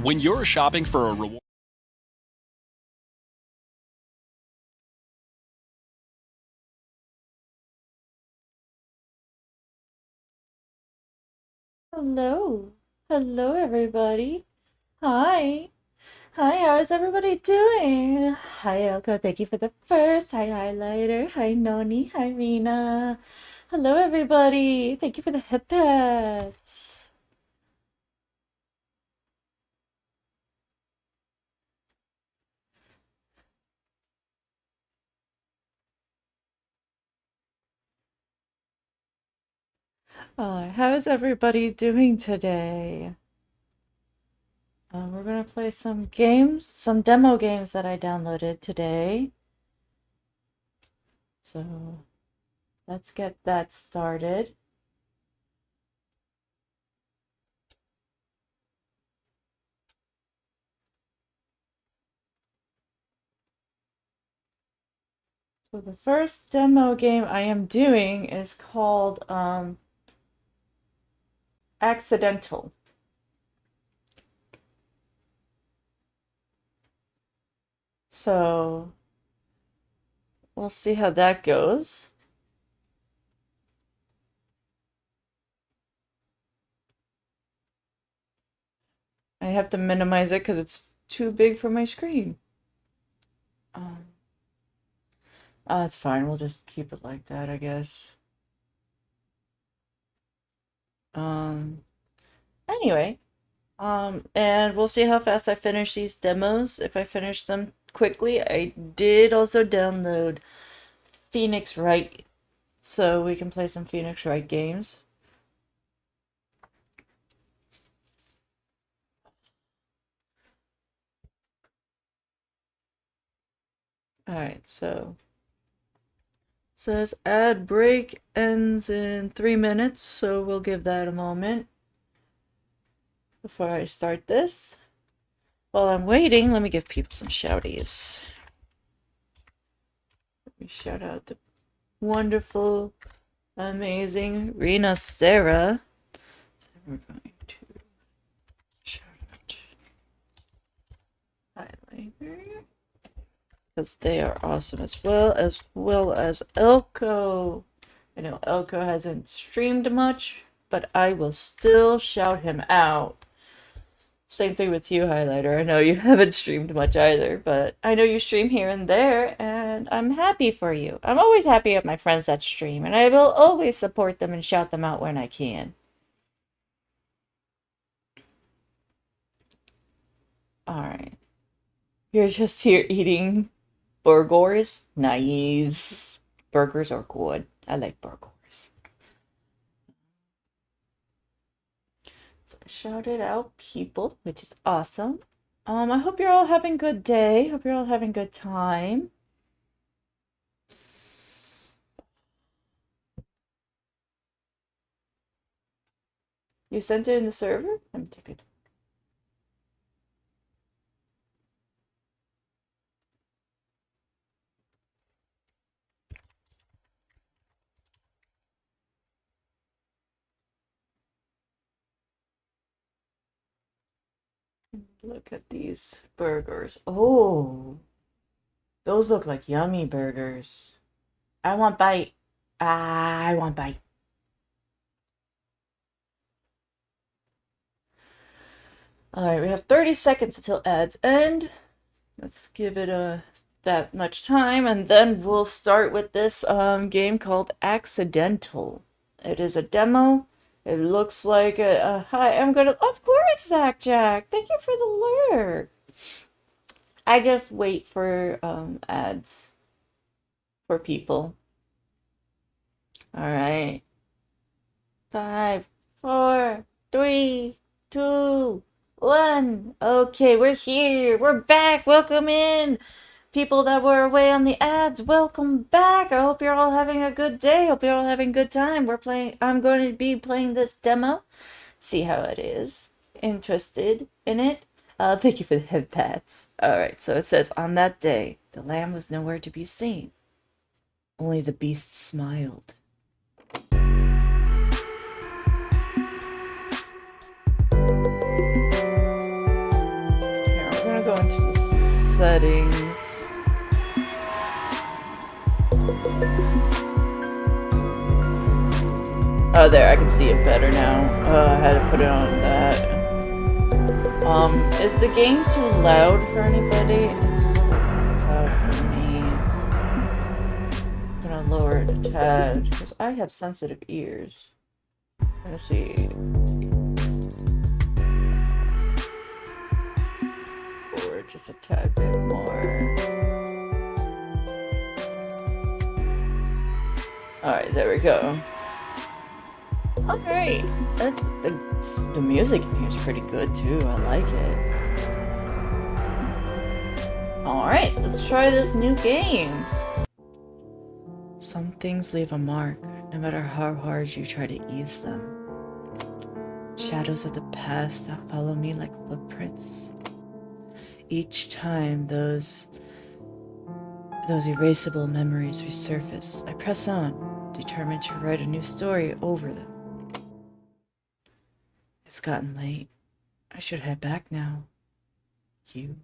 When you're shopping for a reward. Hello. Hello, everybody. Hi. Hi, how is everybody doing? Hi, Elko. Thank you for the first. Hi, Highlighter. Hi, Noni. Hi, Rena. Hello, everybody. Thank you for the hip pets. How is everybody doing today? We're gonna play some games, some demo games that I downloaded today. So let's get that started. So the first demo game I am doing is called Accidental. So we'll see how that goes. I have to minimize it because it's too big for my screen. Um, it's fine. We'll just keep it like that, I guess. Anyway, and we'll see how fast I finish these demos. If I finish them quickly, I did also download Phoenix Wright, so we can play some Phoenix Wright games. Alright, so it says ad break ends in 3 minutes, so we'll give that a moment before I start this. While I'm waiting, let me give people some shouties. Let me shout out the wonderful, amazing Rena Sarah. We're going to shout out highlighter because they are awesome as well as Elko. I know Elko hasn't streamed much, but I will still shout him out. Same thing with you, Highlighter. I know you haven't streamed much either, but I know you stream here and there, and I'm happy for you. I'm always happy at my friends that stream, and I will always support them and shout them out when I can. Alright. You're just here eating burgers? Nice. Burgers are good. I like burgers. So I shouted out people, which is awesome. I hope you're all having a good day. Hope you're all having a good time. You sent it in the server? Let me take it. Look at these burgers. Oh, those look like yummy burgers. I want bite. I want bite. Alright, we have 30 seconds until ads end. Let's give it that much time, and then we'll start with this game called Accidental. It is a demo. It looks like hi, I'm gonna, of course, Zach Jack. Thank you for the lurk. I just wait for ads for people. All right. 5, 4, 3, 2, 1. Okay, we're here. We're back. Welcome in. People that were away on the ads, welcome back. I hope you're all having a good day. Hope you're all having a good time. I'm going to be playing this demo. See how it is. Interested in it? Thank you for the head pats. Alright, so it says, on that day, the lamb was nowhere to be seen. Only the beast smiled. Here, we're gonna go into the settings. Oh, there, I can see it better now. I had to put it on that. Is the game too loud for anybody? It's a little loud for me. I'm gonna lower it a tad, because I have sensitive ears. I'm gonna see. Or just a tad bit more. Alright, there we go. Alright, the music in here is pretty good too, I like it. Alright, let's try this new game. Some things leave a mark, no matter how hard you try to ease them. Shadows of the past that follow me like footprints. Each time those erasable memories resurface, I press on, determined to write a new story over them. It's gotten late. I should head back now. You.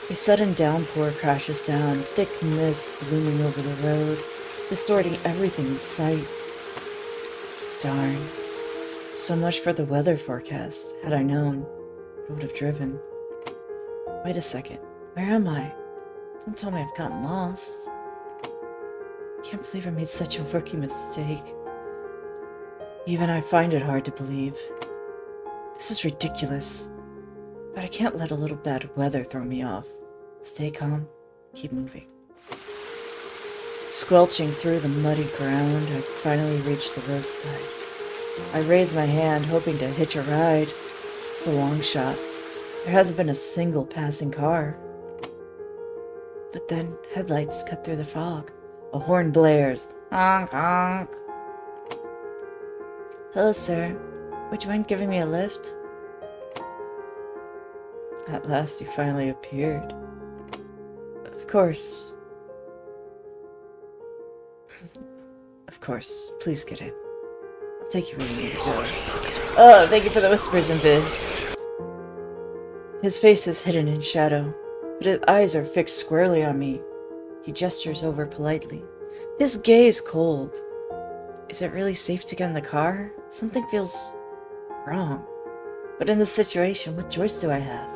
A sudden downpour crashes down, thick mist blooming over the road, distorting everything in sight. Darn. So much for the weather forecast. Had I known, I would have driven. Wait a second. Where am I? Don't tell me I've gotten lost. I can't believe I made such a rookie mistake. Even I find it hard to believe. This is ridiculous. But I can't let a little bad weather throw me off. Stay calm. Keep moving. Squelching through the muddy ground, I finally reached the roadside. I raised my hand, hoping to hitch a ride. It's a long shot. There hasn't been a single passing car. But then headlights cut through the fog. A horn blares. Honk, honk. Hello, sir. Would you mind giving me a lift? At last you finally appeared. Of course. Of course. Please get in. I'll take you where you need to go. Oh, thank you for the whispers and biz. His face is hidden in shadow, but his eyes are fixed squarely on me. He gestures over politely. His gaze cold. Is it really safe to get in the car? Something feels wrong. But in this situation, what choice do I have?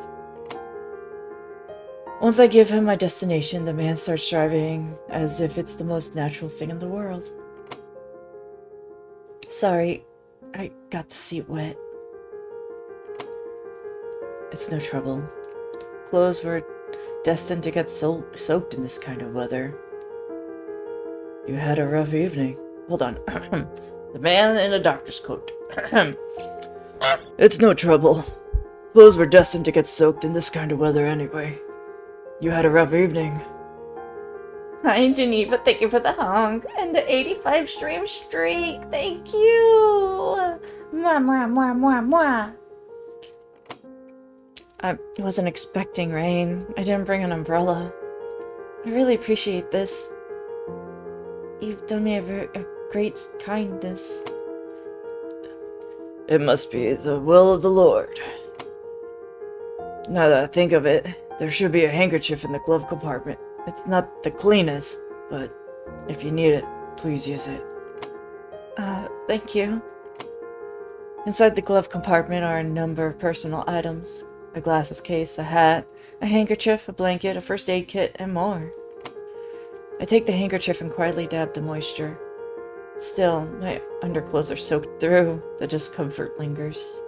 Once I give him my destination, the man starts driving as if it's the most natural thing in the world. Sorry, I got the seat wet. It's no trouble. Clothes were destined to get soaked in this kind of weather. You had a rough evening. Hold on. The man in a doctor's coat. It's no trouble. Clothes were destined to get soaked in this kind of weather anyway. You had a rough evening. Hi, Geneva. Thank you for the honk. And the 85 stream streak. Thank you. Mwah, mwah, mwah, mwah, mwah. I wasn't expecting rain. I didn't bring an umbrella. I really appreciate this. You've done me a great kindness. It must be the will of the Lord. Now that I think of it, there should be a handkerchief in the glove compartment. It's not the cleanest, but if you need it, please use it. Thank you. Inside the glove compartment are a number of personal items. A glasses case, a hat, a handkerchief, a blanket, a first aid kit, and more. I take the handkerchief and quietly dab the moisture. Still, my underclothes are soaked through. The discomfort lingers.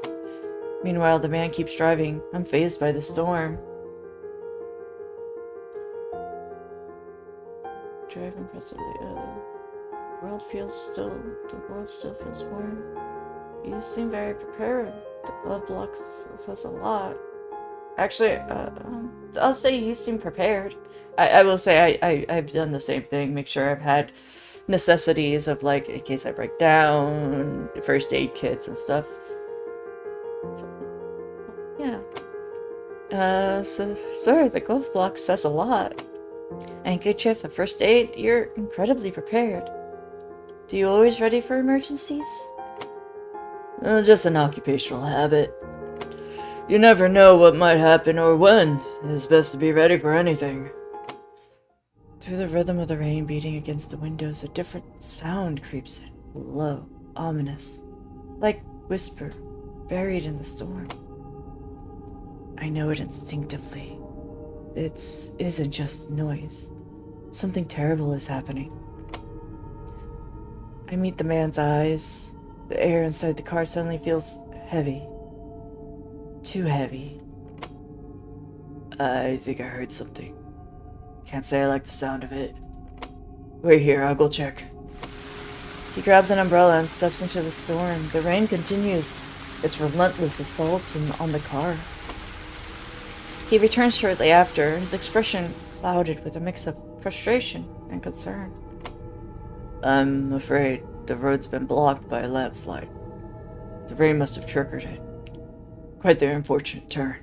Meanwhile, the man keeps driving, unfazed by the storm. Driving presently, the world still feels warm. You seem very prepared. The glove box says a lot. Actually, I'll say you seem prepared. I will say I've done the same thing. Make sure I've had necessities of, like, in case I break down, first aid kits and stuff. So, yeah. So, sir, the glove box says a lot. Handkerchief, a first aid, you're incredibly prepared. Do you always ready for emergencies? Just an occupational habit. You never know what might happen or when. It's best to be ready for anything. Through the rhythm of the rain beating against the windows, a different sound creeps in. Low, ominous, like whisper, buried in the storm. I know it instinctively. It isn't just noise. Something terrible is happening. I meet the man's eyes. The air inside the car suddenly feels heavy. Too heavy. I think I heard something. Can't say I like the sound of it. Wait here, I'll go check. He grabs an umbrella and steps into the storm. The rain continues, its relentless assault on the car. He returns shortly after, his expression clouded with a mix of frustration and concern. I'm afraid the road's been blocked by a landslide. The rain must have triggered it. Quite the unfortunate turn.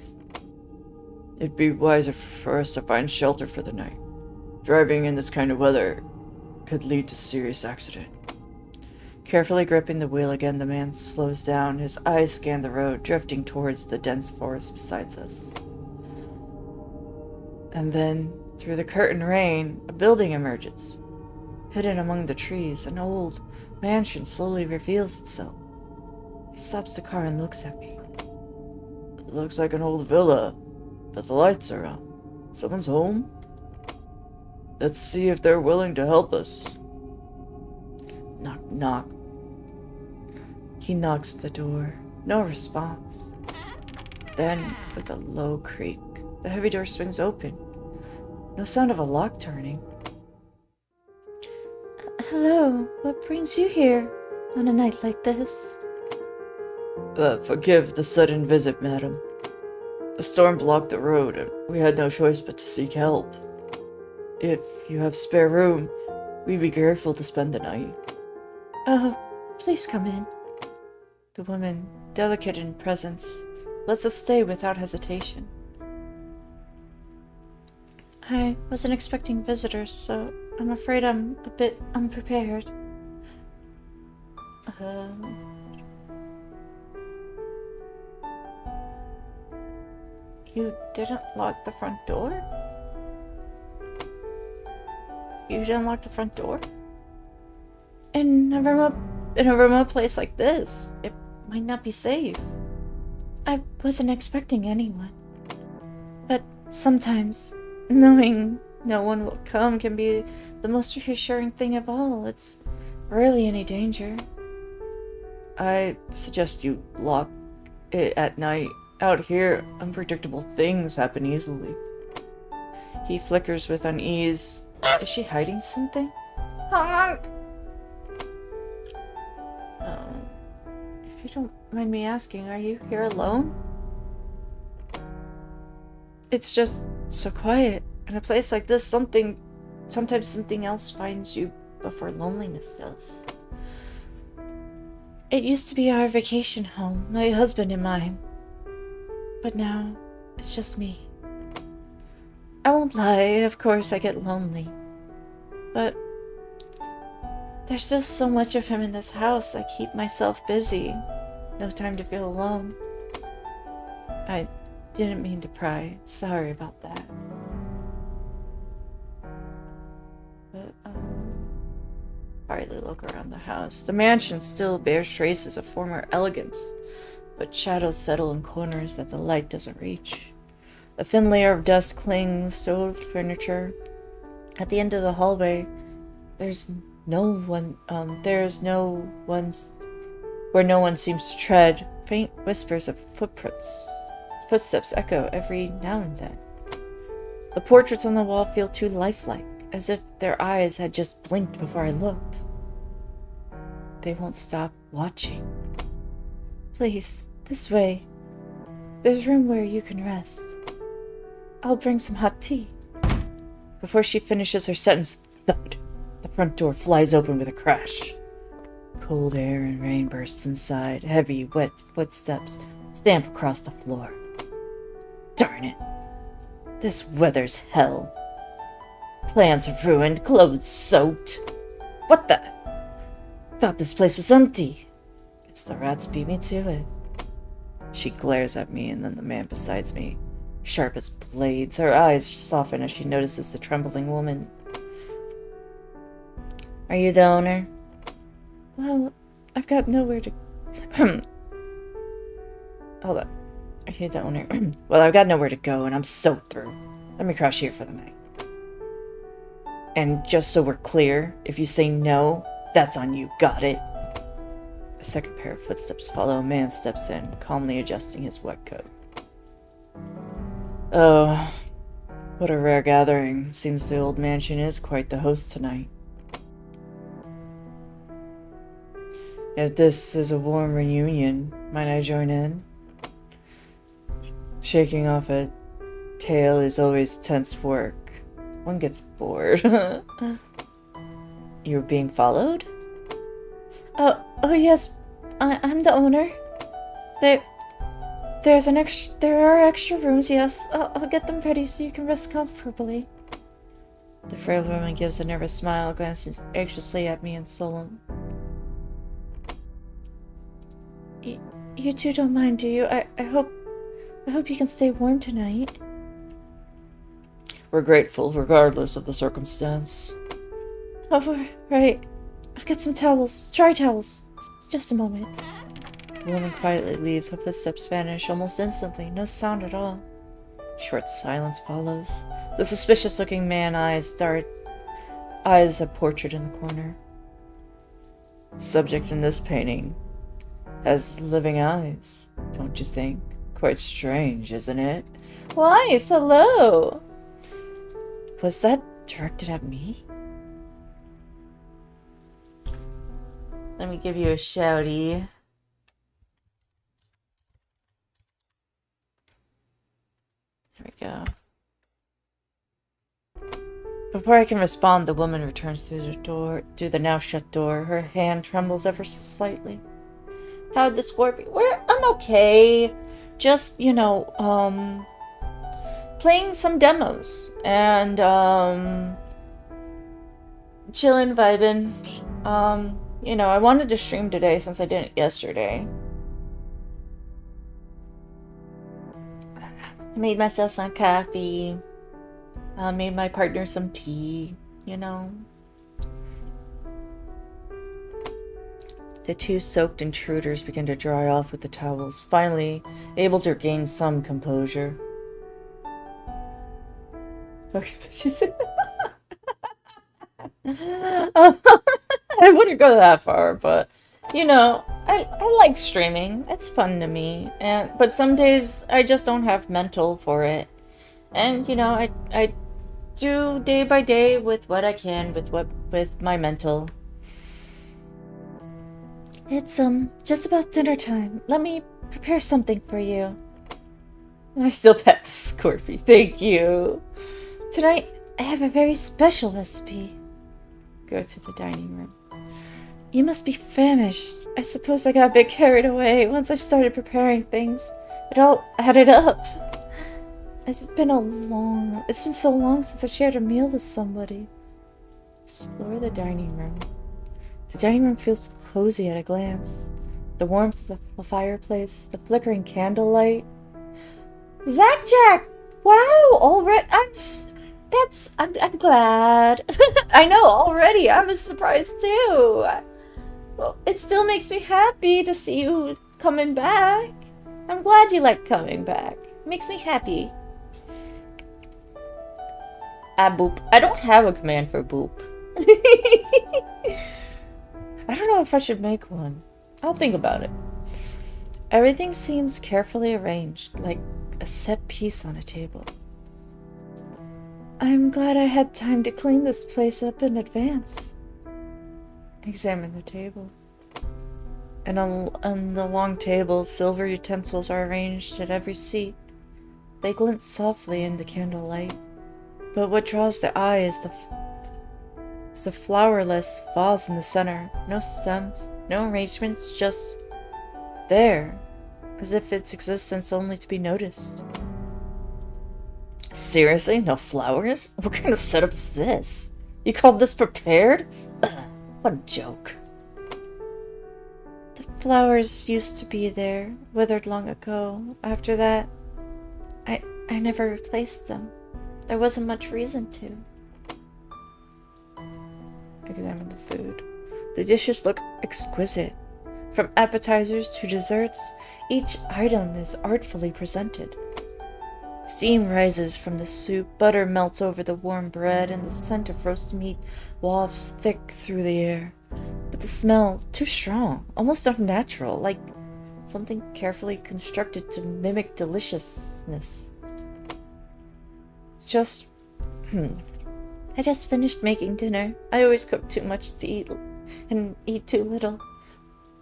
It'd be wiser for us to find shelter for the night. Driving in this kind of weather could lead to serious accident. Carefully gripping the wheel again, the man slows down. His eyes scan the road, drifting towards the dense forest beside us. And then, through the curtain rain, a building emerges. Hidden among the trees, an old mansion slowly reveals itself. He stops the car and looks at me. It looks like an old villa, but the lights are out. Someone's home? Let's see if they're willing to help us. Knock, knock. He knocks the door. No response. Then, with a low creak, the heavy door swings open. No sound of a lock turning. Hello, what brings you here on a night like this? Forgive the sudden visit, madam. The storm blocked the road, and we had no choice but to seek help. If you have spare room, we'd be grateful to spend the night. Oh, please come in. The woman, delicate in presence, lets us stay without hesitation. I wasn't expecting visitors, so I'm afraid I'm a bit unprepared. You didn't lock the front door? You didn't lock the front door? In a remote place like this, it might not be safe. I wasn't expecting anyone. But sometimes, knowing no one will come can be the most reassuring thing of all. It's rarely any danger. I suggest you lock it at night. Out here, unpredictable things happen easily. He flickers with unease. Is she hiding something? Honk! If you don't mind me asking, are you here alone? It's just so quiet. In a place like this, sometimes something else finds you before loneliness does. It used to be our vacation home, my husband and mine. But now, it's just me. I won't lie, of course I get lonely. But there's still so much of him in this house, I keep myself busy. No time to feel alone. I didn't mean to pry. Sorry about that. But, hardly look around the house. The mansion still bears traces of former elegance, but shadows settle in corners that the light doesn't reach. A thin layer of dust clings to old furniture. At the end of the hallway, there's no one where no one seems to tread. Faint whispers of footsteps echo every now and then. The portraits on the wall feel too lifelike, as if their eyes had just blinked before I looked. They won't stop watching. Please, this way. There's room where you can rest. I'll bring some hot tea. Before she finishes her sentence, thud, the front door flies open with a crash. Cold air and rain bursts inside. Heavy, wet footsteps stamp across the floor. Darn it. This weather's hell. Plans ruined, clothes soaked. What the? Thought this place was empty. Guess the rats beat me to it. She glares at me and then the man beside me, sharp as blades. Her eyes soften as she notices the trembling woman. Are you the owner? Well, I've got nowhere to... Hold up. Are you the owner? Well, I've got nowhere to go and I'm so through. Let me crash here for the night. And just so we're clear, if you say no, that's on you, got it? A second pair of footsteps follow. A man steps in, calmly adjusting his wet coat. Oh, what a rare gathering. Seems the old mansion is quite the host tonight. If this is a warm reunion, might I join in? Shaking off a tail is always tense work. One gets bored. You're being followed? Oh yes, I'm the owner. There are extra rooms, yes. I'll get them ready so you can rest comfortably. The frail woman gives a nervous smile, glancing anxiously at me and sullen. You two don't mind, do you? I hope you can stay warm tonight. We're grateful regardless of the circumstance. Oh, right. I'll get some towels. Dry towels. Just a moment. The woman quietly leaves. Her footsteps vanish almost instantly. No sound at all. Short silence follows. The suspicious-looking man eyes a portrait in the corner. Subject in this painting has living eyes, don't you think? Quite strange, isn't it? Why, hello! Was that directed at me? Let me give you a shouty. Here we go. Before I can respond, the woman returns through the now shut door. Her hand trembles ever so slightly. How'd the Scorpion? I'm okay. Just, playing some demos and chilling, vibing. I wanted to stream today since I didn't yesterday. I made myself some coffee. Made my partner some tea, The two soaked intruders begin to dry off with the towels, finally able to regain some composure. I wouldn't go that far, but I like streaming. It's fun to me, but some days I just don't have mental for it, and I do day by day with what I can with my mental. It's just about dinner time. Let me prepare something for you. I still pet the Scorpy. Thank you. Tonight I have a very special recipe. Go to the dining room. You must be famished. I suppose I got a bit carried away. Once I started preparing things, it all added up. It's been so long since I shared a meal with somebody. Explore the dining room. The dining room feels cozy at a glance. The warmth of the fireplace, the flickering candlelight. Zach Jack! Wow, already I'm glad. I know already. I was surprised too. Well, it still makes me happy to see you coming back. I'm glad you like coming back. It makes me happy. Boop. I don't have a command for boop. I don't know if I should make one. I'll think about it. Everything seems carefully arranged, like a set piece on a table. I'm glad I had time to clean this place up in advance. Examine the table. And on the long table, silver utensils are arranged at every seat. They glint softly in the candlelight. But what draws the eye is the flowerless vase in the center. No stems, no arrangements, just there, as if its existence only to be noticed. Seriously? No flowers? What kind of setup is this? You called this prepared? Ugh, what a joke. The flowers used to be there, withered long ago. After that, I never replaced them. There wasn't much reason to. Examine the food. The dishes look exquisite. From appetizers to desserts, each item is artfully presented. Steam rises from the soup, butter melts over the warm bread, and the scent of roast meat wafts thick through the air. But the smell, too strong, almost unnatural, like something carefully constructed to mimic deliciousness. I just finished making dinner. I always cook too much to eat and eat too little.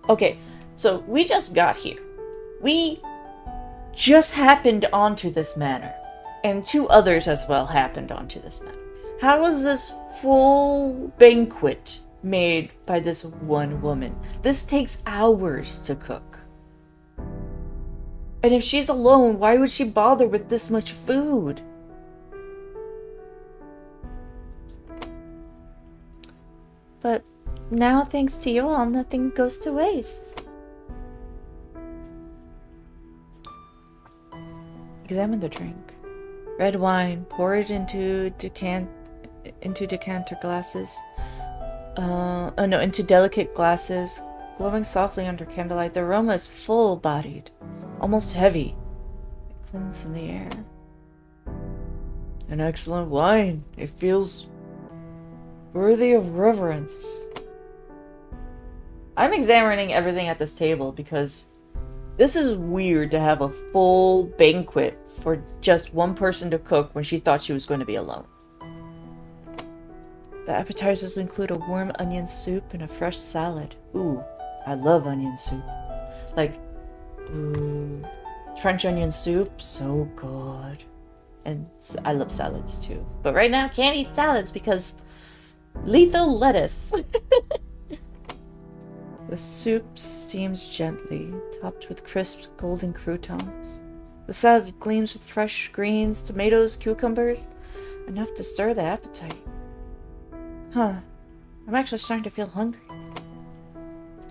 Okay, so we just got here. We just happened onto this manor. And two others as well happened onto this manor. How is this full banquet made by this one woman? This takes hours to cook. And if she's alone, why would she bother with this much food? But now, thanks to you all, nothing goes to waste. Examine the drink. Red wine poured into decanter glasses. Into delicate glasses, glowing softly under candlelight. The aroma is full-bodied, almost heavy. It clings in the air. An excellent wine. It feels worthy of reverence. I'm examining everything at this table because this is weird to have a full banquet for just one person to cook when she thought she was going to be alone. The appetizers include a warm onion soup and a fresh salad. Ooh, I love onion soup. French onion soup, so good. And I love salads too. But right now, can't eat salads because lethal lettuce. The soup steams gently, topped with crisp golden croutons. The salad gleams with fresh greens, tomatoes, cucumbers, enough to stir the appetite. Huh. I'm actually starting to feel hungry.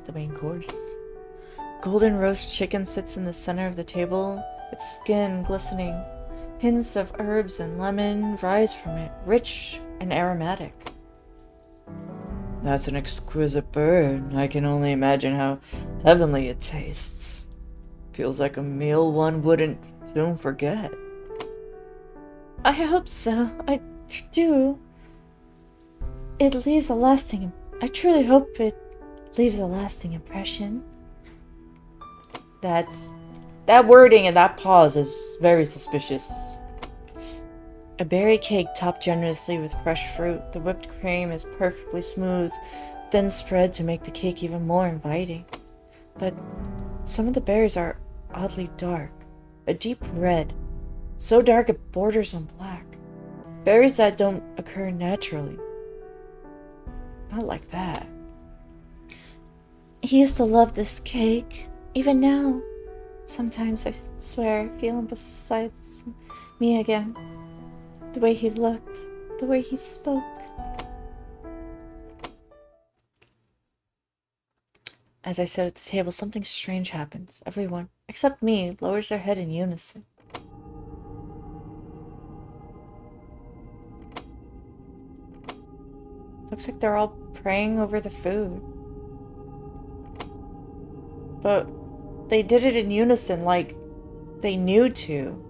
The main course. Golden roast chicken sits in the center of the table, its skin glistening. Hints of herbs and lemon rise from it, rich and aromatic. That's an exquisite bird. I can only imagine how heavenly it tastes. Feels like a meal one wouldn't soon forget. I hope so. I do. I truly hope it leaves a lasting impression. That wording and that pause is very suspicious. A berry cake topped generously with fresh fruit. The whipped cream is perfectly smooth, then spread to make the cake even more inviting. But some of the berries are oddly dark, a deep red, so dark it borders on black. Berries that don't occur naturally. Not like that. He used to love this cake. Even now. Sometimes I swear I feel him besides me again. The way he looked. The way he spoke. As I sit at the table, something strange happens. Everyone, except me, lowers their head in unison. Looks like they're all praying over the food. But they did it in unison, like they knew to.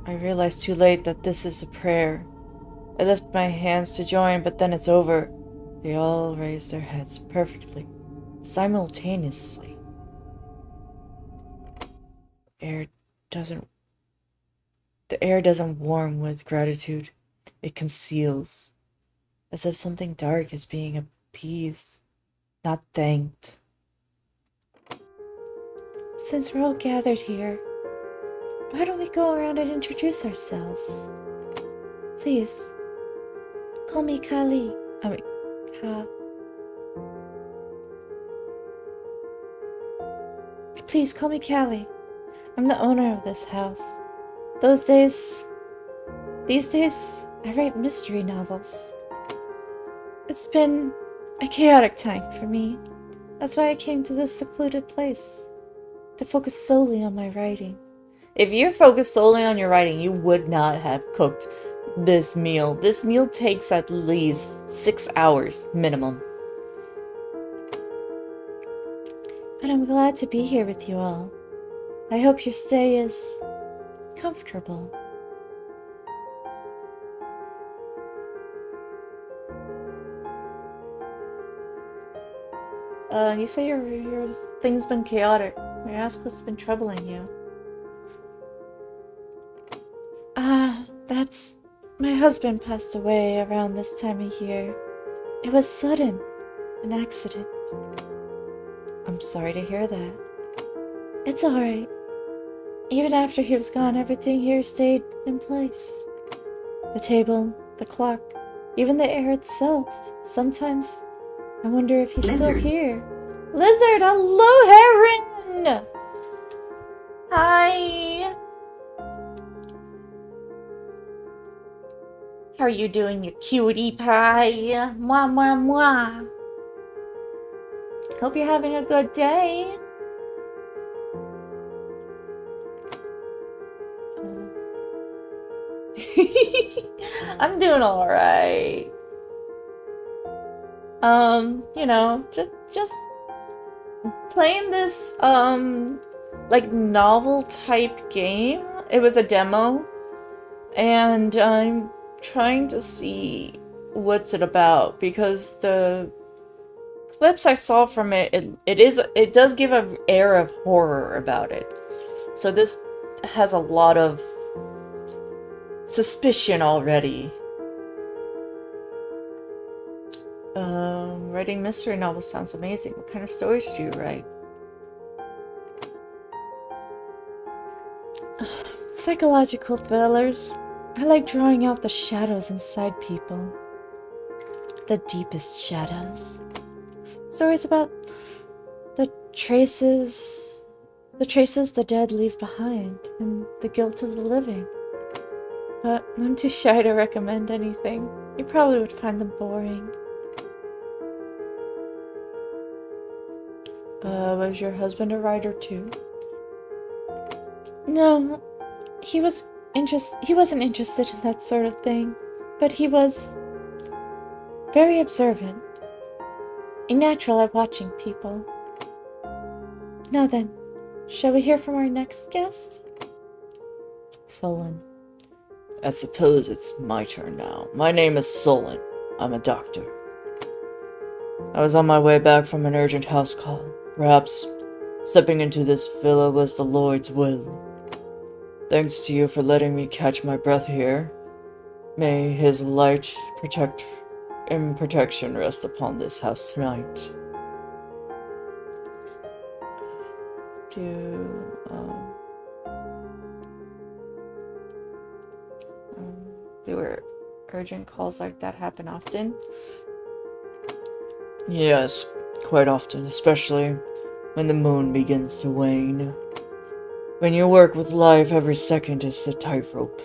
I realized too late that this is a prayer. I lift my hands to join, but then it's over. They all raise their heads perfectly, simultaneously. The air doesn't warm with gratitude. It conceals, as if something dark is being appeased, not thanked. Since we're all gathered here, why don't we go around and introduce ourselves? Please, call me Kali. Ka. Please call me Callie. I'm the owner of this house. These days, I write mystery novels. It's been a chaotic time for me. That's why I came to this secluded place, to focus solely on my writing. If you focus solely on your writing, you would not have cooked this meal. This meal takes at least 6 hours minimum. But I'm glad to be here with you all. I hope your stay is comfortable. You say your thing's been chaotic. May I ask what's been troubling you? That's... My husband passed away around this time of year. It was sudden. An accident. I'm sorry to hear that. It's alright. Even after he was gone, everything here stayed in place. The table, the clock, even the air itself. Sometimes I wonder if he's still here. Lizard, hello, Heron! Hi! How are you doing, you cutie pie? Mwah, mwah, mwah. Hope you're having a good day. I'm doing alright. Just playing this, like novel type game. It was a demo, and I'm trying to see what's it about, because the clips I saw from it does give an air of horror about it. So this has a lot of suspicion already. Writing mystery novels sounds amazing. What kind of stories do you write? Psychological thrillers. I like drawing out the shadows inside people. The deepest shadows. Stories about the traces the dead leave behind, and the guilt of the living. But I'm too shy to recommend anything. You probably would find them boring. Was your husband a writer too? No, he wasn't interested in that sort of thing, but he was very observant, a natural at watching people. Now then, shall we hear from our next guest? Solon. I suppose it's my turn now. My name is Solon. I'm a doctor. I was on my way back from an urgent house call. Perhaps stepping into this villa was the Lord's will. Thanks to you for letting me catch my breath here. May his light and protection rest upon this house tonight. Do urgent calls like that happen often? Yes, quite often, especially when the moon begins to wane. When you work with life, every second is a tightrope.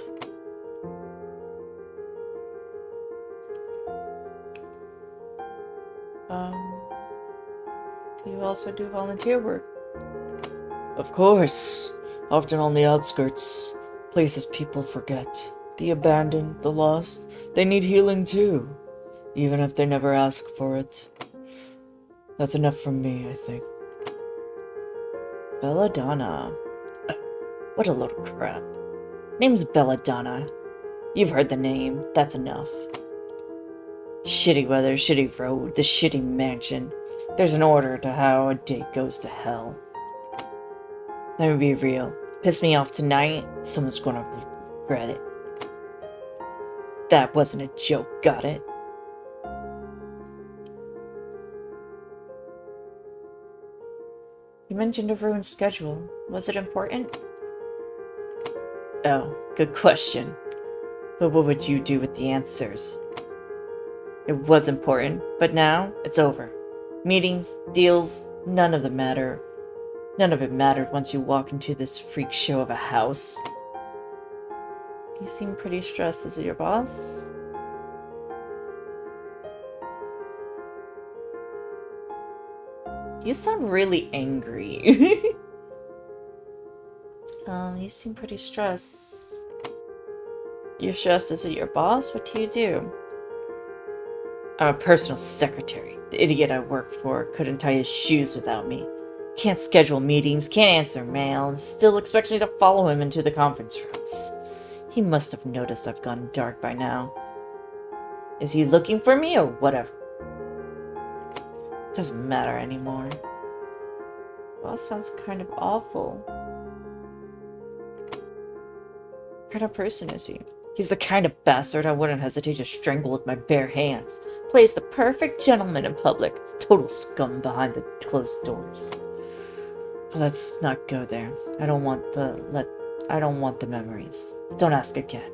Do you also do volunteer work? Of course. Often on the outskirts, places people forget. The abandoned, the lost, they need healing too, even if they never ask for it. That's enough from me, I think. Belladonna. What a load of crap. Name's Belladonna. You've heard the name, that's enough. Shitty weather, shitty road, the shitty mansion. There's an order to how a date goes to hell. Let me be real. Piss me off tonight, someone's gonna regret it. That wasn't a joke, got it? You mentioned a ruined schedule. Was it important? Oh, good question. But what would you do with the answers? It was important, but now it's over. Meetings, deals, none of them matter. None of it mattered once you walk into this freak show of a house. You seem pretty stressed. Is it your boss? You sound really angry. You seem pretty stressed. You're stressed. Is it your boss? What do you do? I'm a personal secretary. The idiot I work for couldn't tie his shoes without me. Can't schedule meetings, can't answer mail, and still expects me to follow him into the conference rooms. He must have noticed I've gone dark by now. Is he looking for me or whatever? Doesn't matter anymore. Boss sounds kind of awful. What kind of person is he? He's the kind of bastard I wouldn't hesitate to strangle with my bare hands. Plays the perfect gentleman in public. Total scum behind the closed doors. But let's not go there. I don't want the memories. Don't ask again.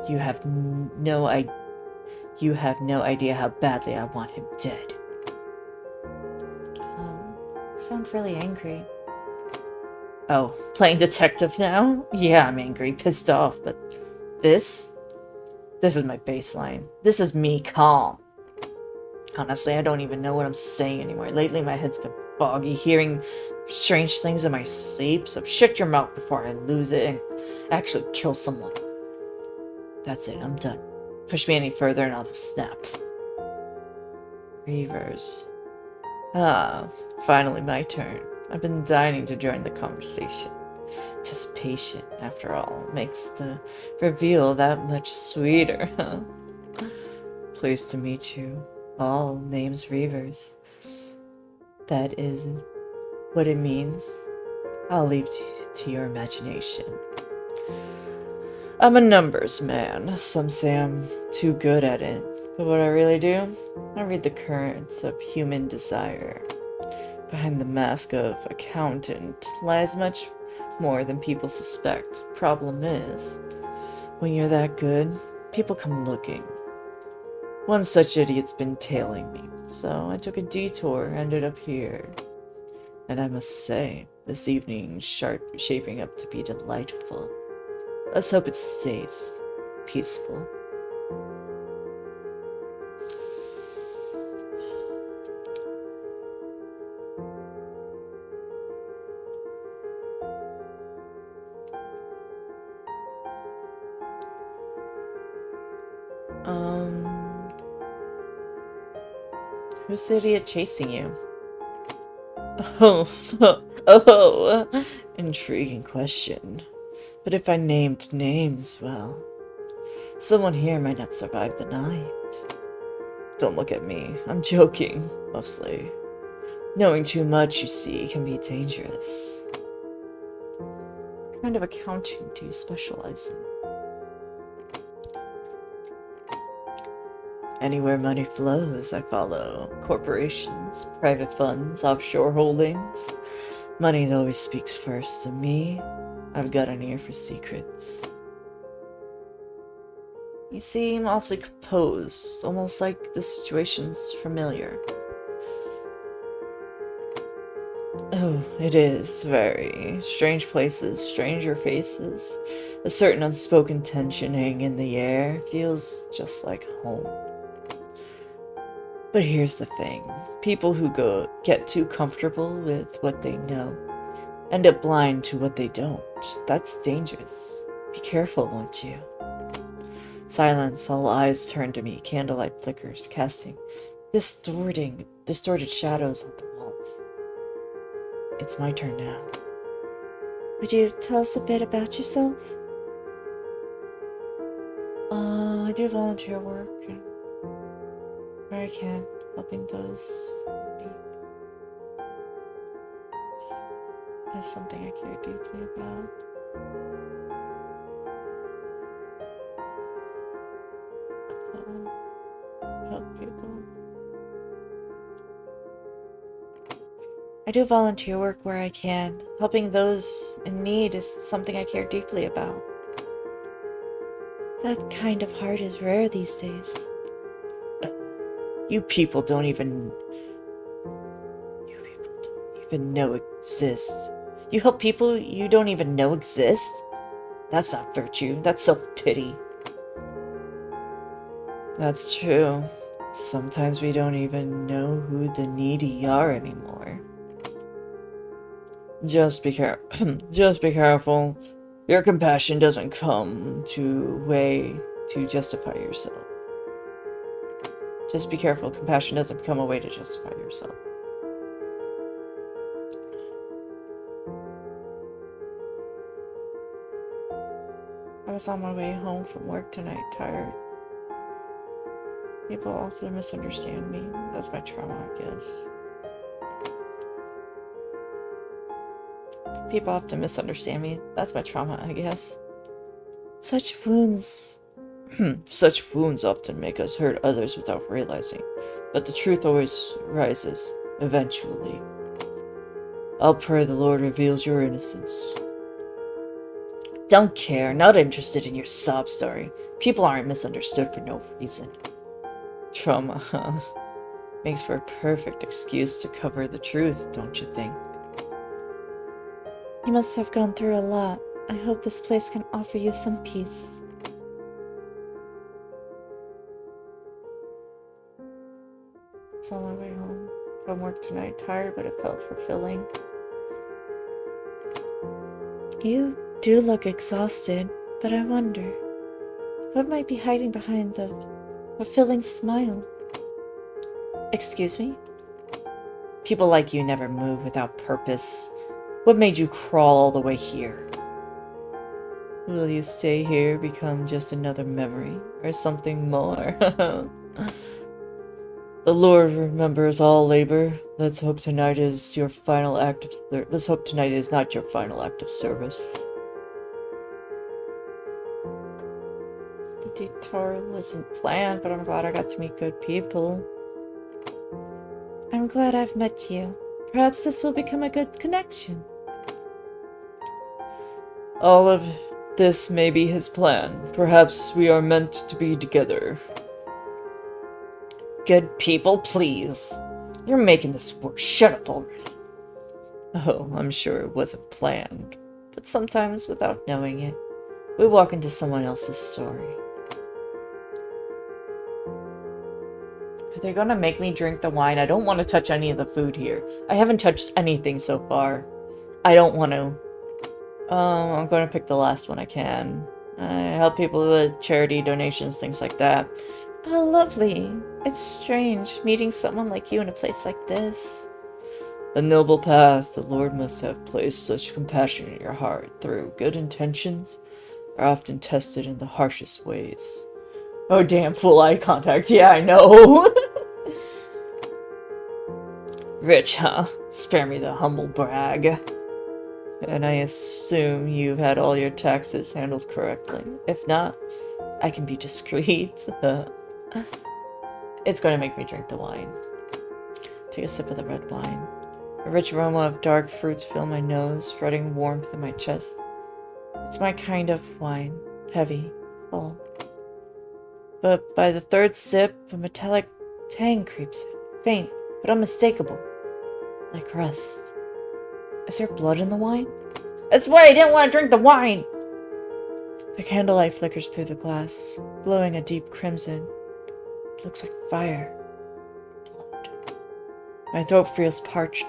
You have no idea how badly I want him dead. You sound really angry. Oh, playing detective now? Yeah, I'm angry, pissed off, but this is my baseline. This is me calm. Honestly, I don't even know what I'm saying anymore. Lately, my head's been foggy, hearing strange things in my sleep, so shut your mouth before I lose it and actually kill someone. That's it, I'm done. Push me any further and I'll just snap. Reavers. Ah, finally my turn. I've been dying to join the conversation. Anticipation, after all, makes the reveal that much sweeter. Pleased to meet you. All names Reavers. That is what it means. I'll leave to your imagination. I'm a numbers man. Some say I'm too good at it. But what I really do, I read the currents of human desire. Behind the mask of accountant lies much more than people suspect. Problem is, when you're that good, people come looking. One such idiot's been tailing me, so I took a detour, ended up here. And I must say, this evening's shaping up to be delightful. Let's hope it stays peaceful. Who's the idiot chasing you? Oh, intriguing question. But if I named names, well, someone here might not survive the night. Don't look at me. I'm joking, mostly. Knowing too much, you see, can be dangerous. What kind of accounting do you specialize in? Anywhere money flows, I follow. Corporations, private funds, offshore holdings. Money always speaks first to me. I've got an ear for secrets. You seem awfully composed, almost like the situation's familiar. Oh, it is, very. Strange places, stranger faces. A certain unspoken tension hanging in the air. Feels just like home. But here's the thing. People who get too comfortable with what they know end up blind to what they don't. That's dangerous. Be careful, won't you? Silence, all eyes turn to me. Candlelight flickers, casting distorted shadows on the walls. It's my turn now. Would you tell us a bit about yourself? I do volunteer work where I can, helping those in need. That's something I care deeply about. Help people. I do volunteer work where I can. Helping those in need is something I care deeply about. That kind of heart is rare these days. You people don't even know exist. You help people you don't even know exist? That's not virtue, that's self-pity. That's true. Sometimes we don't even know who the needy are anymore. Just be careful. Your compassion doesn't come to way to justify yourself. Just be careful. Compassion doesn't become a way to justify yourself. I was on my way home from work tonight, tired. People often misunderstand me. That's my trauma, I guess. People often misunderstand me. That's my trauma, I guess. Such wounds often make us hurt others without realizing, but the truth always rises, eventually. I'll pray the Lord reveals your innocence. Don't care, not interested in your sob story. People aren't misunderstood for no reason. Trauma, huh? Makes for a perfect excuse to cover the truth, don't you think? You must have gone through a lot. I hope this place can offer you some peace. I was on my way home from work tonight, tired, but it felt fulfilling. You do look exhausted, but I wonder, what might be hiding behind the fulfilling smile? Excuse me? People like you never move without purpose. What made you crawl all the way here? Will you stay here, become just another memory, or something more? The Lord remembers all labor. Let's hope tonight is your final act of Let's hope tonight is not your final act of service. The detour wasn't planned, but I'm glad I got to meet good people. I'm glad I've met you. Perhaps this will become a good connection. All of this may be his plan. Perhaps we are meant to be together. Good people, please. You're making this worse. Shut up already. Oh, I'm sure it wasn't planned. But sometimes, without knowing it, we walk into someone else's story. Are they gonna make me drink the wine? I don't want to touch any of the food here. I haven't touched anything so far. I don't want to. I'm gonna pick the last one I can. I help people with charity, donations, things like that. Oh, lovely. It's strange meeting someone like you in a place like this. A noble path. The Lord must have placed such compassion in your heart through good intentions are often tested in the harshest ways. Oh damn, full eye contact. Yeah, I know. Rich, huh? Spare me the humble brag. And I assume you've had all your taxes handled correctly. If not, I can be discreet. It's going to make me drink the wine. Take a sip of the red wine. A rich aroma of dark fruits fill my nose, spreading warmth in my chest. It's my kind of wine. Heavy, full. But by the third sip, a metallic tang creeps in. Faint, but unmistakable. Like rust. Is there blood in the wine? That's why I didn't want to drink the wine! The candlelight flickers through the glass, glowing a deep crimson. It looks like fire. Blood. My throat feels parched.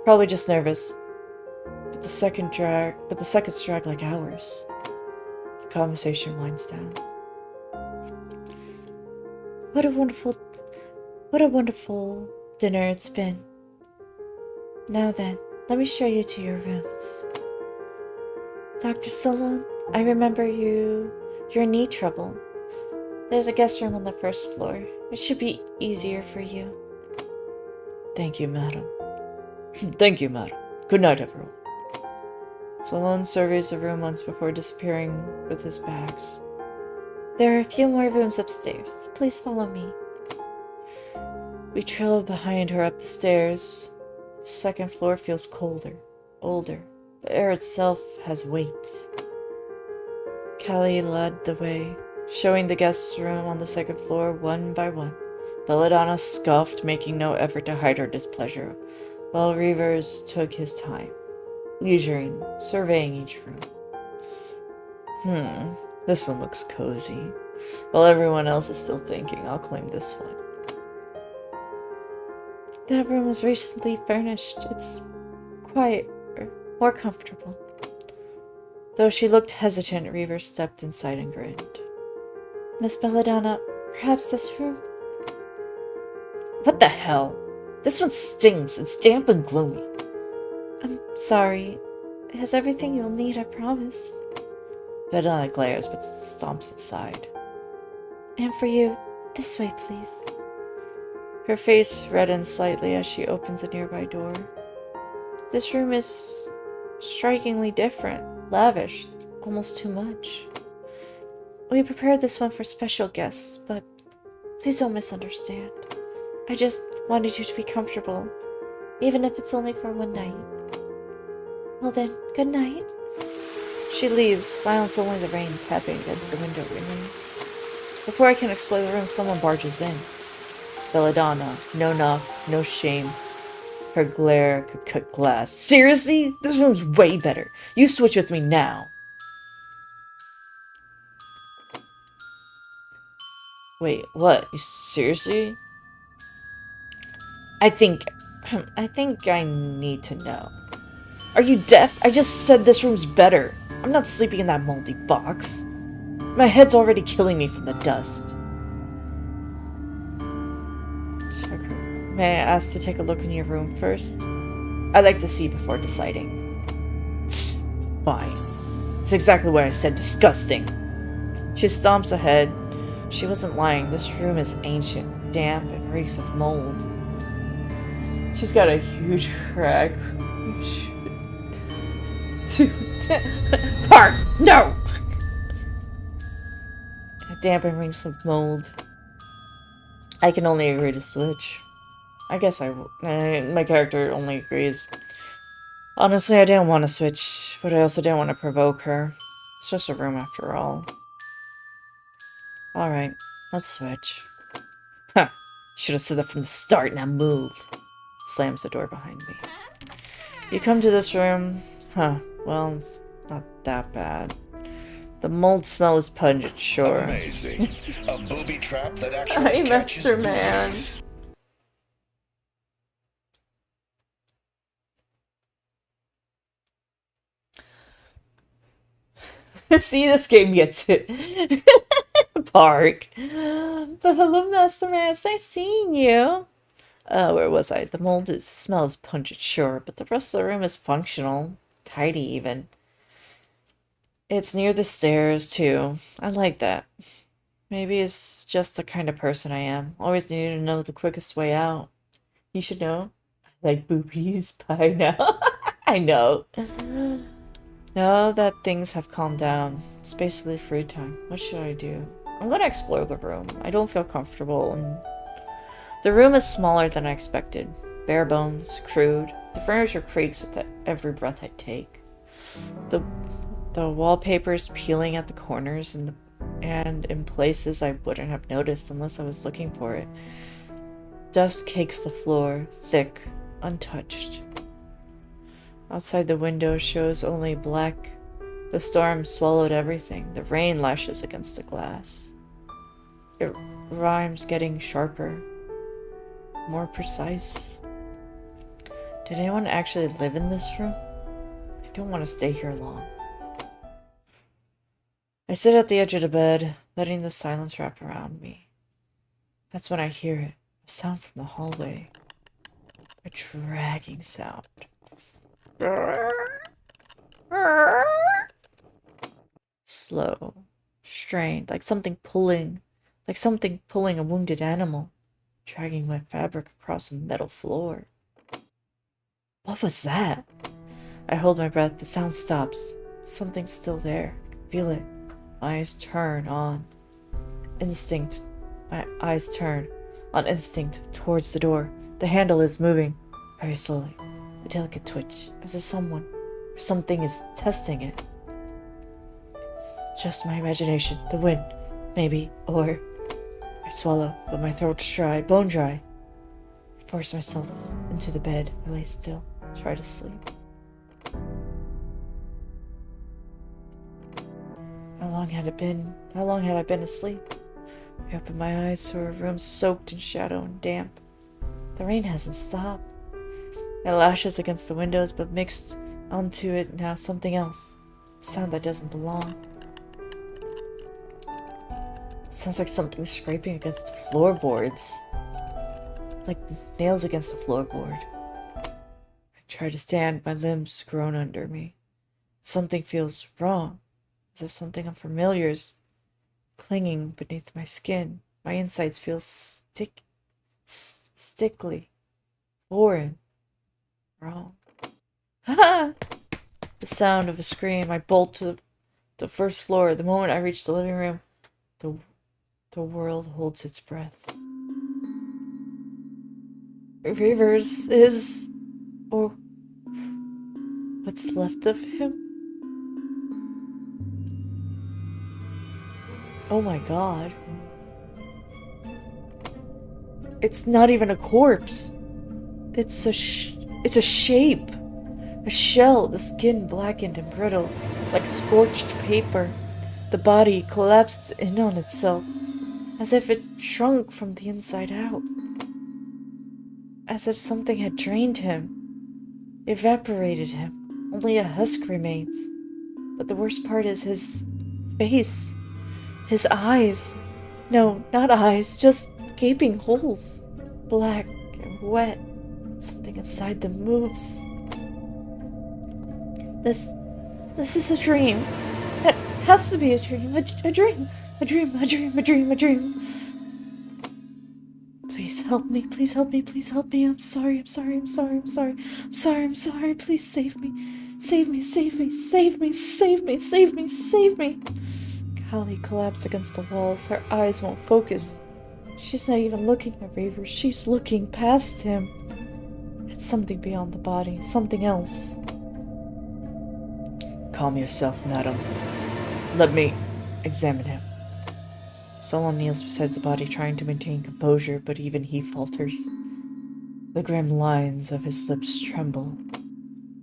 Probably just nervous. But the seconds drag like hours. The conversation winds down. What a wonderful dinner it's been. Now then, let me show you to your rooms. Dr. Solon, I remember your knee trouble. There's a guest room on the first floor. It should be easier for you. Thank you, madam. Thank you, madam. Good night, everyone. Solon surveys the room once before disappearing with his bags. There are a few more rooms upstairs. Please follow me. We trail behind her up the stairs. The second floor feels colder, older. The air itself has weight. Callie led the way, showing the guest room on the second floor one by one. Belladonna scoffed, making no effort to hide her displeasure, while Reavers took his time, leisuring, surveying each room. This one looks cozy. While everyone else is still thinking, I'll claim this one. That room was recently furnished. It's quiet, more comfortable. Though she looked hesitant, Reaver stepped inside and grinned. Miss Belladonna, perhaps this room? What the hell? This one stings. It's damp and gloomy. I'm sorry. It has everything you'll need, I promise. Belladonna glares, but stomps inside. And for you, this way, please. Her face reddens slightly as she opens a nearby door. This room is strikingly different, lavish, almost too much. We prepared this one for special guests, but please don't misunderstand. I just wanted you to be comfortable, even if it's only for one night. Well then, good night. She leaves, silence only the rain tapping against the window remains. Before I can explore the room, someone barges in. It's Belladonna. No knock, no shame. Her glare could cut glass. Seriously? This room's way better. You switch with me now. Wait, what? You seriously? I think I need to know. Are you deaf? I just said this room's better. I'm not sleeping in that moldy box. My head's already killing me from the dust. Check her. May I ask to take a look in your room first? I'd like to see before deciding. Tch, fine. It's exactly what I said, disgusting. She stomps ahead. She wasn't lying. This room is ancient, damp, and reeks of mold. She's got a huge crack. Park! No! Damp and reeks of mold. I can only agree to switch. I guess my character only agrees. Honestly, I didn't want to switch, but I also didn't want to provoke her. It's just a room after all. Alright, let's switch. Huh. Should have said that from the start, now move. Slams the door behind me. You come to this room. Huh, well, it's not that bad. The mold smell is pungent, sure. Amazing. A booby trap that actually Hi, catches Master Man. boobies. See, this game gets it. Park. But hello, Master Man. It's nice seeing you. Where was I? The mold smells pungent, sure, but the rest of the room is functional. Tidy, even. It's near the stairs, too. I like that. Maybe it's just the kind of person I am. Always needed to know the quickest way out. You should know. I like boobies by now. I know. Now that things have calmed down, it's basically free time. What should I do? I'm gonna explore the room. I don't feel comfortable, and the room is smaller than I expected. Bare bones, crude. The furniture creaks with every breath I take. The wallpaper's peeling at the corners and in places I wouldn't have noticed unless I was looking for it. Dust cakes the floor, thick, untouched. Outside the window shows only black. The storm swallowed everything. The rain lashes against the glass. It rhymes getting sharper, more precise. Did anyone actually live in this room? I don't want to stay here long. I sit at the edge of the bed, letting the silence wrap around me. That's when I hear it, a sound from the hallway. A dragging sound. Slow, strained, like something pulling a wounded animal, dragging my fabric across a metal floor. What was that? I hold my breath. The sound stops. Something's still there. I can feel it. My eyes turn on instinct. My eyes turn on instinct towards the door. The handle is moving very slowly. A delicate twitch, as if someone or something is testing it. It's just my imagination, the wind, maybe, or... I swallow, but my throat's dry, bone dry. I force myself into the bed. I lay still, try to sleep. How long had I been asleep? I open my eyes to a room soaked in shadow and damp. The rain hasn't stopped. It lashes against the windows, but mixed onto it now something else. A sound that doesn't belong. It sounds like something scraping against the floorboards. Like nails against the floorboard. I try to stand, my limbs groan under me. Something feels wrong, as if something unfamiliar is clinging beneath my skin. My insides feel stickly, foreign, wrong. The sound of a scream. I bolt to the first floor. The moment I reach the living room, the world holds its breath. Rivers is, or what's left of him? Oh my god. It's not even a corpse. It's a shape. A shell, the skin blackened and brittle, like scorched paper. The body collapsed in on itself, as if it shrunk from the inside out. As if something had drained him, evaporated him, Only a husk remains. But the worst part is his face. His eyes. No, not eyes, just gaping holes. Black and wet. Something inside them moves. This is a dream. It has to be a dream. A dream. A dream. A dream. A dream. A dream. Please help me. Please help me. Please help me. I'm sorry. I'm sorry. I'm sorry. I'm sorry. I'm sorry. I'm sorry. Please save me. Save me. Save me. Save me. Save me. Save me. Save me. Callie collapsed against the walls. Her eyes won't focus. She's not even looking at Reaver. She's looking past him. It's something beyond the body. Something else. Calm yourself, madam. Let me examine him. Solon kneels beside the body, trying to maintain composure, but even he falters. The grim lines of his lips tremble.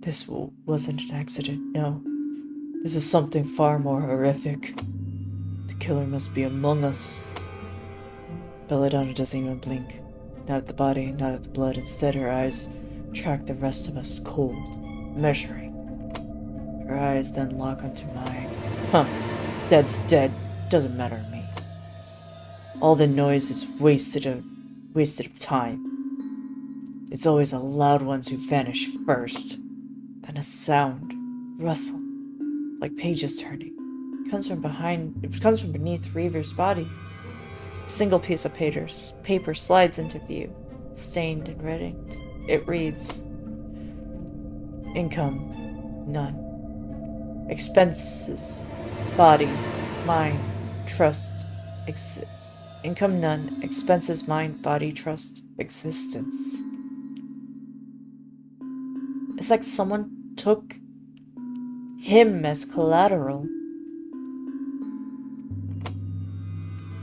This wasn't an accident, no. This is something far more horrific. The killer must be among us. Belladonna doesn't even blink. Not at the body, not at the blood. Instead, her eyes track the rest of us, cold, measuring. Her eyes then lock onto mine. Huh. Dead's dead. Doesn't matter to me. All the noise is wasted of time. It's always the loud ones who vanish first. Then a sound, rustle, like pages turning. It comes from beneath Reaver's body. A single piece of paper slides into view, stained and red. It reads, "Income, none. Expenses, body, mind, trust, income none. Expenses, mind, body, trust, existence." It's like someone took him as collateral.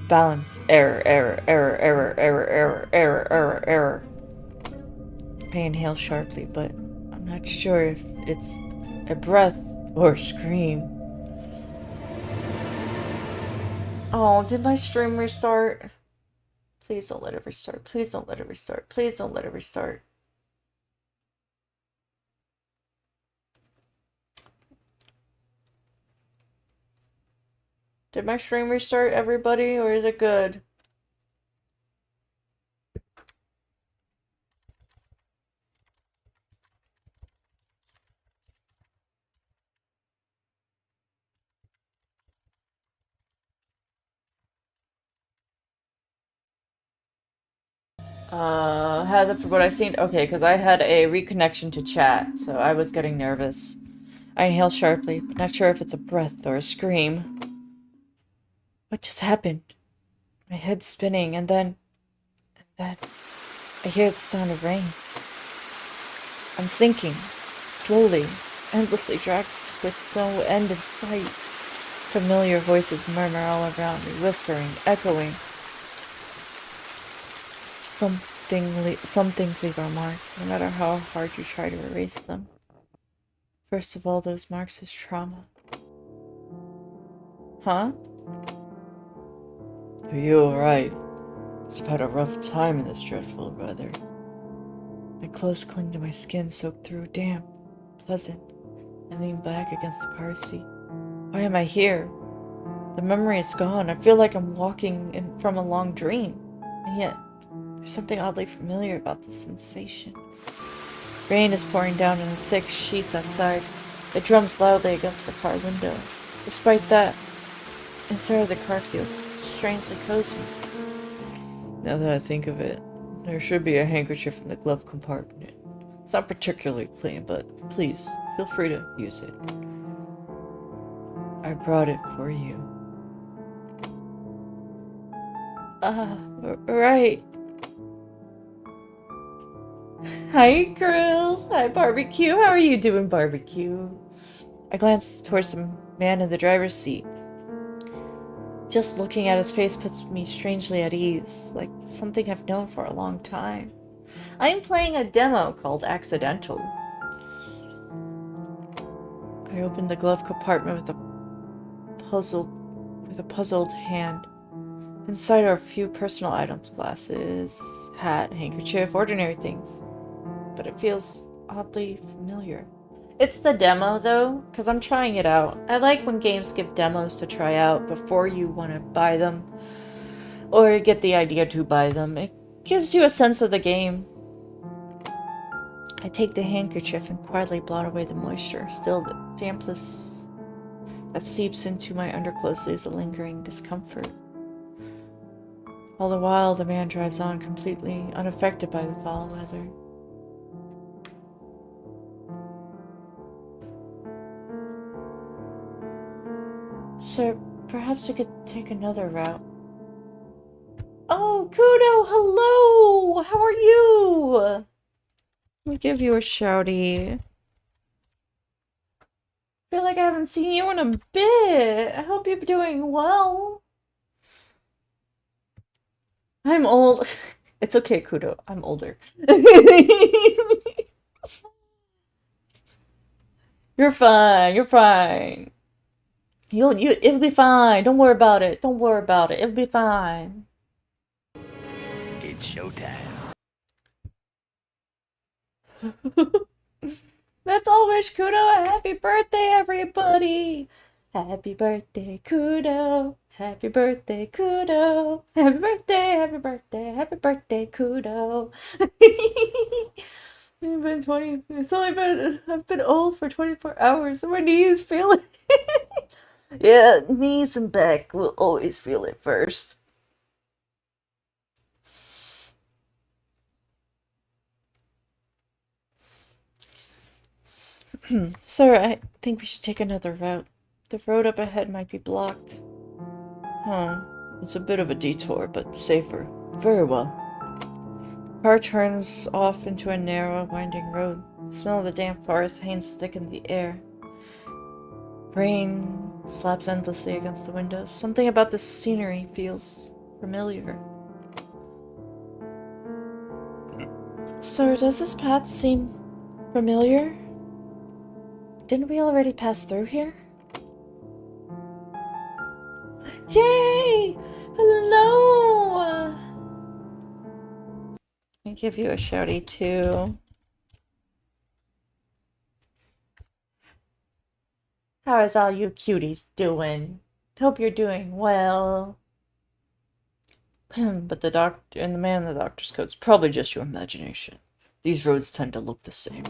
Balance. Error. I inhale sharply, but I'm not sure if it's a breath or a scream. Oh, did my stream restart? Please don't let it restart. Please don't let it restart. Please don't let it restart. Did my stream restart, everybody, or is it good? Has it for what I've seen? Okay, because I had a reconnection to chat, so I was getting nervous. I inhale sharply, but not sure if it's a breath or a scream. What just happened? My head's spinning, and then I hear the sound of rain. I'm sinking, slowly, endlessly dragged with no end in sight. Familiar voices murmur all around me, whispering, echoing. Some things leave a mark, no matter how hard you try to erase them. First of all, those marks is trauma. Huh? Are you alright? I've had a rough time in this dreadful weather. My clothes cling to my skin, soaked through, damp, pleasant. I lean back against the car seat. Why am I here? The memory is gone. I feel like I'm walking from a long dream. And yet, there's something oddly familiar about the sensation. Rain is pouring down in thick sheets outside. It drums loudly against the car window. Despite that, inside of the car feels strangely cozy. Now that I think of it, there should be a handkerchief in the glove compartment. It's not particularly clean, but please, feel free to use it. I brought it for you. Right. Hi, girls. Hi, Barbecue. How are you doing, Barbecue? I glanced towards the man in the driver's seat. Just looking at his face puts me strangely at ease, like something I've known for a long time. I'm playing a demo called Accidental. I opened the glove compartment with a puzzled hand. Inside are a few personal items, glasses, hat, handkerchief, ordinary things. But it feels oddly familiar. It's the demo though, because I'm trying it out. I like when games give demos to try out before you want to buy them or get the idea to buy them. It gives you a sense of the game. I take the handkerchief and quietly blot away the moisture. Still, the dampness that seeps into my underclothes leaves a lingering discomfort. All the while, the man drives on completely unaffected by the foul weather. Sir, perhaps we could take another route. Oh, Kudo, hello! How are you? Let me give you a shouty. Feel like I haven't seen you in a bit. I hope you're doing well. I'm old. It's okay, Kudo. I'm older. You're fine. You're fine. It'll be fine. Don't worry about it. Don't worry about it. It'll be fine. It's showtime. Let's all wish Kudo a happy birthday, everybody! Happy birthday, Kudo! Happy birthday, Kudo! Happy birthday, happy birthday, happy birthday, Kudo! I've been old for 24 hours and my knees feel it. Yeah, knees and back will always feel it first. Sir, I think we should take another route. The road up ahead might be blocked. Huh. It's a bit of a detour, but safer. Very well. The car turns off into a narrow, winding road. The smell of the damp forest hangs thick in the air. Rain slaps endlessly against the windows. Something about this scenery feels familiar. Sir, does this path seem familiar? Didn't we already pass through here? Jay! Hello! Let me give you a shouty too. How is all you cuties doing? Hope you're doing well. But the doctor and the man in the doctor's coat's probably just your imagination. These roads tend to look the same.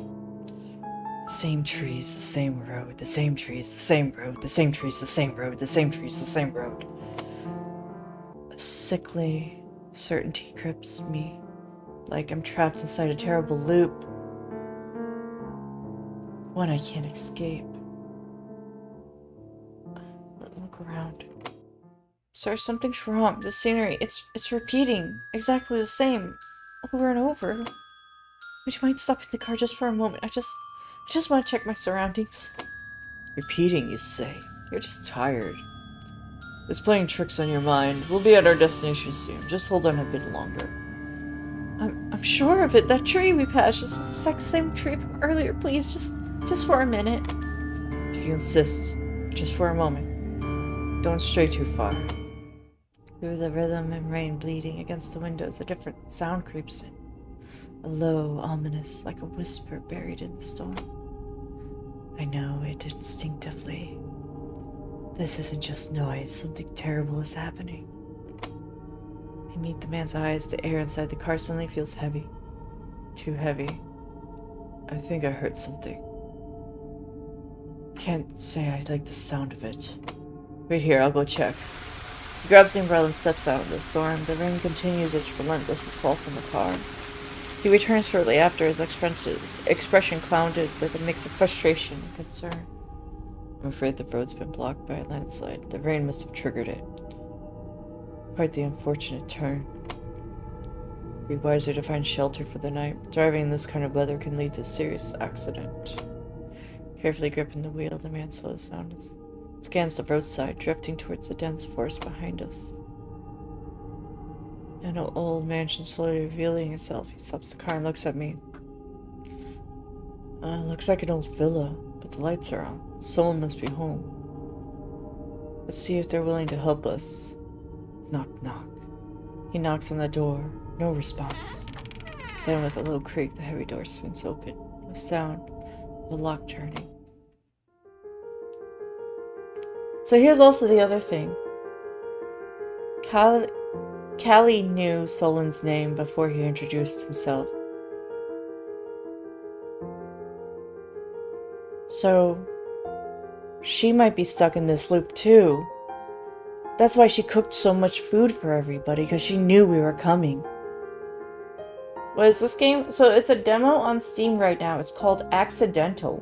The same trees, the same road, the same trees, the same road, the same trees, the same road, the same trees, the same road. A sickly certainty grips me, like I'm trapped inside a terrible loop. One I can't escape. Look around. Sir, something's wrong. The scenery, it's repeating exactly the same over and over. Would you mind stopping the car just for a moment? I just want to check my surroundings. Repeating, you say? You're just tired. It's playing tricks on your mind. We'll be at our destination soon. Just hold on a bit longer. I'm sure of it. That tree we passed is the exact same tree from earlier. Please, just for a minute. If you insist, just for a moment. Don't stray too far. Through the rhythm and rain bleeding against the windows, a different sound creeps in. A low, ominous, like a whisper buried in the storm. I know it instinctively. This isn't just noise. Something terrible is happening. I meet the man's eyes. The air inside the car suddenly feels heavy. Too heavy. I think I heard something. Can't say I like the sound of it. Wait here, I'll go check. He grabs the umbrella and steps out of the storm. The rain continues its relentless assault on the car. He returns shortly after, his expression clouded with a mix of frustration and concern. I'm afraid the road's been blocked by a landslide. The rain must have triggered it. Quite the unfortunate turn. It'd be wiser to find shelter for the night. Driving in this kind of weather can lead to a serious accident. Carefully gripping the wheel, the man slows down and scans the roadside, drifting towards the dense forest behind us. An old mansion slowly revealing itself. He stops the car and looks at me. Looks like an old villa, but the lights are on. Someone must be home. Let's see if they're willing to help us. Knock, knock. He knocks on the door. No response. Then with a low creak, the heavy door swings open. No sound. The lock turning. So here's also the other thing. Callie knew Solon's name before he introduced himself. So she might be stuck in this loop too. That's why she cooked so much food for everybody, because she knew we were coming. What is this game? So it's a demo on Steam right now. It's called Accidentally.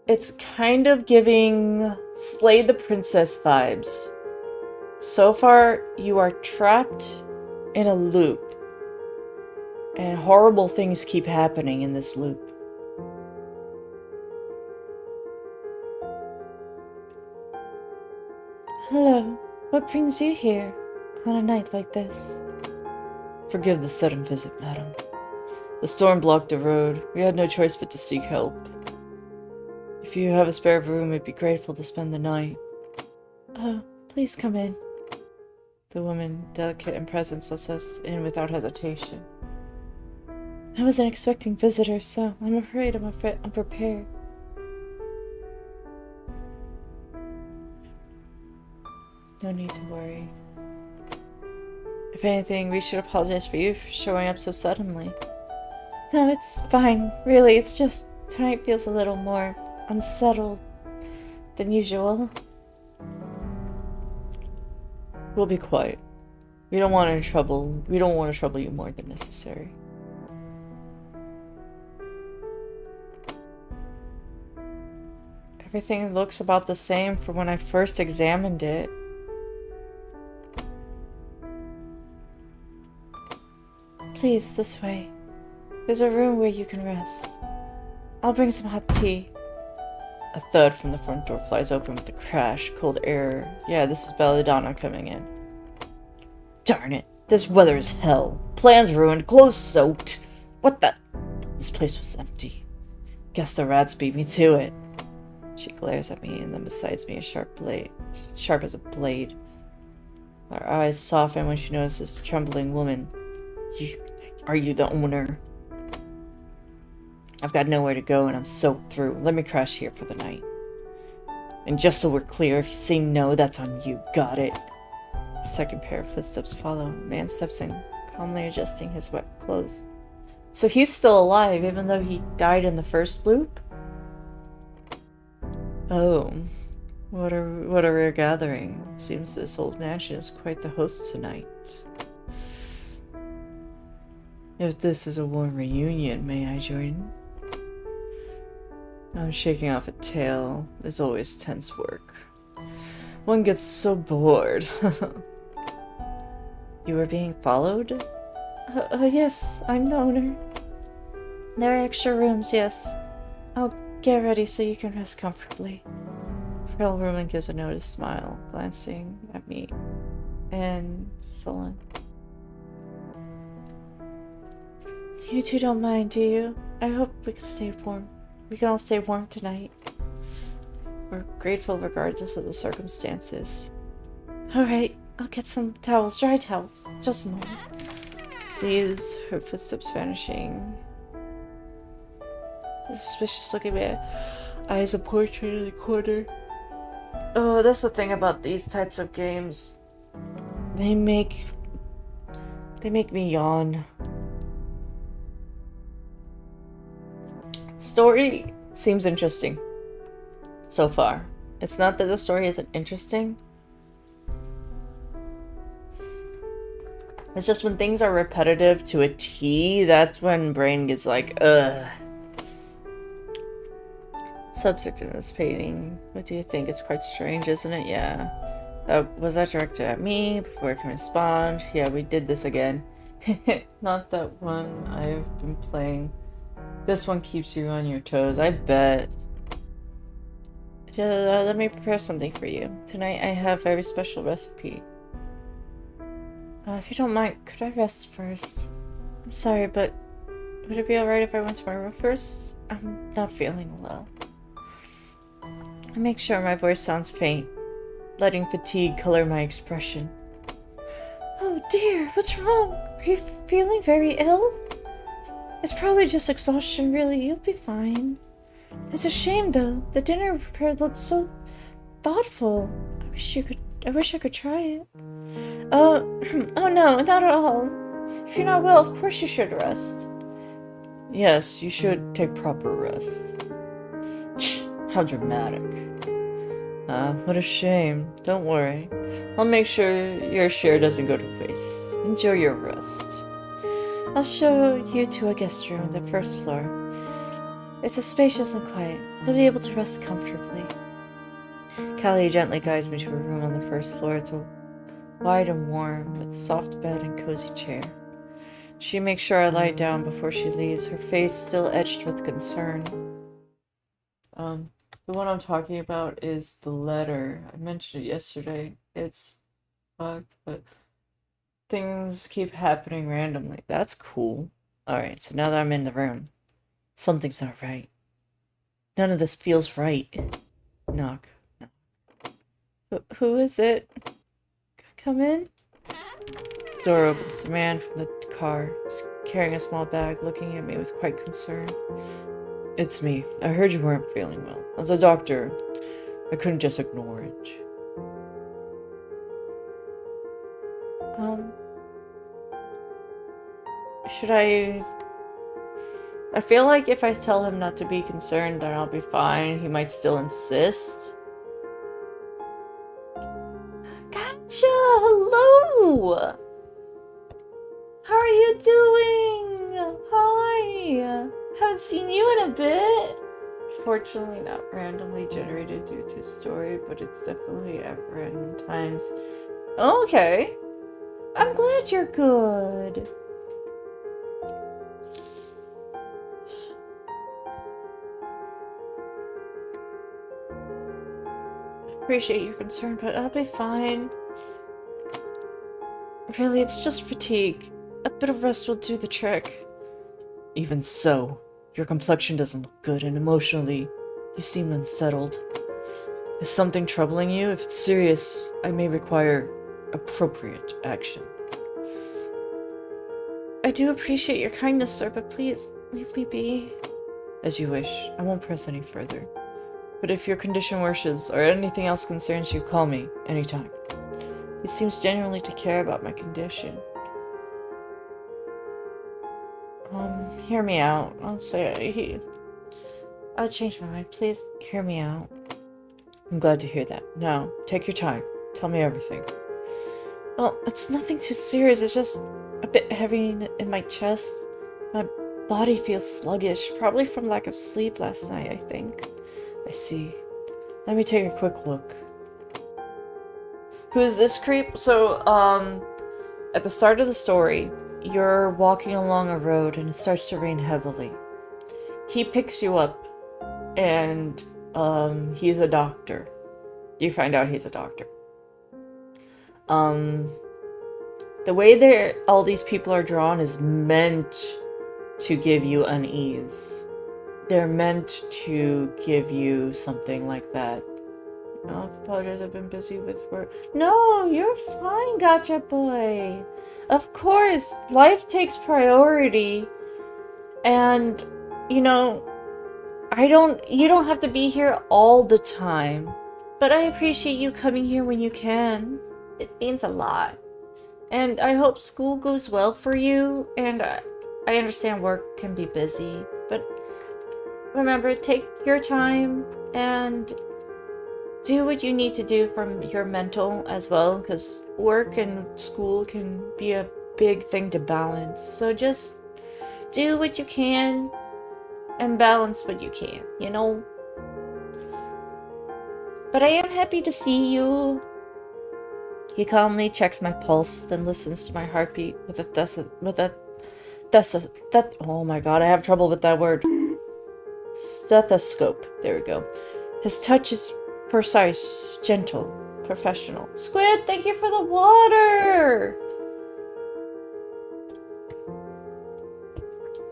It's kind of giving Slay the Princess vibes. So far, you are trapped in a loop. And horrible things keep happening in this loop. Hello, what brings you here on a night like this? Forgive the sudden visit, madam. The storm blocked the road. We had no choice but to seek help. If you have a spare room, we'd be grateful to spend the night. Oh, please come in. The woman, delicate in presence, lets us in without hesitation. I wasn't expecting visitors, so I'm afraid I'm unprepared. No need to worry. If anything, we should apologize for you for showing up so suddenly. No, it's fine. Really, it's just tonight feels a little more unsettled than usual. We'll be quiet. We don't want to trouble you more than necessary. Everything looks about the same from when I first examined it. Please, this way. There's a room where you can rest. I'll bring some hot tea. A thud from the front door flies open with a crash. Cold air. Yeah, this is Belladonna coming in. Darn it. This weather is hell. Plans ruined. Clothes soaked. What the? This place was empty. Guess the rats beat me to it. She glares at me and then besides me a sharp as a blade. Her eyes soften when she notices a trembling woman. Are you the owner? I've got nowhere to go and I'm soaked through. Let me crash here for the night. And just so we're clear, if you say no, that's on you. Got it? Second pair of footsteps follow. Man steps in, calmly adjusting his wet clothes. So he's still alive, even though he died in the first loop? Oh. What a rare gathering. Seems this old mansion is quite the host tonight. If this is a warm reunion, may I join? I'm shaking off a tail. There's always tense work. One gets so bored. You were being followed? Yes, I'm the owner. There are extra rooms, yes. I'll get ready so you can rest comfortably. Frail woman gives a noticed smile, glancing at me and Solon. You two don't mind, do you? I hope we can stay warm. We can all stay warm tonight. We're grateful regardless of the circumstances. Alright, I'll get some towels, dry towels. Just a moment. Leaves, her footsteps vanishing. The suspicious looking man eyes a portrait in the corner. Oh, that's the thing about these types of games. They make me yawn. Story seems interesting so far. It's not that the story isn't interesting. It's just when things are repetitive to a T, that's when brain gets like, ugh. Subject in this painting. What do you think? It's quite strange, isn't it? Yeah. Was that directed at me before I can respond? Yeah, we did this again. Not that one I've been playing. This one keeps you on your toes, I bet. Let me prepare something for you. Tonight I have a very special recipe. If you don't mind, could I rest first? I'm sorry, but would it be alright if I went to my room first? I'm not feeling well. I make sure my voice sounds faint, letting fatigue color my expression. Oh dear, what's wrong? Are you feeling very ill? It's probably just exhaustion, really. You'll be fine. It's a shame, though. The dinner you prepared looked so thoughtful. I wish I could try it. Oh, oh no, not at all. If you're not well, of course you should rest. Yes, you should take proper rest. How dramatic. What a shame. Don't worry. I'll make sure your share doesn't go to waste. Enjoy your rest. I'll show you to a guest room on the first floor. It's spacious and quiet. You'll be able to rest comfortably. Callie gently guides me to a room on the first floor. It's wide and warm, with a soft bed and cozy chair. She makes sure I lie down before she leaves, her face still etched with concern. The one I'm talking about is the letter. I mentioned it yesterday. It's fucked, but things keep happening randomly. That's cool. Alright, so now that I'm in the room, something's not right. None of this feels right. Knock. Who is it? Come in? The door opens. The man from the car is carrying a small bag, looking at me with quite concern. It's me. I heard you weren't feeling well. As a doctor, I couldn't just ignore it. Should I feel like if I tell him not to be concerned, then I'll be fine. He might still insist. Gotcha! Hello! How are you doing? Hi! Haven't seen you in a bit. Fortunately not randomly generated due to story, but it's definitely at random times. Okay. I'm glad you're good. Appreciate your concern, but I'll be fine. Really, it's just fatigue. A bit of rest will do the trick. Even so, your complexion doesn't look good, and emotionally, you seem unsettled. Is something troubling you? If it's serious, I may require appropriate action. I do appreciate your kindness, sir, but please, leave me be. As you wish. I won't press any further. But if your condition worsens, or anything else concerns you, call me, anytime. He seems genuinely to care about my condition. Hear me out. I'll change my mind. Please, hear me out. I'm glad to hear that. Now, take your time. Tell me everything. Well, it's nothing too serious. It's just a bit heavy in my chest. My body feels sluggish, probably from lack of sleep last night, I think. I see. Let me take a quick look. Who is this creep? So, at the start of the story, you're walking along a road and it starts to rain heavily. He picks you up and, he's a doctor. You find out he's a doctor. The way all these people are drawn is meant to give you unease. They're meant to give you something like that. I apologize, I've been busy with work. No, you're fine, gotcha boy. Of course, life takes priority. And, you know, you don't have to be here all the time. But I appreciate you coming here when you can. It means a lot. And I hope school goes well for you. And I understand work can be busy. But remember, take your time and do what you need to do from your mental as well, because work and school can be a big thing to balance. So just do what you can and balance what you can, you know? But I am happy to see you. He calmly checks my pulse, then listens to my heartbeat with oh my god, I have trouble with that word. Stethoscope. There we go. His touch is precise, gentle, professional. Squid, thank you for the water!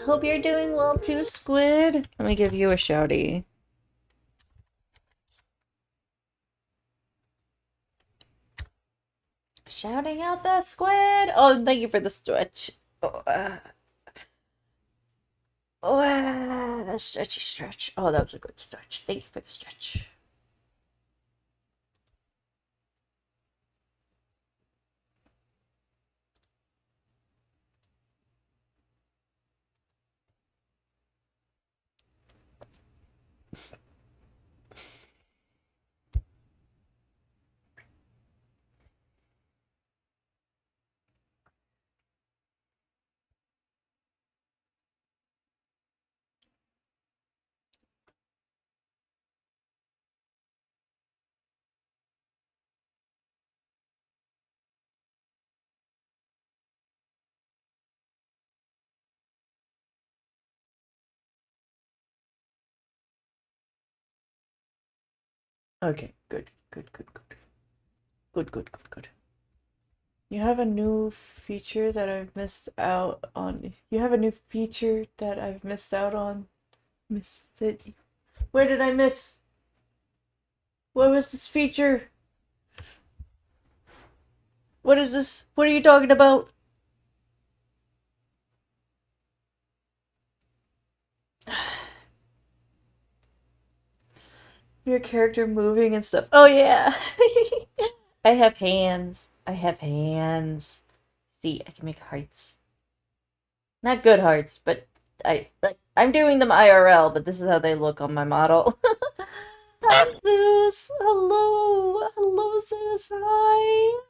Hope you're doing well too, Squid. Let me give you a shouty. Shouting out the squid! Oh, thank you for the stretch. Oh, Oh, stretchy stretch. Oh, that was a good stretch. Thank you for the stretch. Okay, good. Good. You have a new feature that I've missed out on. You have a new feature that I've missed out on. Missed it. Where did I miss? What was this feature? What is this? What are you talking about? Your character moving and stuff. Oh yeah. I have hands. See, I can make hearts. Not good hearts, but I'm doing them IRL, but this is how they look on my model. Hi, Zeus. Hello, Zeus. Hi.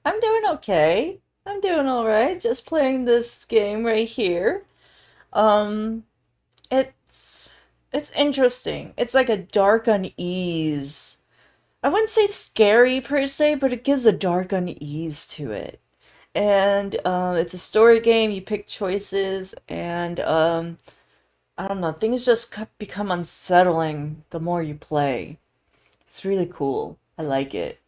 I'm doing okay. I'm doing all right. Just playing this game right here. Um, it's it's interesting. It's like a dark unease. I wouldn't say scary per se, but it gives a dark unease to it. And it's a story game. You pick choices, and I don't know, things just become unsettling the more you play. It's really cool. I like it.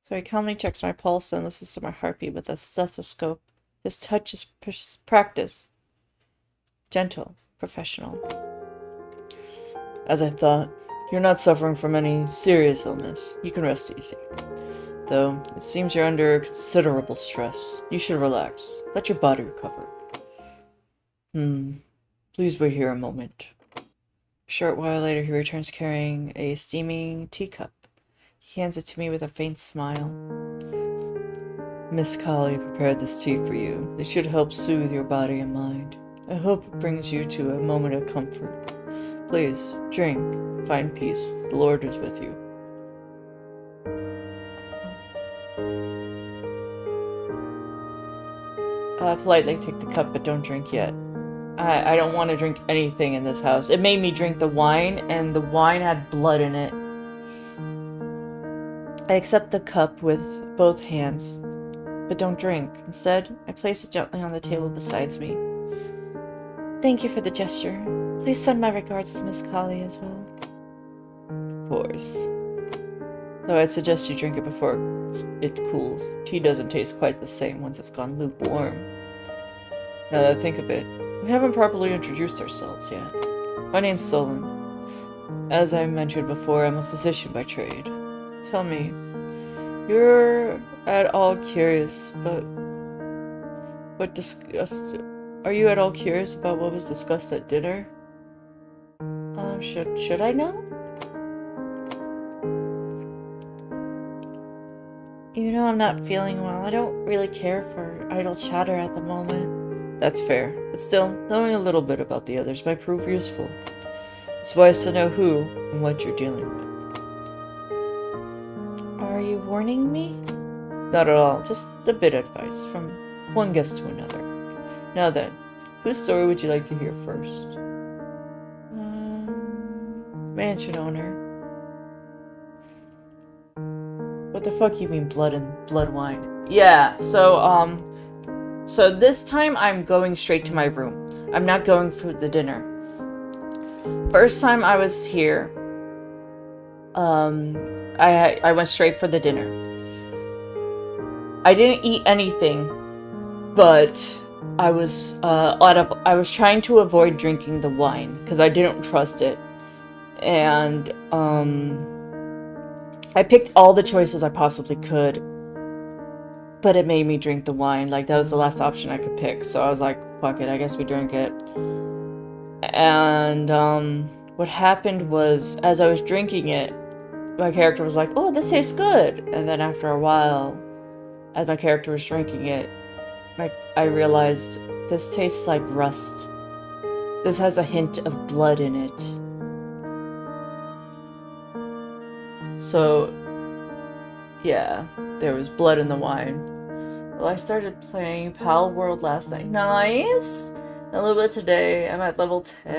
So he calmly checks my pulse and listens to my heartbeat with a stethoscope. His touch is practiced, gentle, professional. As I thought, you're not suffering from any serious illness. You can rest easy. Though, it seems you're under considerable stress. You should relax. Let your body recover. Please wait here a moment. A short while later, he returns carrying a steaming teacup. He hands it to me with a faint smile. Miss Colley prepared this tea for you. It should help soothe your body and mind. I hope it brings you to a moment of comfort. Please, drink. Find peace. The Lord is with you. Politely take the cup, but don't drink yet. I don't want to drink anything in this house. It made me drink the wine, and the wine had blood in it. I accept the cup with both hands, but don't drink. Instead, I place it gently on the table beside me. Thank you for the gesture. Please send my regards to Miss Colley as well. Of course. Though I'd suggest you drink it before it cools. Tea doesn't taste quite the same once it's gone lukewarm. Now that I think of it, we haven't properly introduced ourselves yet. My name's Solon. As I mentioned before, I'm a physician by trade. Tell me, you're at all curious, but are you at all curious about what was discussed at dinner? Should I know? You know I'm not feeling well. I don't really care for idle chatter at the moment. That's fair, but still, knowing a little bit about the others might prove useful. It's wise to know who and what you're dealing with. Are you warning me? Not at all, just a bit of advice from one guest to another. Now then, whose story would you like to hear first? Mansion owner. What the fuck you mean blood wine? Yeah, so this time I'm going straight to my room. I'm not going for the dinner. First time I was here, I went straight for the dinner. I didn't eat anything, but I was I was trying to avoid drinking the wine because I didn't trust it, and I picked all the choices I possibly could, but it made me drink the wine. Like, that was the last option I could pick, so I was like, fuck it, I guess we drink it. And what happened was, as I was drinking it, my character was like, oh, this tastes good. And then after a while, as my character was drinking it, I realized this tastes like rust. This has a hint of blood in it. So, yeah, there was blood in the wine. Well, I started playing Pal World last night. Nice! A little bit today. I'm at level 10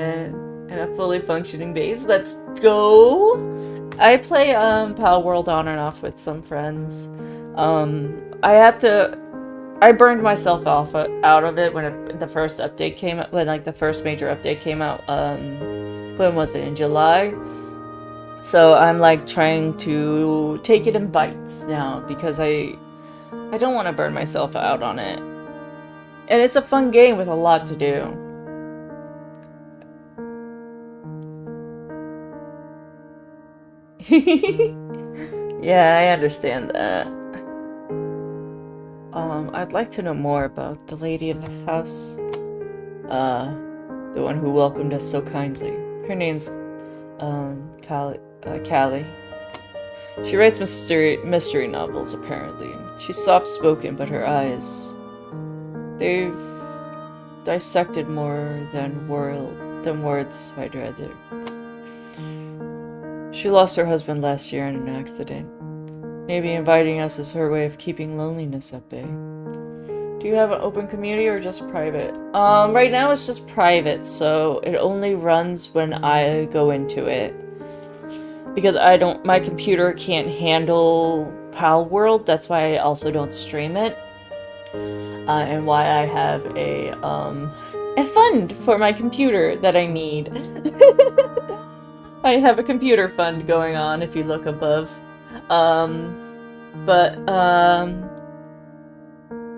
and a fully functioning base. Let's go! I play Pal World on and off with some friends. I burned myself off out of it when the first update came out, when like the first major update came out. When was it? In July? So I'm like trying to take it in bites now because I don't want to burn myself out on it. And it's a fun game with a lot to do. Yeah, I understand that. I'd like to know more about the lady of the house. The one who welcomed us so kindly. Her name's, Callie. She writes mystery novels, apparently. She's soft-spoken, but her eyes... they've dissected more than words, I'd rather. She lost her husband last year in an accident. Maybe inviting us is her way of keeping loneliness at bay. Do you have an open community or just private? Right now it's just private, so it only runs when I go into it. Because my computer can't handle Pal World, that's why I also don't stream it. And why I have a fund for my computer that I need. I have a computer fund going on if you look above.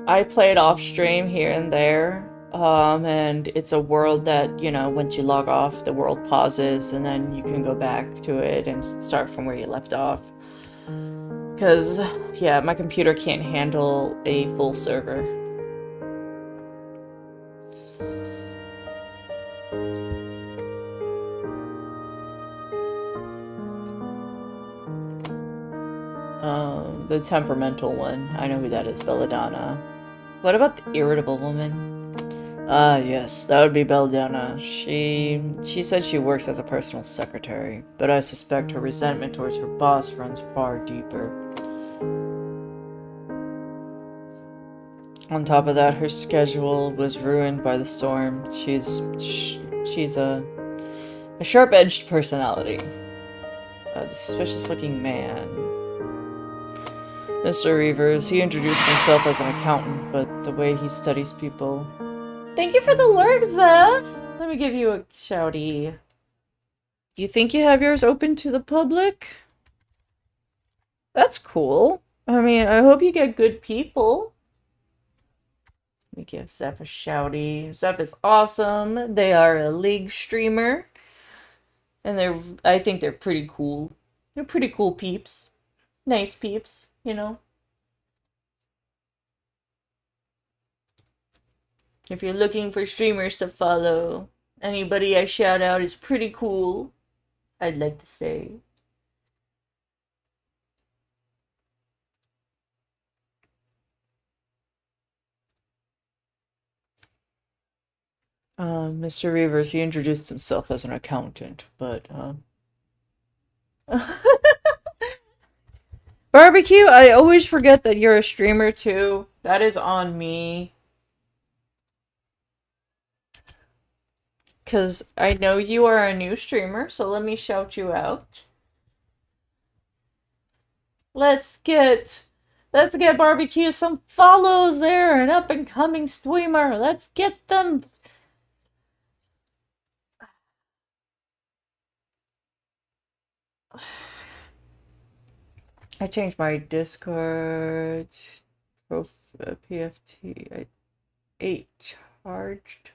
I play it off stream here and there. And it's a world that, you know, once you log off, the world pauses and then you can go back to it and start from where you left off. Because, yeah, my computer can't handle a full server. The temperamental one. I know who that is, Belladonna. What about the irritable woman? Yes, that would be Belladonna. She said she works as a personal secretary, but I suspect her resentment towards her boss runs far deeper. On top of that, her schedule was ruined by the storm. She's a sharp-edged personality. The suspicious-looking man. Mr. Reavers, he introduced himself as an accountant, but the way he studies people... Thank you for the lurk, Zeph! Let me give you a shouty. You think you have yours open to the public? That's cool. I mean, I hope you get good people. Let me give Zeph a shouty. Zeph is awesome. They are a League streamer. And I think they're pretty cool. They're pretty cool peeps. Nice peeps, you know? If you're looking for streamers to follow, anybody I shout out is pretty cool, I'd like to say. Mr. Reavers, he introduced himself as an accountant, but, Barbecue, I always forget that you're a streamer too. That is on me. Because I know you are a new streamer, so let me shout you out. Let's get Barbecue some follows there, an up-and-coming streamer. Let's get them. I changed my Discord PFT 8 charged.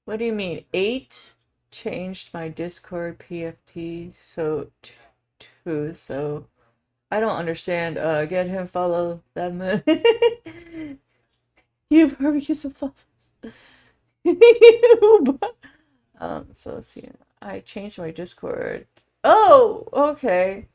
What do you mean? 8 changed my Discord PFT, so 2, so I don't understand. Get him, follow them. You barbecue some falafels. So let's see. I changed my Discord. Oh, okay.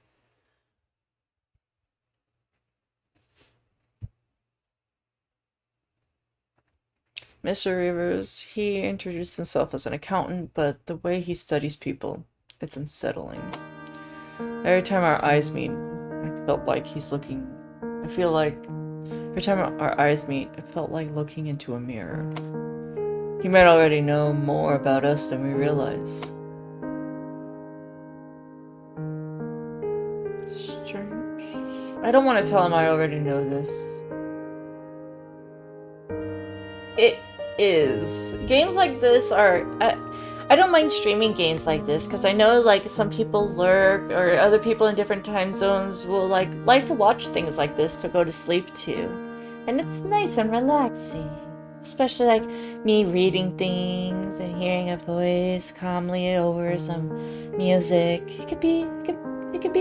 Mr. Rivers, he introduced himself as an accountant, but the way he studies people, it's unsettling. Every time our eyes meet, I felt like he's looking. I feel like every time our eyes meet, it felt like looking into a mirror. He might already know more about us than we realize. Strange. I don't want to tell him I already know this. It is. Games like this are... I don't mind streaming games like this, because I know, like, some people lurk, or other people in different time zones will, like to watch things like this to go to sleep to. And it's nice and relaxing. Especially, like, me reading things and hearing a voice calmly over some music. It could be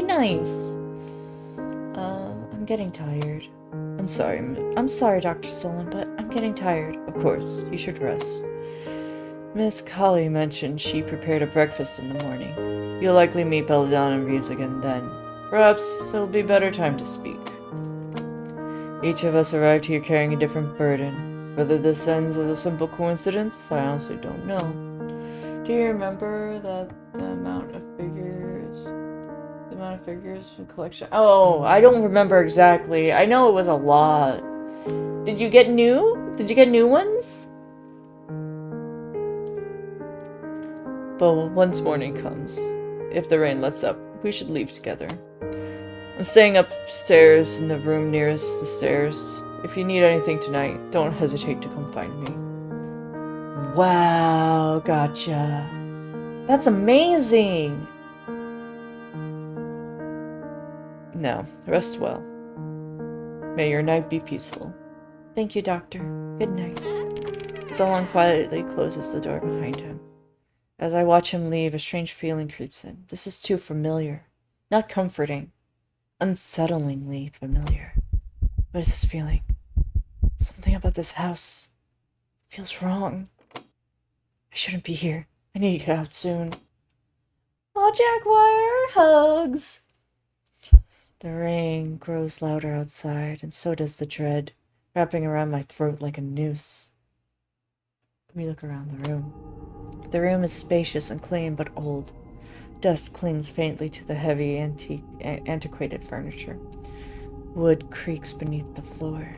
nice. I'm getting tired. I'm sorry, Dr. Solon, but I'm getting tired. Of course, you should rest. Miss Colley mentioned she prepared a breakfast in the morning. You'll likely meet Belladonna and Reeves again then. Perhaps it'll be a better time to speak. Each of us arrived here carrying a different burden. Whether this ends as a simple coincidence, I honestly don't know. Do you remember that the amount of figures in collection? Oh, I don't remember exactly. I know it was a lot. Did you get new ones? But once morning comes, if the rain lets up, we should leave together. I'm staying upstairs in the room nearest the stairs. If you need anything tonight, don't hesitate to come find me. Wow, gotcha. That's amazing! Now, rest well. May your night be peaceful. Thank you, Doctor. Good night. Solon quietly closes the door behind him. As I watch him leave, a strange feeling creeps in. This is too familiar. Not comforting. Unsettlingly familiar. What is this feeling? Something about this house feels wrong. I shouldn't be here. I need to get out soon. Aw, Jaguar! Hugs! The rain grows louder outside, and so does the dread, wrapping around my throat like a noose. We look around the room. The room is spacious and clean, but old. Dust clings faintly to the heavy, antiquated furniture. Wood creaks beneath the floor.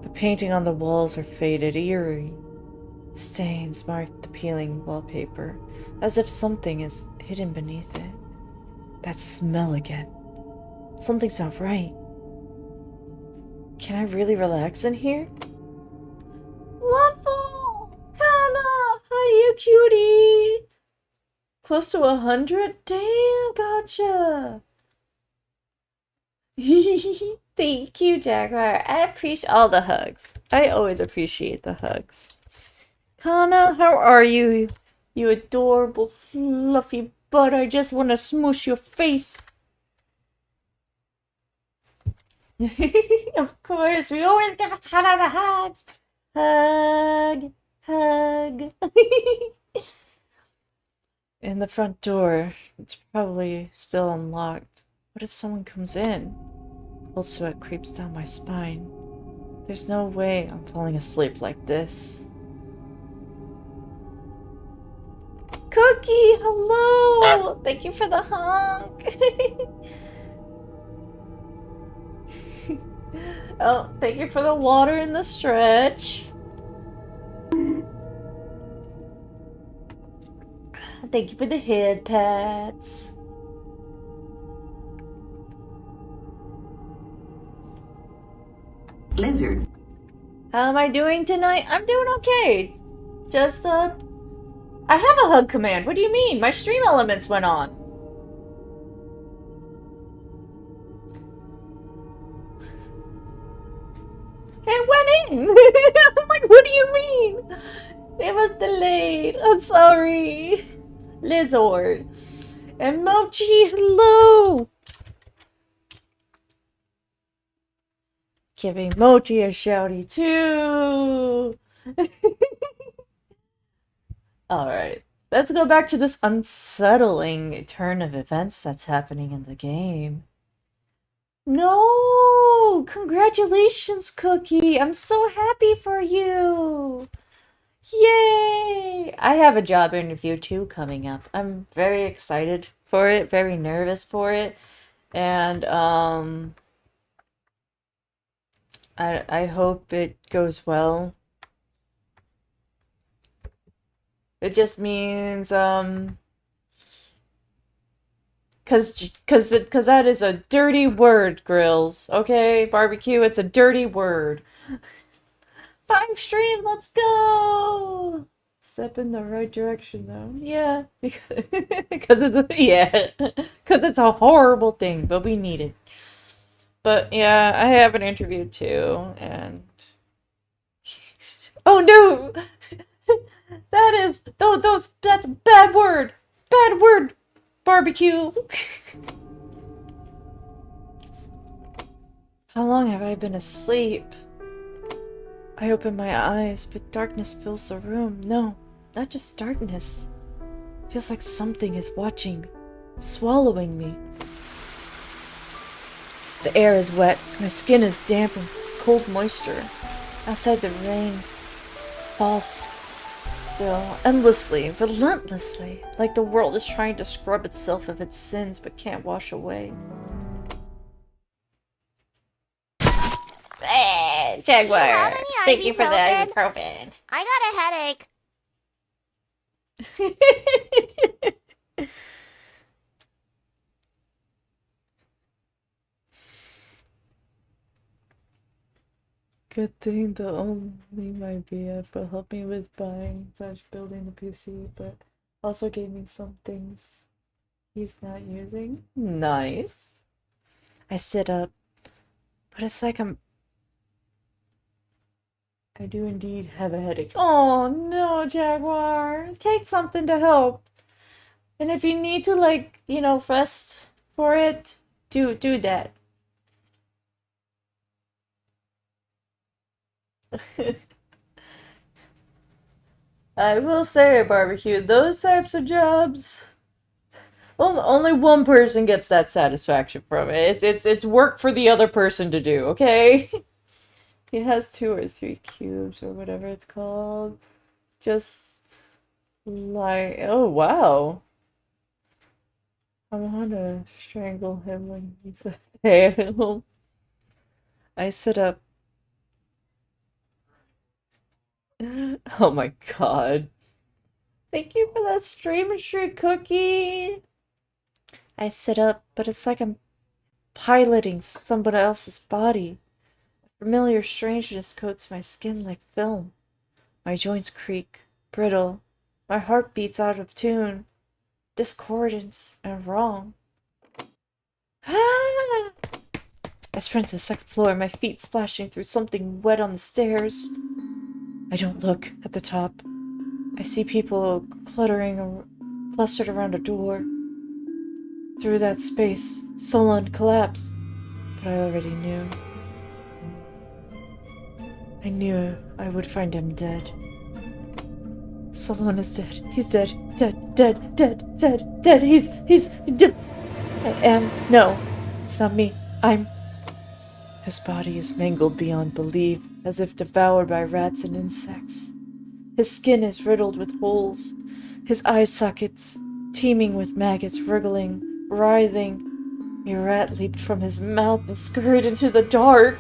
The painting on the walls are faded, eerie. Stains mark the peeling wallpaper, as if something is hidden beneath it. That smell again. Something's not right. Can I really relax in here? Waffle! Kana! Hi, you cutie! Close to 100? Damn, gotcha! Thank you, Jaguar. I appreciate all the hugs. I always appreciate the hugs. Kana, how are you? You adorable, fluffy butt. I just want to smoosh your face. Of course, we always give Kana the hugs. Hug. Hug. In the front door, it's probably still unlocked. What if someone comes in? Cold sweat creeps down my spine. There's no way I'm falling asleep like this. Cookie, hello! Thank you for the honk. Oh, thank you for the water and the stretch. Thank you for the head pats. Lizard. How am I doing tonight? I'm doing okay. Just, I have a hug command. What do you mean? My stream elements went on. It went in! I'm like, what do you mean? It was delayed. I'm sorry. Lizard. And Mochi, hello! Giving Mochi a shouty too! Alright. Let's go back to this unsettling turn of events that's happening in the game. No! Congratulations, Cookie! I'm so happy for you! Yay! I have a job interview too coming up. I'm very excited for it, very nervous for it. And I hope it goes well. It just means cause that is a dirty word, Grills. Okay, barbecue, it's a dirty word. 5 stream, let's go! Step in the right direction though. Yeah, because it's a horrible thing, but we need it. But yeah, I have an interview too, and oh no! That's a bad word! Bad word! Barbecue! How long have I been asleep? I open my eyes, but darkness fills the room. No, not just darkness. It feels like something is watching me, swallowing me. The air is wet, my skin is damp with cold moisture. Outside the rain falls still, endlessly, relentlessly, like the world is trying to scrub itself of its sins but can't wash away. Jaguar, thank you for the ibuprofen. I got a headache. Good thing the only my BF will help me with buying / building the PC, but also gave me some things he's not using. Nice. I sit up, but it's like I do indeed have a headache. Oh no, Jaguar. Take something to help. And if you need to, like, rest for it, do that. I will say, barbecue, those types of jobs, well, only one person gets that satisfaction from it. It's work for the other person to do, okay? He has 2 or 3 cubes or whatever it's called. Just like, oh wow. I want to strangle him when he's at home. I sit up. Oh my god. Thank you for that stream streak, Cookie. I sit up, but it's like I'm piloting somebody else's body. A familiar strangeness coats my skin like film. My joints creak, brittle. My heart beats out of tune. Discordance and wrong. Ah! I sprint to the 2nd floor, my feet splashing through something wet on the stairs. I don't look at the top. I see people clustered around a door. Through that space, Solon collapsed, but I already knew. I knew I would find him dead. Solon is dead. He's dead. Dead. He's dead. No, it's not me. His body is mangled beyond belief, as if devoured by rats and insects. His skin is riddled with holes, his eye sockets teeming with maggots wriggling, writhing. A rat leaped from his mouth and scurried into the dark.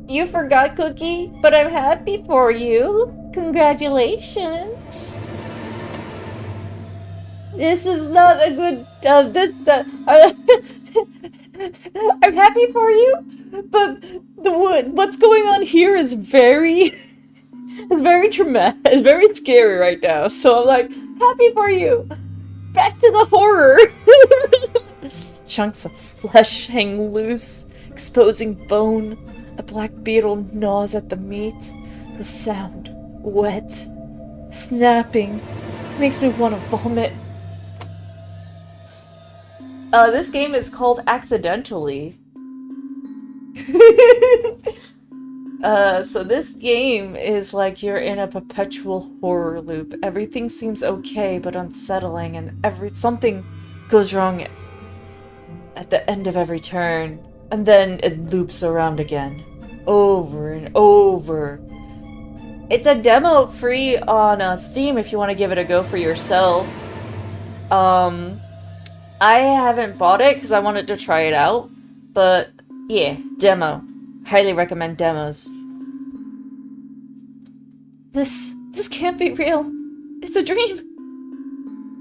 You forgot, Cookie, but I'm happy for you. Congratulations. This is not a good. I'm happy for you, but what's going on here is very traumatic. It's very scary right now. So I'm like, happy for you. Back to the horror. Chunks of flesh hang loose, exposing bone. A black beetle gnaws at the meat. The sound, wet, snapping, makes me want to vomit. This game is called Accidentally. So this game is like you're in a perpetual horror loop. Everything seems okay but unsettling, and something goes wrong at the end of every turn, and then it loops around again, over and over. It's a demo free on Steam if you want to give it a go for yourself. I haven't bought it because I wanted to try it out, but yeah, demo. Highly recommend demos. This can't be real. It's a dream.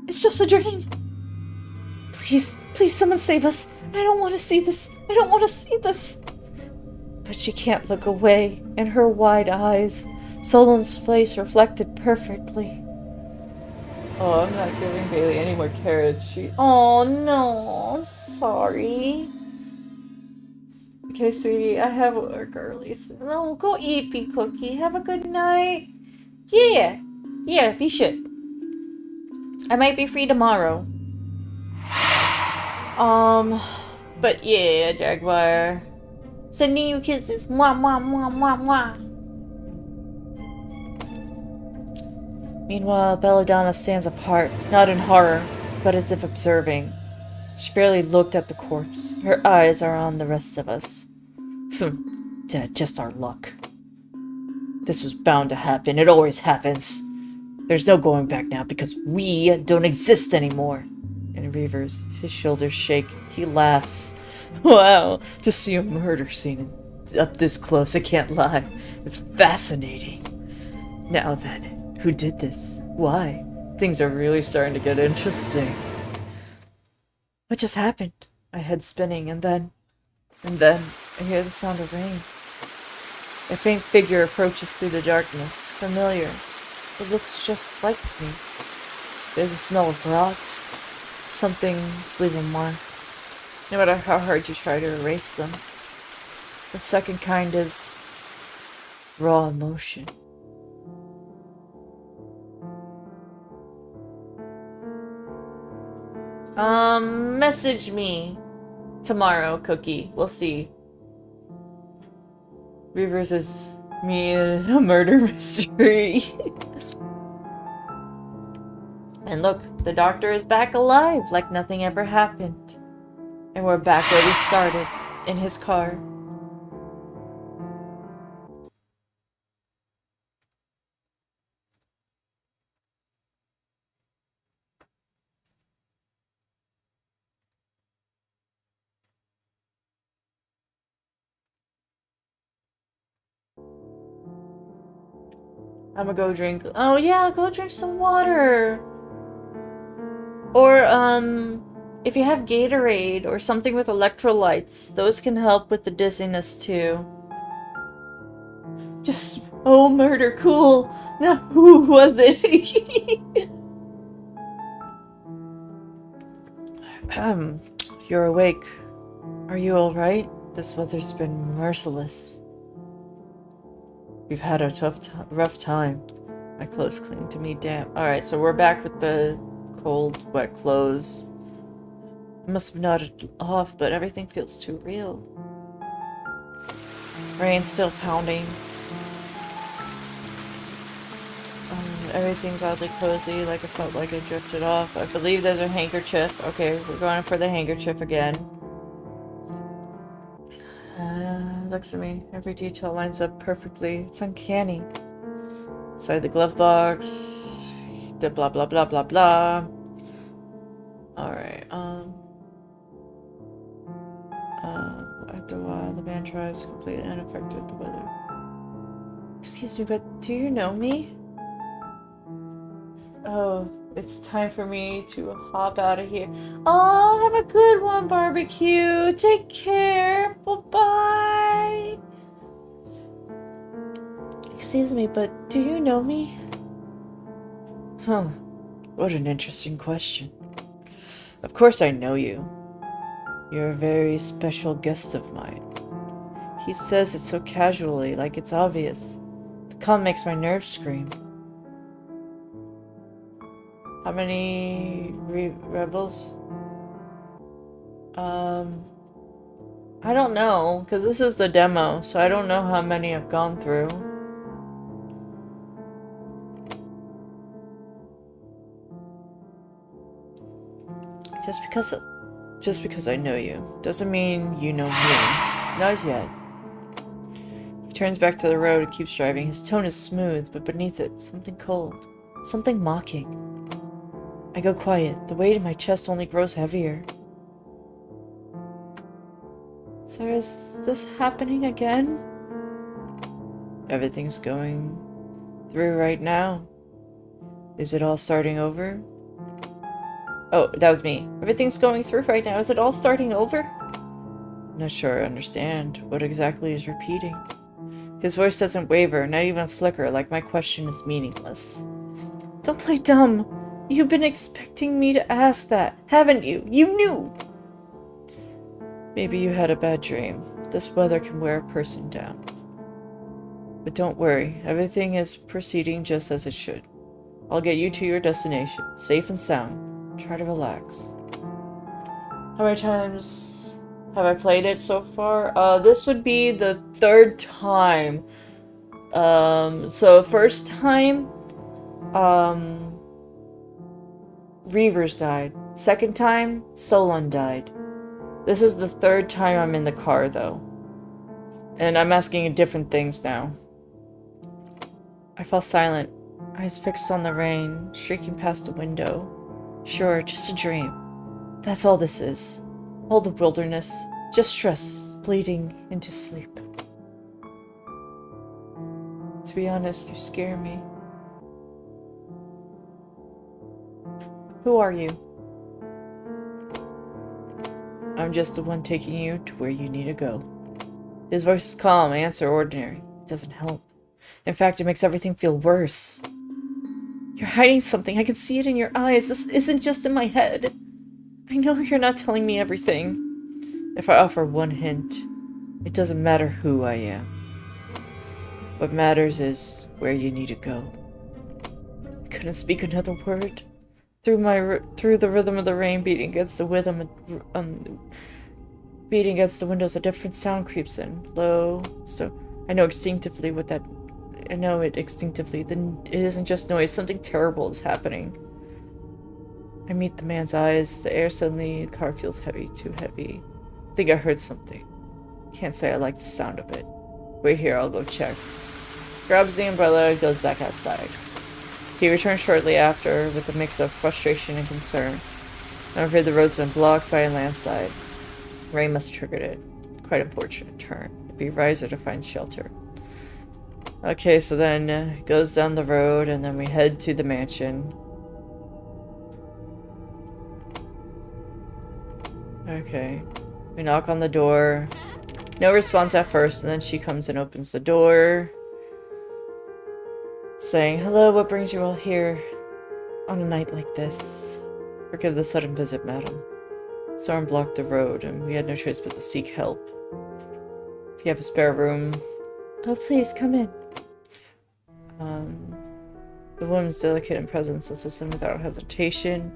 It's just a dream. Please, please someone save us. I don't want to see this. I don't want to see this. But she can't look away. In her wide eyes, Solon's face reflected perfectly. Oh, I'm not giving Bailey any more carrots. Oh no, I'm sorry. Okay, sweetie, I have work early. So no, go eat, Bee Cookie. Have a good night. Yeah, we should. I might be free tomorrow. But yeah, Jaguar. Sending you kisses. Mwah, mwah, mwah, mwah, mwah. Meanwhile, Belladonna stands apart, not in horror, but as if observing. She barely looked at the corpse. Her eyes are on the rest of us. Dead, just our luck. This was bound to happen. It always happens. There's no going back now because we don't exist anymore. And Reavers, his shoulders shake. He laughs. Wow, to see a murder scene up this close, I can't lie. It's fascinating. Now then, who did this? Why? Things are really starting to get interesting. What just happened? My head spinning, and then I hear the sound of rain. A faint figure approaches through the darkness. Familiar. It looks just like me. There's a smell of rot. Something's leaving a mark. No matter how hard you try to erase them. The second kind is raw emotion. Message me tomorrow, Cookie. We'll see. Reavers is me in a murder mystery. And look, the doctor is back alive like nothing ever happened. And we're back where we started, in his car. I'm gonna go drink. Oh yeah, go drink some water. Or if you have Gatorade or something with electrolytes, those can help with the dizziness too. Just murder, cool. Now who was it? You're awake. Are you all right? This weather's been merciless. We've had a rough time. My clothes cling to me damp. Alright, so we're back with the cold, wet clothes. I must have nodded off, but everything feels too real. Rain's still pounding. Everything's oddly cozy, like I felt like I drifted off. I believe there's a handkerchief. Okay, we're going for the handkerchief again. Looks at me. Every detail lines up perfectly. It's uncanny. Inside the glove box. The blah blah blah blah blah. Alright, after a while, the man tries, completely unaffected by the weather. Excuse me, but do you know me? Oh, it's time for me to hop out of here. Oh, have a good one, barbecue. Take care. Bye-bye. Excuse me, but do you know me? Huh. What an interesting question. Of course I know you. You're a very special guest of mine. He says it so casually, like it's obvious. The call makes my nerves scream. How many rebels? I don't know, because this is the demo, so I don't know how many I've gone through. Just because I know you doesn't mean you know me. Not yet. He turns back to the road and keeps driving. His tone is smooth, but beneath it, something cold. Something mocking. I go quiet. The weight in my chest only grows heavier. So is this happening again? Everything's going through right now. Is it all starting over? Oh, that was me. Everything's going through right now. Is it all starting over? Not sure I understand what exactly is repeating. His voice doesn't waver, not even flicker, like my question is meaningless. Don't play dumb. You've been expecting me to ask that, haven't you? You knew! Maybe you had a bad dream. This weather can wear a person down. But don't worry, everything is proceeding just as it should. I'll get you to your destination, safe and sound. Try to relax. How many times have I played it so far? This would be the third time. So first time, Reavers died. Second time, Solon died. This is the third time I'm in the car, though. And I'm asking different things now. I fall silent, eyes fixed on the rain, streaking past the window. Sure, just a dream. That's all this is. All the wilderness. Just stress, bleeding into sleep. To be honest, you scare me. Who are you? I'm just the one taking you to where you need to go. His voice is calm, answer ordinary. It doesn't help. In fact, it makes everything feel worse. You're hiding something. I can see it in your eyes. This isn't just in my head. I know you're not telling me everything. If I offer one hint, it doesn't matter who I am. What matters is where you need to go. I couldn't speak another word. Through the rhythm of the rain beating against the windows, a different sound creeps in. Low, so I know instinctively what that. I know it instinctively. Then it isn't just noise. Something terrible is happening. I meet the man's eyes. The air suddenly. The car feels heavy. Too heavy. I think I heard something. Can't say I like the sound of it. Wait here. I'll go check. Grabs the umbrella. Goes back outside. He returns shortly after with a mix of frustration and concern. I'm afraid the road's been blocked by a landslide. Rain must have triggered it. Quite unfortunate turn. It'd be wiser to find shelter. Okay, so then it goes down the road, and then we head to the mansion. Okay. We knock on the door. No response at first, and then she comes and opens the door. Saying, hello, what brings you all here on a night like this? Forgive the sudden visit, madam. Storm blocked the road, and we had no choice but to seek help. If you have a spare room... Oh, please, come in. The woman's delicate presence lets in without hesitation.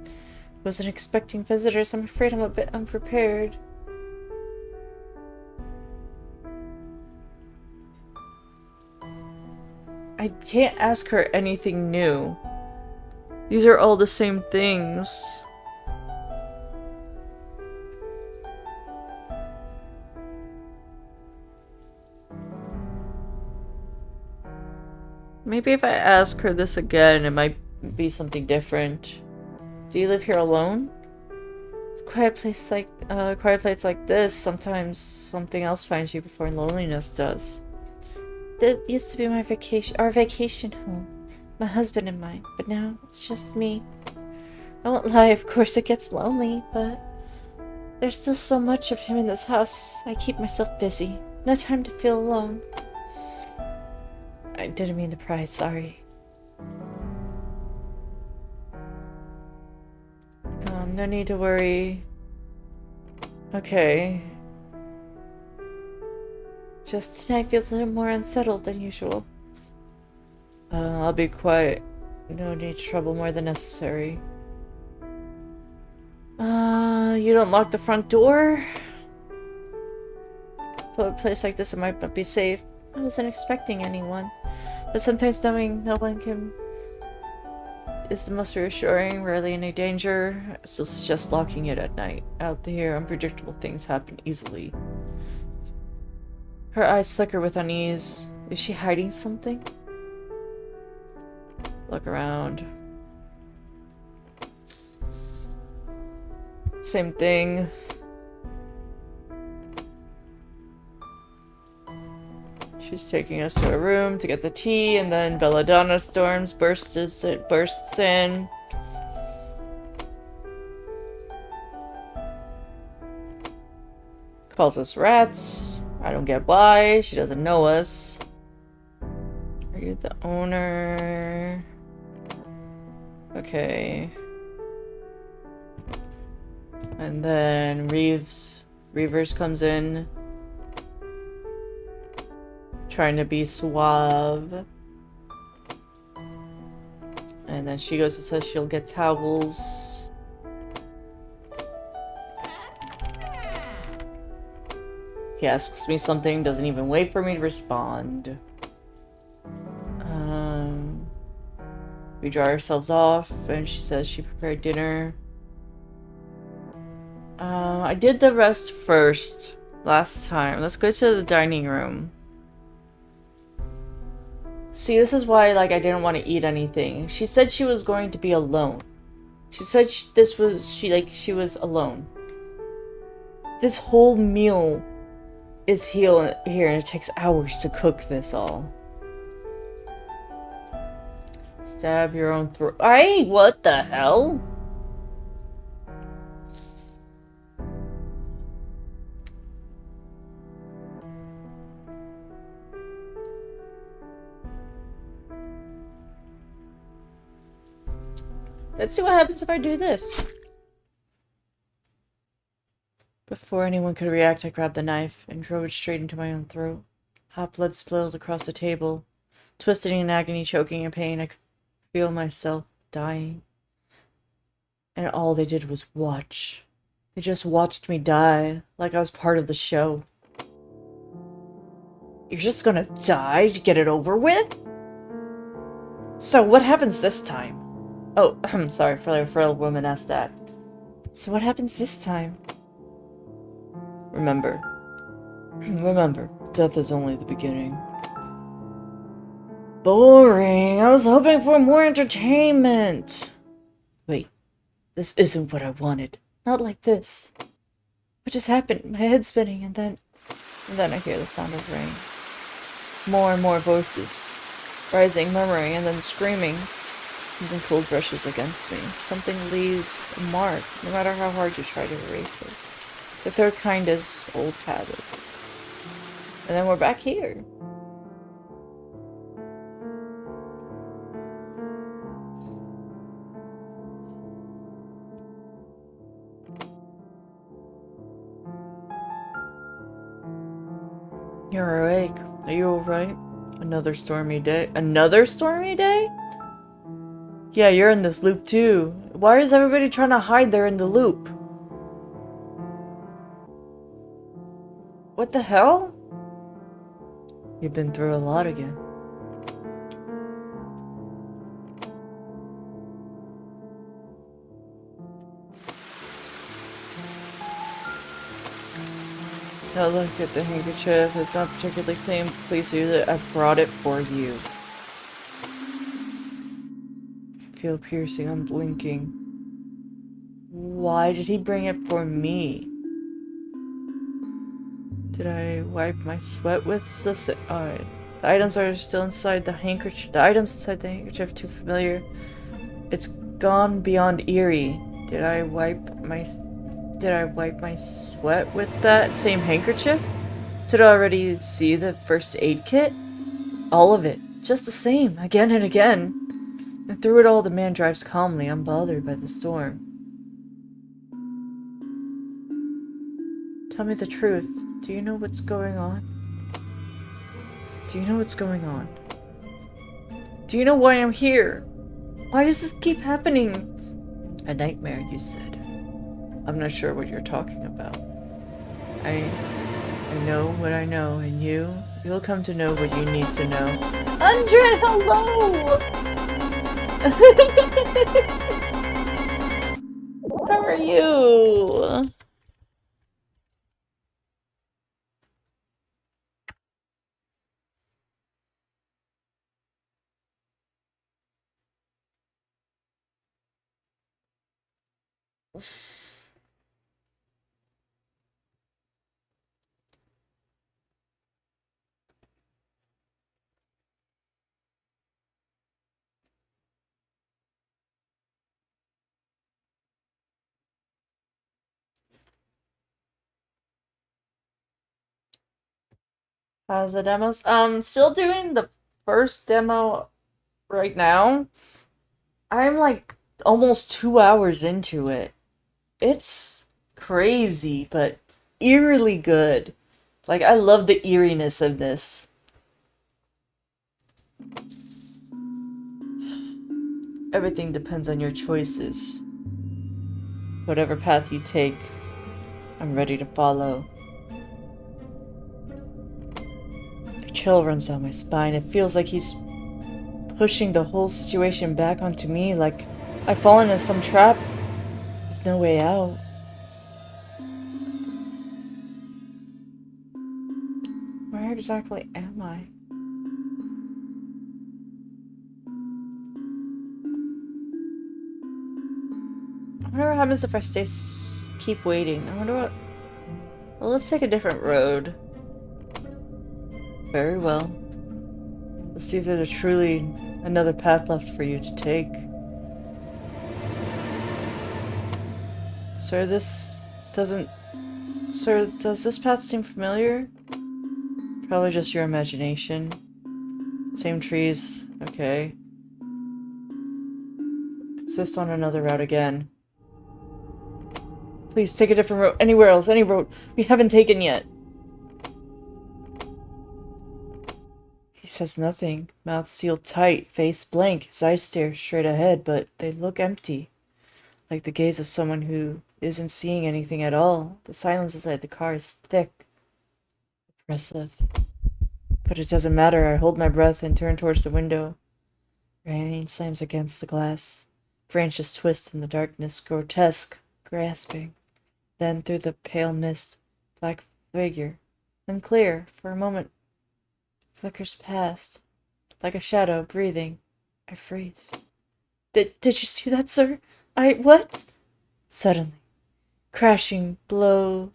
Wasn't expecting visitors. I'm afraid I'm a bit unprepared. I can't ask her anything new. These are all the same things. Maybe if I ask her this again, it might be something different. Do you live here alone? It's a quiet place like this. Sometimes something else finds you before loneliness does. That used to be our vacation home. My husband and mine, but now it's just me. I won't lie, of course it gets lonely, but there's still so much of him in this house. I keep myself busy. No time to feel alone. I didn't mean to pry, sorry. No need to worry. Okay. Just tonight feels a little more unsettled than usual. I'll be quiet. No need to trouble more than necessary. You don't lock the front door? For a place like this, it might not be safe. I wasn't expecting anyone. But sometimes knowing no one can is the most reassuring, rarely any danger. I still suggest locking it at night. Out here, unpredictable things happen easily. Her eyes flicker with unease. Is she hiding something? Look around. Same thing. She's taking us to a room to get the tea, and then Belladonna storms bursts in. Calls us rats. I don't get why. She doesn't know us. Are you the owner? Okay. And then Reavers comes in. Trying to be suave. And then she goes and says she'll get towels. He asks me something, doesn't even wait for me to respond. We dry ourselves off, and she says she prepared dinner. I did the rest first last time. Let's go to the dining room. See, this is why, like, I didn't want to eat anything. She said she was going to be alone. She said she was alone. This whole meal is here, and it takes hours to cook this all. Stab your own throat. Hey, what the hell? Let's see what happens if I do this. Before anyone could react, I grabbed the knife and drove it straight into my own throat. Hot blood spilled across the table. Twisted in agony, choking in pain, I could feel myself dying. And all they did was watch. They just watched me die, like I was part of the show. You're just gonna die to get it over with? So what happens this time? Oh, I'm sorry, frail woman asked that. So what happens this time? Remember, death is only the beginning. Boring. I was hoping for more entertainment. Wait, this isn't what I wanted. Not like this. What just happened? My head's spinning, and then I hear the sound of rain. More and more voices. Rising, murmuring, and then screaming. Something cold brushes against me. Something leaves a mark, no matter how hard you try to erase it. The third kind is old habits. And then we're back here. You're awake. Are you alright? Another stormy day. Another stormy day? Yeah, you're in this loop too. Why is everybody trying to hide they're in the loop? What the hell? You've been through a lot again. Now look at the handkerchief. It's not particularly clean. Please use it. I brought it for you. Feel piercing. I'm blinking. Why did he bring it for me? Did I wipe my sweat with the items are still inside the handkerchief. The items inside the handkerchief too familiar. It's gone beyond eerie. Did I wipe my sweat with that same handkerchief? Did I already see the first aid kit? All of it. Just the same. Again and again. And through it all, the man drives calmly, unbothered by the storm. Tell me the truth. Do you know what's going on? Do you know what's going on? Do you know why I'm here? Why does this keep happening? A nightmare, you said. I'm not sure what you're talking about. I know what I know, and you'll come to know what you need to know. Undred, hello! How are you? How's the demos? Still doing the first demo right now. I'm like almost 2 hours into it. It's crazy, but eerily good. Like, I love the eeriness of this. Everything depends on your choices. Whatever path you take, I'm ready to follow. A chill runs down my spine. It feels like he's pushing the whole situation back onto me, like I've fallen in some trap with no way out. Where exactly am I? I wonder what happens if I keep waiting. I wonder what... Well, let's take a different road. Very well. Let's see if there's truly another path left for you to take. Sir, Sir, does this path seem familiar? Probably just your imagination. Same trees. Okay. Insist on another route again. Please, take a different road. Anywhere else. Any road we haven't taken yet. He says nothing. Mouth sealed tight. Face blank. His eyes stare straight ahead, but they look empty. Like the gaze of someone who isn't seeing anything at all. The silence inside the car is thick. Oppressive. But it doesn't matter. I hold my breath and turn towards the window. Rain slams against the glass. Branches twist in the darkness. Grotesque. Grasping. Then through the pale mist, black figure, unclear for a moment, flickers past, like a shadow breathing. I freeze. Did you see that, sir? What? Suddenly, crashing blow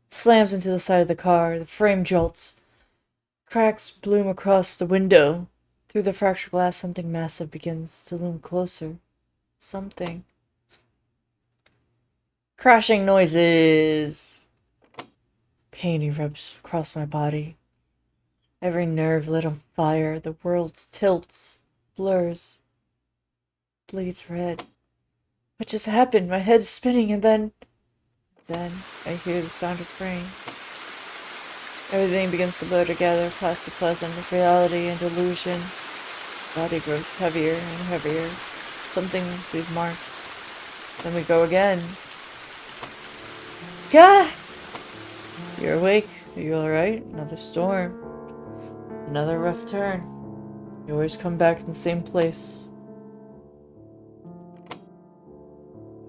slams into the side of the car. The frame jolts. Cracks bloom across the window. Through the fractured glass, something massive begins to loom closer. Something. Crashing noises. Pain erupts across my body. Every nerve lit on fire. The world tilts, blurs, bleeds red. What just happened? My head is spinning, and then I hear the sound of rain. Everything begins to blur together, past the pleasant of reality and illusion. Body grows heavier and heavier. Something we've marked. Then we go again. God! You're awake. Are you alright? Another storm. Another rough turn. You always come back in the same place.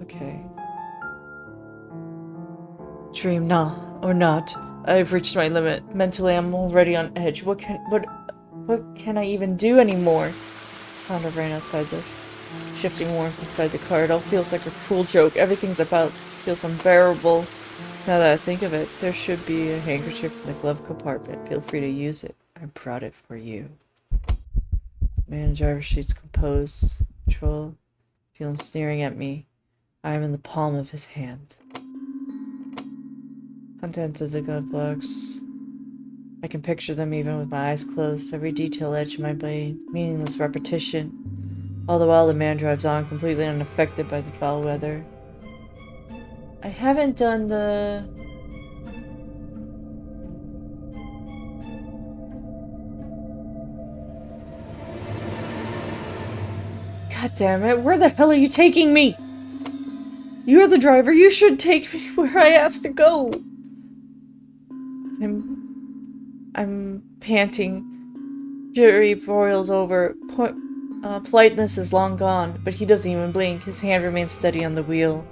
Okay. Dream, nah, or not. I've reached my limit. Mentally, I'm already on edge. What can I even do anymore? Sound of rain outside the shifting warmth inside the car. It all feels like a cruel joke. Everything's about feels unbearable. Now that I think of it, there should be a handkerchief in the glove compartment. Feel free to use it. I brought it for you. Man in driver's seat's composed. Control. Feel him sneering at me. I am in the palm of his hand. Contents of the glove box. I can picture them even with my eyes closed. Every detail etched in my brain. Meaningless repetition. All the while the man drives on, completely unaffected by the foul weather. I haven't done the God damn it, where the hell are you taking me? You're the driver, you should take me where I asked to go. I'm panting. Fury boils over. Politeness is long gone, but he doesn't even blink. His hand remains steady on the wheel.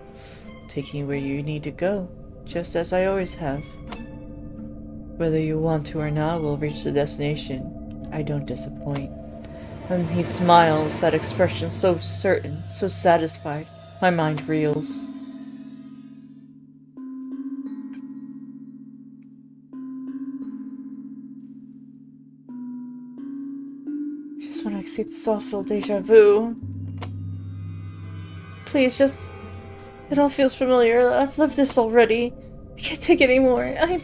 Taking you where you need to go, just as I always have. Whether you want to or not, we'll reach the destination. I don't disappoint. And he smiles, that expression so certain, so satisfied. My mind reels. I just want to escape this awful deja vu. Please, just... It all feels familiar. I've lived this already. I can't take it anymore. Am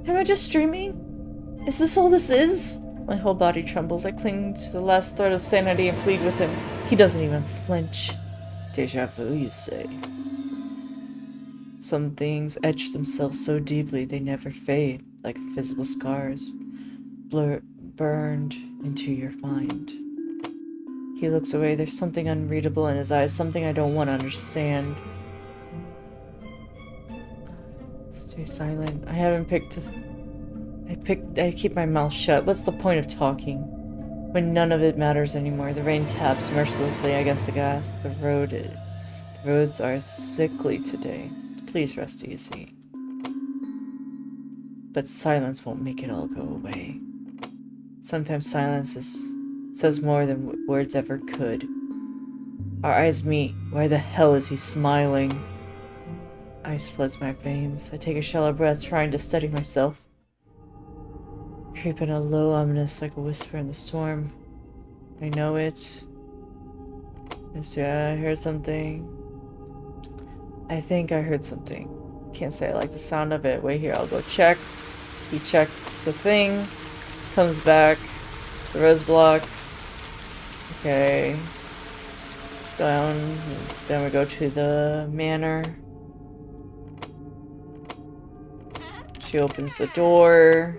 I just dreaming? Is this all this is? My whole body trembles. I cling to the last thread of sanity and plead with him. He doesn't even flinch. Deja vu, you say? Some things etch themselves so deeply they never fade, like visible scars, burned into your mind. He looks away. There's something unreadable in his eyes, something I don't want to understand. Stay silent. I haven't picked... I keep my mouth shut. What's the point of talking when none of it matters anymore? The rain taps mercilessly against the gas. The roads are sickly today. Please rest easy. But silence won't make it all go away. Sometimes silence says more than words ever could. Our eyes meet. Why the hell is he smiling? Ice floods my veins. I take a shallow breath, trying to steady myself. Creep in a low ominous, like a whisper in the storm. I know it. Yeah, I heard something. I think I heard something. Can't say I like the sound of it. Wait here, I'll go check. He checks the thing. Comes back. The rose block. Okay. Down. Then we go to the manor. She opens the door.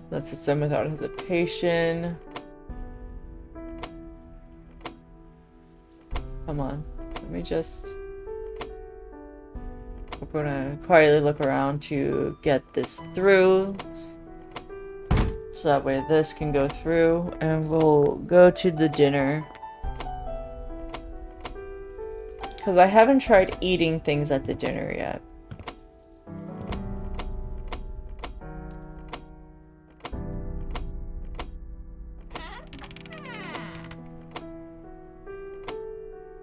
Lets us in without hesitation. Come on. Let me just... We're gonna quietly look around to get this through. So that way this can go through. And we'll go to the dinner. Because I haven't tried eating things at the dinner yet.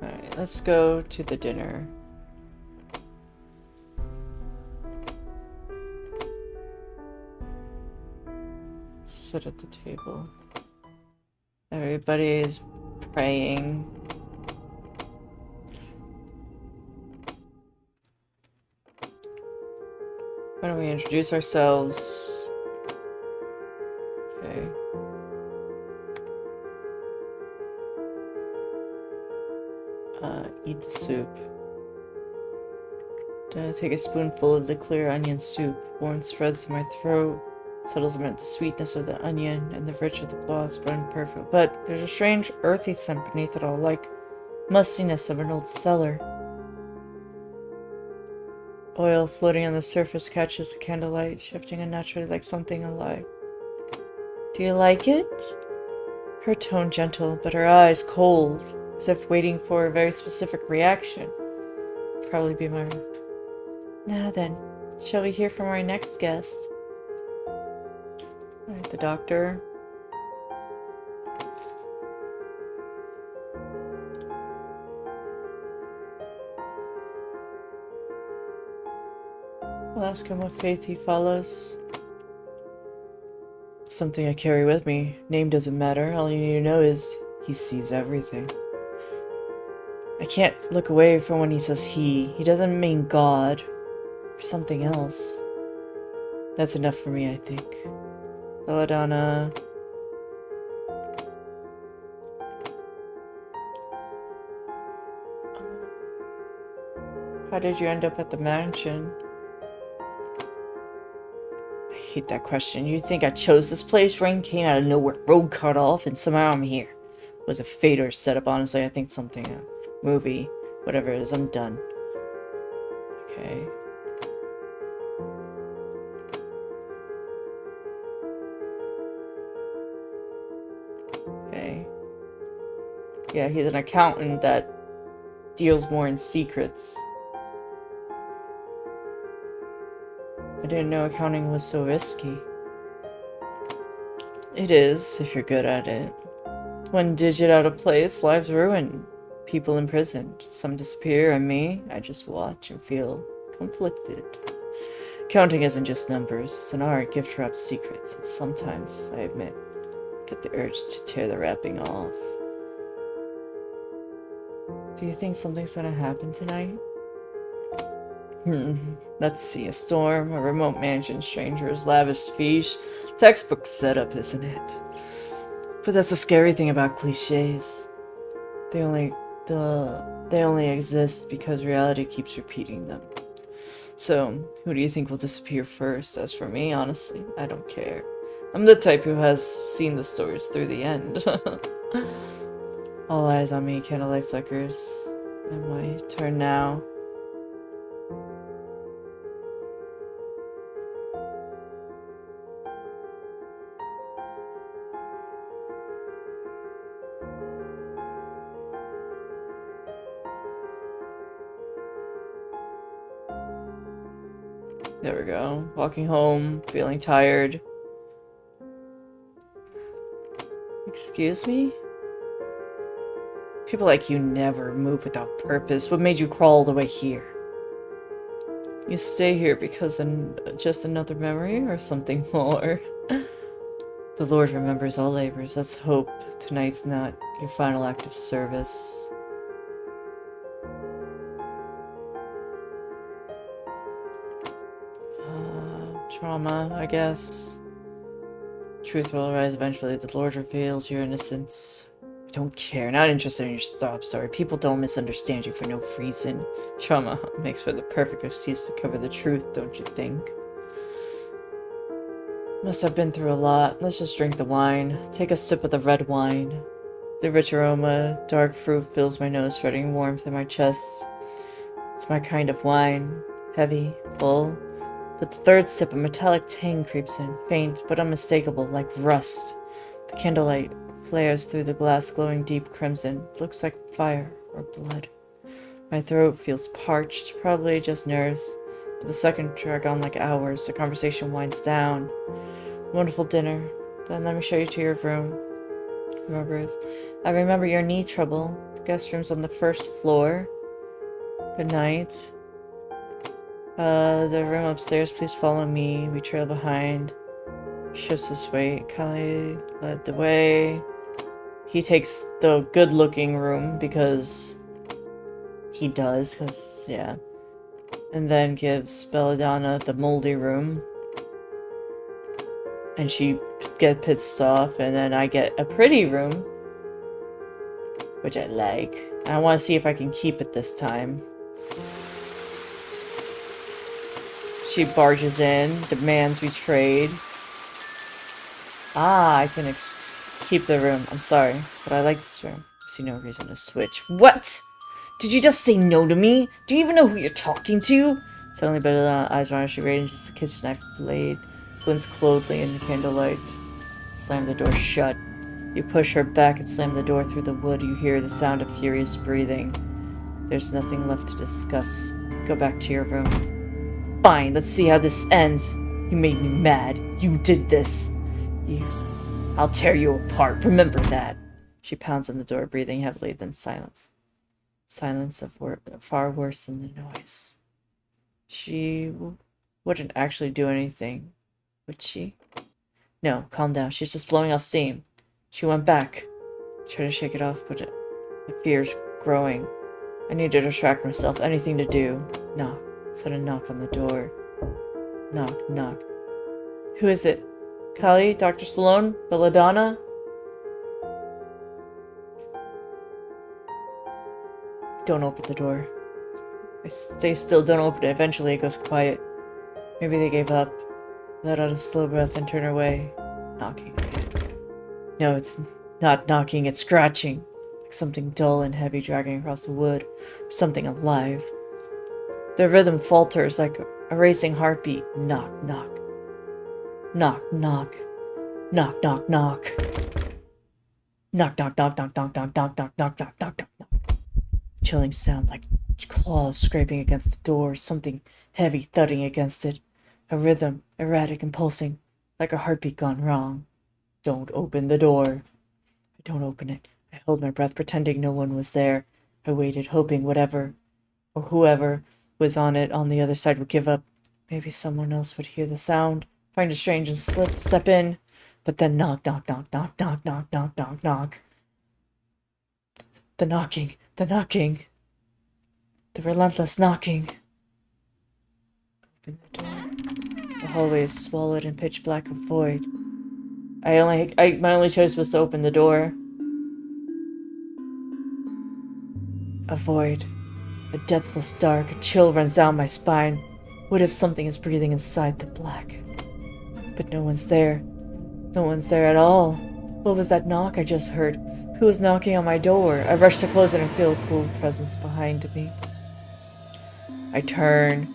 Alright, let's go to the dinner. Sit at the table. Everybody is praying. Why don't we introduce ourselves? Okay. Eat the soup. Take a spoonful of the clear onion soup. Warm spreads in my throat. Settles amid the sweetness of the onion and the rich of the blossom, but perfect. But there's a strange earthy scent beneath it all, like mustiness of an old cellar. Oil floating on the surface catches the candlelight, shifting unnaturally like something alive. Do you like it? Her tone gentle, but her eyes cold, as if waiting for a very specific reaction. Probably be my... Now then, shall we hear from our next guest? Alright, the doctor. I'll ask him what faith he follows. Something I carry with me. Name doesn't matter. All you need to know is he sees everything. I can't look away from when he says he. He doesn't mean God or something else. That's enough for me, I think. Belladonna. How did you end up at the mansion? I hate that question. You think I chose this place? Rain came out of nowhere, road cut off, and somehow I'm here. Was a fate or setup, honestly. I think something, a movie, whatever it is, I'm done. Okay. Okay. Yeah, he's an accountant that deals more in secrets. I didn't know accounting was so risky. It is, if you're good at it. One digit out of place, lives ruined. People imprisoned. Some disappear, and me, I just watch and feel conflicted. Counting isn't just numbers, it's an art, gift-wrapped secrets, and sometimes, I admit, get the urge to tear the wrapping off. Do you think something's gonna happen tonight? Let's see, a storm, a remote mansion, strangers, lavish feast. Textbook setup, isn't it? But that's the scary thing about cliches. They only exist because reality keeps repeating them. So, who do you think will disappear first? As for me, honestly, I don't care. I'm the type who has seen the stories through the end. All eyes on me, candlelight flickers. And my turn now. There we go. Walking home, feeling tired. Excuse me? People like you never move without purpose. What made you crawl all the way here? You stay here because just another memory or something more? The Lord remembers all labors. Let's hope tonight's not your final act of service. Trauma, I guess. Truth will arise eventually. The Lord reveals your innocence. I don't care. Not interested in your sob story. People don't misunderstand you for no reason. Trauma makes for the perfect excuse to cover the truth, don't you think? Must have been through a lot. Let's just drink the wine. Take a sip of the red wine. The rich aroma, dark fruit fills my nose, spreading warmth in my chest. It's my kind of wine. Heavy, full. But the third sip, a metallic tang creeps in, faint but unmistakable, like rust. The candlelight flares through the glass, glowing deep crimson. Looks like fire or blood. My throat feels parched, probably just nerves. But the second drag on like hours. The conversation winds down. Wonderful dinner. Then let me show you to your room. I remember your knee trouble. The guest room's on the first floor. Good night. The room upstairs, please follow me. We trail behind. Shifts his weight. Kali led the way. He takes the good-looking room because he does, yeah. And then gives Belladonna the moldy room. And she gets pissed off, and then I get a pretty room. Which I like. And I want to see if I can keep it this time. She barges in, demands we trade. I can keep the room. I'm sorry, but I like this room. I see no reason to switch. What? Did you just say no to me? Do you even know who you're talking to? Suddenly, Belladonna eyes around. She ranges the kitchen knife blade, glints coldly in the candlelight. Slam the door shut. You push her back and slam the door through the wood. You hear the sound of furious breathing. There's nothing left to discuss. Go back to your room. Fine, let's see how this ends. You made me mad. You did this. I'll tear you apart. Remember that. She pounds on the door, breathing heavily, then silence. Silence of far worse than the noise. She wouldn't actually do anything, would she? No, calm down. She's just blowing off steam. She went back. Tried to shake it off, but the fear's growing. I need to distract myself. Anything to do. Knock. Sudden knock on the door. Knock, knock. Who is it? Kali? Dr. Sloan? Belladonna? Don't open the door. I stay still, don't open it. Eventually it goes quiet. Maybe they gave up. let out a slow breath and turn away, knocking again. No, it's not knocking, it's scratching, like something dull and heavy dragging across the wood, or something alive. The rhythm falters like a racing heartbeat. Knock, knock. Knock, knock. Knock, knock, knock. Knock, knock, knock, knock, knock, knock, knock, knock, knock, knock, knock, knock, knock. Chilling sound like claws scraping against the door, something heavy thudding against it. A rhythm, erratic and pulsing, like a heartbeat gone wrong. Don't open the door. I don't open it. I held my breath, pretending no one was there. I waited, hoping whatever or whoever was on it on the other side would give up. Maybe someone else would hear the sound, find it strange and step in. But then knock, knock, knock, knock, knock, knock, knock, knock, knock. The knocking, the knocking. The relentless knocking. Open the door. The hallway is swallowed in pitch black of void. My only choice was to open the door. A void. A depthless dark. A chill runs down my spine. What if something is breathing inside the black? But no one's there. No one's there at all. What was that knock I just heard? Who was knocking on my door? I rush to close it and feel a cool presence behind me. I turn.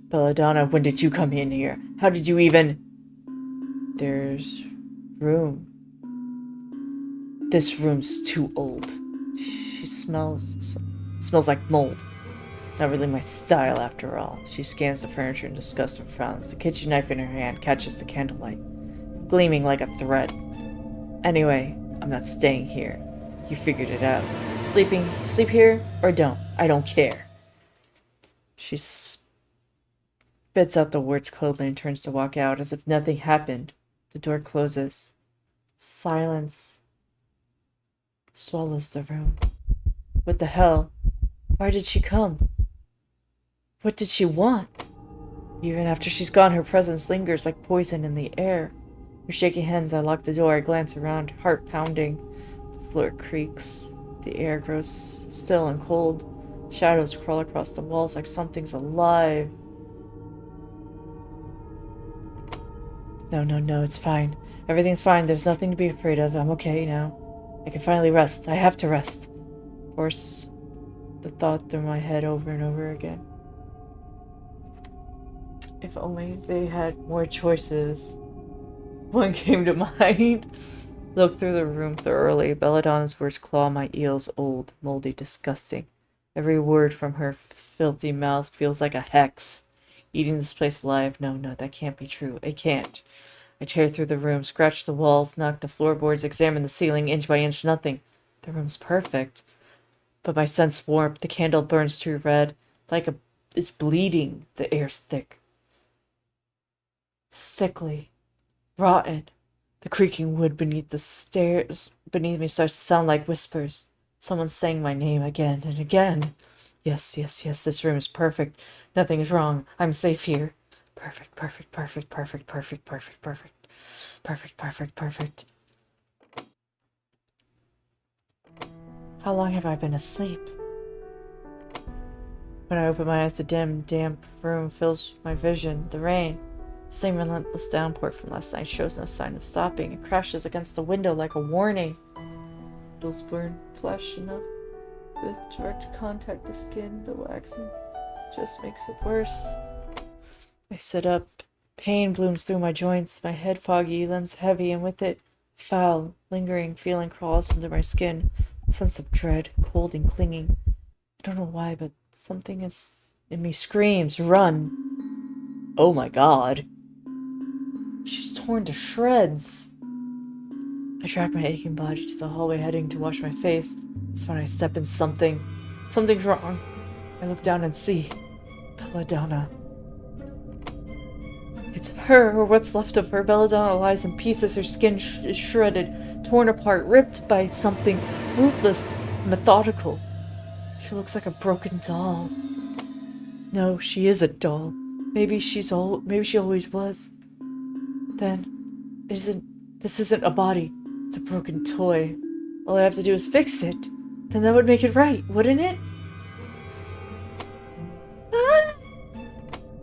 Belladonna, when did you come in here? How did you even... There's room. This room's too old. She smells like mold. Not really my style after all. She scans the furniture in disgust and frowns. The kitchen knife in her hand catches the candlelight, gleaming like a thread. Anyway, I'm not staying here. You figured it out. Sleep here or don't. I don't care. She spits out the words coldly and turns to walk out as if nothing happened. The door closes. Silence swallows the room. What the hell? Why did she come? What did she want? Even after she's gone, her presence lingers like poison in the air. With shaky hands, I lock the door. I glance around, heart pounding. The floor creaks. The air grows still and cold. Shadows crawl across the walls like something's alive. No, it's fine. Everything's fine. There's nothing to be afraid of. I'm okay now. I can finally rest. I have to rest. Force the thought through my head over and over again. If only they had more choices. One came to mind. Look through the room thoroughly. Belladonna's words claw my ears, old, moldy, disgusting. Every word from her filthy mouth feels like a hex. Eating this place alive. No, that can't be true. It can't. I tear through the room, scratch the walls, knock the floorboards, examine the ceiling, inch by inch, nothing. The room's perfect. But my sense warped. The candle burns too red. It's bleeding. The air's thick. Sickly. Rotten. The creaking wood beneath the stairs beneath me starts to sound like whispers. Someone's saying my name again and again. Yes, this room is perfect. Nothing is wrong. I'm safe here. Perfect. How long have I been asleep? When I open my eyes, the dim, damp room fills my vision. The rain, the same relentless downpour from last night, shows no sign of stopping. It crashes against the window like a warning. Needles burn flesh enough with direct contact the skin. The wax just makes it worse. I sit up. Pain blooms through my joints. My head foggy, limbs heavy, and with it, foul, lingering feeling crawls under my skin. A sense of dread, cold and clinging. I don't know why, but something in me screams, run. Oh my god. She's torn to shreds. I drag my aching body to the hallway, heading to wash my face. That's when I step in something. Something's wrong. I look down and see Belladonna. It's her, or what's left of her. Belladonna lies in pieces, her skin is shredded, torn apart, ripped by something ruthless and methodical. She looks like a broken doll. No, she is a doll. Maybe she always was. Then, this isn't a body. It's a broken toy. All I have to do is fix it. Then that would make it right, wouldn't it? Ah!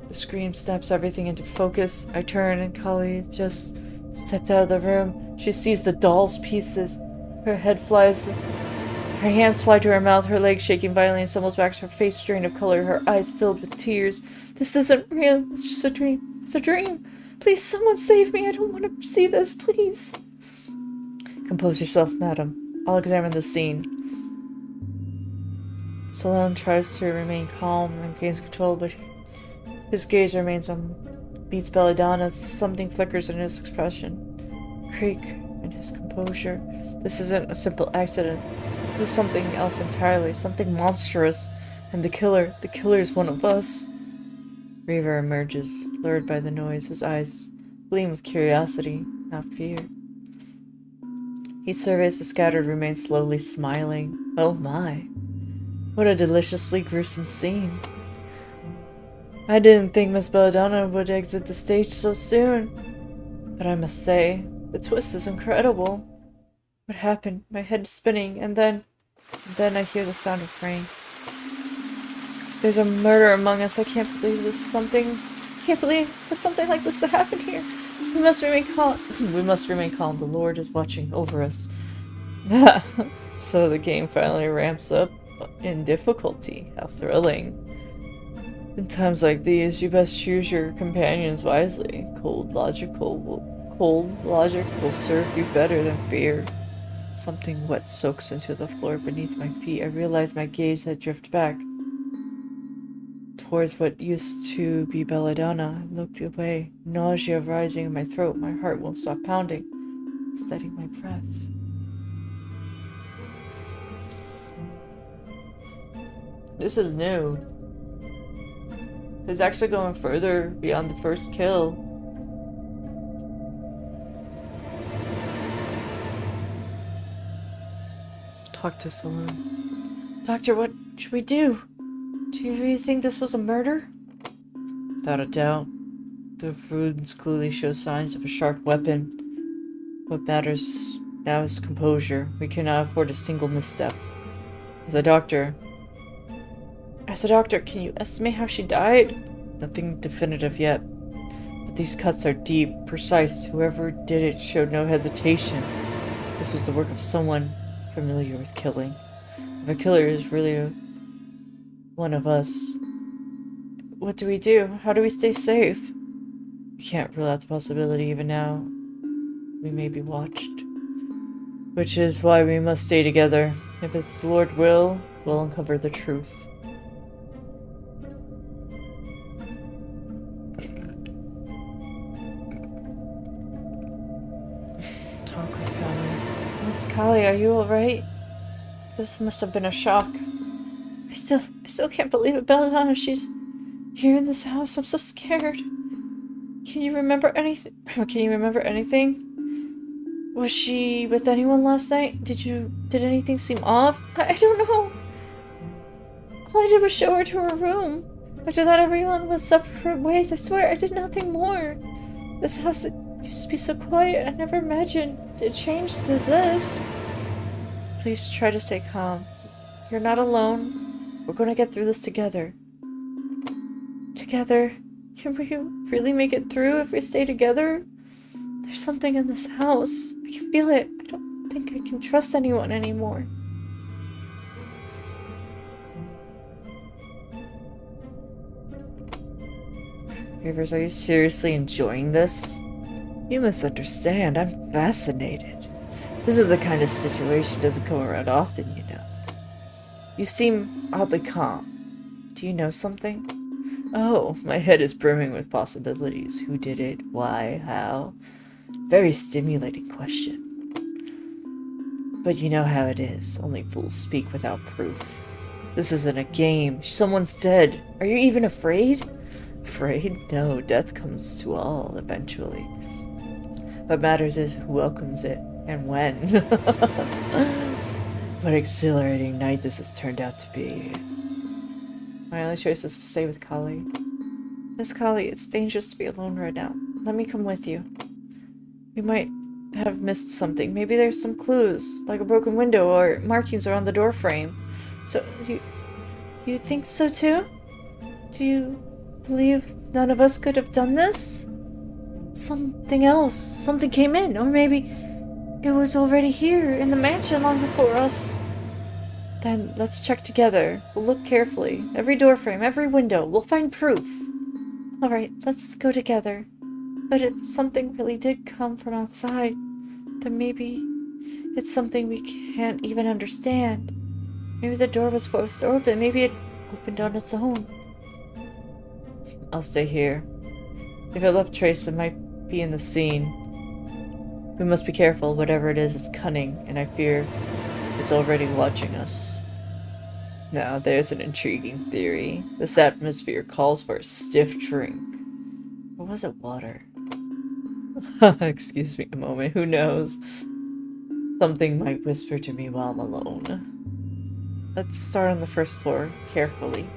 The The scream snaps everything into focus. I turn and Kali just stepped out of the room. She sees the doll's pieces. Her head flies. Her hands fly to her mouth, her legs shaking violently and stumbles back, her face drained of color, her eyes filled with tears. This isn't real. It's just a dream. It's a dream. Please, someone save me. I don't want to see this, please. Compose yourself, madam. I'll examine the scene. Salone tries to remain calm and gains control, but his gaze remains on Beats Belladonna. Something flickers in his expression. Creak in his composure. This isn't a simple accident. This is something else entirely. Something monstrous. And the killer is one of us. Reaver emerges, lured by the noise. His eyes gleam with curiosity, not fear. He surveys the scattered remains, slowly smiling. Oh my. What a deliciously gruesome scene. I didn't think Miss Belladonna would exit the stage so soon. But I must say, the twist is incredible. What happened? My head is spinning, and then I hear the sound of rain. There's a murder among us. I can't believe can't believe for something like this to happen here. We must remain calm. We must remain calm. The Lord is watching over us. So the game finally ramps up in difficulty. How thrilling. In times like these, you best choose your companions wisely. Cold logic will serve you better than fear. Something wet soaks into the floor beneath my feet. I realize my gaze had drifted back towards what used to be Belladonna. I looked away, nausea rising in my throat. My heart won't stop pounding, steadying my breath. This is new. It's actually going further beyond the first kill. Talk to Saloon. Doctor, what should we do? Do you really think this was a murder? Without a doubt. The wounds clearly show signs of a sharp weapon. What matters now is composure. We cannot afford a single misstep. As a doctor, can you estimate how she died? Nothing definitive yet. But these cuts are deep, precise. Whoever did it showed no hesitation. This was the work of someone familiar with killing. If a killer is really one of us, what do we do? How do we stay safe? We can't rule out the possibility even now. We may be watched. Which is why we must stay together. If it's the Lord's will, we'll uncover the truth. Talk with Kali. Miss Kali, are you alright? This must have been a shock. I still can't believe it, Belladonna. She's here in this house. I'm so scared. Can you remember anything? Was she with anyone last night? Did anything seem off? I don't know. All I did was show her to her room. After that, everyone was separate ways. I swear, I did nothing more. This house used to be so quiet. I never imagined it changed to this. Please try to stay calm. You're not alone. We're going to get through this together. Together? Can we really make it through if we stay together? There's something in this house. I can feel it. I don't think I can trust anyone anymore. Rivers, are you seriously enjoying this? You misunderstand. I'm fascinated. This is the kind of situation that doesn't come around often, you know. You seem oddly calm. Do you know something? Oh, my head is brimming with possibilities. Who did it? Why? How? Very stimulating question. But you know how it is. Only fools speak without proof. This isn't a game. Someone's dead. Are you even afraid? Afraid? No, death comes to all eventually. What matters is who welcomes it and when. What exhilarating night this has turned out to be. My only choice is to stay with Kali. Miss Kali, it's dangerous to be alone right now. Let me come with you. We might have missed something. Maybe there's some clues, like a broken window or markings around the door frame. So, you think so too? Do you believe none of us could have done this? Something else. Something came in. Or maybe it was already here in the mansion long before us. Then let's check together. We'll look carefully. Every door frame, every window. We'll find proof. Alright, let's go together. But if something really did come from outside, then maybe it's something we can't even understand. Maybe the door was forced open. Maybe it opened on its own. I'll stay here. If it left trace, it might be in the scene. We must be careful. Whatever it is, it's cunning, and I fear it's already watching us. Now, there's an intriguing theory. This atmosphere calls for a stiff drink. Or was it water? Excuse me a moment, who knows? Something might whisper to me while I'm alone. Let's start on the first floor, carefully.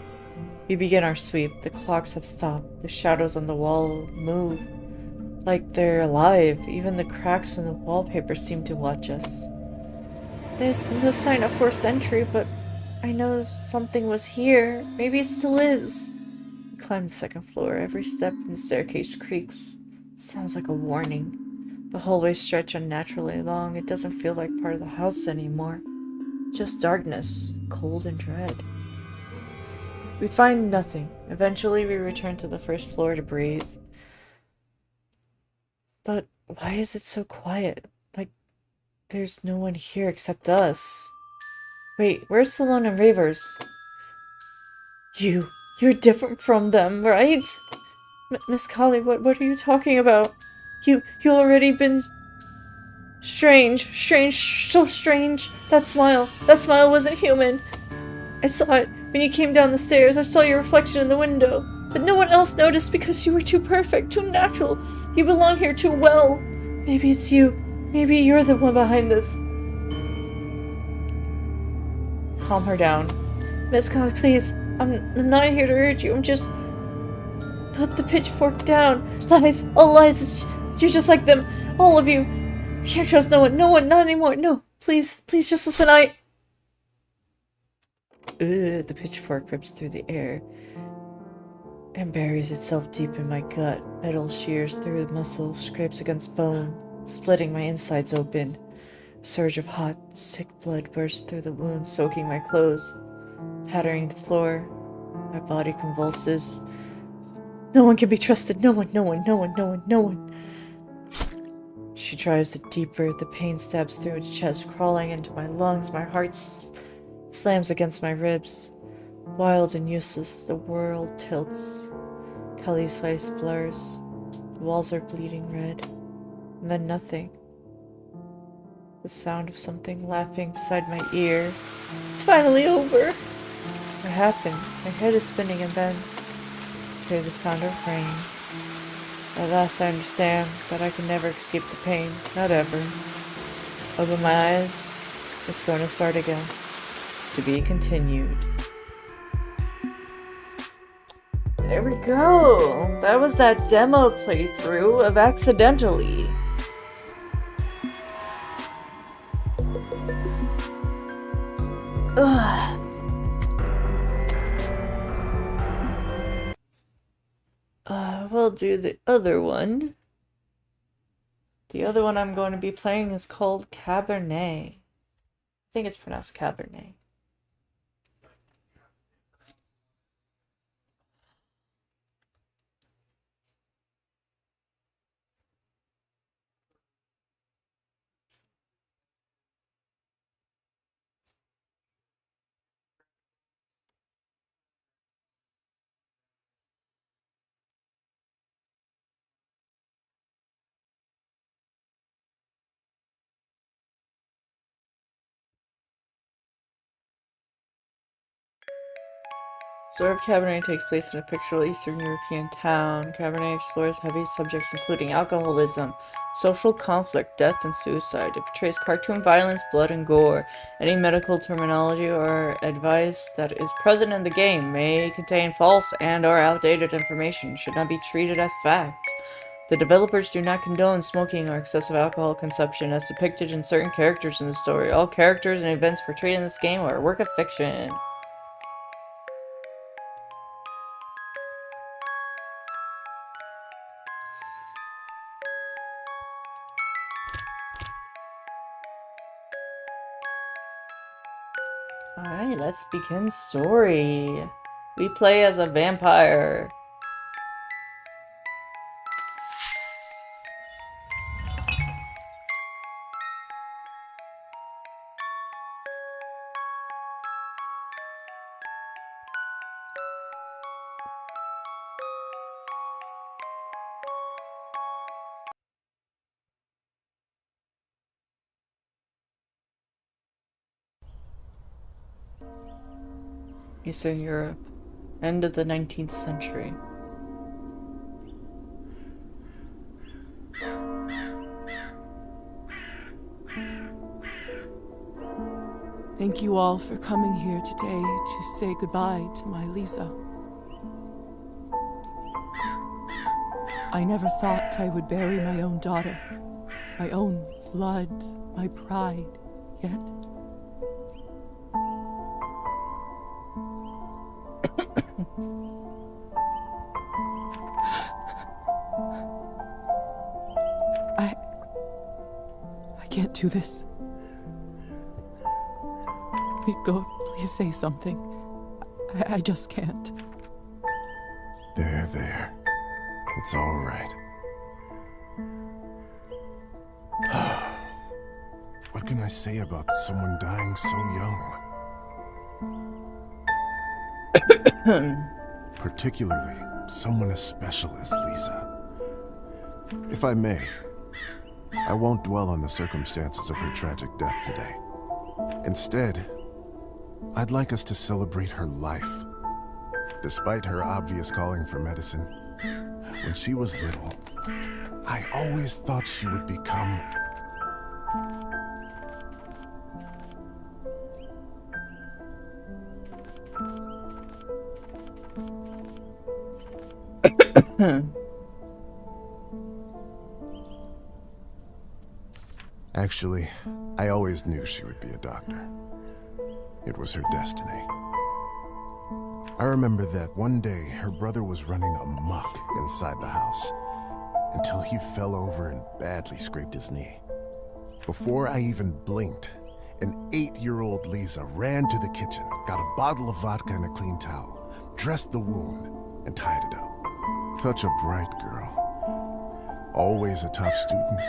We begin our sweep. The clocks have stopped. The shadows on the wall move. Like they're alive. Even the cracks in the wallpaper seem to watch us. There's no sign of forced entry, but I know something was here. Maybe it still is. We climb the second floor. Every step in the staircase creaks. Sounds like a warning. The hallways stretch unnaturally long. It doesn't feel like part of the house anymore. Just darkness, cold and dread. We find nothing. Eventually, we return to the first floor to breathe. But why is it so quiet? Like, there's no one here except us. Wait, where's Salone and Ravers? You're different from them, right? Miss Kali, what are you talking about? You already been... Strange, so strange. That smile wasn't human. I saw it when you came down the stairs. I saw your reflection in the window. But no one else noticed because you were too perfect, too natural. You belong here too well. Maybe it's you. Maybe you're the one behind this. Calm her down. Miss Kali, please. I'm not here to hurt you. I'm just... Put the pitchfork down. Lies. All lies. You're just like them. All of you. Can't trust no one, not anymore. No, please, just listen. The pitchfork rips through the air and buries itself deep in my gut. Metal shears through the muscle, scrapes against bone, splitting my insides open. A surge of hot, sick blood bursts through the wound, soaking my clothes, pattering the floor. My body convulses. No one can be trusted. No one. She drives it deeper. The pain stabs through its chest, crawling into my lungs. My heart slams against my ribs. Wild and useless, the world tilts. Kali's face blurs. The walls are bleeding red. And then nothing. The sound of something laughing beside my ear. It's finally over. What happened? My head is spinning and then I hear the sound of rain. At last I understand that I can never escape the pain. Not ever. Open my eyes. It's going to start again. To be continued. There we go. That was that demo playthrough of Accidentally. Ugh. We'll do the other one. The other one I'm going to be playing is called Cabernet. I think it's pronounced Cabernet. Story of Cabernet takes place in a fictional Eastern European town. Cabernet explores heavy subjects including alcoholism, social conflict, death, and suicide. It portrays cartoon violence, blood, and gore. Any medical terminology or advice that is present in the game may contain false and/or outdated information and should not be treated as fact. The developers do not condone smoking or excessive alcohol consumption as depicted in certain characters in the story. All characters and events portrayed in this game are a work of fiction. Alright, let's begin story. We play as a vampire. Eastern Europe, end of the 19th century. Thank you all for coming here today to say goodbye to my Lisa. I never thought I would bury my own daughter, my own blood, my pride, yet I can't do this. Go, please say something. I just can't. There. It's all right. What can I say about someone dying so young? Particularly someone as special as Lisa. If I may, I won't dwell on the circumstances of her tragic death today. Instead, I'd like us to celebrate her life. Despite her obvious calling for medicine, when she was little, I always thought she would become... Actually, I always knew she would be a doctor. It was her destiny. I remember that one day her brother was running amok inside the house until he fell over and badly scraped his knee. Before I even blinked, an 8-year-old Lisa ran to the kitchen, got a bottle of vodka and a clean towel, dressed the wound, and tied it up. Such a bright girl. Always a top student,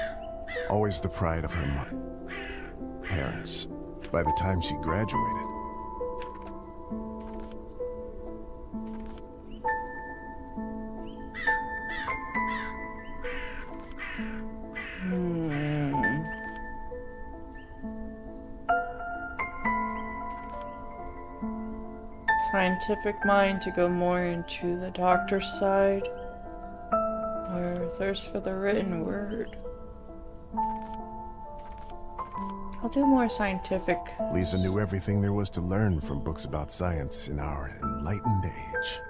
always the pride of her parents. By the time she graduated, Scientific mind to go more into the doctor's side, or thirst for the written word. I'll do more scientific. Lisa knew everything there was to learn from books about science in our enlightened age.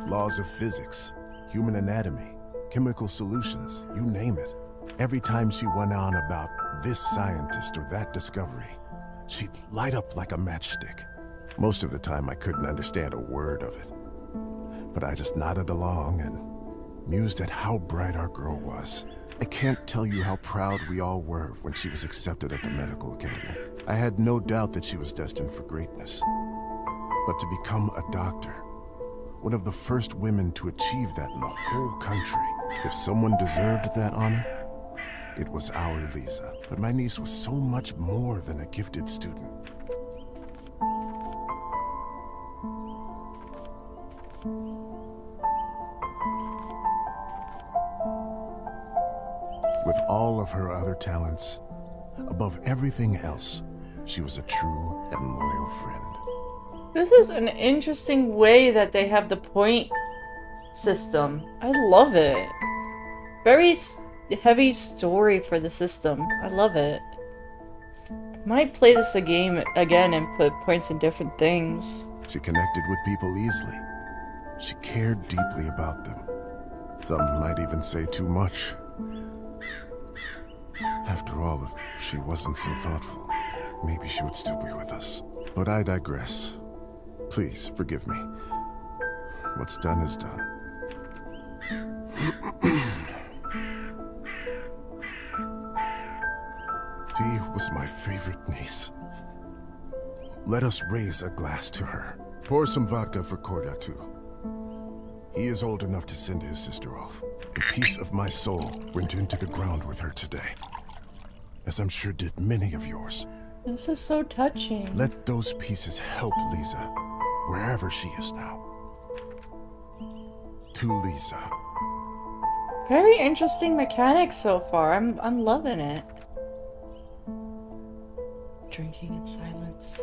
Laws of physics, human anatomy, chemical solutions, you name it. Every time she went on about this scientist or that discovery, she'd light up like a matchstick. Most of the time I couldn't understand a word of it, but I just nodded along and mused at how bright our girl was. I can't tell you how proud we all were when she was accepted at the medical academy. I had no doubt that she was destined for greatness. But to become a doctor, one of the first women to achieve that in the whole country, if someone deserved that honor, it was our Lisa. But my niece was so much more than a gifted student. With all of her other talents, above everything else, she was a true and loyal friend. This is an interesting way that they have the point system. I love it. Very heavy story for the system. I love it. Might play this again and put points in different things. She connected with people easily. She cared deeply about them. Some might even say too much. After all, if she wasn't so thoughtful, maybe she would still be with us. But I digress. Please, forgive me. What's done is done. She was my favorite niece. Let us raise a glass to her. Pour some vodka for Korda, too. He is old enough to send his sister off. A piece of my soul went into the ground with her today, as I'm sure did many of yours. This is so touching. Let those pieces help Lisa, wherever she is now. To Lisa. Very interesting mechanics so far. I'm loving it. Drinking in silence.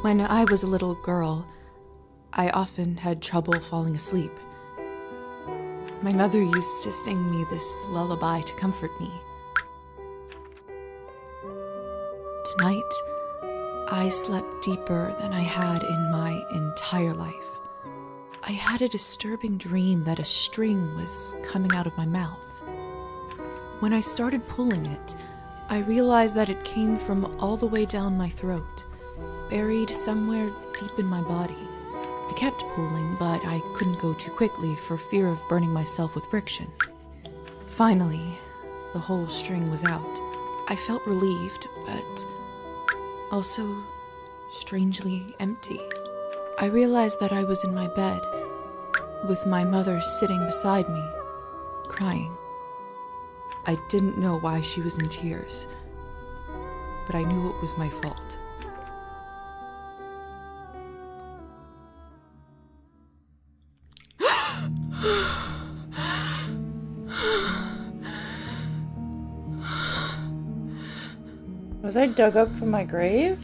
When I was a little girl, I often had trouble falling asleep. My mother used to sing me this lullaby to comfort me. Tonight, I slept deeper than I had in my entire life. I had a disturbing dream that a string was coming out of my mouth. When I started pulling it, I realized that it came from all the way down my throat, buried somewhere deep in my body. I kept pulling, but I couldn't go too quickly for fear of burning myself with friction. Finally, the whole string was out. I felt relieved, but also strangely empty. I realized that I was in my bed, with my mother sitting beside me, crying. I didn't know why she was in tears, but I knew it was my fault. Was I dug up from my grave?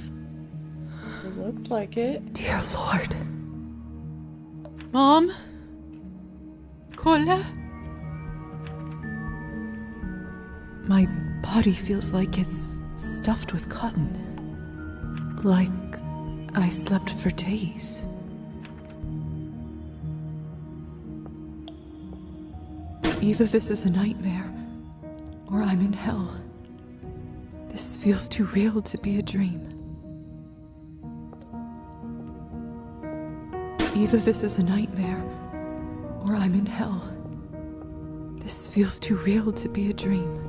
It looked like it. Dear Lord. Mom? Kola? My body feels like it's stuffed with cotton. Like I slept for days. Either this is a nightmare, or I'm in hell. This feels too real to be a dream. Either this is a nightmare, or I'm in hell. This feels too real to be a dream.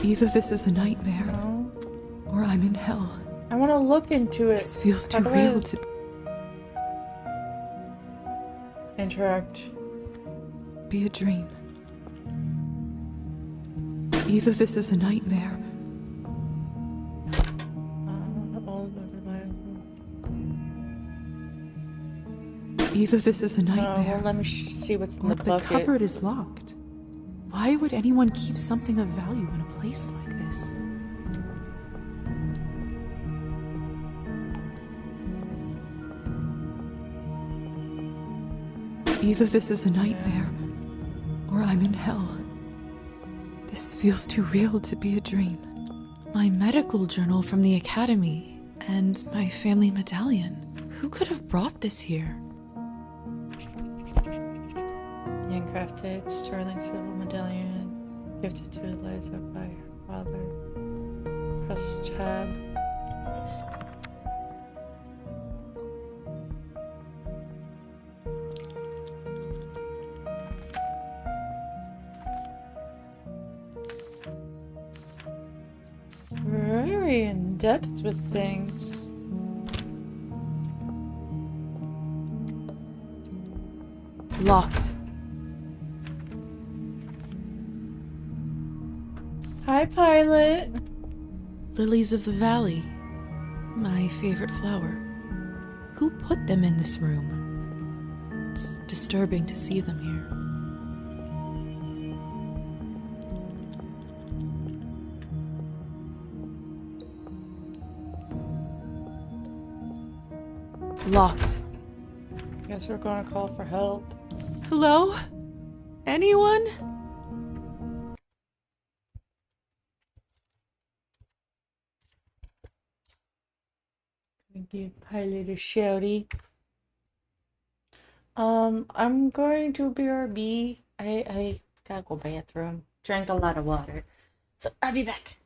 Either this is a nightmare, No. or I'm in hell. I want to look into it. This feels How too do real I to interact? be a dream. Either this is a nightmare, either this is a nightmare, well, let me see what's in or the the bucket. cupboard is locked. Why would anyone keep something of value in a place like this? Either this is a nightmare, or I'm in hell. This feels too real to be a dream. My medical journal from the academy and my family medallion. Who could have brought this here? Handcrafted sterling silver medallion gifted to Eliza by her father. Press tab. Very in depth with things. Locked. Hi, Pilot. Lilies of the valley. My favorite flower. Who put them in this room? It's disturbing to see them here. Locked. Guess we're gonna call for help. Hello? Anyone? Give Pilot a shouty. I'm going to BRB. I gotta go bathroom. Drank a lot of water. So I'll be back.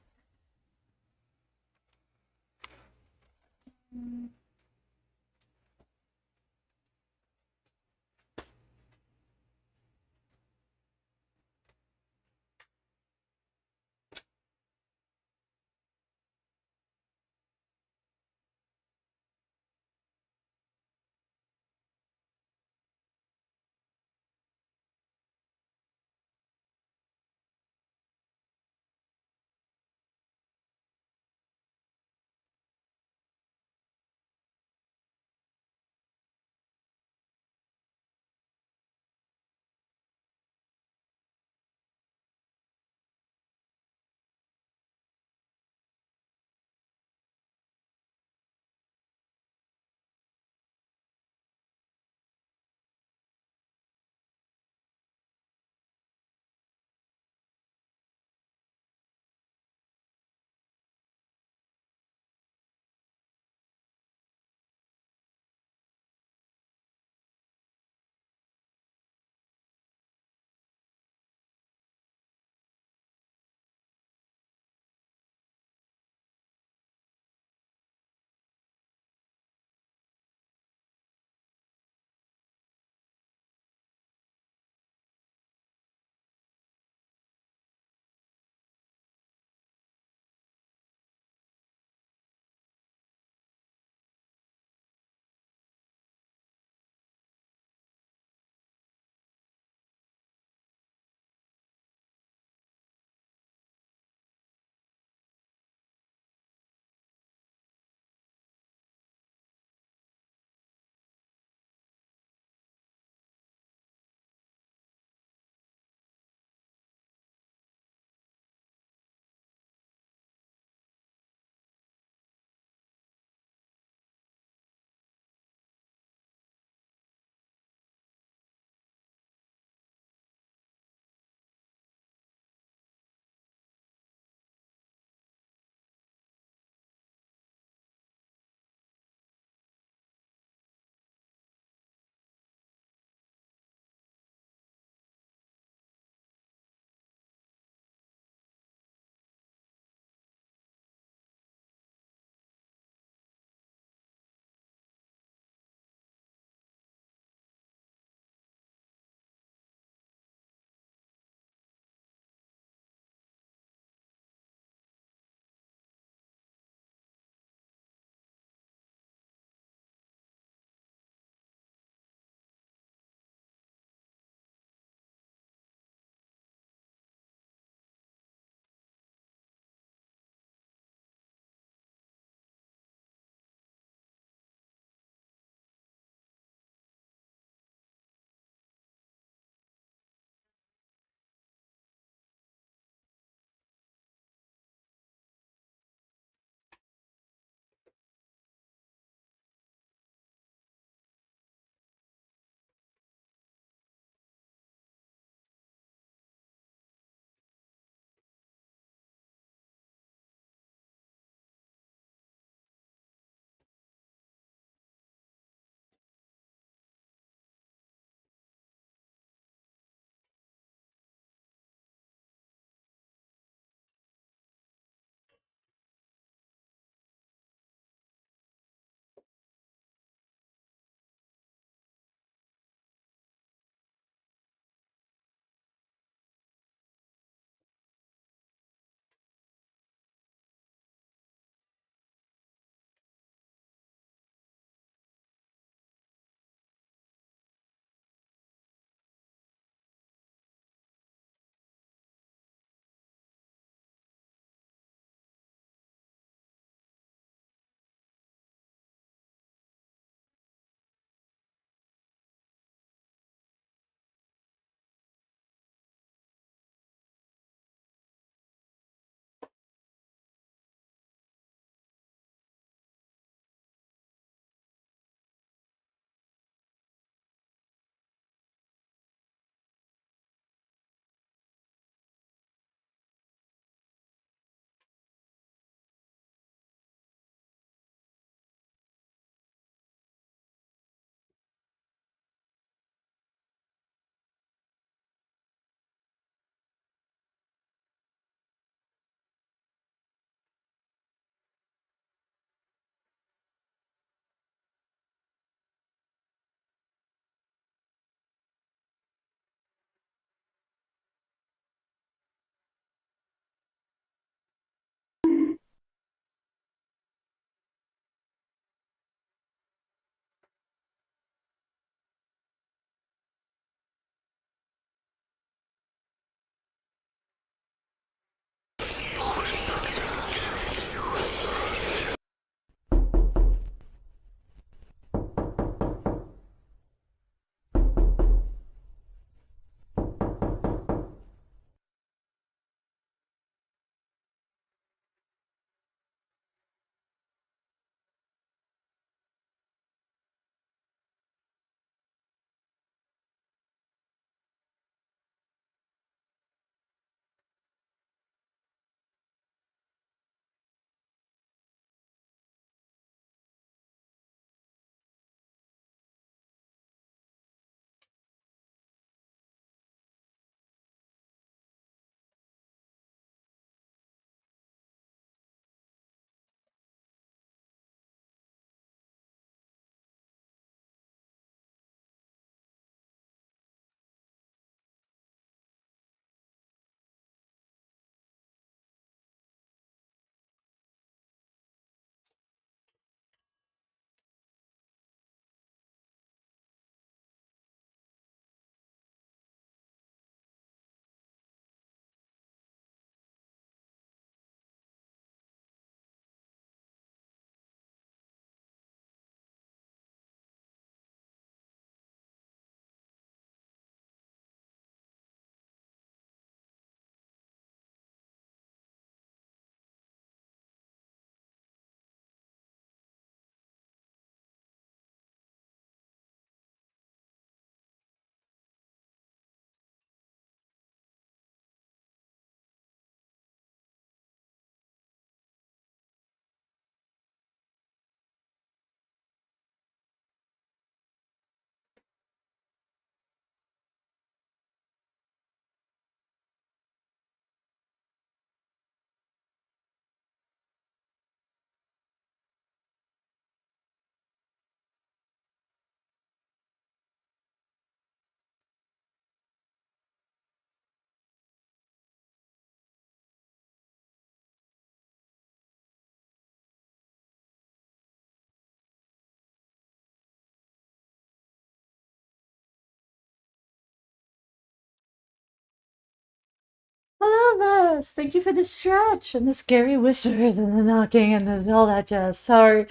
yes, thank you for the stretch and the scary whispers and the knocking and all that jazz. Sorry.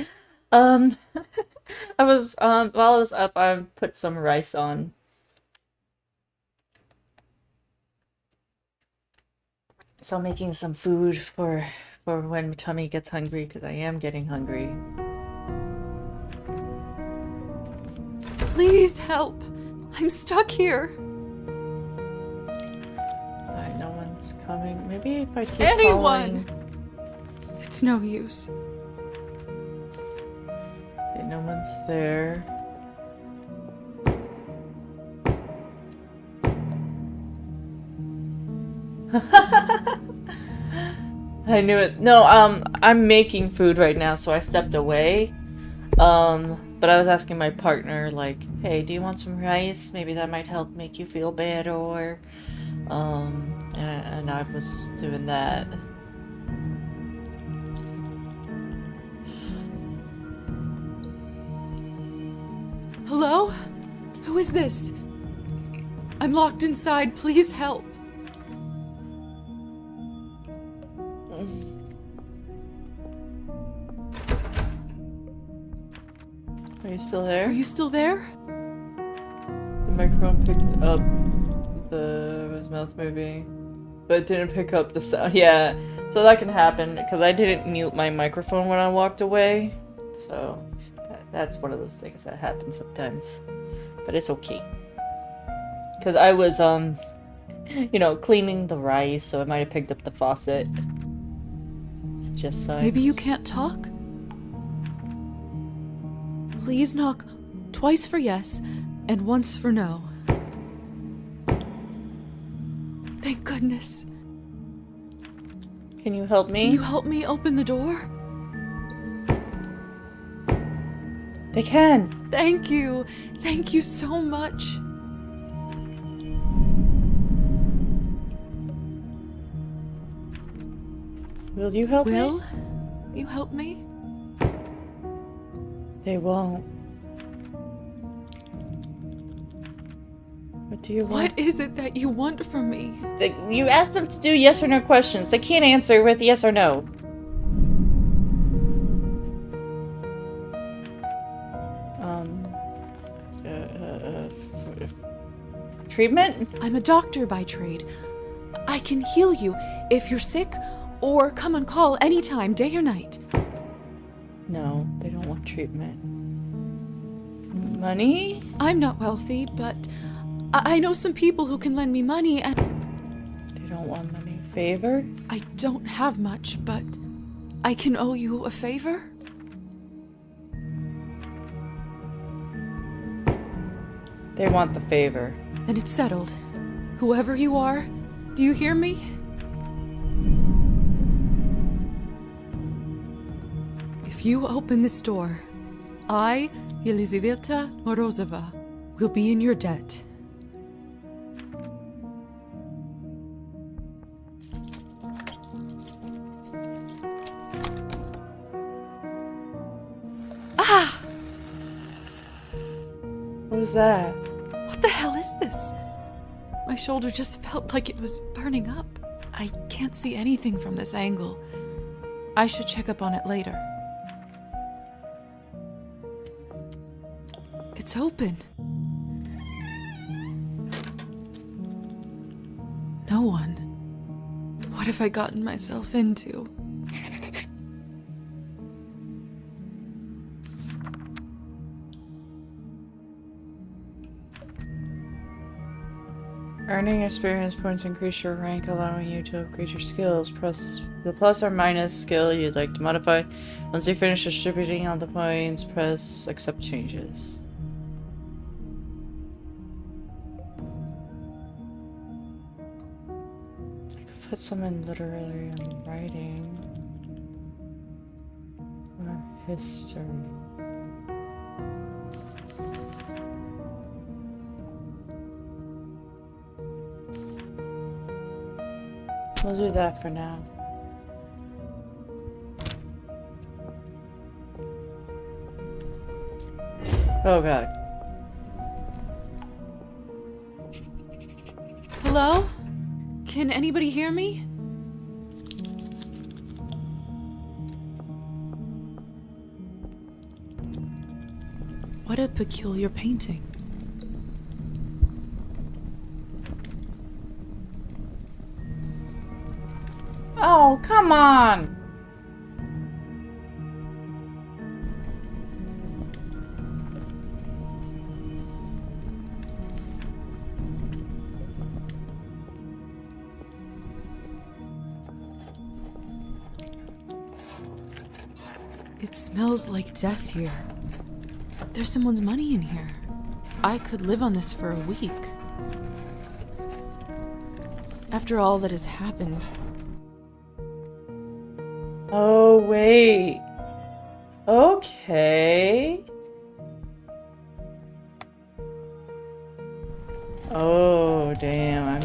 Um, I was, while I was up, I put some rice on. So I'm making some food for when my tummy gets hungry, because I am getting hungry. Please help. I'm stuck here. Alright, no one's coming. Maybe if I keep Anyone! calling- It's no use. Okay, no one's there. I knew it. No, I'm making food right now, so I stepped away. But I was asking my partner, like, hey, do you want some rice? Maybe that might help make you feel better. And I was doing that. Hello? Who is this? I'm locked inside. Please help. Are you still there? Are you still there? The microphone picked up his mouth moving, but it didn't pick up the sound. Yeah, so that can happen because I didn't mute my microphone when I walked away. So that's one of those things that happens sometimes, but it's okay. Because I was you know, cleaning the rice, so I might have picked up the faucet. It's just signs. Maybe you can't talk? Please knock twice for yes and once for no. Thank goodness. Can you help me? Can you help me open the door? They can. Thank you. Thank you so much. Will you help me? Will you help me? They won't. What do you want? What is it that you want from me? You asked them to do yes or no questions. They can't answer with yes or no. Treatment? I'm a doctor by trade. I can heal you if you're sick, or come on call anytime, day or night. No, they don't want treatment. Money? I'm not wealthy, but I know some people who can lend me money, and They don't want money. Favor? I don't have much, but I can owe you a favor? They want the favor. Then it's settled. Whoever you are, do you hear me? If you open this door, I, Yelizaveta Morozova, will be in your debt. Ah! What was that? What the hell is this? My shoulder just felt like it was burning up. I can't see anything from this angle. I should check up on it later. It's open. No one. What have I gotten myself into? Earning experience points increase your rank, allowing you to upgrade your skills. Press the plus or minus skill you'd like to modify. Once you finish distributing all the points, press accept changes. I could put some in literary and writing. Or history. We'll do that for now. Oh god. Hello? Can anybody hear me? What a peculiar painting. Oh, come on! It smells like death here. There's someone's money in here. I could live on this for a week. After all that has happened. Oh, wait. Okay. Oh, damn.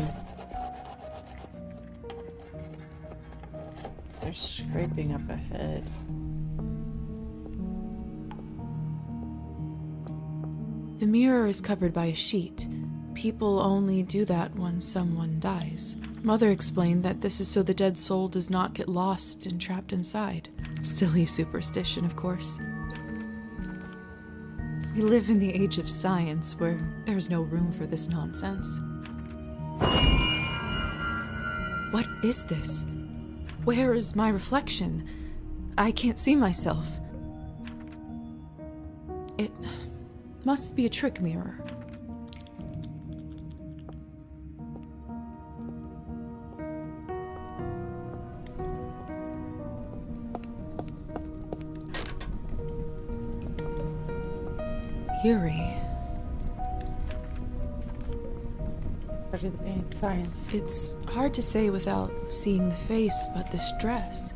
They're scraping up ahead. The mirror is covered by a sheet. People only do that when someone dies. Mother explained that this is so the dead soul does not get lost and trapped inside. Silly superstition, of course. We live in the age of science where there's no room for this nonsense. What is this? Where is my reflection? I can't see myself. It must be a trick mirror. Eerie. Everything science. It's hard to say without seeing the face, but this dress.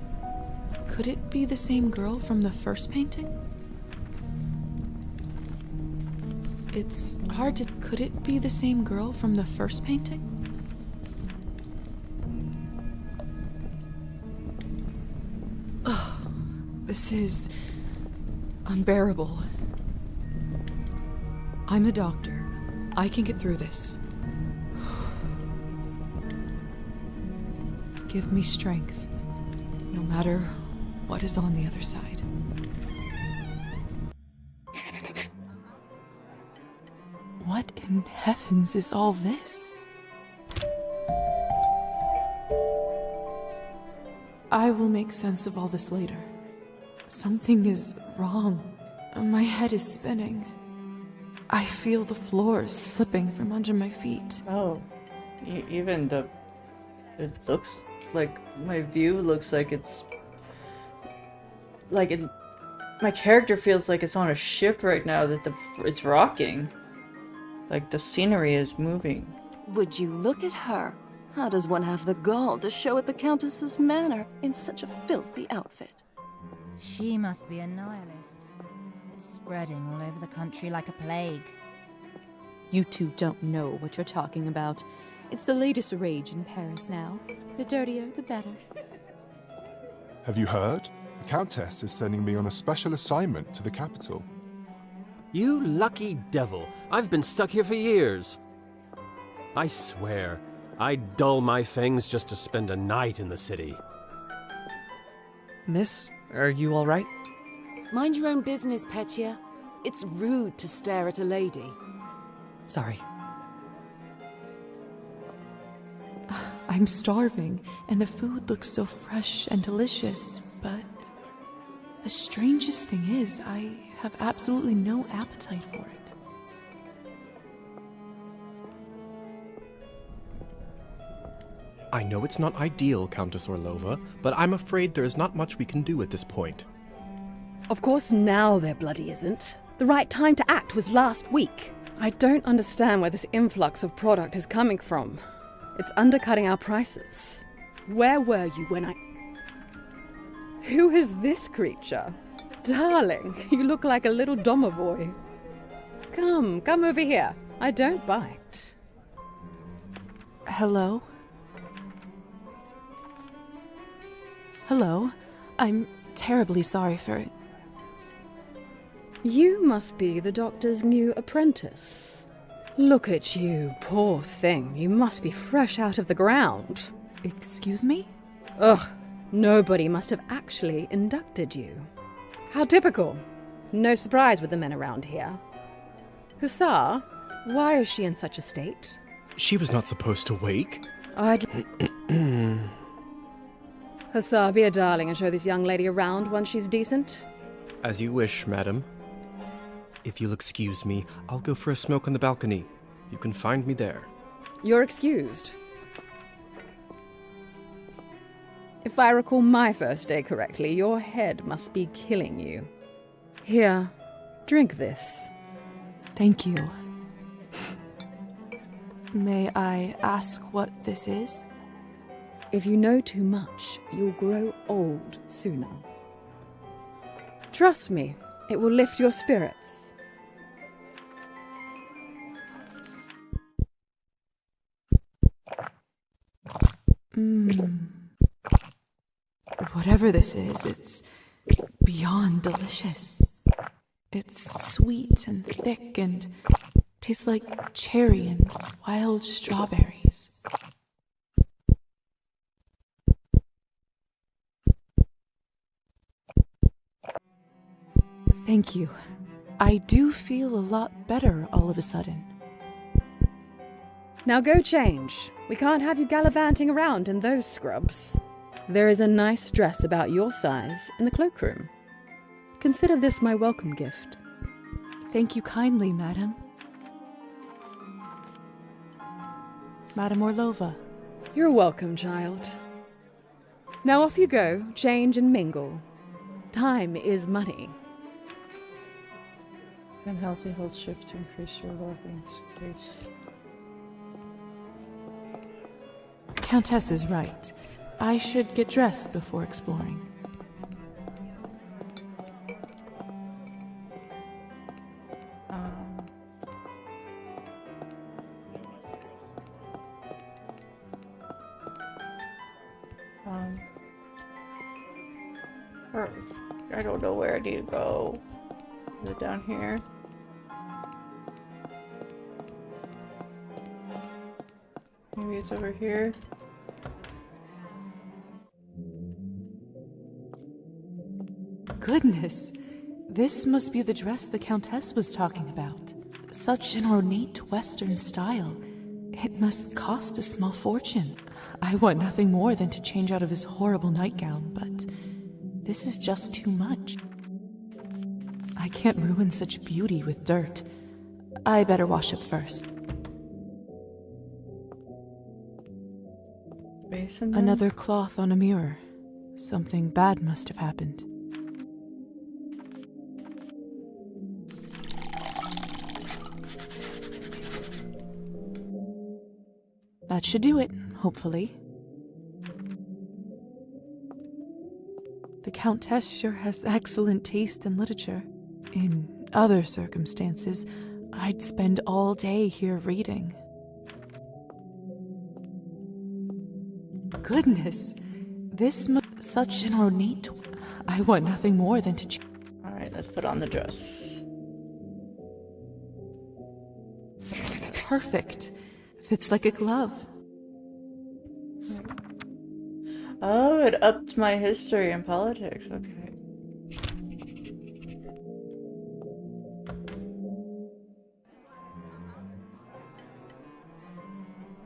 Could it be the same girl from the first painting? It's hard to... Could it be the same girl from the first painting? Ugh, this is unbearable. I'm a doctor. I can get through this. Give me strength, no matter what is on the other side. What in heavens is all this? I will make sense of all this later. Something is wrong. My head is spinning. I feel the floor slipping from under my feet. Oh, even the... It looks like... My view looks like it's... Like it... My character feels like it's on a ship right now, that it's rocking. Like the scenery is moving. Would you look at her? How does one have the gall to show at the Countess's manor in such a filthy outfit? She must be a nihilist. It's spreading all over the country like a plague. You two don't know what you're talking about. It's the latest rage in Paris now. The dirtier, the better. Have you heard? The Countess is sending me on a special assignment to the capital. You lucky devil. I've been stuck here for years. I swear, I'd dull my fangs just to spend a night in the city. Miss, are you all right? Mind your own business, Petya. It's rude to stare at a lady. Sorry. I'm starving, and the food looks so fresh and delicious, but the strangest thing is, I have absolutely no appetite for it. I know it's not ideal, Countess Orlova, but I'm afraid there is not much we can do at this point. Of course now there bloody isn't. The right time to act was last week. I don't understand where this influx of product is coming from. It's undercutting our prices. Where were you when I... Who is this creature? Darling, you look like a little domovoi. Come over here. I don't bite. Hello? Hello? I'm terribly sorry for it. You must be the doctor's new apprentice. Look at you, poor thing. You must be fresh out of the ground. Excuse me? Ugh, nobody must have actually inducted you. How typical. No surprise with the men around here. Hussar? Why is she in such a state? She was not supposed to wake. I'd... Hussar, be a darling and show this young lady around once she's decent. As you wish, madam. If you'll excuse me, I'll go for a smoke on the balcony. You can find me there. You're excused. If I recall my first day correctly, your head must be killing you. Here, drink this. Thank you. May I ask what this is? If you know too much, you'll grow old sooner. Trust me, it will lift your spirits. Whatever this is, it's beyond delicious. It's sweet and thick and tastes like cherry and wild strawberries. Thank you. I do feel a lot better all of a sudden. Now go change. We can't have you gallivanting around in those scrubs. There is a nice dress about your size in the cloakroom. Consider this my welcome gift. Thank you kindly, madam. Madam Orlova. You're welcome, child. Now off you go, change and mingle. Time is money. And healthy hold shift to increase your well-being space. Countess is right. I should get dressed before exploring. I don't know where do you go. Is it down here? Maybe it's over here. Goodness, this must be the dress the Countess was talking about. Such an ornate Western style. It must cost a small fortune. I want nothing more than to change out of this horrible nightgown, but this is just too much. I can't ruin such beauty with dirt. I better wash up first. Basin? Another cloth on a mirror. Something bad must have happened. That should do it, hopefully. The Countess sure has excellent taste in literature. In other circumstances, I'd spend all day here reading. Goodness, this such an ornate... I want nothing more than to... Alright, let's put on the dress. It's perfect. Fits like a glove. Oh, it upped my history and politics. Okay.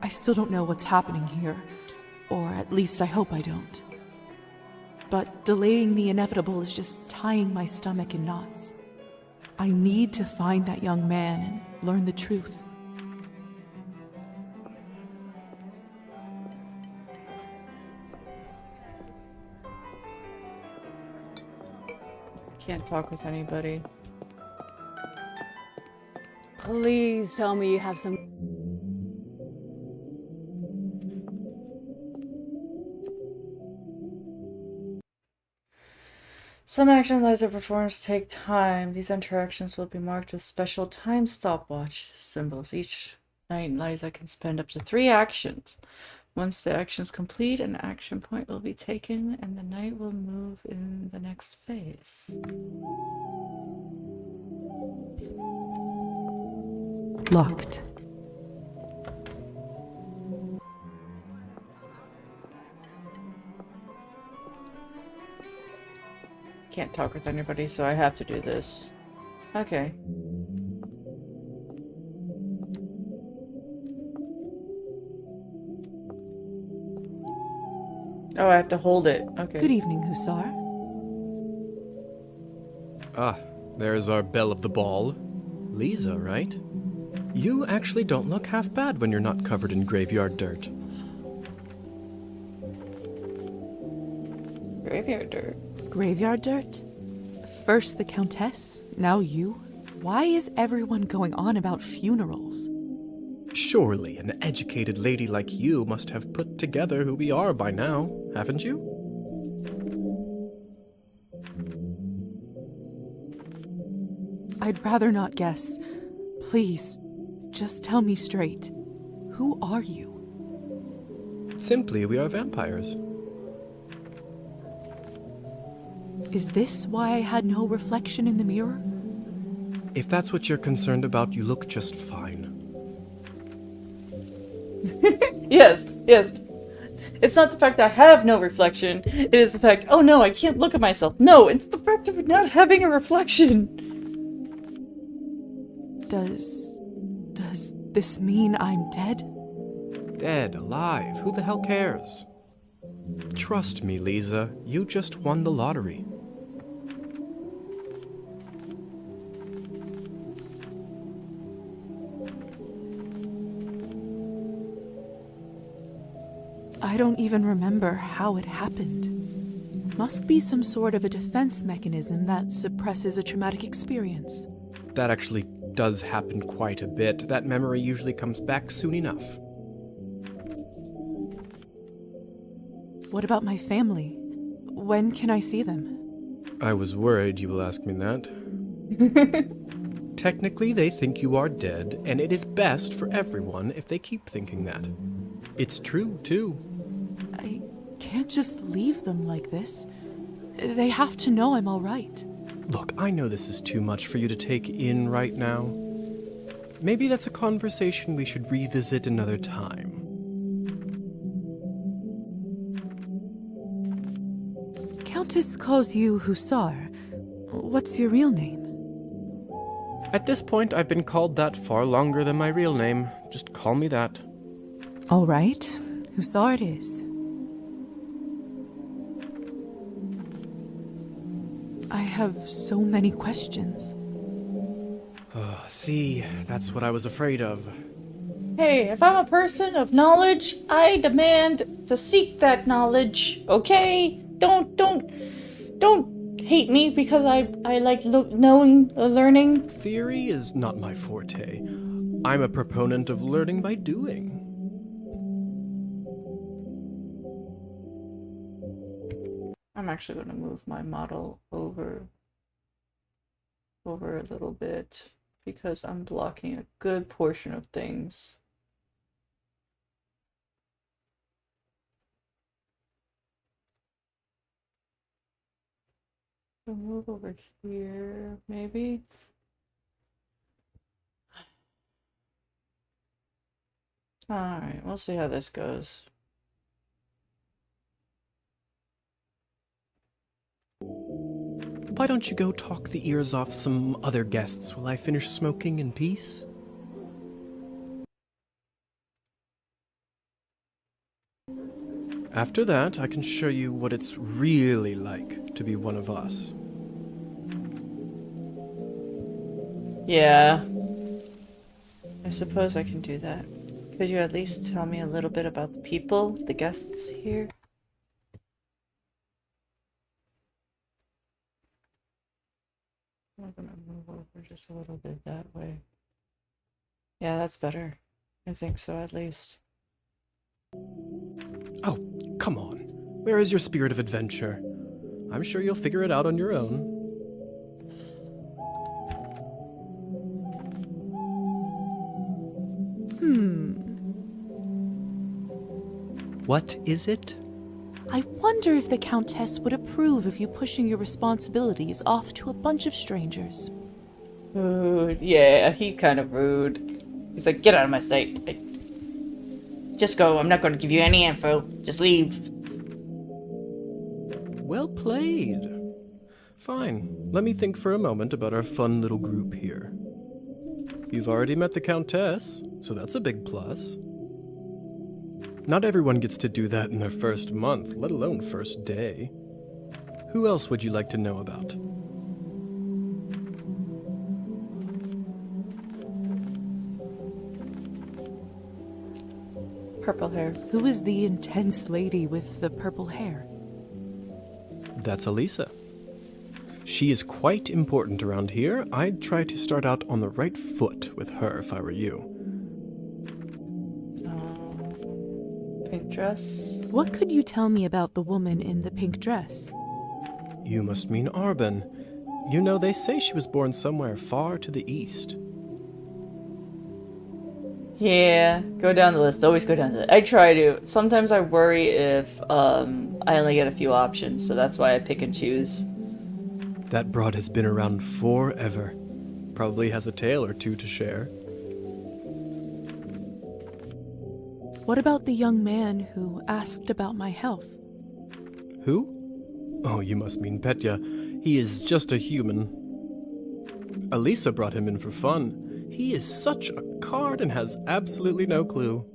I still don't know what's happening here. Or at least I hope I don't. But delaying the inevitable is just tying my stomach in knots. I need to find that young man and learn the truth. Can't talk with anybody. Please tell me you have some... Some action laser performers take time. These interactions will be marked with special time stopwatch symbols. Each night, Liza can spend up to 3 actions. Once the action is complete, an action point will be taken and the knight will move in the next phase. Locked. Can't talk with anybody, so I have to do this. Okay. Oh, I have to hold it. Okay. Good evening, Hussar. Ah, there's our belle of the ball. Lisa, right? You actually don't look half bad when you're not covered in graveyard dirt. Graveyard dirt. Graveyard dirt? First the Countess, now you? Why is everyone going on about funerals? Surely an educated lady like you must have put together who we are by now, haven't you? I'd rather not guess. Please, just tell me straight. Who are you? Simply, we are vampires. Is this why I had no reflection in the mirror? If that's what you're concerned about, you look just fine. Yes, yes. It's not the fact I have no reflection. It is the fact, oh no, I can't look at myself. No, it's the fact of not having a reflection. Does this mean I'm dead? Dead, alive, who the hell cares? Trust me, Lisa, you just won the lottery. I don't even remember how it happened. Must be some sort of a defense mechanism that suppresses a traumatic experience. That actually does happen quite a bit. That memory usually comes back soon enough. What about my family? When can I see them? I was worried you will ask me that. Technically, they think you are dead, and it is best for everyone if they keep thinking that. It's true, too. I can't just leave them like this. They have to know I'm all right. Look, I know this is too much for you to take in right now. Maybe that's a conversation we should revisit another time. Countess calls you Hussar. What's your real name? At this point, I've been called that far longer than my real name. Just call me that. All right, Hussar it is. I have so many questions. See, that's what I was afraid of. Hey, if I'm a person of knowledge, I demand to seek that knowledge, okay? Don't hate me because I like knowing, learning. Theory is not my forte. I'm a proponent of learning by doing. I'm actually going to move my model over a little bit because I'm blocking a good portion of things. So move over here, maybe. All right, we'll see how this goes. Why don't you go talk the ears off some other guests while I finish smoking in peace? After that, I can show you what it's really like to be one of us. Yeah. I suppose I can do that. Could you at least tell me a little bit about the people, the guests here? I'm gonna move over just a little bit that way. Yeah, that's better. I think so, at least. Oh, come on. Where is your spirit of adventure? I'm sure you'll figure it out on your own. What is it? I wonder if the Countess would approve of you pushing your responsibilities off to a bunch of strangers. Rude. Yeah, he's kind of rude. He's like, get out of my sight. Just go. I'm not going to give you any info. Just leave. Well played. Fine. Let me think for a moment about our fun little group here. You've already met the Countess, so that's a big plus. Not everyone gets to do that in their first month, let alone first day. Who else would you like to know about? Purple hair. Who is the intense lady with the purple hair? That's Elisa. She is quite important around here. I'd try to start out on the right foot with her if I were you. Pink dress. What could you tell me about the woman in the pink dress? You must mean Arbin. You know, they say she was born somewhere far to the east. Yeah, go down the list. Always go down the list. I try to. Sometimes I worry if I only get a few options, so that's why I pick and choose. That broad has been around forever. Probably has a tale or two to share. What about the young man who asked about my health? Who? Oh, you must mean Petya. He is just a human. Elisa brought him in for fun. He is such a card and has absolutely no clue.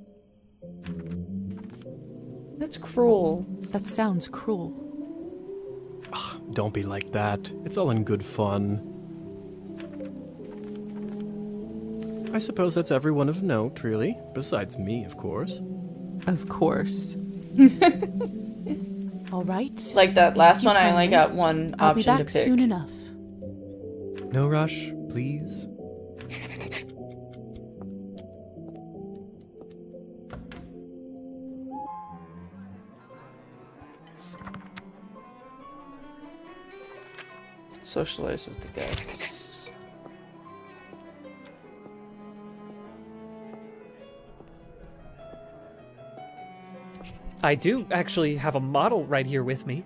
That's cruel. That sounds cruel. Ugh, don't be like that. It's all in good fun. I suppose that's everyone of note, really. Besides me, of course. Of course. All right. Like that last one, I only got one I'll be option back to pick. soon enough. No rush, please. Socialize with the guests. I do actually have a model right here with me.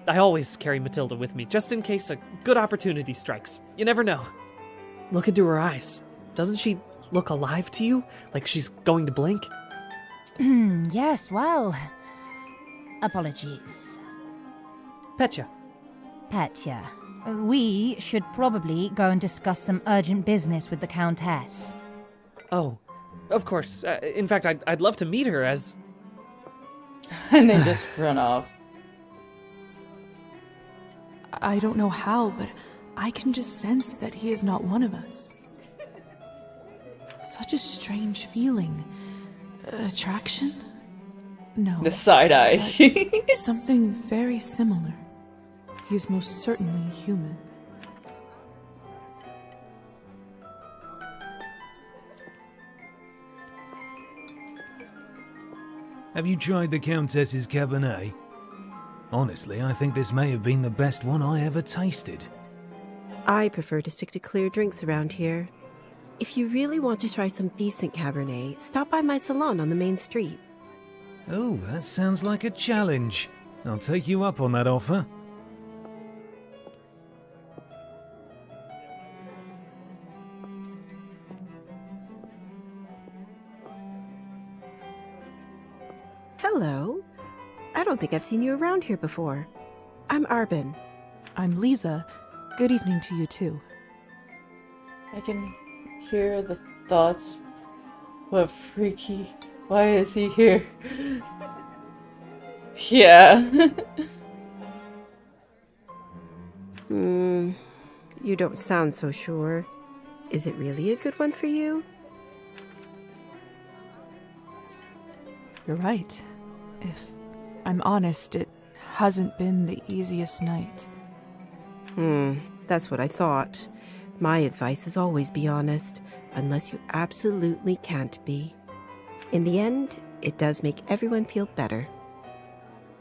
I always carry Matilda with me, just in case a good opportunity strikes. You never know. Look into her eyes. Doesn't she look alive to you? Like she's going to blink? Yes, well... Apologies. Petya. Petya. We should probably go and discuss some urgent business with the Countess. Oh, of course. In fact, I'd love to meet her as... And then just run off. I don't know how, but I can just sense that he is not one of us. Such a strange feeling. Attraction? No. The side eye. Something very similar. He is most certainly human. Have you tried the Countess's Cabernet? Honestly, I think this may have been the best one I ever tasted. I prefer to stick to clear drinks around here. If you really want to try some decent Cabernet, stop by my salon on the main street. Oh, that sounds like a challenge. I'll take you up on that offer. Hello. I don't think I've seen you around here before. I'm Arbin. I'm Lisa. Good evening to you too. I can hear the thoughts. What freaky. Why is he here? Yeah. You don't sound so sure. Is it really a good one for you? You're right. If I'm honest, it hasn't been the easiest night. That's what I thought. My advice is always be honest, unless you absolutely can't be. In the end, it does make everyone feel better.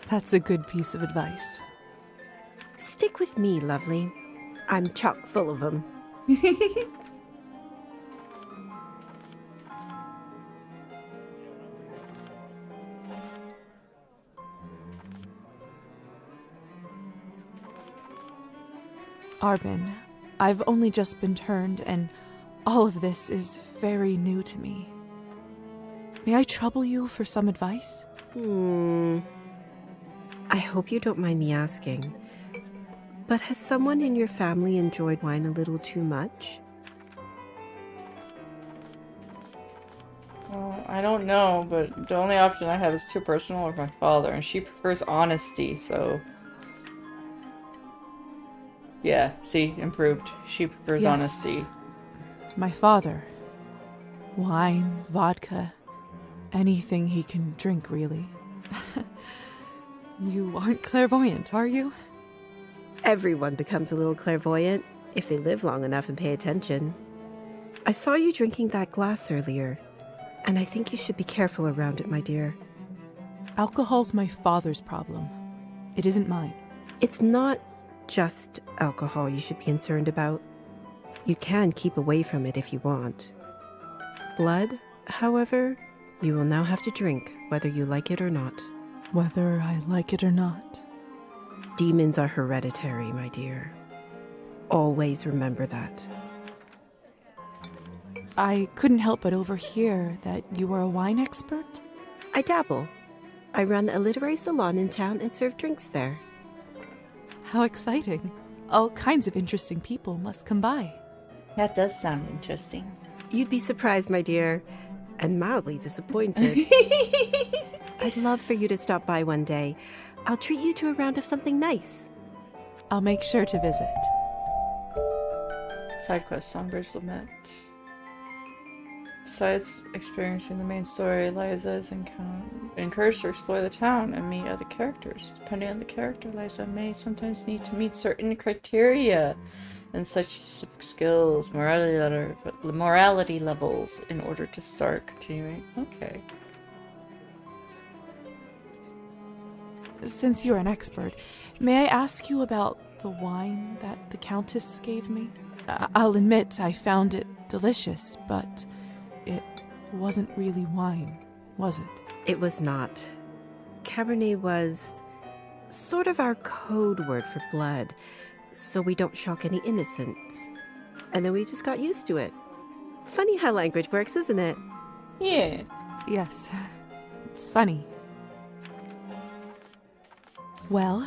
That's a good piece of advice. Stick with me, lovely. I'm chock full of them. Arbin, I've only just been turned, and all of this is very new to me. May I trouble you for some advice? I hope you don't mind me asking, but has someone in your family enjoyed wine a little too much? I don't know, but the only option I have is too personal with my father, and she prefers honesty, so... Yeah, see, improved. She prefers Yes. honesty. My father. Wine, vodka, anything he can drink, really. You aren't clairvoyant, are you? Everyone becomes a little clairvoyant if they live long enough and pay attention. I saw you drinking that glass earlier, and I think you should be careful around it, my dear. Alcohol's my father's problem. It isn't mine. It's not just alcohol you should be concerned about. You can keep away from it if you want. Blood, however, you will now have to drink, whether you like it or not. Whether I like it or not. Demons are hereditary, my dear. Always remember that. I couldn't help but overhear that you are a wine expert? I dabble. I run a literary salon in town and serve drinks there. How exciting. All kinds of interesting people must come by. That does sound interesting. You'd be surprised, my dear, and mildly disappointed. I'd love for you to stop by one day. I'll treat you to a round of something nice. I'll make sure to visit. Side quest, Songbird's Lament. Besides experiencing the main story, Liza is encouraged to explore the town and meet other characters. Depending on the character, Liza may sometimes need to meet certain criteria and such specific skills, morality levels, in order to start continuing. Okay. Since you're an expert, may I ask you about the wine that the Countess gave me? I'll admit I found it delicious, but it wasn't really wine, was it? It was not. Cabernet was sort of our code word for blood, so we don't shock any innocents. And then we just got used to it. Funny how language works, isn't it? Yeah. Yes. Funny. Well,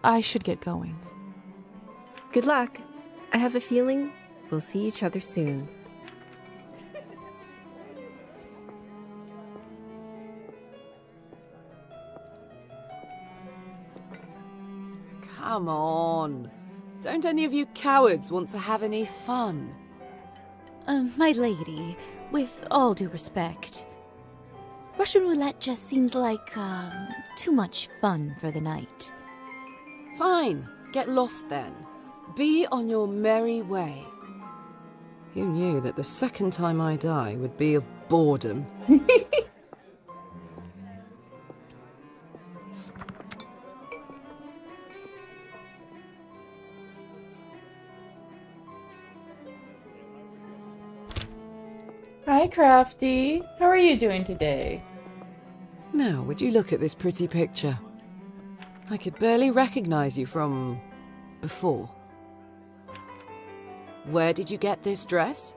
I should get going. Good luck. I have a feeling we'll see each other soon. Come on. Don't any of you cowards want to have any fun? My lady, with all due respect, Russian roulette just seems like, too much fun for the night. Fine. Get lost then. Be on your merry way. Who knew that the second time I die would be of boredom? Hi, Crafty. How are you doing today? Now, would you look at this pretty picture? I could barely recognize you from before. Where did you get this dress?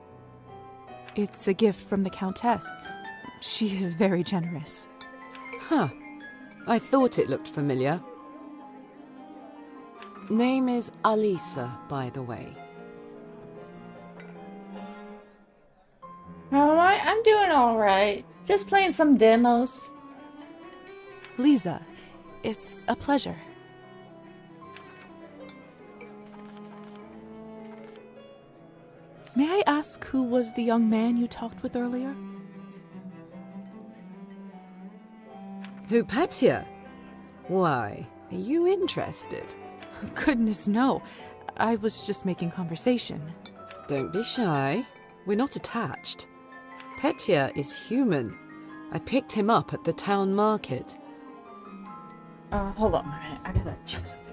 It's a gift from the Countess. She is very generous. Huh. I thought it looked familiar. Name is Alisa, by the way. How am I? I'm doing alright. Just playing some demos. Lisa, it's a pleasure. May I ask who was the young man you talked with earlier? Who, Petya? Why, are you interested? Goodness, no. I was just making conversation. Don't be shy. We're not attached. Petya is human. I picked him up at the town market. Hold on a minute. I gotta check something.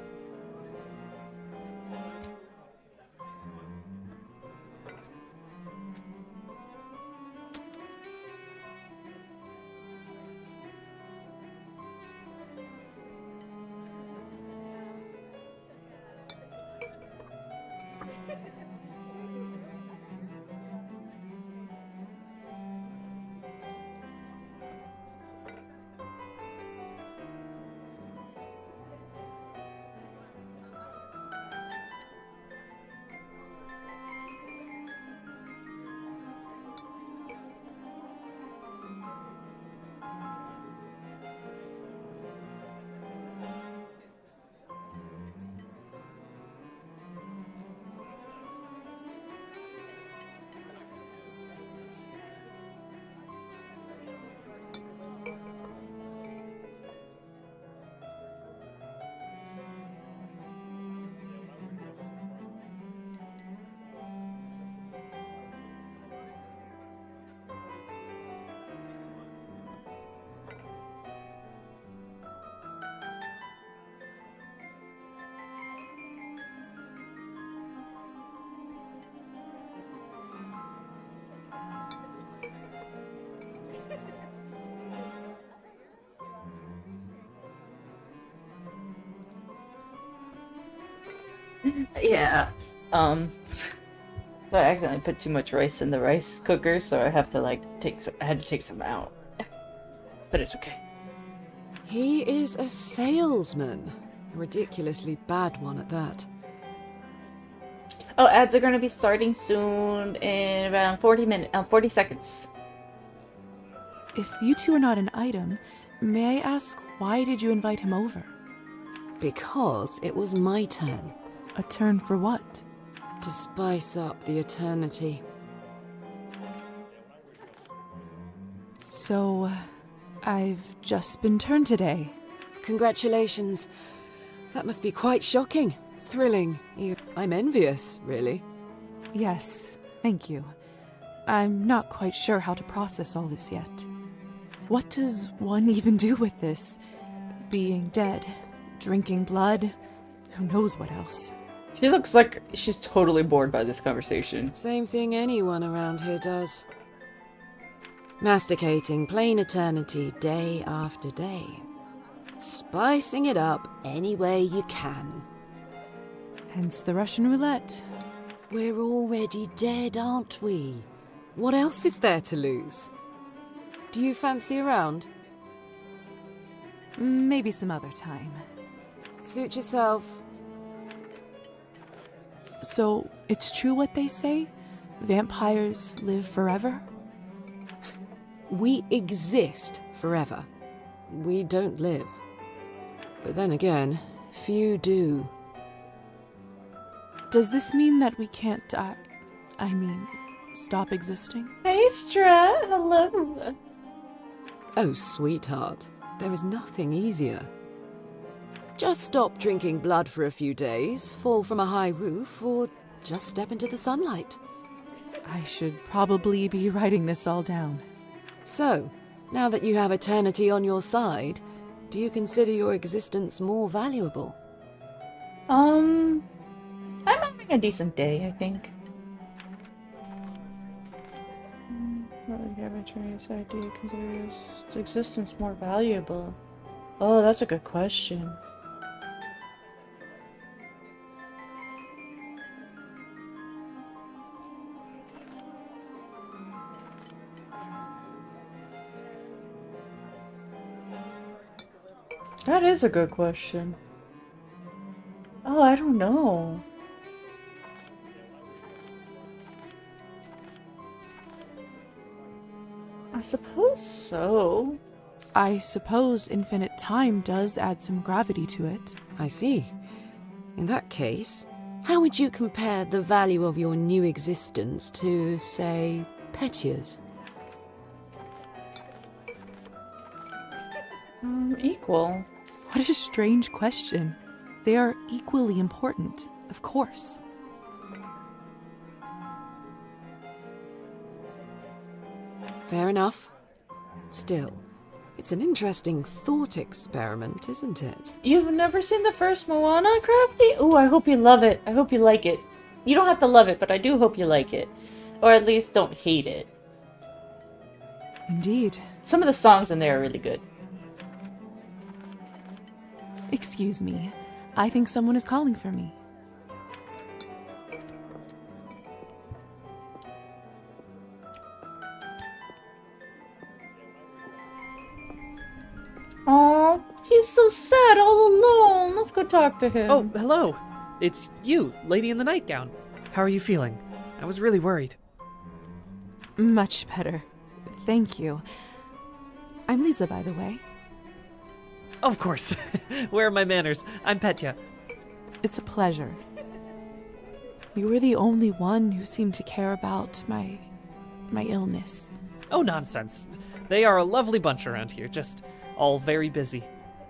Yeah. So I accidentally put too much rice in the rice cooker, so I have to like I had to take some out. But it's okay. He is a salesman. A ridiculously bad one at that. Oh, ads are going to be starting soon in around 40 seconds. If you two are not an item, may I ask why did you invite him over? Because it was my turn. A turn for what? To spice up the eternity. So, I've just been turned today. Congratulations. That must be quite shocking. Thrilling. I'm envious, really. Yes, thank you. I'm not quite sure how to process all this yet. What does one even do with this? Being dead, drinking blood, who knows what else? She looks like she's totally bored by this conversation. Same thing anyone around here does. Masticating plain eternity day after day. Spicing it up any way you can. Hence the Russian roulette. We're already dead, aren't we? What else is there to lose? Do you fancy a round? Maybe some other time. Suit yourself. So, it's true what they say? Vampires live forever? We exist forever. We don't live. But then again, few do. Does this mean that we can't, stop existing? Hey, Strat. Hello. Oh, sweetheart. There is nothing easier. Just stop drinking blood for a few days, fall from a high roof, or just step into the sunlight. I should probably be writing this all down. So, now that you have eternity on your side, do you consider your existence more valuable? I'm having a decent day, I think. What would you ever try this idea? Consider your existence more valuable? Oh, that's a good question. That is a good question. Oh, I don't know. I suppose so. I suppose infinite time does add some gravity to it. I see. In that case, how would you compare the value of your new existence to, say, Petya's? Equal. What a strange question. They are equally important, of course. Fair enough. Still, it's an interesting thought experiment, isn't it? You've never seen the first Moana, Crafty? Ooh, I hope you love it. I hope you like it. You don't have to love it, but I do hope you like it. Or at least don't hate it. Indeed. Some of the songs in there are really good. Excuse me. I think someone is calling for me. Aw, he's so sad all alone. Let's go talk to him. Oh, hello. It's you, Lady in the Nightgown. How are you feeling? I was really worried. Much better. Thank you. I'm Lisa, by the way. Of course. Where are my manners? I'm Petya. It's a pleasure. You were the only one who seemed to care about my illness. Oh, nonsense. They are a lovely bunch around here, just all very busy.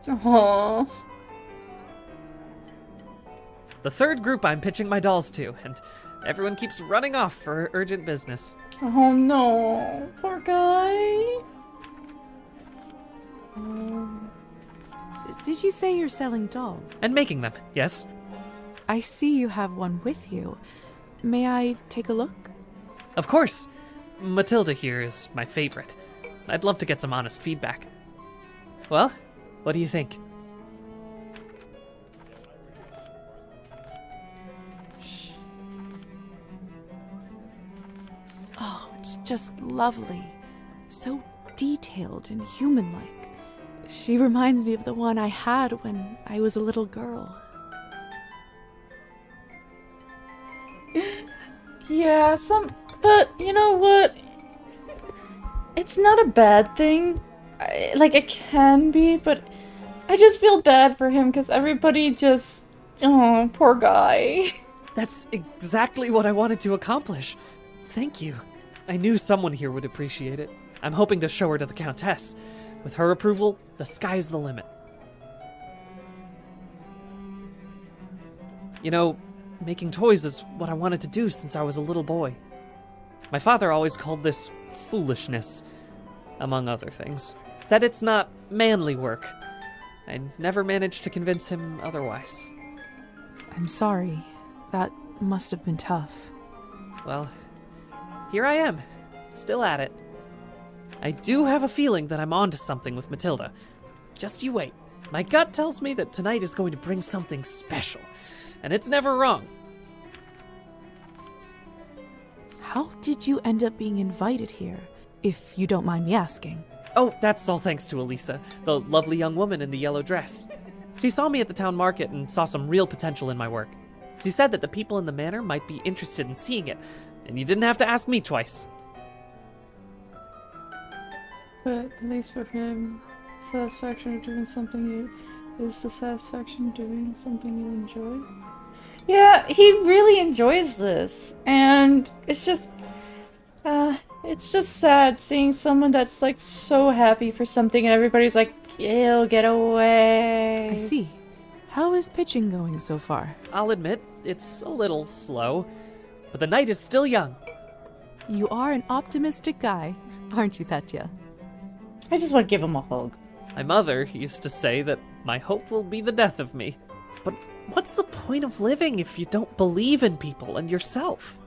Aww. The third group I'm pitching my dolls to, and everyone keeps running off for urgent business. Oh no, poor guy. Did you say you're selling dolls? And making them, yes. I see you have one with you. May I take a look? Of course. Matilda here is my favorite. I'd love to get some honest feedback. Well, what do you think? just lovely. So detailed and human-like. She reminds me of the one I had when I was a little girl. Yeah, but you know what? It's not a bad thing. Like, it can be, but I just feel bad for him because everybody just... Oh, poor guy. That's exactly what I wanted to accomplish. Thank you. I knew someone here would appreciate it. I'm hoping to show her to the Countess. With her approval, the sky's the limit. You know, making toys is what I wanted to do since I was a little boy. My father always called this foolishness, among other things. Said it's not manly work. I never managed to convince him otherwise. I'm sorry. That must have been tough. Well, here I am, still at it. I do have a feeling that I'm onto something with Matilda. Just you wait. My gut tells me that tonight is going to bring something special, and it's never wrong. How did you end up being invited here, if you don't mind me asking? Oh, that's all thanks to Elisa, the lovely young woman in the yellow dress. She saw me at the town market and saw some real potential in my work. She said that the people in the manor might be interested in seeing it, and you didn't have to ask me twice. But at least for him, satisfaction of doing something is the satisfaction of doing something you enjoy. Yeah, he really enjoys this, and it's just sad seeing someone that's like so happy for something and everybody's like, ew, get away. I see. How is pitching going so far? I'll admit, it's a little slow, but the night is still young. You are an optimistic guy, aren't you, Petya? I just want to give him a hug. My mother used to say that my hope will be the death of me. But what's the point of living if you don't believe in people and yourself?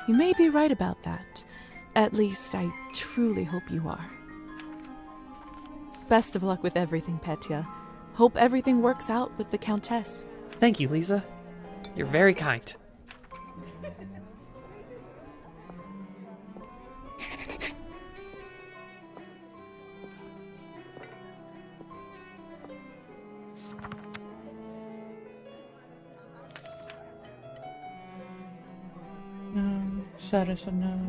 You may be right about that. At least I truly hope you are. Best of luck with everything, Petya. Hope everything works out with the Countess. Thank you, Lisa. You're very kind. No, shadows of no.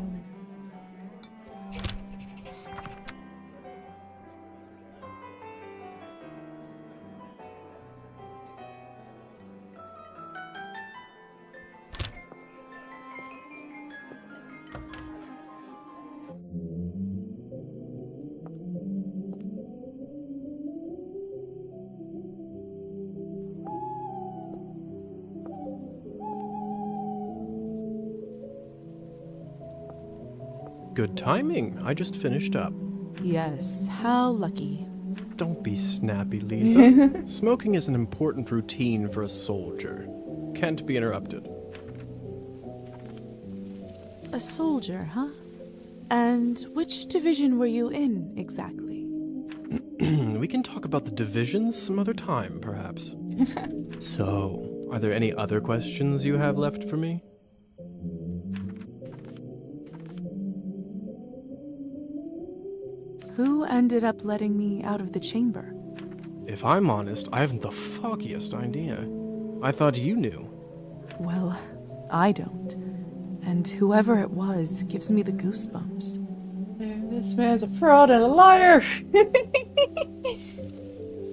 Good timing. I just finished up. Yes, how lucky. Don't be snappy, Lisa. Smoking is an important routine for a soldier. Can't be interrupted. A soldier, huh? And which division were you in, exactly? We can talk about the divisions some other time, perhaps. So, are there any other questions you have left for me? Who ended up letting me out of the chamber? If I'm honest, I haven't the foggiest idea. I thought you knew. Well, I don't. And whoever it was gives me the goosebumps. Man, this man's a fraud and a liar!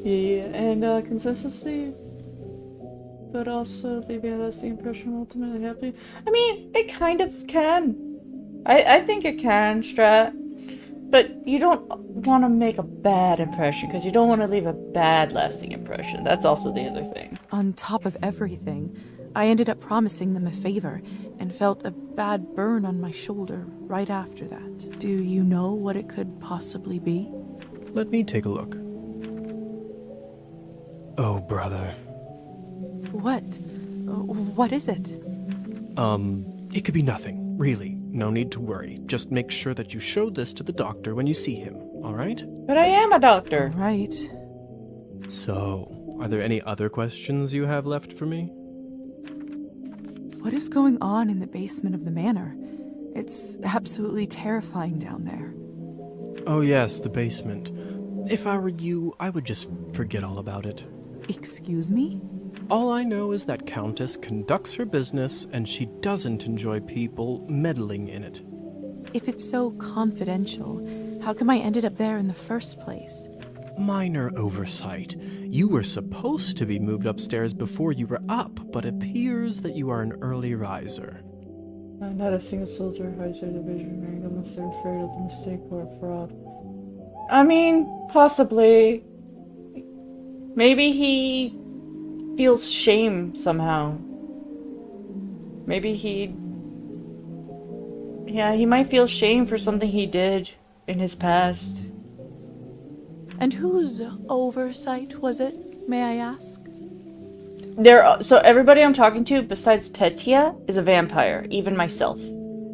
Yeah, and consistency, but also leaving a lasting impression ultimately happy. I mean, it kind of can. I think it can, Strat. But you don't want to make a bad impression, because you don't want to leave a bad lasting impression. That's also the other thing. On top of everything, I ended up promising them a favor and felt a bad burn on my shoulder right after that. Do you know what it could possibly be? Let me take a look. Oh, brother. What? What is it? It could be nothing, really. No need to worry. Just make sure that you show this to the doctor when you see him, all right? But I am a doctor. Right. So, are there any other questions you have left for me? What is going on in the basement of the manor? It's absolutely terrifying down there. Oh yes, the basement. If I were you, I would just forget all about it. Excuse me? All I know is that Countess conducts her business and she doesn't enjoy people meddling in it. If it's so confidential, how come I ended up there in the first place? Minor oversight. You were supposed to be moved upstairs before you were up, but appears that you are an early riser. Not a single soldier hides their division rank unless they're afraid of the mistake or a fraud. I mean, possibly. Maybe he feels shame somehow. Maybe he might feel shame for something he did in his past. And whose oversight was it, may I ask? So everybody I'm talking to besides Petya is a vampire, even myself.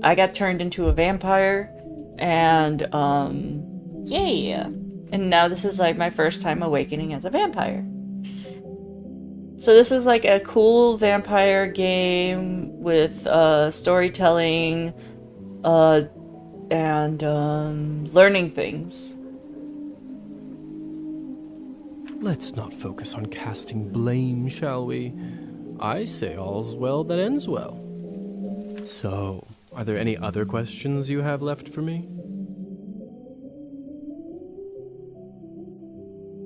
I got turned into a vampire, and yeah. And now this is like my first time awakening as a vampire. So this is like a cool vampire game with storytelling and learning things. Let's not focus on casting blame, shall we? I say all's well that ends well. So, are there any other questions you have left for me?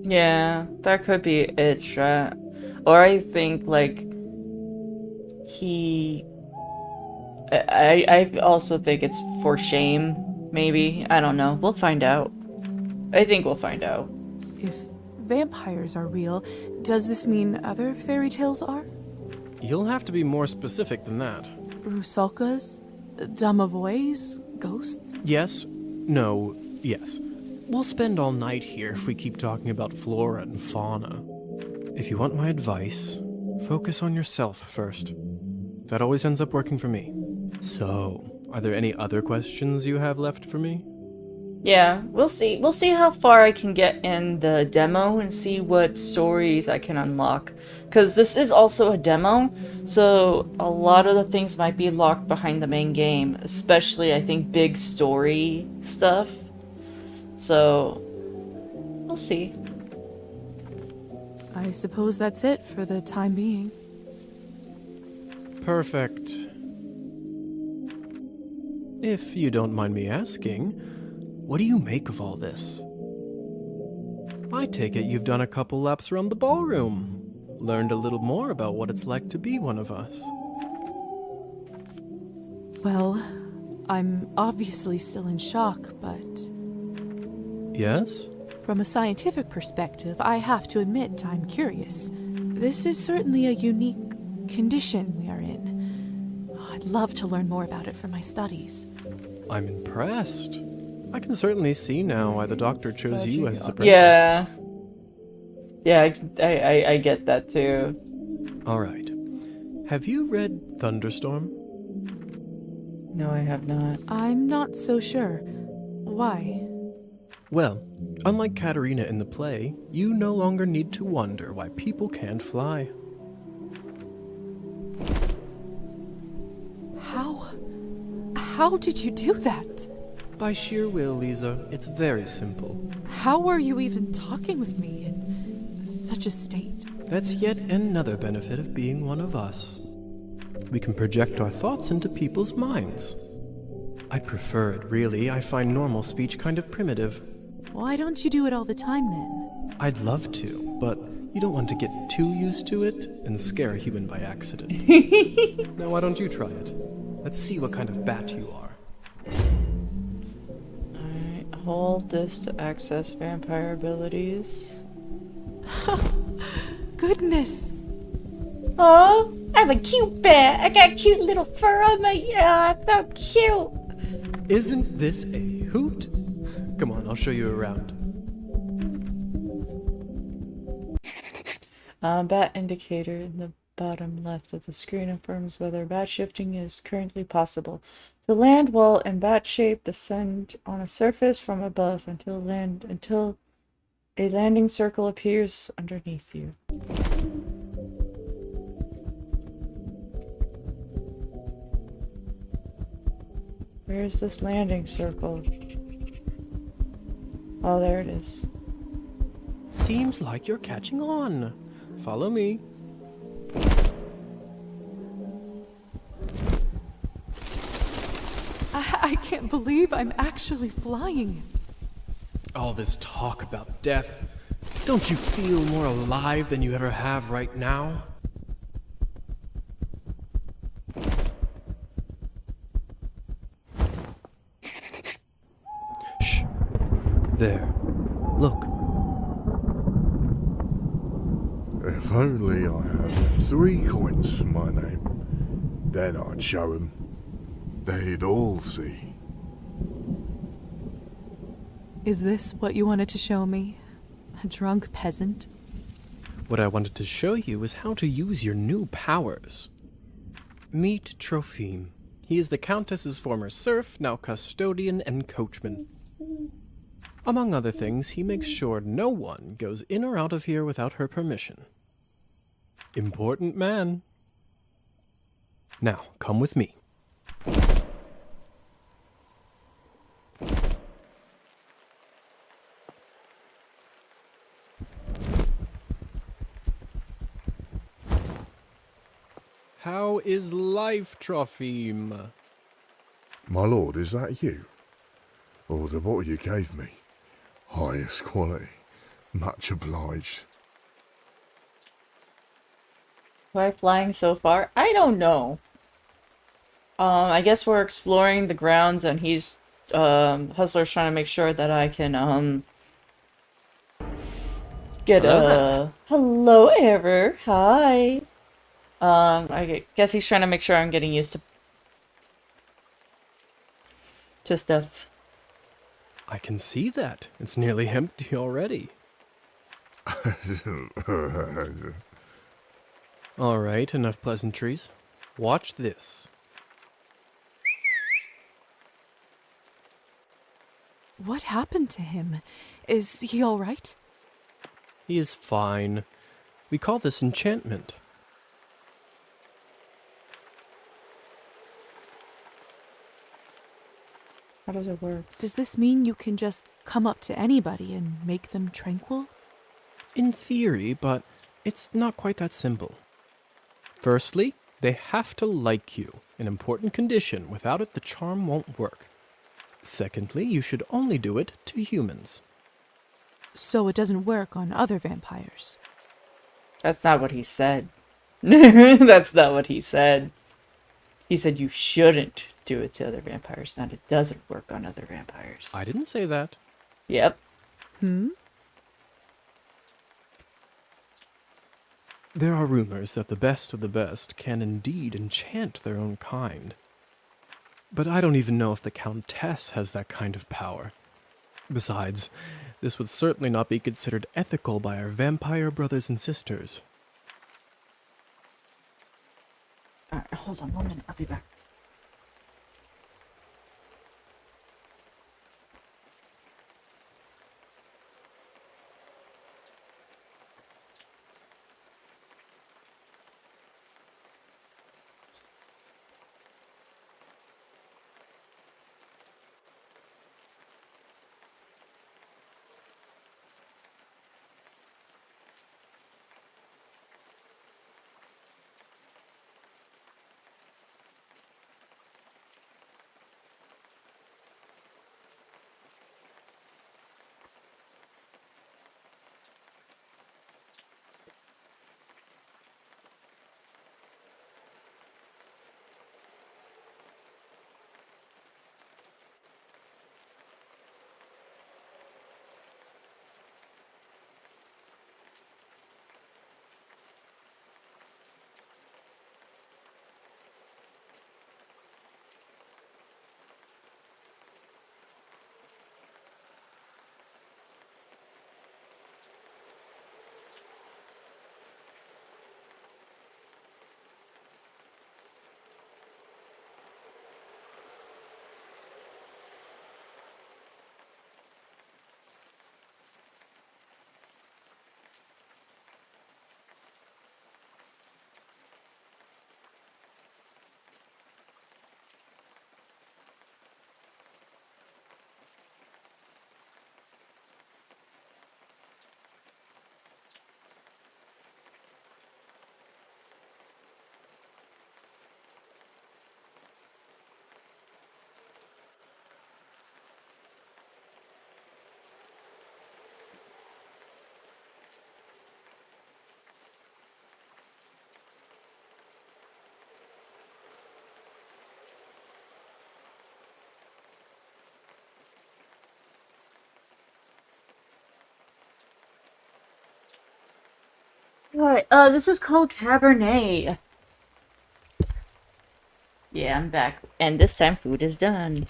Yeah, that could be it, Strat. Or I think, like, I also think it's for shame, maybe. I don't know. We'll find out. I think we'll find out. If vampires are real, does this mean other fairy tales are? You'll have to be more specific than that. Rusalkas? Domovoys? Ghosts? Yes? No. Yes. We'll spend all night here if we keep talking about flora and fauna. If you want my advice, focus on yourself first. That always ends up working for me. So, are there any other questions you have left for me? Yeah, we'll see. We'll see how far I can get in the demo and see what stories I can unlock. Because this is also a demo, so a lot of the things might be locked behind the main game. Especially, I think, big story stuff. So, we'll see. I suppose that's it for the time being. Perfect. If you don't mind me asking, what do you make of all this? I take it you've done a couple laps around the ballroom, learned a little more about what it's like to be one of us. Well, I'm obviously still in shock, but... Yes? From a scientific perspective, I have to admit I'm curious. This is certainly a unique condition we are in. I'd love to learn more about it for my studies. I'm impressed. I can certainly see now why the doctor chose you as his apprentice. Yeah. Yeah, I get that too. Alright. Have you read Thunderstorm? No, I have not. I'm not so sure. Why? Well, unlike Katerina in the play, you no longer need to wonder why people can't fly. How did you do that? By sheer will, Lisa. It's very simple. How were you even talking with me in such a state? That's yet another benefit of being one of us. We can project our thoughts into people's minds. I prefer it, really. I find normal speech kind of primitive. Why don't you do it all the time, then? I'd love to, but you don't want to get too used to it and scare a human by accident. Now, why don't you try it? Let's see what kind of bat you are. Alright, hold this to access vampire abilities. Goodness! Oh, I'm a cute bat. I got cute little fur on my... so cute. Isn't this a hoot? Come on, I'll show you around. Bat indicator in the bottom left of the screen affirms whether bat shifting is currently possible. To land while in bat shape, descend on a surface from above until a landing circle appears underneath you. Where's this landing circle? Oh, there it is. Seems like you're catching on. Follow me. I can't believe I'm actually flying. All this talk about death. Don't you feel more alive than you ever have right now? Shh. There. Look. If only I had 3 coins to my name, then I'd show 'em. They'd all see. Is this what you wanted to show me? A drunk peasant? What I wanted to show you is how to use your new powers. Meet Trophime. He is the Countess's former serf, now custodian and coachman. Among other things, he makes sure no one goes in or out of here without her permission. Important man. Now, come with me. How is life, Trophime? My lord, is that you? Or the bottle you gave me? Highest quality. Much obliged. Why flying so far? I don't know. I guess we're exploring the grounds and he's, Hustler's trying to make sure that I can, get hello, Ever. Hi. I guess he's trying to make sure I'm getting used to stuff. I can see that. It's nearly empty already. All right, enough pleasantries. Watch this. What happened to him? Is he all right? He is fine. We call this enchantment. How does it work? Does this mean you can just come up to anybody and make them tranquil? In theory, but it's not quite that simple. Firstly, they have to like you, an important condition. Without it, the charm won't work. Secondly, you should only do it to humans. So it doesn't work on other vampires? That's not what he said. That's not what he said. He said you shouldn't do it to other vampires, not it doesn't work on other vampires. I didn't say that. Yep. There are rumors that the best of the best can indeed enchant their own kind. But I don't even know if the Countess has that kind of power. Besides, this would certainly not be considered ethical by our vampire brothers and sisters. Alright, hold on 1 minute, I'll be back. Alright, this is called Cabernet. Yeah, I'm back. And this time food is done.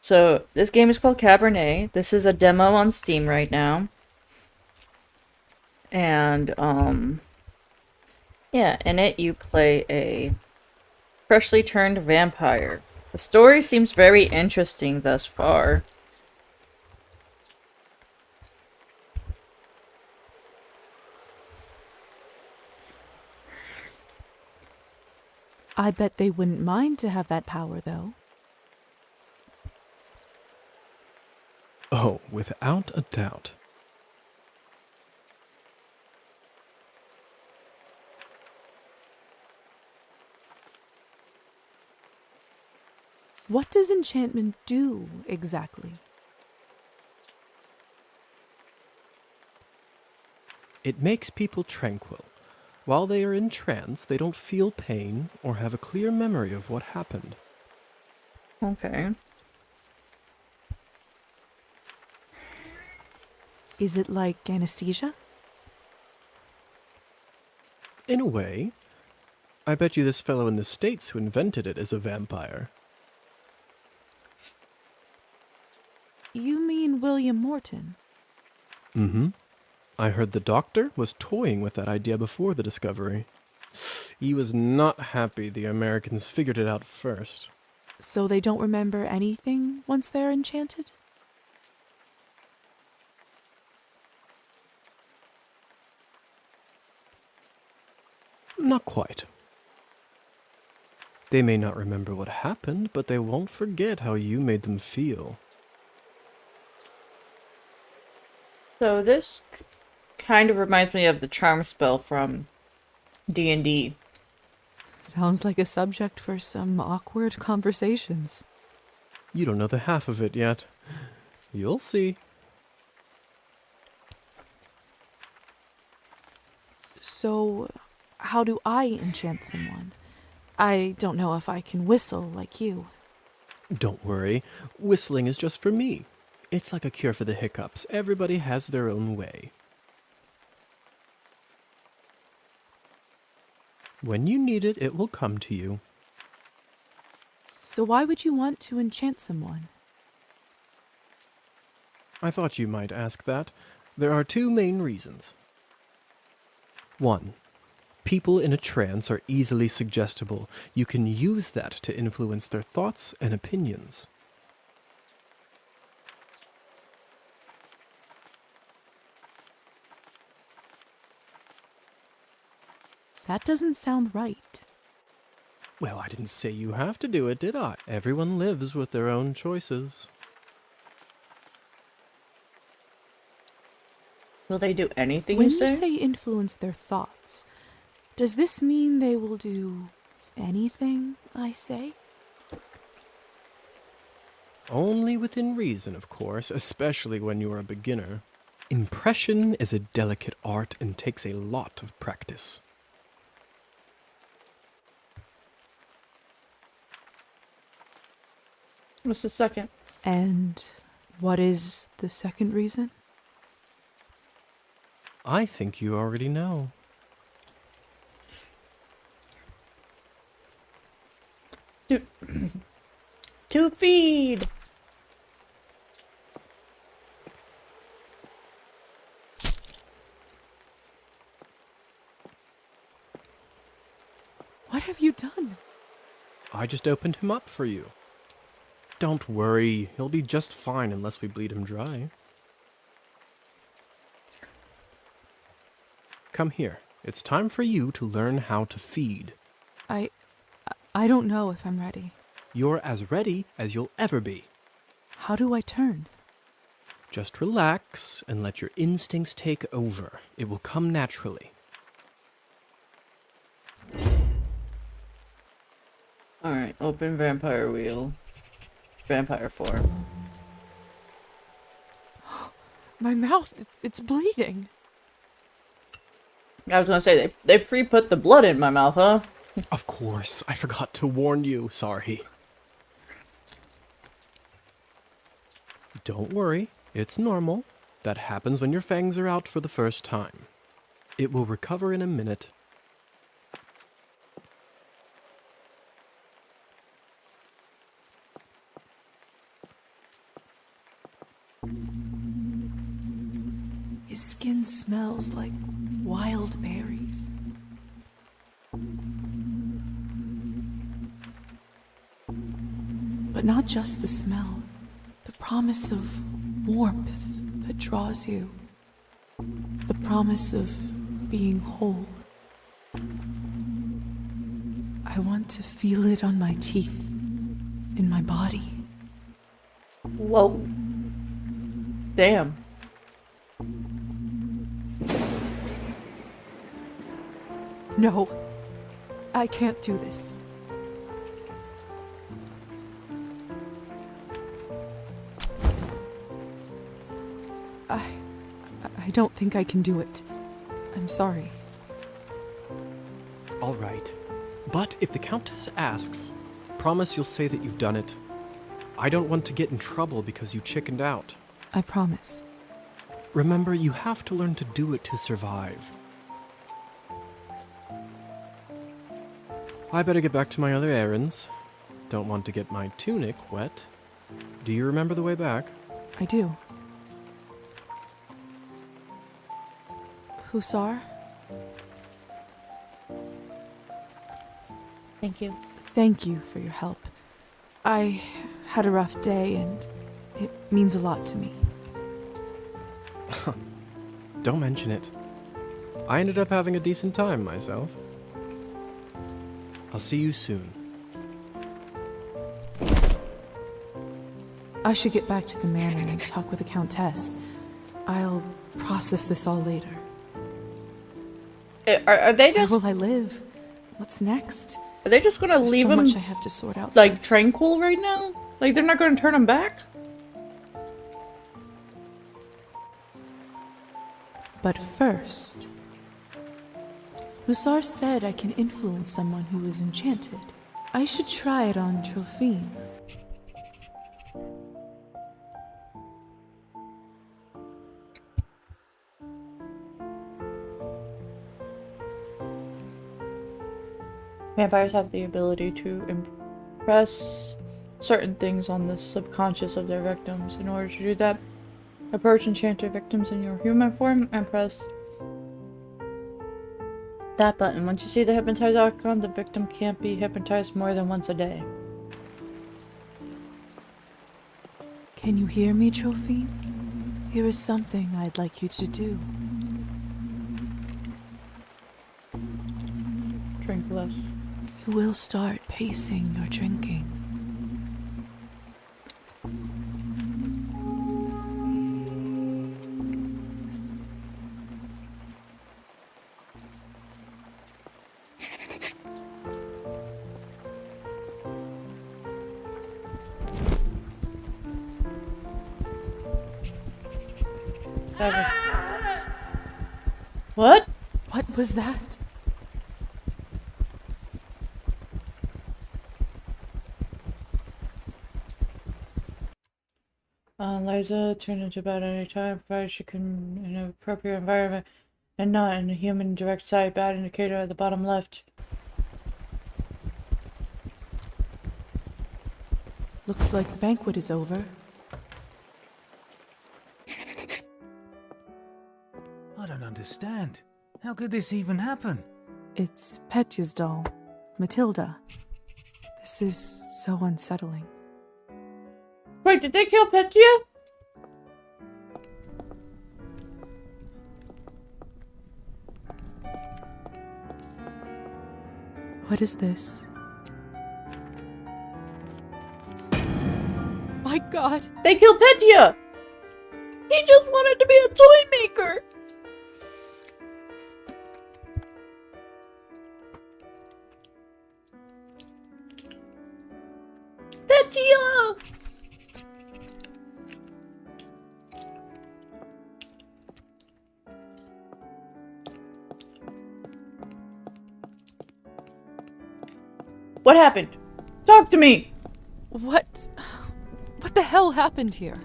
So, this game is called Cabernet. This is a demo on Steam right now. And, yeah, in it you play a freshly turned vampire. The story seems very interesting thus far. I bet they wouldn't mind to have that power, though. Oh, without a doubt. What does enchantment do, exactly? It makes people tranquil. While they are in trance, they don't feel pain or have a clear memory of what happened. Okay. Is it like anesthesia? In a way. I bet you this fellow in the States who invented it is a vampire. You mean William Morton? Mm-hmm. I heard the doctor was toying with that idea before the discovery. He was not happy the Americans figured it out first. So they don't remember anything once they're enchanted? Not quite. They may not remember what happened, but they won't forget how you made them feel. So this kind of reminds me of the charm spell from D&D. Sounds like a subject for some awkward conversations. You don't know the half of it yet. You'll see. So, how do I enchant someone? I don't know if I can whistle like you. Don't worry. Whistling is just for me. It's like a cure for the hiccups. Everybody has their own way. When you need it, it will come to you. So why would you want to enchant someone? I thought you might ask that. There are two main reasons. 1. People in a trance are easily suggestible. You can use that to influence their thoughts and opinions. That doesn't sound right. Well, I didn't say you have to do it, did I? Everyone lives with their own choices. Will they do anything When you say? you say influence their thoughts, does this mean they will do anything I say? Only within reason, of course, especially when you are a beginner. Impression is a delicate art and takes a lot of practice. What's the second? And what is the second reason? I think you already know. To feed! What have you done? I just opened him up for you. Don't worry, he'll be just fine unless we bleed him dry. Come here. It's time for you to learn how to feed. I don't know if I'm ready. You're as ready as you'll ever be. How do I turn? Just relax and let your instincts take over. It will come naturally. Alright, open vampire wheel. Vampire form. My mouth, it's bleeding. I was gonna say, they pre-put the blood in my mouth, huh? Of course, I forgot to warn you. Sorry. Don't worry, it's normal. That happens when your fangs are out for the first time. It will recover in a minute. His skin smells like wild berries. But not just the smell, the promise of warmth that draws you, the promise of being whole. I want to feel it on my teeth, in my body. Whoa. Damn. No, I can't do this. I don't think I can do it. I'm sorry. All right. But if the Countess asks, promise you'll say that you've done it. I don't want to get in trouble because you chickened out. I promise. Remember, you have to learn to do it to survive. I better get back to my other errands. Don't want to get my tunic wet. Do you remember the way back? I do. Hussar? Thank you. Thank you for your help. I had a rough day and it means a lot to me. Don't mention it. I ended up having a decent time myself. I'll see you soon. I should get back to the manor and talk with the Countess. I'll process this all later. Are they just... Where will I live? What's next? Are they just gonna leave him, much I have to sort out like, first. tranquil right now? Like, they're not gonna turn him back? But first... Hussar said I can influence someone who is enchanted. I should try it on Trophine. Vampires have the ability to impress certain things on the subconscious of their victims. In order to do that, approach enchanted victims in your human form and press that button. Once you see the hypnotize icon, the victim can't be hypnotized more than once a day. Can you hear me, Trophine? Here is something I'd like you to do. Drink less. You will start pacing your drinking. What? What was that? Liza turned into bad any time, provided she can in an appropriate environment and not in a human direct sight. Bad indicator at the bottom left. Looks like the banquet is over. I don't understand. How could this even happen? It's Petya's doll, Matilda. This is so unsettling. Wait, did they kill Petya? What is this? My God! They killed Petya! He just wanted to be a toy maker! Petya! What happened? Talk to me! What the hell happened here?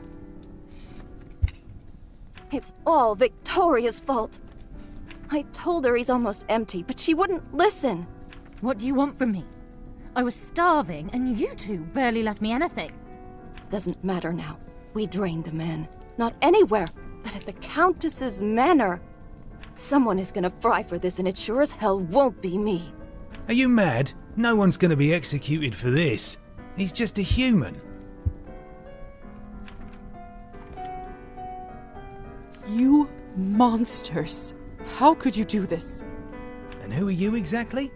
It's all Victoria's fault. I told her he's almost empty, but she wouldn't listen. What do you want from me? I was starving, and you two barely left me anything. Doesn't matter now. We drained a man. Not anywhere, but at the Countess's manor. Someone is gonna fry for this, and it sure as hell won't be me. Are you mad? No one's gonna be executed for this. He's just a human. You monsters. How could you do this? And who are you exactly?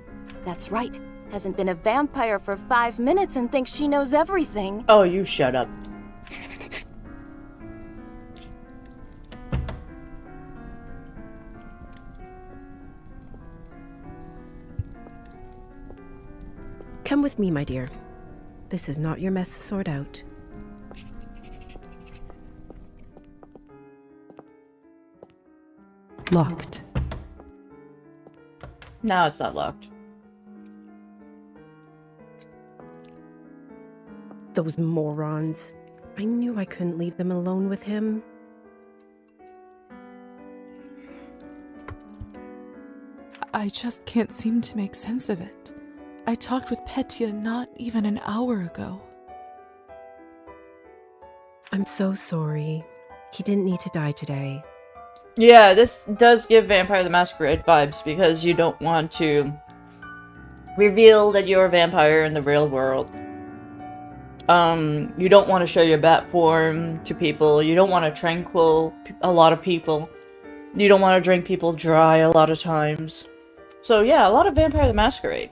That's right. Hasn't been a vampire for 5 minutes and thinks she knows everything. Oh, you shut up. Come with me, my dear. This is not your mess to sort out. Locked. No, it's not locked. Those morons. I knew I couldn't leave them alone with him. I just can't seem to make sense of it. I talked with Petya not even an hour ago. I'm so sorry. He didn't need to die today. Yeah, this does give Vampire the Masquerade vibes because you don't want to reveal that you're a vampire in the real world. You don't want to show your bat form to people. You don't want to tranquil a lot of people. You don't want to drink people dry a lot of times. So yeah, a lot of Vampire the Masquerade.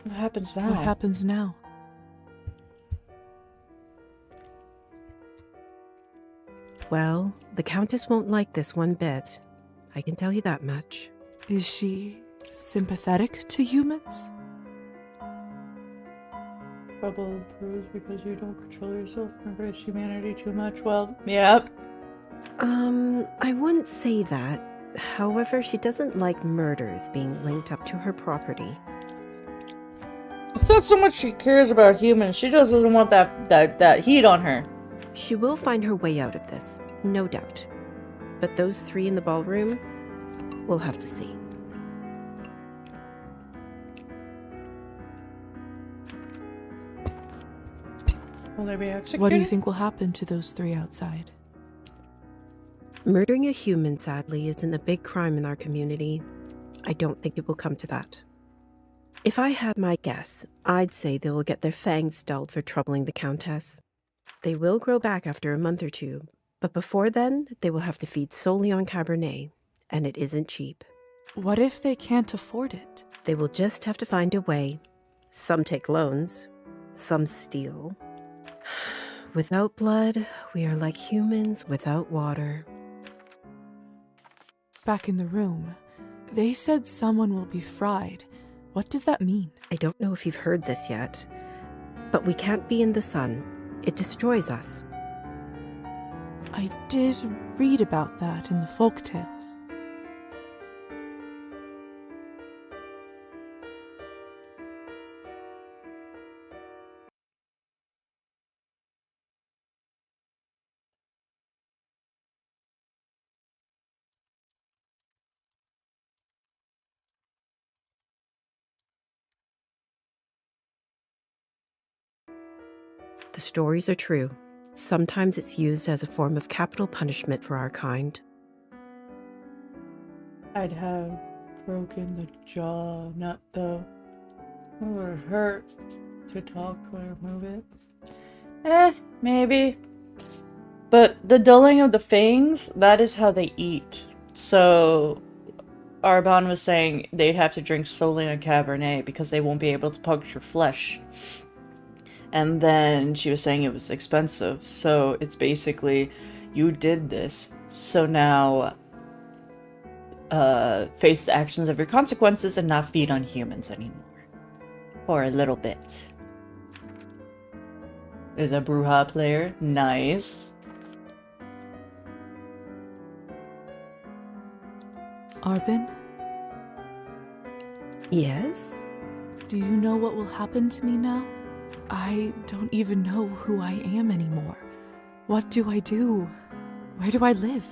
What happens now? What happens now? Well, the Countess won't like this one bit. I can tell you that much. Is she sympathetic to humans? Trouble proves because you don't control yourself and embrace humanity too much. Well, yep. I wouldn't say that. However, she doesn't like murders being linked up to her property. It's not so much she cares about humans, she just doesn't want that heat on her. She will find her way out of this, no doubt. But those three in the ballroom, we'll have to see. Will they be executed? What do you think will happen to those three outside? Murdering a human, sadly, isn't a big crime in our community. I don't think it will come to that. If I had my guess, I'd say they will get their fangs dulled for troubling the Countess. They will grow back after a month or two, but before then, they will have to feed solely on Cabernet, and it isn't cheap. What if they can't afford it? They will just have to find a way. Some take loans, some steal. Without blood, we are like humans without water. Back in the room, they said someone will be fried. What does that mean? I don't know if you've heard this yet, but we can't be in the sun. It destroys us. I did read about that in the folktales. The stories are true. Sometimes it's used as a form of capital punishment for our kind. I'd have broken the jaw, not the... It would hurt to talk or move it. Maybe. But the dulling of the fangs, that is how they eat. So, Arban was saying they'd have to drink solely on Cabernet because they won't be able to puncture flesh. And then she was saying it was expensive. So it's basically, you did this, so now face the actions of your consequences and not feed on humans anymore. For a little bit. There's a Bruja player. Nice. Arbin? Yes? Do you know what will happen to me now? I don't even know who I am anymore. What do I do? Where do I live?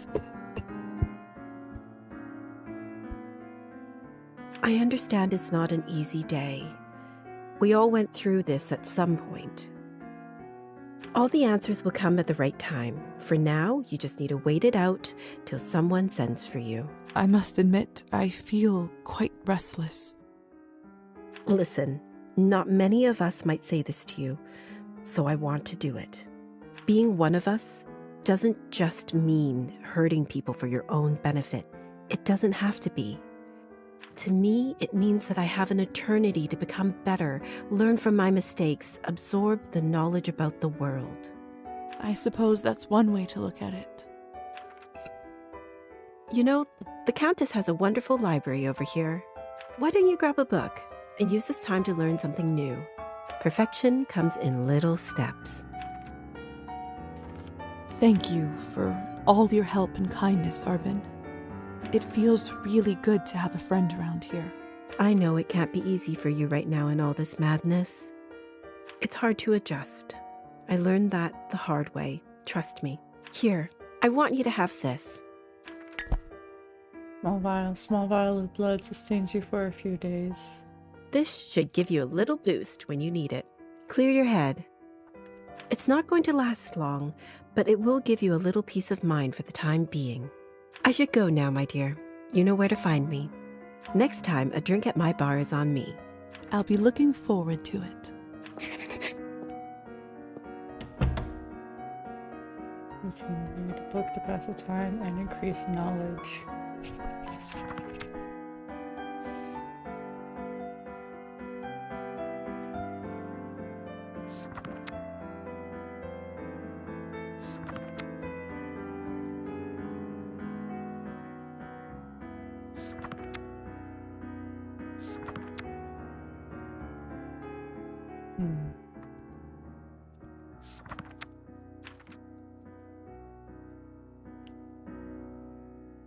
I understand it's not an easy day. We all went through this at some point. All the answers will come at the right time. For now, you just need to wait it out till someone sends for you. I must admit, I feel quite restless. Listen, not many of us might say this to you, so I want to do it. Being one of us doesn't just mean hurting people for your own benefit. It doesn't have to be. To me, it means that I have an eternity to become better, learn from my mistakes, absorb the knowledge about the world. I suppose that's one way to look at it. You know, the Countess has a wonderful library over here. Why don't you grab a book and use this time to learn something new? Perfection comes in little steps. Thank you for all your help and kindness, Arbin. It feels really good to have a friend around here. I know it can't be easy for you right now in all this madness. It's hard to adjust. I learned that the hard way. Trust me. Here, I want you to have this. Small vial of blood sustains you for a few days. This should give you a little boost when you need it. Clear your head. It's not going to last long, but it will give you a little peace of mind for the time being. I should go now, my dear. You know where to find me. Next time, a drink at my bar is on me. I'll be looking forward to it. You can read a book to pass the time and increase knowledge.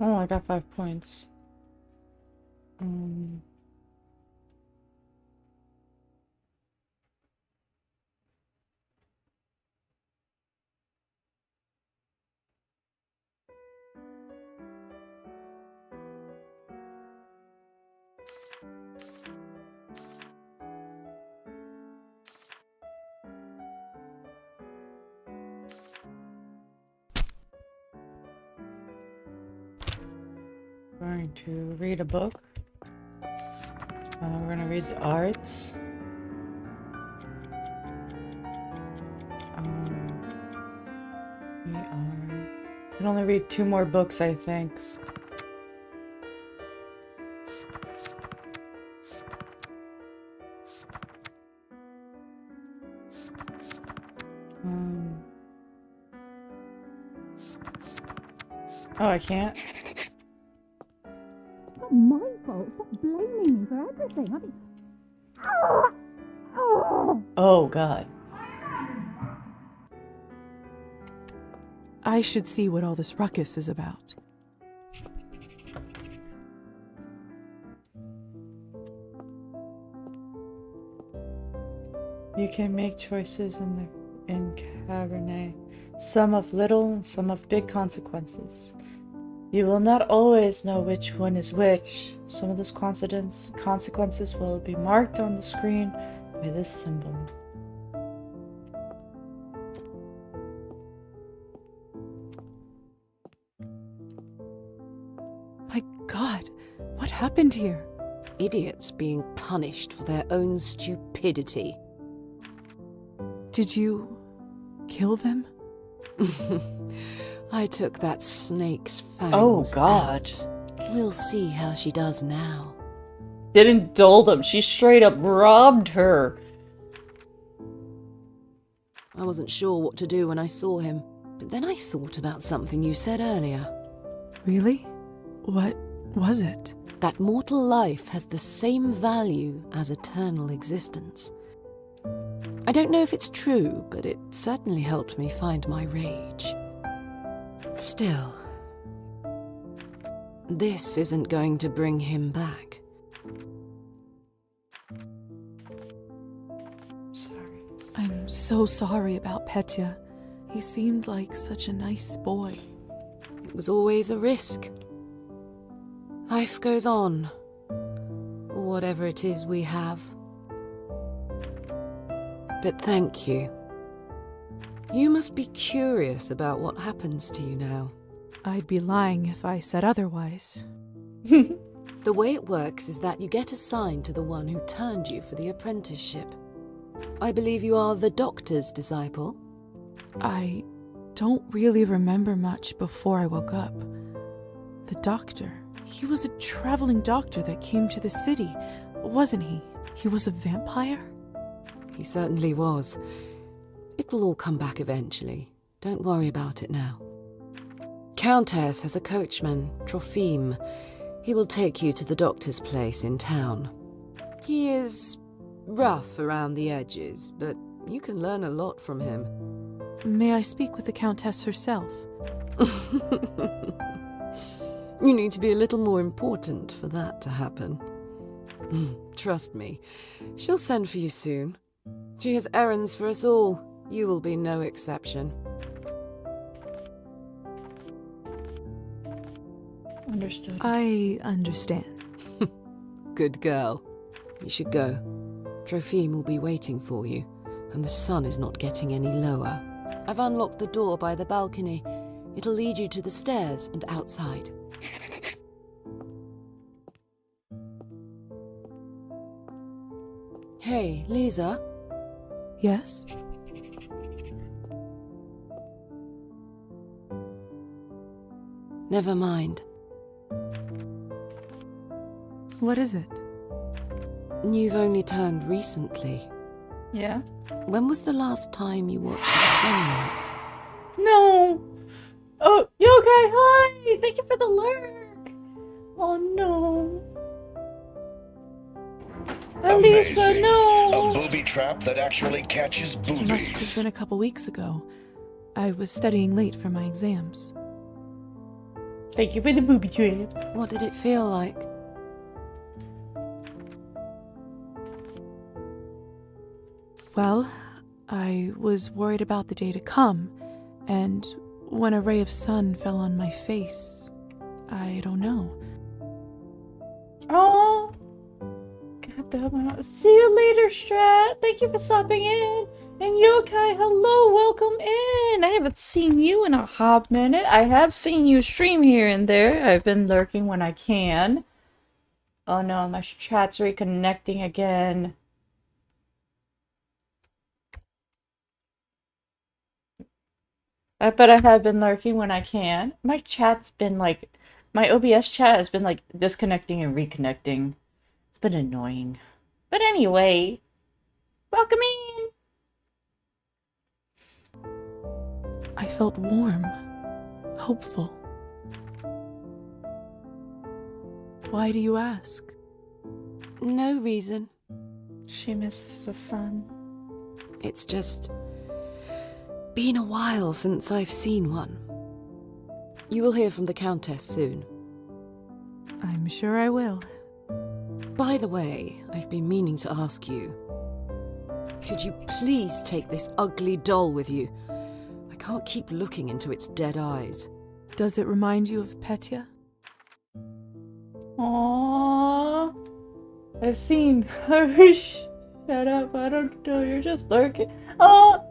Oh, I got 5 points. Going to read a book. We're gonna read the arts. We can only read 2 more books, I think. Oh, I can't. My fault. Stop blaming me for everything. Oh, God. I should see what all this ruckus is about. You can make choices in Cabernet, some of little and some of big consequences. You will not always know which one is which. Some of those consequences will be marked on the screen by this symbol. My God, what happened here? Idiots being punished for their own stupidity. Did you kill them? I took that snake's fangs. Oh, God. Out. We'll see how she does now. Didn't dull them. She straight up robbed her. I wasn't sure what to do when I saw him, but then I thought about something you said earlier. Really? What was it? That mortal life has the same value as eternal existence. I don't know if it's true, but it certainly helped me find my rage. Still, this isn't going to bring him back. I'm so sorry about Petya. He seemed like such a nice boy. It was always a risk. Life goes on. Whatever it is we have. But thank you. You must be curious about what happens to you now. I'd be lying if I said otherwise. The way it works is that you get assigned to the one who turned you for the apprenticeship. I believe you are the doctor's disciple. I don't really remember much before I woke up. The doctor. He was a traveling doctor that came to the city, wasn't he? He was a vampire? He certainly was. It will all come back eventually. Don't worry about it now. Countess has a coachman, Trophime. He will take you to the doctor's place in town. He is rough around the edges, but you can learn a lot from him. May I speak with the Countess herself? You need to be a little more important for that to happen. Trust me, she'll send for you soon. She has errands for us all. You will be no exception. Understood. I understand. Good girl. You should go. Trophime will be waiting for you, and the sun is not getting any lower. I've unlocked the door by the balcony. It'll lead you to the stairs and outside. Hey, Lisa? Yes? Never mind. What is it? You've only turned recently. Yeah? When was the last time you watched the sunrise? No! Oh, Yokai, hi! Thank you for the lurk! Oh no. Elisa, no! A booby trap that actually catches boobies. Must have been a couple weeks ago. I was studying late for my exams. Thank you for the booby trap. What did it feel like? Well, I was worried about the day to come, and when a ray of sun fell on my face, I don't know. Oh, God damn it. See you later, Strat. Thank you for stopping in. And Yokai, hello, welcome in. I haven't seen you in a hot minute. I have seen you stream here and there. I've been lurking when I can. Oh no, my chat's reconnecting again. But I have been lurking when I can. My chat's been like, my OBS chat has been like disconnecting and reconnecting. It's been annoying. But anyway, welcome in. I felt warm, hopeful. Why do you ask? No reason. She misses the sun. It's just been a while since I've seen one. You will hear from the Countess soon. I'm sure I will. By the way, I've been meaning to ask you. Could you please take this ugly doll with you? I can't keep looking into its dead eyes. Does it remind you of Petya? Aww. I've seen her. Shut up, I don't know, you're just lurking. Oh,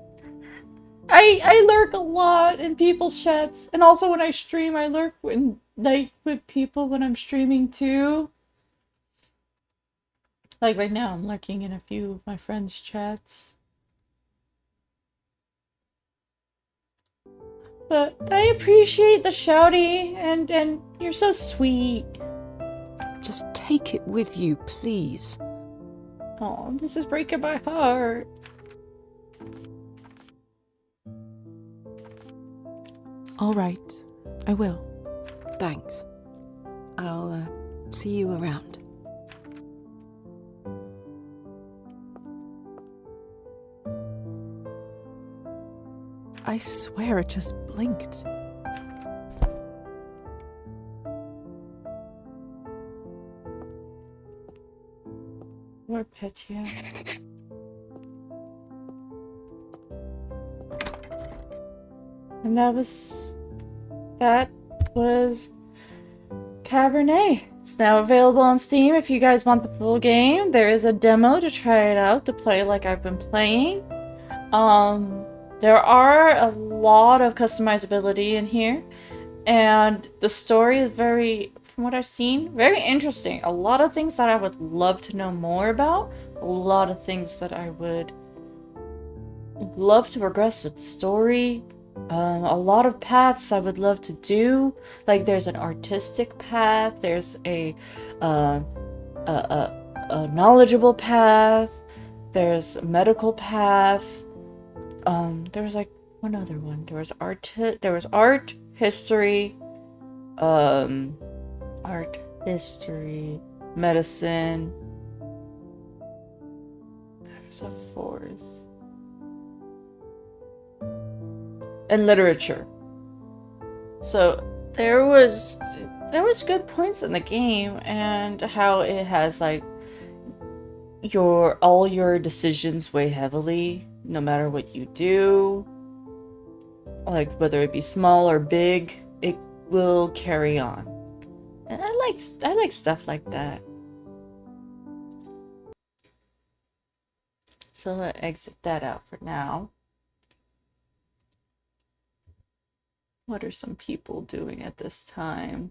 I lurk a lot in people's chats, and also when I stream, I lurk with people when I'm streaming too. Like right now, I'm lurking in a few of my friends' chats. But I appreciate the shouty, and you're so sweet. Just take it with you, please. Oh, this is breaking my heart. All right, I will. Thanks. I'll see you around. I swear it just blinked. Poor Petya. And that was Cabernet. It's now available on Steam if you guys want the full game. There is a demo to try it out, to play like I've been playing. There are a lot of customizability in here, and the story is very, from what I've seen, very interesting. A lot of things that I would love to know more about, a lot of things that I would love to progress with the story. A lot of paths I would love to do. Like there's an artistic path, there's a knowledgeable path, there's a medical path. There was like one other one. There was art, history, medicine. There's a fourth. And literature. So there was good points in the game, and how it has like all your decisions weigh heavily no matter what you do. Like whether it be small or big, it will carry on. And I like stuff like that. So let's exit that out for now. What are some people doing at this time?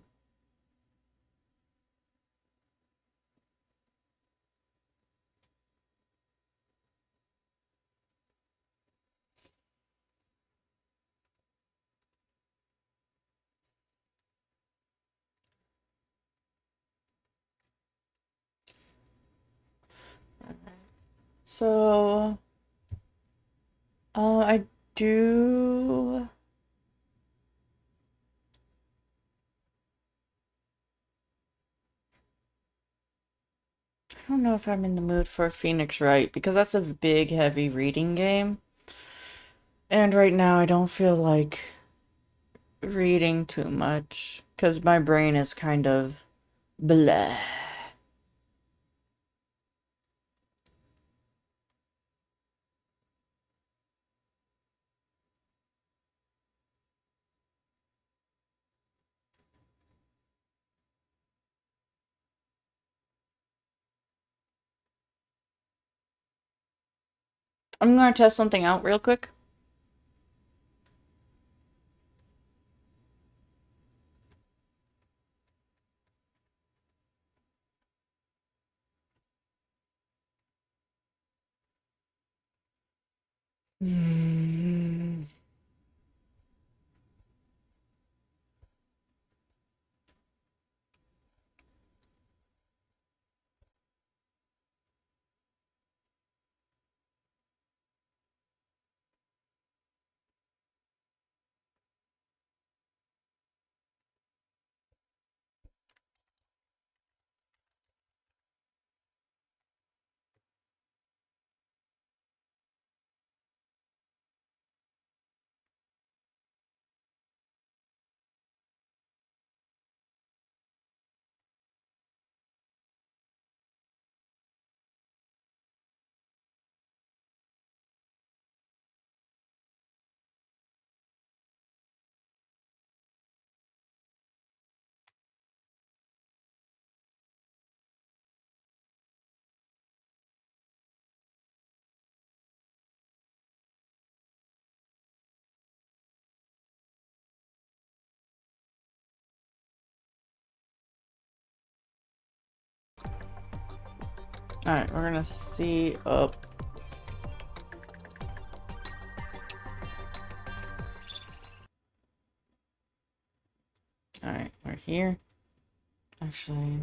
So, I do. I don't know if I'm in the mood for Phoenix Wright, because that's a big, heavy reading game. And right now I don't feel like reading too much, because my brain is kind of bleh. I'm gonna test something out real quick. Alright, we're gonna see up. Alright, we're here. Actually,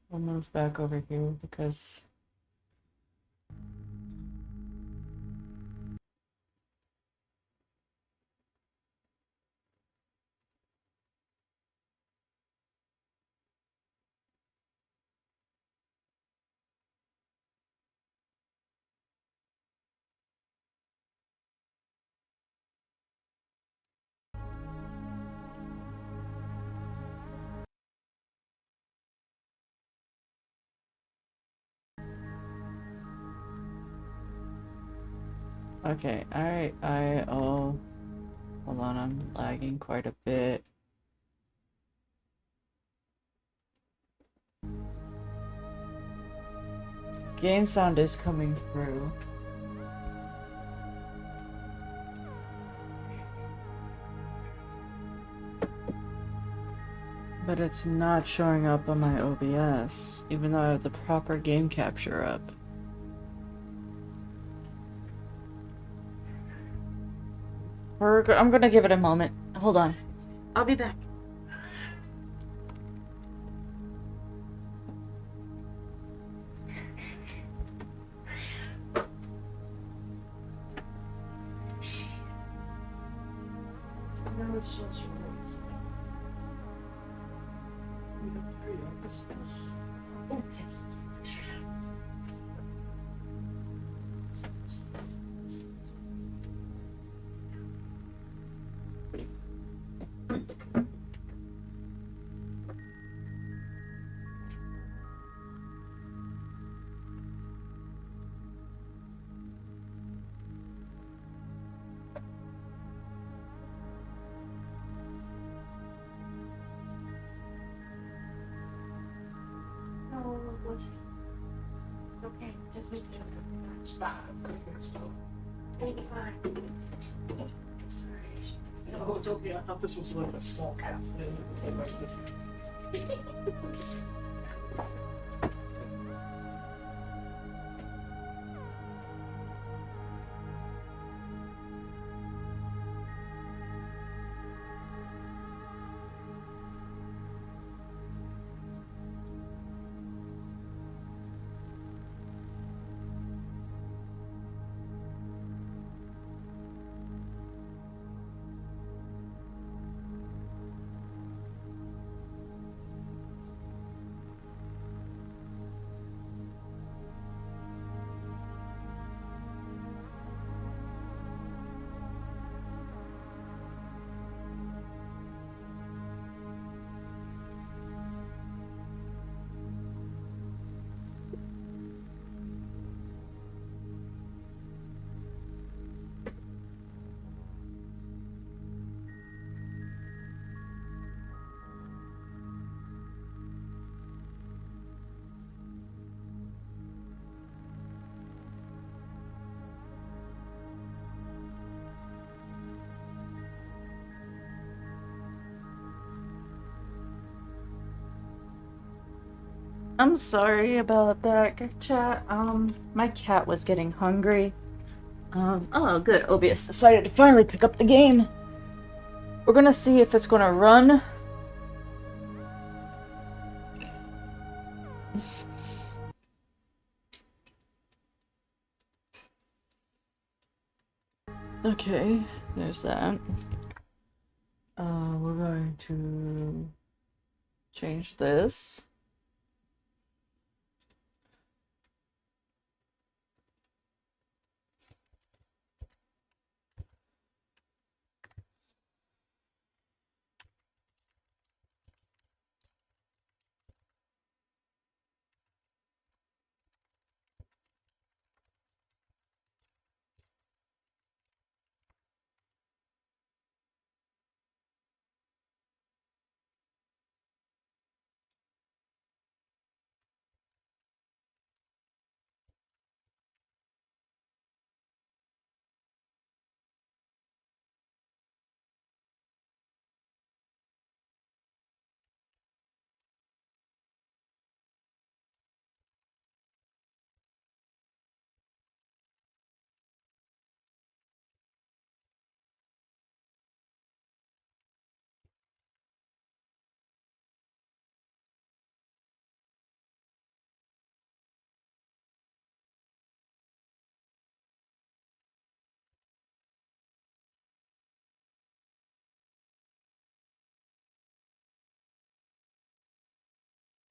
we'll move back over here because Okay, oh, hold on, I'm lagging quite a bit. Game sound is coming through. But it's not showing up on my OBS, even though I have the proper game capture up. I'm gonna give it a moment. Hold on. I'll be back. Okay, just make it. Stop. It'll be fine. Sorry. No, it's okay. I thought this was like a small cat. I'm sorry about that, chat. My cat was getting hungry. Oh good, OBS decided to finally pick up the game. We're gonna see if it's gonna run. Okay, there's that. We're going to change this.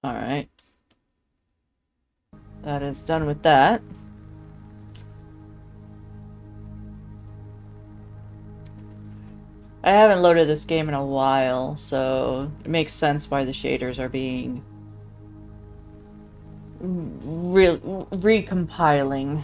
Alright. That is done with that. I haven't loaded this game in a while, so it makes sense why the shaders are being recompiling.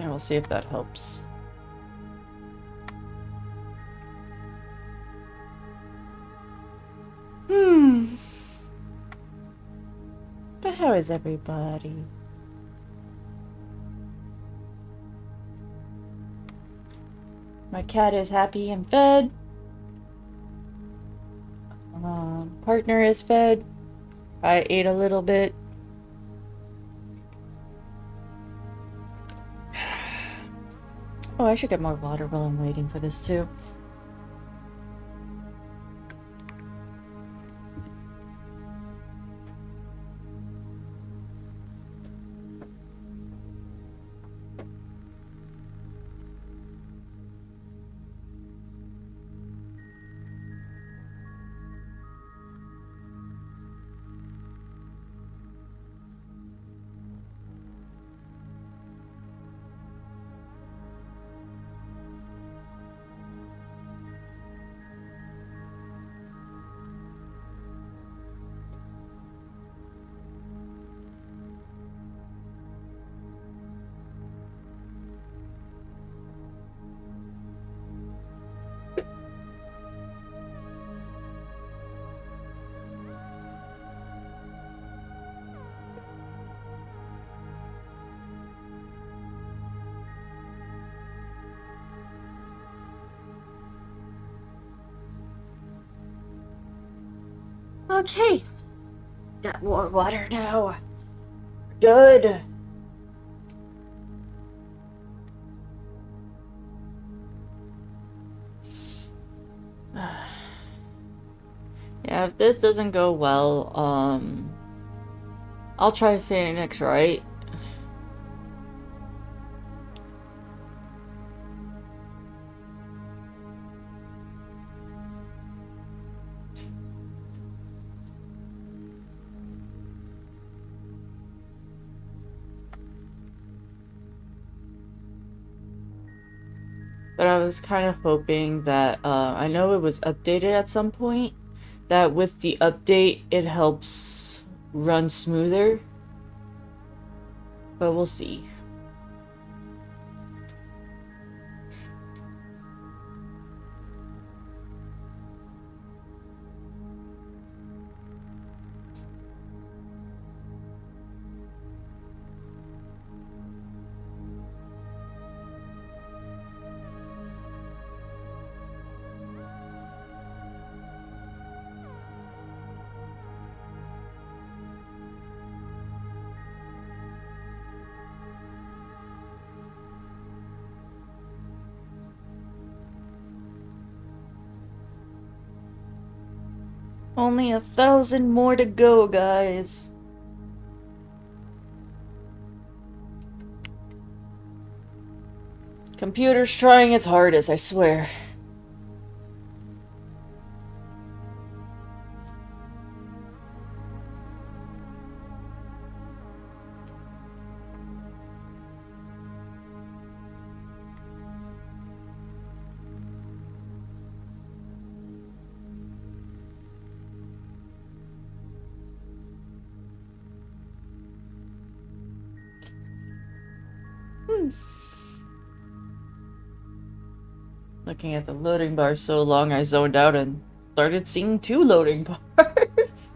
And we'll see if that helps. But how is everybody? My cat is happy and fed. Partner is fed. I ate a little bit. Oh, I should get more water while I'm waiting for this too. Okay. Got more water now. Good. Yeah, if this doesn't go well, I'll try Phoenix, right? But I was kind of hoping that, I know it was updated at some point, that with the update it helps run smoother. But we'll see. Only 1,000 more to go, guys. Computer's trying its hardest, I swear. Looking at the loading bar so long, I zoned out and started seeing 2 loading bars.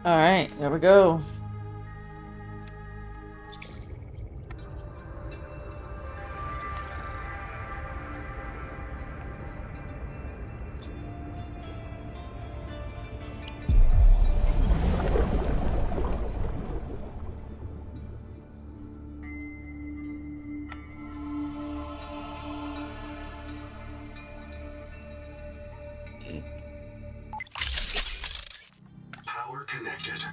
Alright, there we go. Power connected.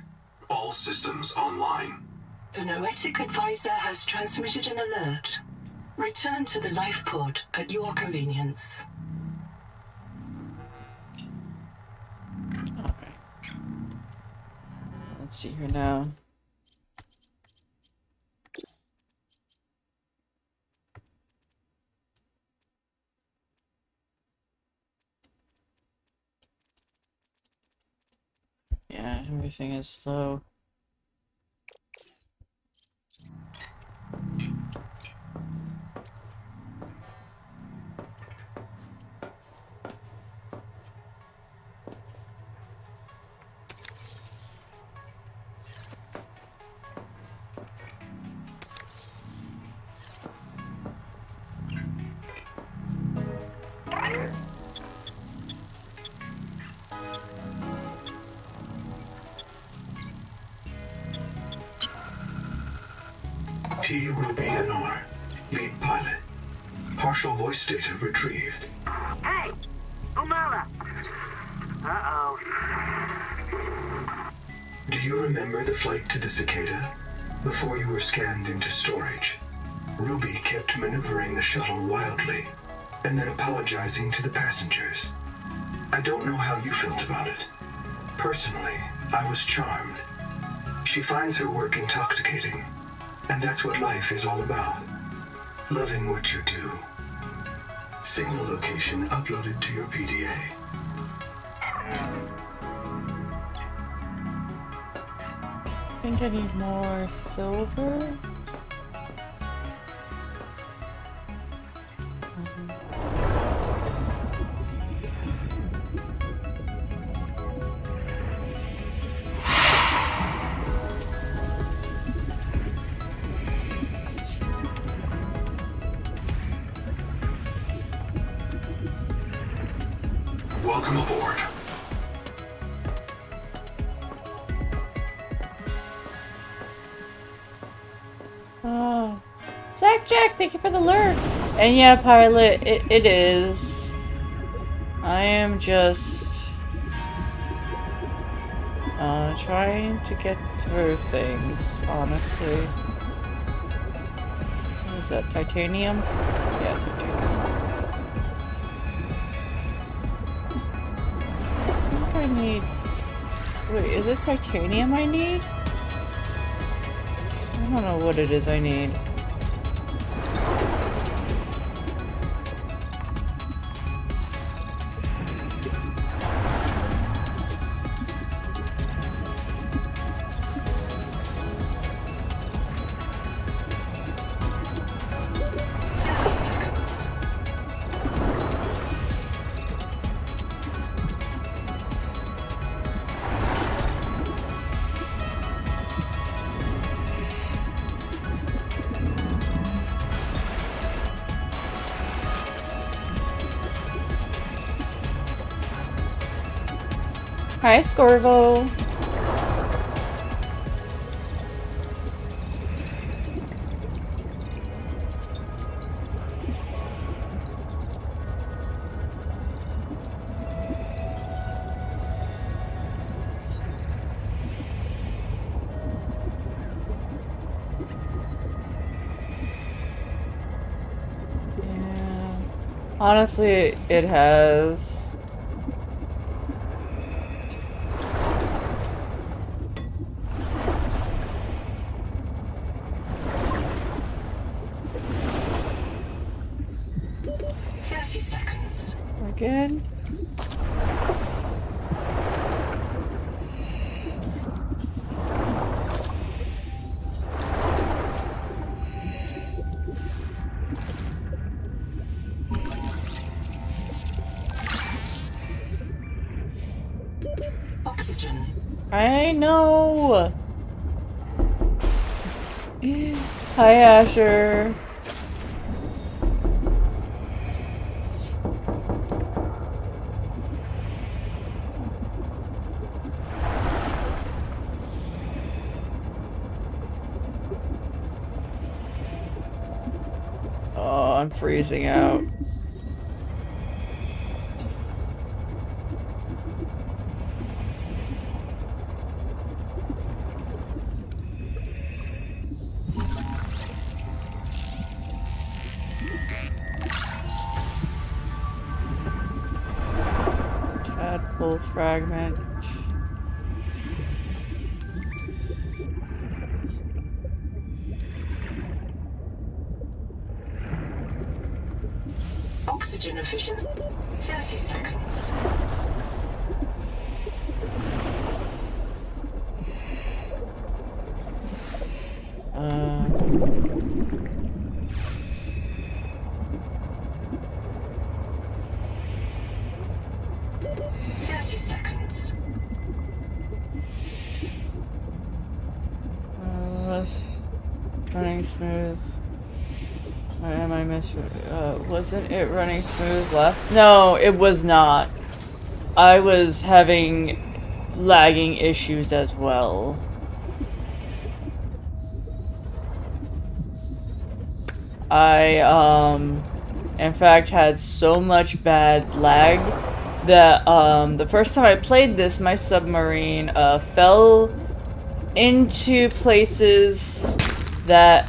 All systems online. The Noetic Advisor has transmitted an alert. Return to the life pod at your convenience. Alright. Let's see here now. Yeah, everything is slow. T. Ruby Anor, lead pilot. Partial voice data retrieved. Hey! Umala! Uh-oh. Do you remember the flight to the Cicada? Before you were scanned into storage, Ruby kept maneuvering the shuttle wildly, and then apologizing to the passengers. I don't know how you felt about it. Personally, I was charmed. She finds her work intoxicating, and that's what life is all about. Loving what you do. Signal location uploaded to your PDA. I think I need more silver. Welcome aboard. Oh. Zach Jack, thank you for the alert. And yeah, pilot, it is. I am just trying to get through things, honestly. What is that, titanium? Yeah, titanium. I think I need... Wait, is it titanium I need? I don't know what it is I need. Hi, Scorvo. Yeah. Honestly, it has. Again. Oxygen. I know. Hi, Asher. Oh, I'm freezing out. particle fragment. Oxygen efficiency 30 seconds. Uh, 30 seconds. Running smooth. Am I wasn't it running smooth last? No, it was not. I was having lagging issues as well. I, in fact, had so much bad lag that, the first time I played this, my submarine, fell into places that,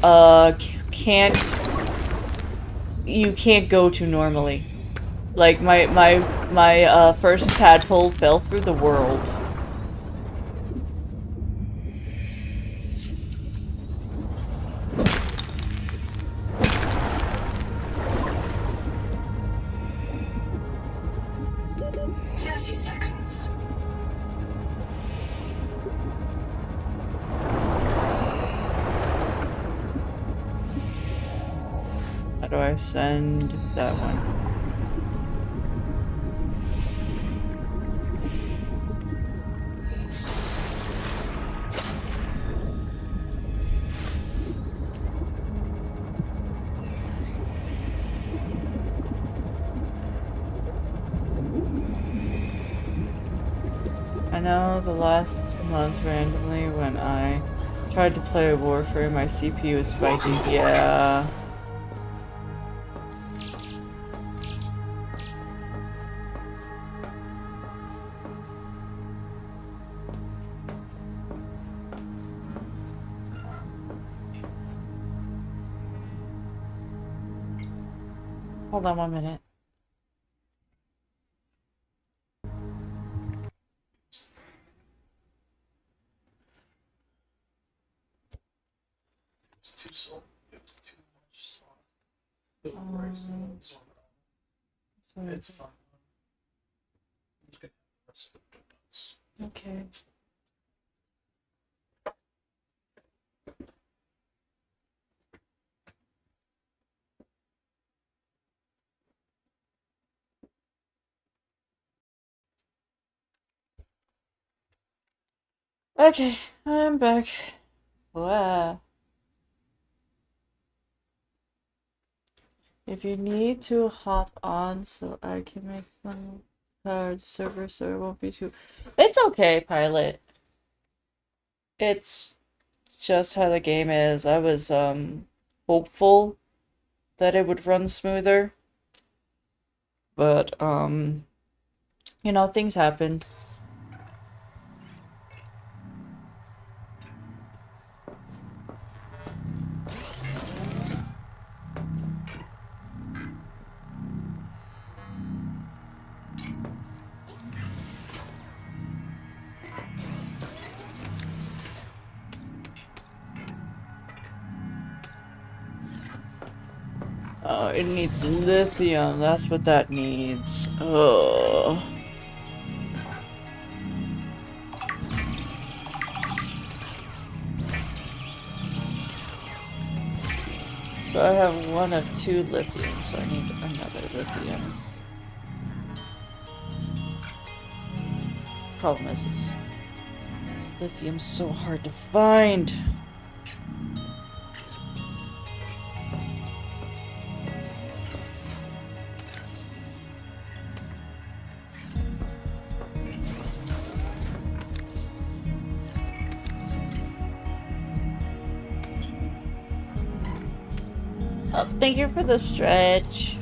you can't go to normally. Like, my first tadpole fell through the world. How do I send that one? I know the last month randomly when I tried to play Warframe, my CPU was spiking. Yeah. Hold on 1 minute. It's too salt. It's too much salt. It's fine. Okay. Okay, I'm back. Wow. If you need to hop on so I can make some server so it won't be too... It's okay, pilot. It's just how the game is. I was, hopeful that it would run smoother. But, you know, things happen. Oh, it needs lithium. That's what that needs. Oh. So I have 1 of 2 lithium, so I need another lithium. Problem is, lithium's so hard to find. Oh, thank you for the stretch.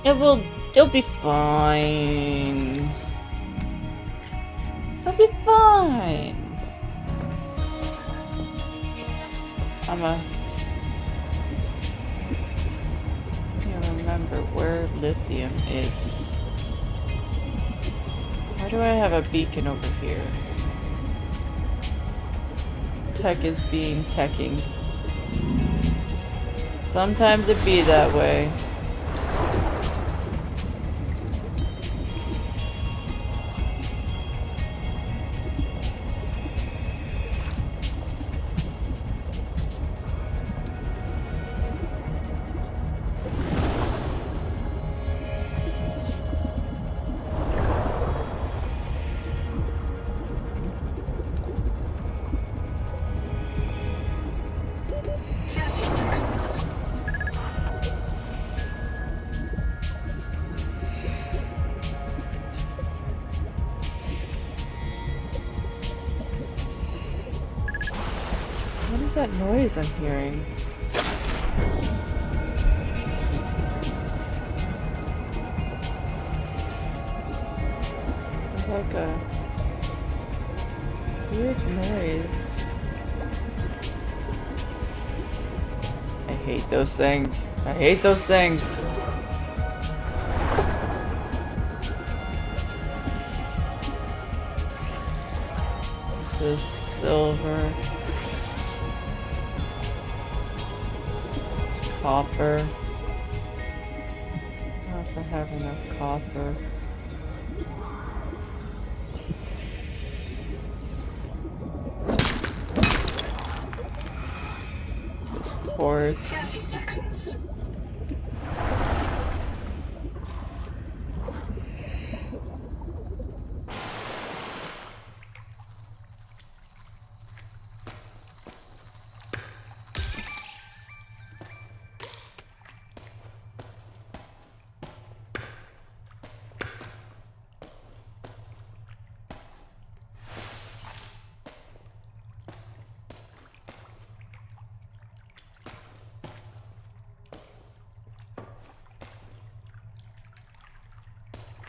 It'll be fine. It'll be fine. can't remember where lithium is. Why do I have a beacon over here? Tech is being teching. Sometimes it be that way. What is that noise I'm hearing? It's like a weird noise. I hate those things. I hate those things. This is silver. Copper. I don't know if I have enough copper. This is quartz. 30 seconds.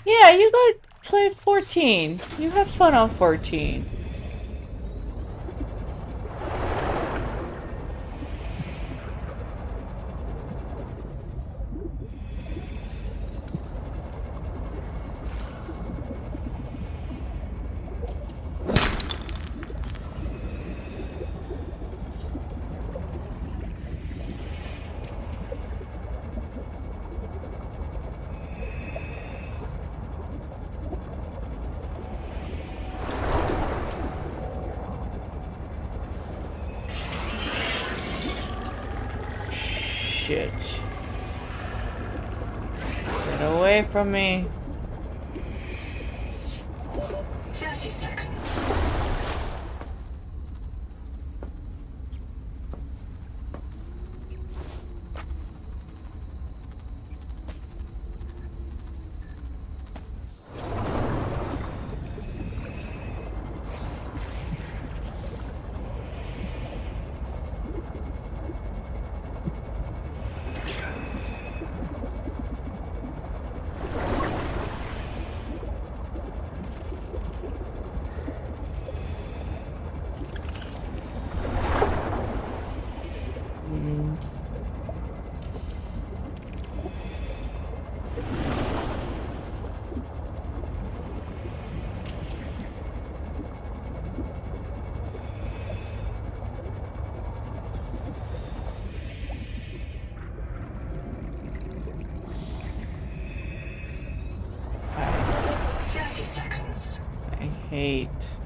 Yeah, you go play 14. You have fun on 14. Shit. Get away from me. 30 seconds.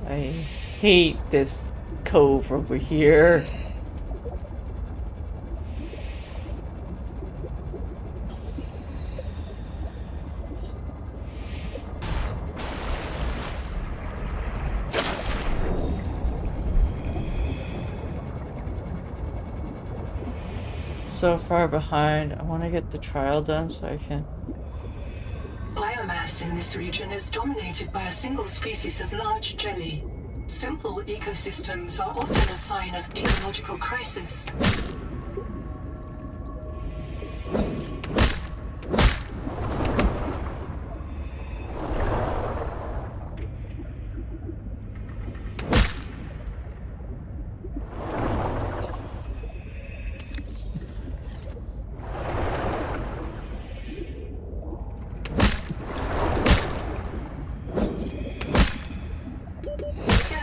I hate this cove over here. So far behind. I want to get the trial done so I can... Biomass in this region is dominated by a single species of large jelly. Simple ecosystems are often a sign of ecological crisis.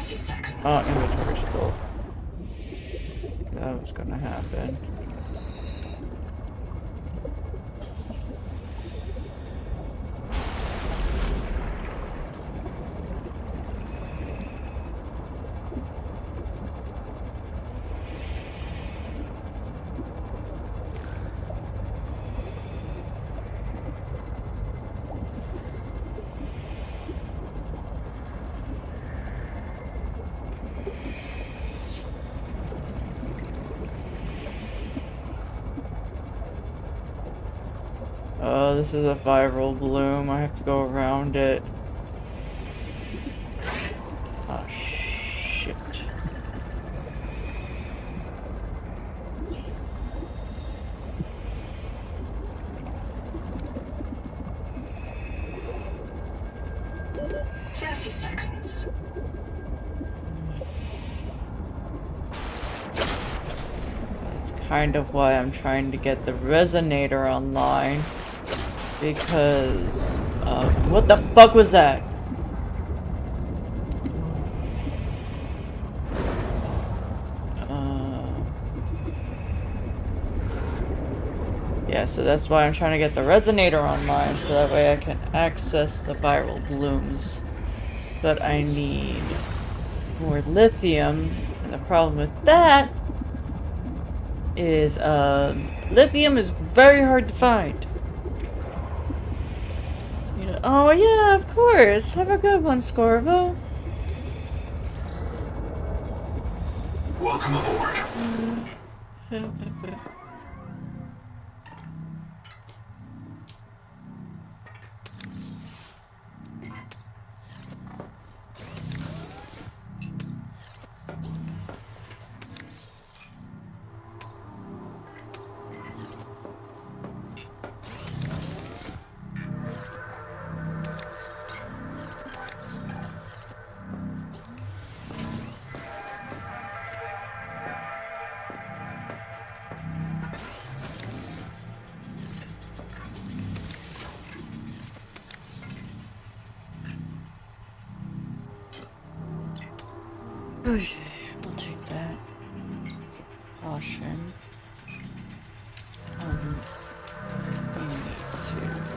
30 seconds. Oh, inventory's full. That was gonna happen. Oh, this is a viral bloom. I have to go around it. Oh, shit. Seconds. That's kind of why I'm trying to get the resonator online. Because, what the fuck was that? Yeah, so that's why I'm trying to get the resonator online, so that way I can access the viral blooms. But I need more lithium, and the problem with that is, lithium is very hard to find. You know, oh yeah, of course. Have a good one, Scorvo. Welcome aboard. Okay, we'll take that. It's a precaution. We need to.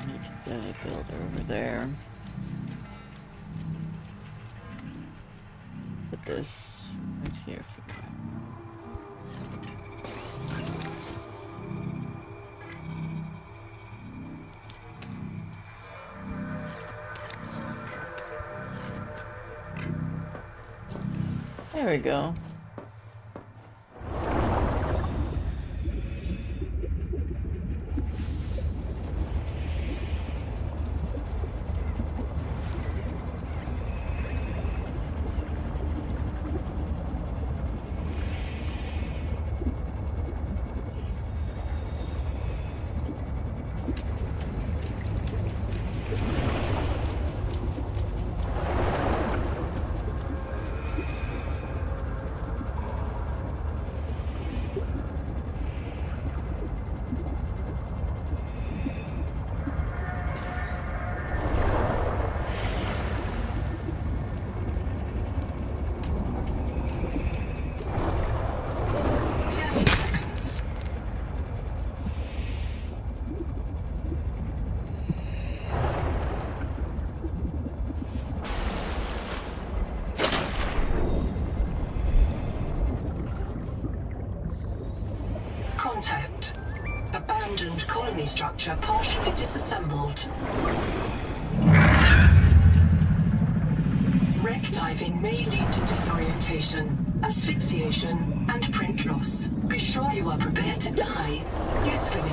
Make the builder over there. Put this right here for now. There we go. Contact. Abandoned colony structure partially disassembled. Wreck diving may lead to disorientation, asphyxiation, and print loss. Be sure you are prepared to die usefully.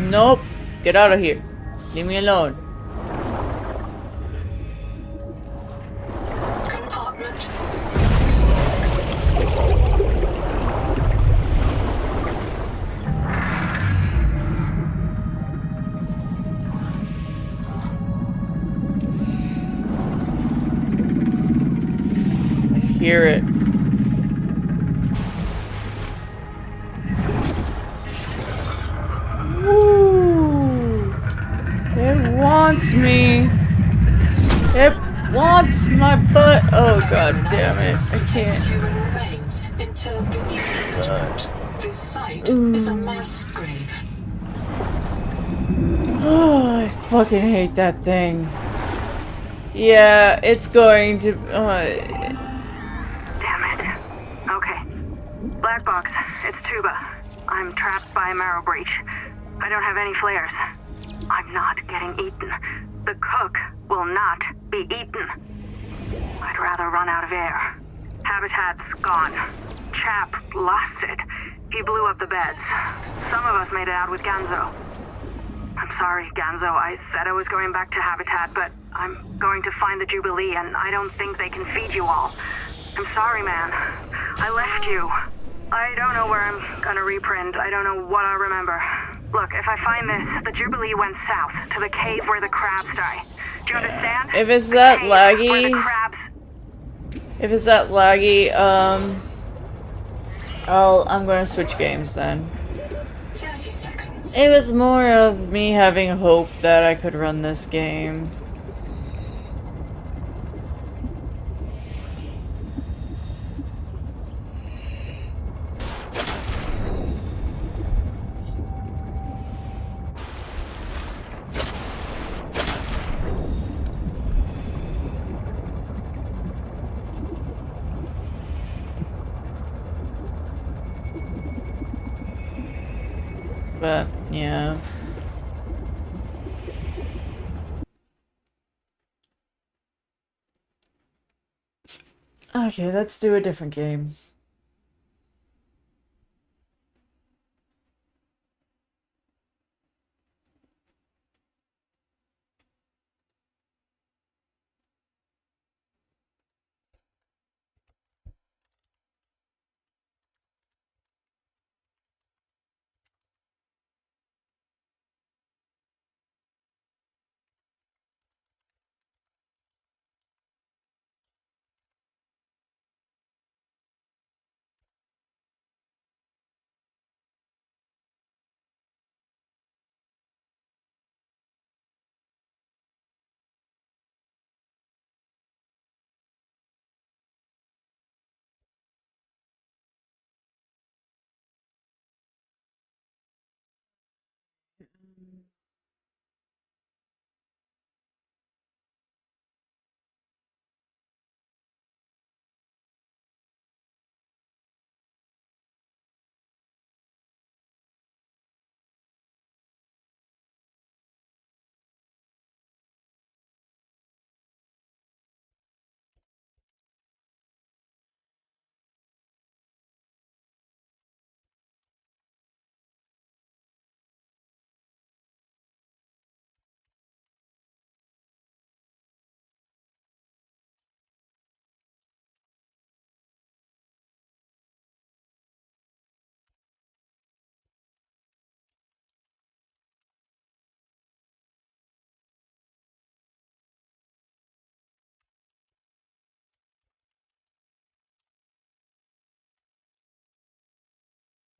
Nope. Get out of here. Leave me alone. Compartment. I hear it. Woo! It wants me. It wants my butt. Oh god damn it! I can't. Human remains interred beneath the settlement. This site is a mass grave. Oh, I fucking hate that thing. Yeah, it's going to. Damn it. Okay. Black box. It's Tuba. I'm trapped by a marrow breach. I don't have any flares. I'm not getting eaten. The cook will not be eaten. I'd rather run out of air. Habitat's gone. Chap lost it. He blew up the beds. Some of us made it out with Ganzo. I'm sorry, Ganzo. I said I was going back to Habitat, but I'm going to find the Jubilee, and I don't think they can feed you all. I'm sorry, man. I left you. I don't know where I'm gonna reprint. I don't know what I'll remember. Look, if I find this, the Jubilee went south, to the cave where the crabs die. Do you understand? If it's that Where the laggy, crabs... if it's that laggy, I'm gonna switch games then. 30 seconds. It was more of me having hope that I could run this game. But, yeah. Okay, let's do a different game.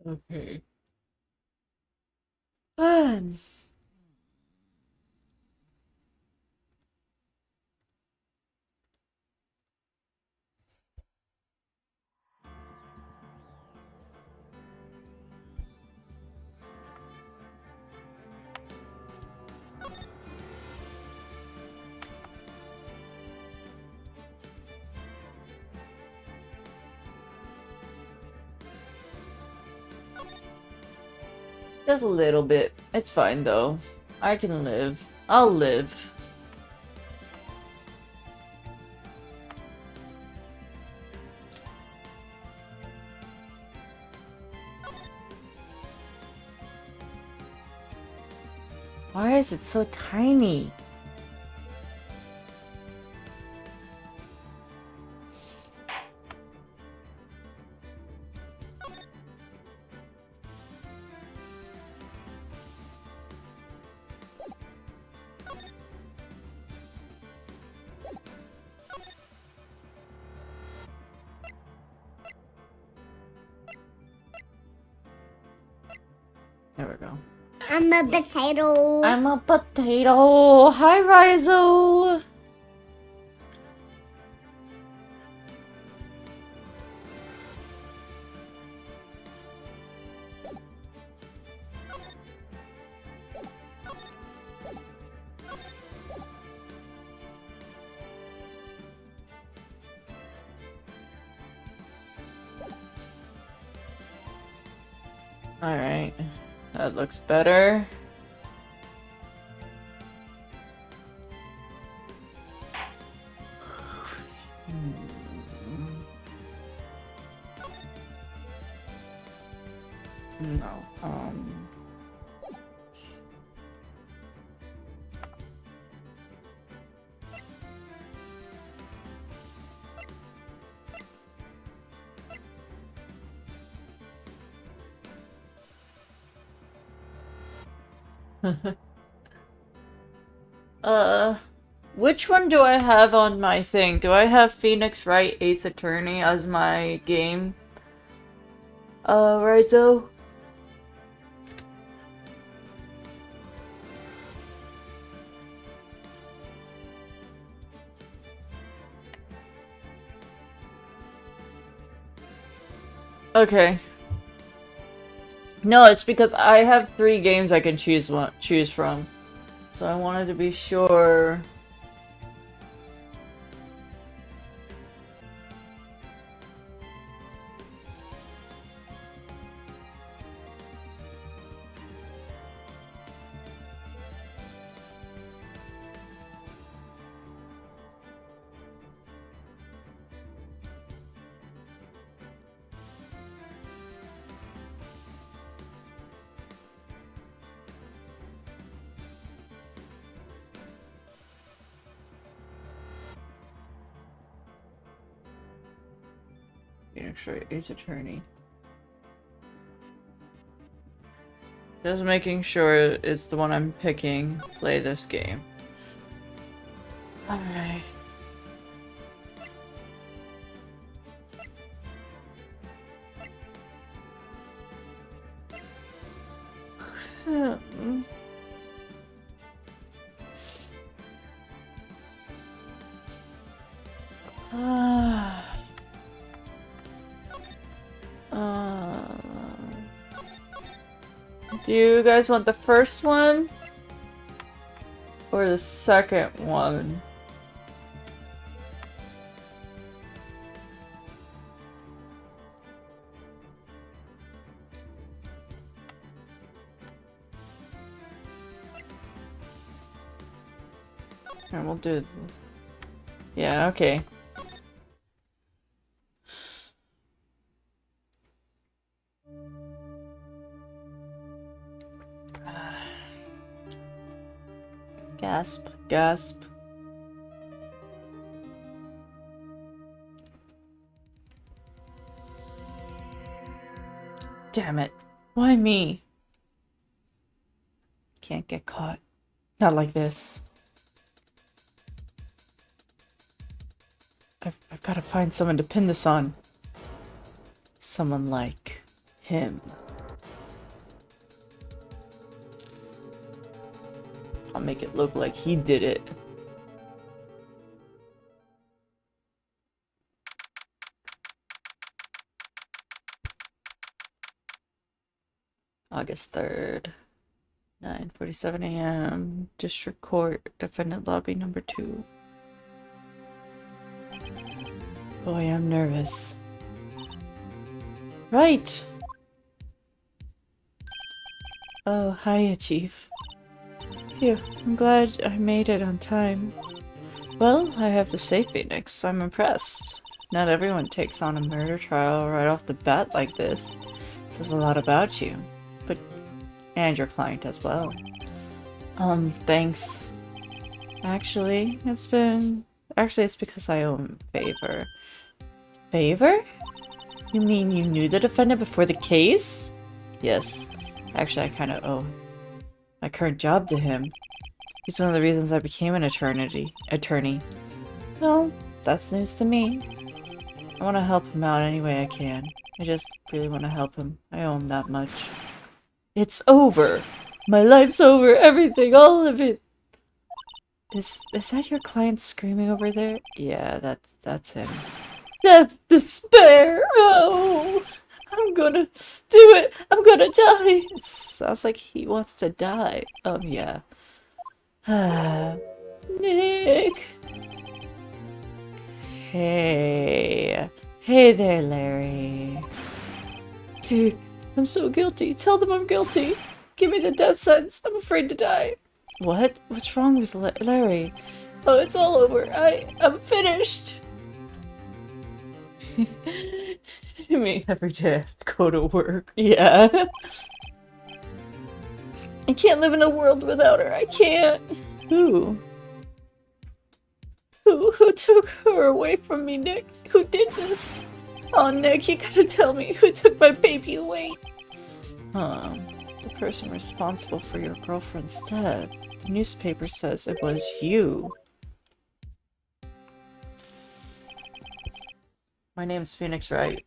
Okay. Just a little bit. It's fine though. I can live. I'll live. Why is it so tiny? There we go. I'm a potato. I'm a potato. Hi, Rizo. All right, that looks better. No. Which one do I have on my thing? Do I have Phoenix Wright Ace Attorney as my game? Rizo? Okay. No, it's because I have 3 games I can choose from. So I wanted to be sure. Phoenix Wright Ace Attorney. Just making sure it's the one I'm picking. Play this game. Alright. Do you guys want the first one? Or the second one? Alright, we'll do this. Yeah, okay. Gasp, gasp. Damn it. Why me? Can't get caught. Not like this. I've got to find someone to pin this on. Someone like him. I'll make it look like he did it. August 3rd, 9:47 a.m. District Court, Defendant Lobby number 2. Boy, I'm nervous. Right! Oh, hiya, Chief. Phew, I'm glad I made it on time. Well, I have to say, Phoenix, I'm impressed. Not everyone takes on a murder trial right off the bat like this. It says a lot about you. And your client as well. Thanks. Actually, it's because I owe him a favor. Favor? You mean you knew the defendant before the case? Yes. Actually, I kind of owe my current job to him. He's one of the reasons I became an attorney. Well, that's news to me. I want to help him out any way I can. I just really want to help him. I owe him that much. It's over! My life's over! Everything! All of it! Is that your client screaming over there? Yeah, that's him. Death, despair! Oh! I'm gonna do it! I'm gonna die! It sounds like he wants to die. Yeah. Nick! Hey. Hey there, Larry. Dude, I'm so guilty. Tell them I'm guilty. Give me the death sentence. I'm afraid to die. What? What's wrong with Larry? Oh, it's all over. I'm finished. Me every day I have to go to work. Yeah. I can't live in a world without her. I can't. Who took her away from me, Nick? Who did this? Oh, Nick, you gotta tell me who took my baby away. The person responsible for your girlfriend's death. The newspaper says it was you. My name's Phoenix Wright.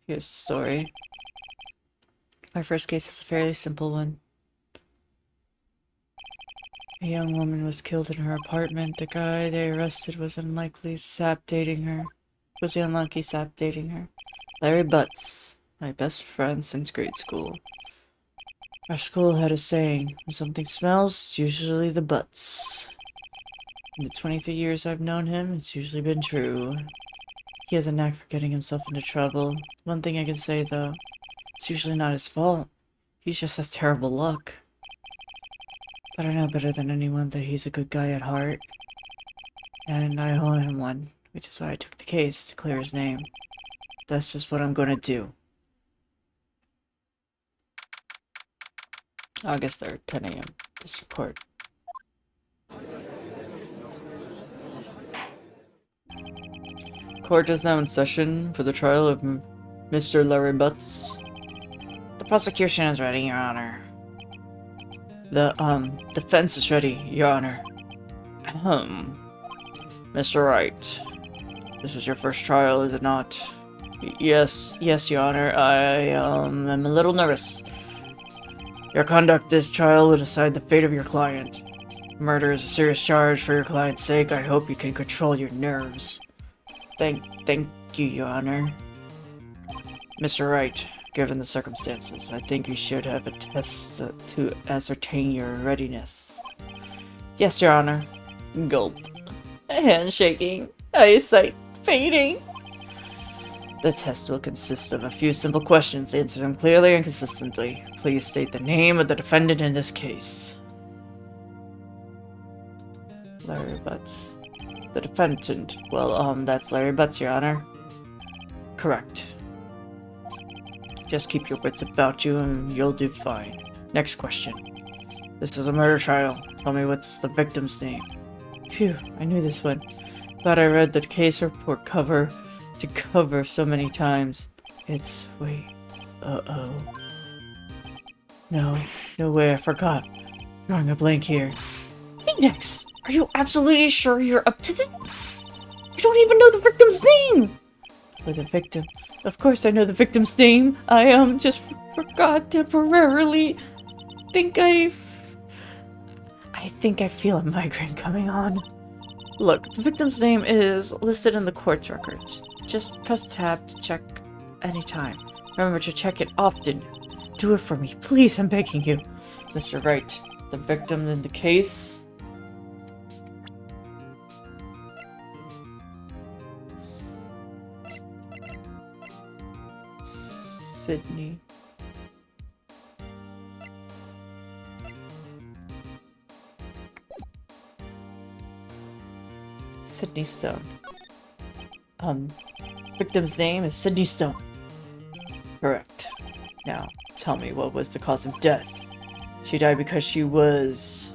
Here's the story. My first case is a fairly simple one. A young woman was killed in her apartment. The guy they arrested was the unlucky sap dating her. Larry Butts, my best friend since grade school. Our school had a saying, when something smells, it's usually the butts. In the 23 years I've known him, it's usually been true. He has a knack for getting himself into trouble. One thing I can say, though, it's usually not his fault. He just has terrible luck. But I know better than anyone that he's a good guy at heart. And I owe him one, which is why I took the case to clear his name. That's just what I'm gonna do. August 3rd, 10 a.m. District Court. Court is now in session for the trial of Mr. Larry Butts. The prosecution is ready, Your Honor. The, defense is ready, Your Honor. Mr. Wright. This is your first trial, is it not? Yes, Your Honor. I, am a little nervous. Your conduct this trial will decide the fate of your client. Murder is a serious charge. For your client's sake, I hope you can control your nerves. Thank you, Your Honor. Mr. Wright, given the circumstances, I think you should have a test to ascertain your readiness. Yes, Your Honor. Gulp. Hand shaking. Eyesight fading. The test will consist of a few simple questions. Answer them clearly and consistently. Please state the name of the defendant in this case. Larry Butts. The defendant. Well, that's Larry Butts, Your Honor. Correct. Just keep your wits about you and you'll do fine. Next question. This is a murder trial. Tell me what's the victim's name. Phew, I knew this one. Thought I read the case report cover to cover so many times. It's... wait. Uh-oh. No way, I forgot. Drawing a blank here. Phoenix! Are you absolutely sure you're up to this? You don't even know the victim's name! For the victim. Of course I know the victim's name. I, just forgot temporarily. I think I feel a migraine coming on. Look, the victim's name is listed in the court's records. Just press tab to check anytime. Remember to check it often. Do it for me, please, I'm begging you. Mr. Wright, the victim in the case... Sydney. Sydney Stone. Victim's name is Sydney Stone. Correct. Now, tell me, what was the cause of death? She died because she was...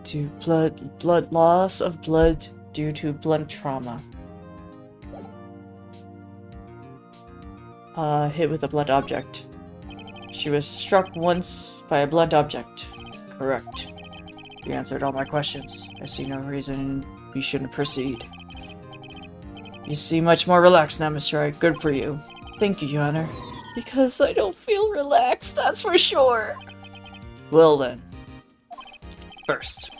due blood loss of blood due to blunt trauma. Hit with a blunt object. She was struck once by a blunt object. Correct. You answered all my questions. I see no reason we shouldn't proceed. You seem much more relaxed now, Mr. Wright. Good for you. Thank you, Your Honor. Because I don't feel relaxed, that's for sure. Well then. First,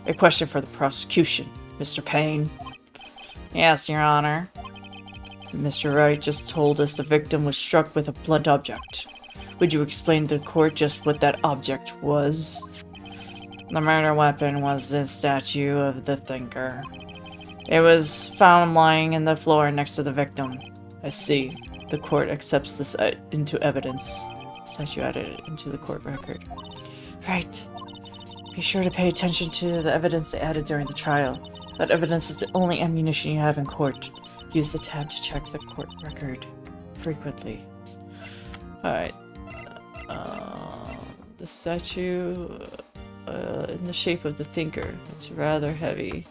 a question for the prosecution. Mr. Payne. Yes, Your Honor. Mr. Wright just told us the victim was struck with a blunt object. Would you explain to the court just what that object was? The murder weapon was the statue of the thinker. It was found lying in the floor next to the victim. I see. The court accepts this into evidence. Statue added into the court record. Right. Be sure to pay attention to the evidence they added during the trial. That evidence is the only ammunition you have in court. Use the tab to check the court record frequently. Alright. The statue in the shape of the thinker. It's rather heavy.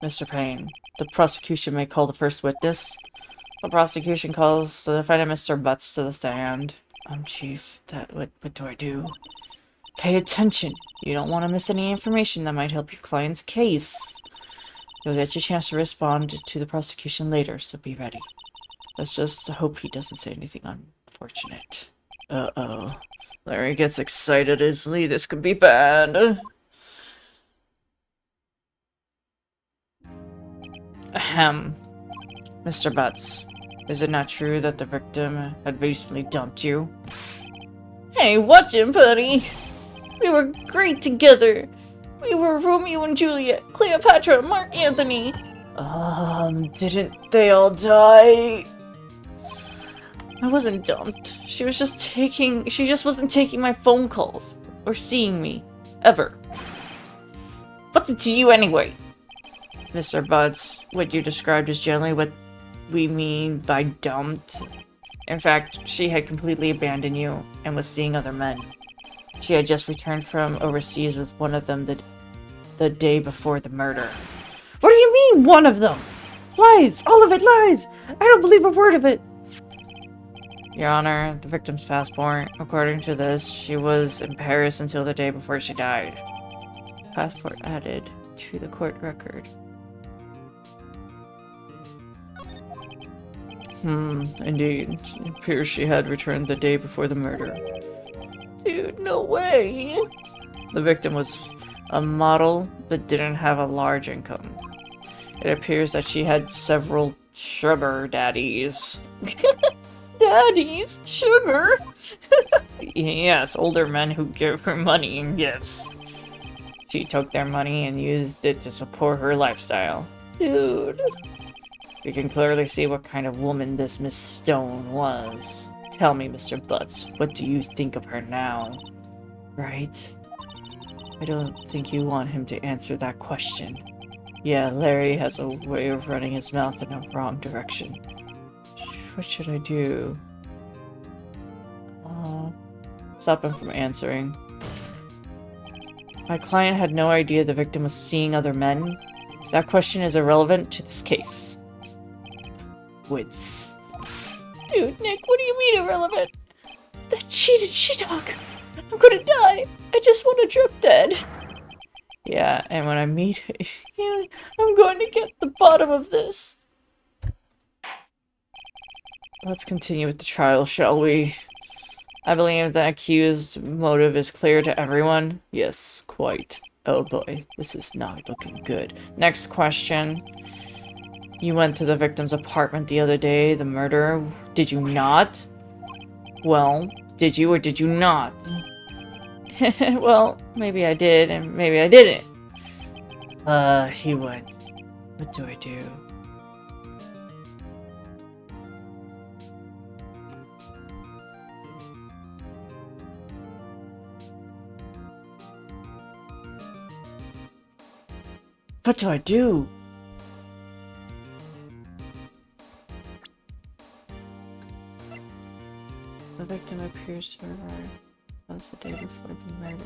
Mr. Payne, the prosecution may call the first witness. The prosecution calls the defendant, Mr. Butts, to the stand. Chief, what do I do? Pay attention. You don't want to miss any information that might help your client's case. You'll get your chance to respond to the prosecution later, so be ready. Let's just hope he doesn't say anything unfortunate. Uh-oh. Larry gets excited easily. This could be bad. Ahem. Mr. Butts, is it not true that the victim had recently dumped you? Hey, watch him, buddy! We were great together! We were Romeo and Juliet, Cleopatra, and Mark Antony! Didn't they all die? I wasn't dumped. She just wasn't taking my phone calls. Or seeing me. Ever. What's it to you anyway? Mr. Butts, what you described is generally what we mean by dumped. In fact, she had completely abandoned you and was seeing other men. She had just returned from overseas with one of them the day before the murder. What do you mean, one of them? Lies! All of it lies! I don't believe a word of it! Your Honor, the victim's passport. According to this, she was in Paris until the day before she died. Passport added to the court record. Indeed. It appears she had returned the day before the murder. Dude, no way! The victim was a model, but didn't have a large income. It appears that she had several sugar daddies. Daddies? Sugar? Yes, older men who give her money and gifts. She took their money and used it to support her lifestyle. Dude. We can clearly see what kind of woman this Miss Stone was. Tell me, Mr. Butts, what do you think of her now? Right? I don't think you want him to answer that question. Yeah, Larry has a way of running his mouth in a wrong direction. What should I do? Stop him from answering. My client had no idea the victim was seeing other men. That question is irrelevant to this case. Wits. Dude, Nick, what do you mean irrelevant? That cheated she-dog! I'm gonna die! I just want to drop dead! Yeah, and when I meet him, I'm going to get the bottom of this. Let's continue with the trial, shall we? I believe the accused motive is clear to everyone. Yes, quite. Oh boy, this is not looking good. Next question. You went to the victim's apartment the other day, the murderer. Did you not? Well, did you or did you not? Well, maybe I did and maybe I didn't. He went. What do I do? What do I do? The victim appears to arrive was the day before the murder.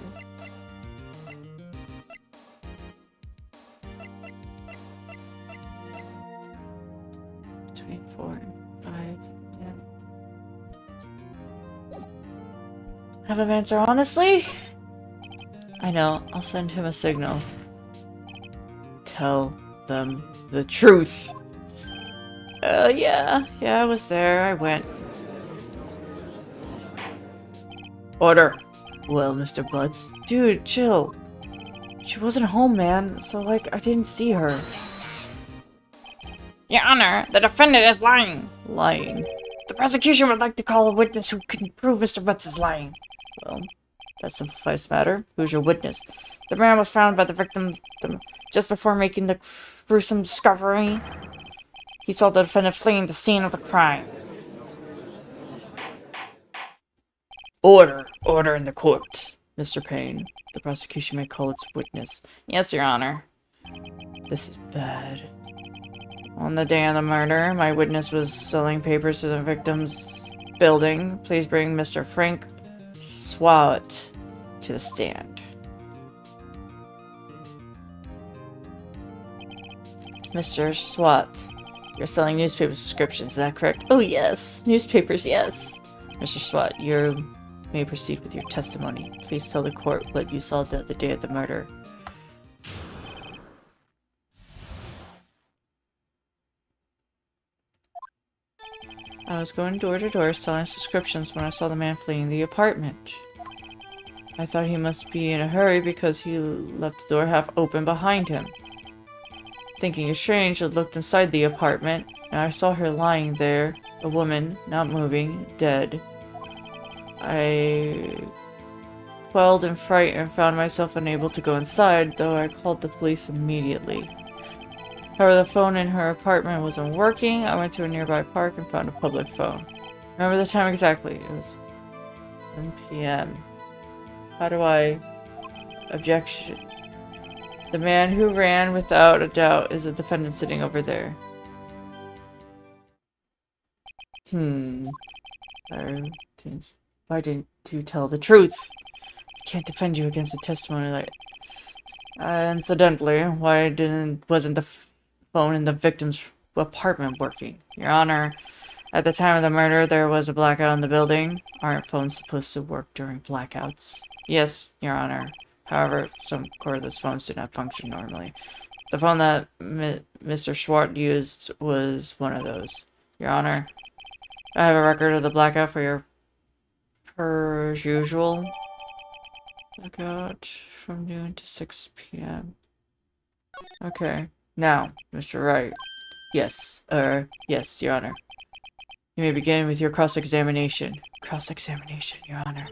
Between 4 and 5, yeah. Have him answer honestly? I know, I'll send him a signal. Tell them the truth. Yeah, I was there, I went. Order. Well, Mr. Butts. Dude, chill. She wasn't home, man, so, like, I didn't see her. Your Honor, the defendant is lying. Lying? The prosecution would like to call a witness who can prove Mr. Butts is lying. Well, that simplifies the matter. Who's your witness? The man was found by the victim just before making the gruesome discovery. He saw the defendant fleeing the scene of the crime. Order! Order in the court. Mr. Payne, the prosecution may call its witness. Yes, Your Honor. This is bad. On the day of the murder, my witness was selling papers to the victim's building. Please bring Mr. Frank Swat to the stand. Mr. Swat, you're selling newspaper subscriptions, is that correct? Oh yes, newspapers, yes. Mr. Swat, you may proceed with your testimony. Please tell the court what you saw the day of the murder. I was going door to door selling subscriptions when I saw the man fleeing the apartment. I thought he must be in a hurry because he left the door half open behind him. Thinking it strange, I looked inside the apartment, and I saw her lying there, a woman, not moving, dead. I quelled in fright and found myself unable to go inside, though I called the police immediately. However, the phone in her apartment wasn't working. I went to a nearby park and found a public phone. Remember the time exactly. It was 1 p.m. How do I... Objection. The man who ran, without a doubt, is the defendant sitting over there. Why didn't you tell the truth? I can't defend you against a testimony like... incidentally, why wasn't the phone in the victim's apartment working? Your Honor, at the time of the murder, there was a blackout in the building. Aren't phones supposed to work during blackouts? Yes, Your Honor. However, some cordless phones do not function normally. The phone that Mr. Schwartz used was one of those. Your Honor, I have a record of the blackout for your per usual. Blackout from noon to 6 p.m. Okay. Now, Mr. Wright. Yes, yes, Your Honor. You may begin with your cross-examination. Cross-examination, Your Honor.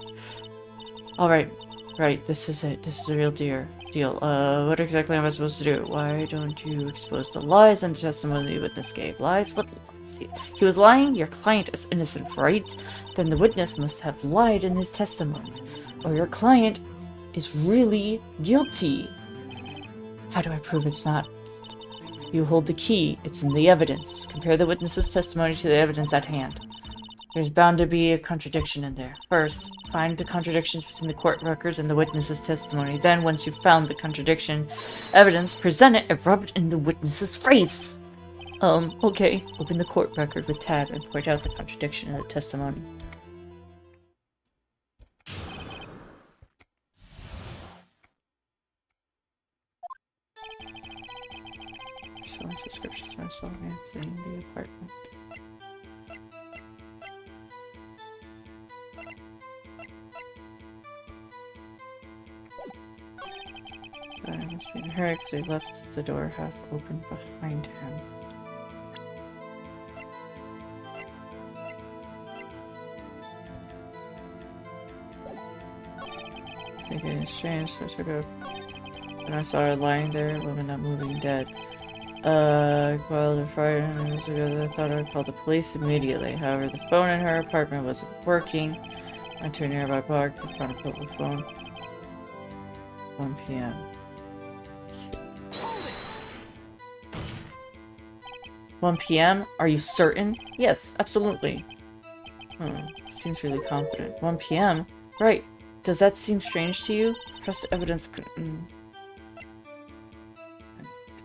Alright, right, this is it. This is the real deal. What exactly am I supposed to do? Why don't you expose the lies and testimony the witness gave? Lies? What lies? He was lying? Your client is innocent, right? Then the witness must have lied in his testimony. Or your client is really guilty. How do I prove it's not? You hold the key. It's in the evidence. Compare the witness's testimony to the evidence at hand. There's bound to be a contradiction in there. First, find the contradictions between the court records and the witness's testimony. Then, once you've found the contradiction evidence, present it and rub it in the witness's face. Okay. Open the court record with tab and point out the contradiction in the testimony. Selling subscriptions when I saw a man fleeing the apartment. I must be in a hurry because he left the door half open behind him. Thinking it's strange, so I took a... When I saw her lying there, a woman not moving, dead. Quelled and frightened, I thought I would call the police immediately. However, the phone in her apartment wasn't working. I went to a nearby park and found a public phone. 1 p.m. 1 p.m.? Are you certain? Yes, absolutely. Seems really confident. 1 p.m.? Right. Does that seem strange to you? Press the evidence to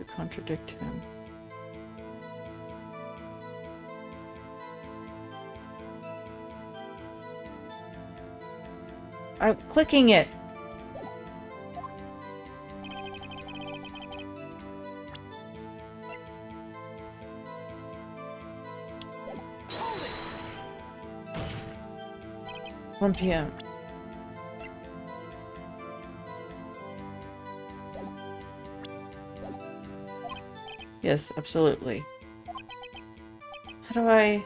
contradict him. I'm clicking it. One p.m. Yes, absolutely. How do I...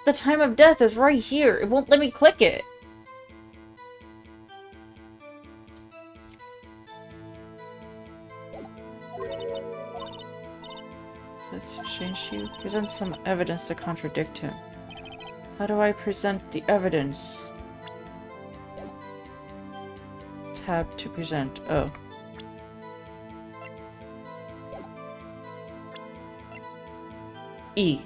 The time of death is right here. It won't let me click it. So let's change you. Present some evidence to contradict him. How do I present the evidence? Tab to present. Oh. E.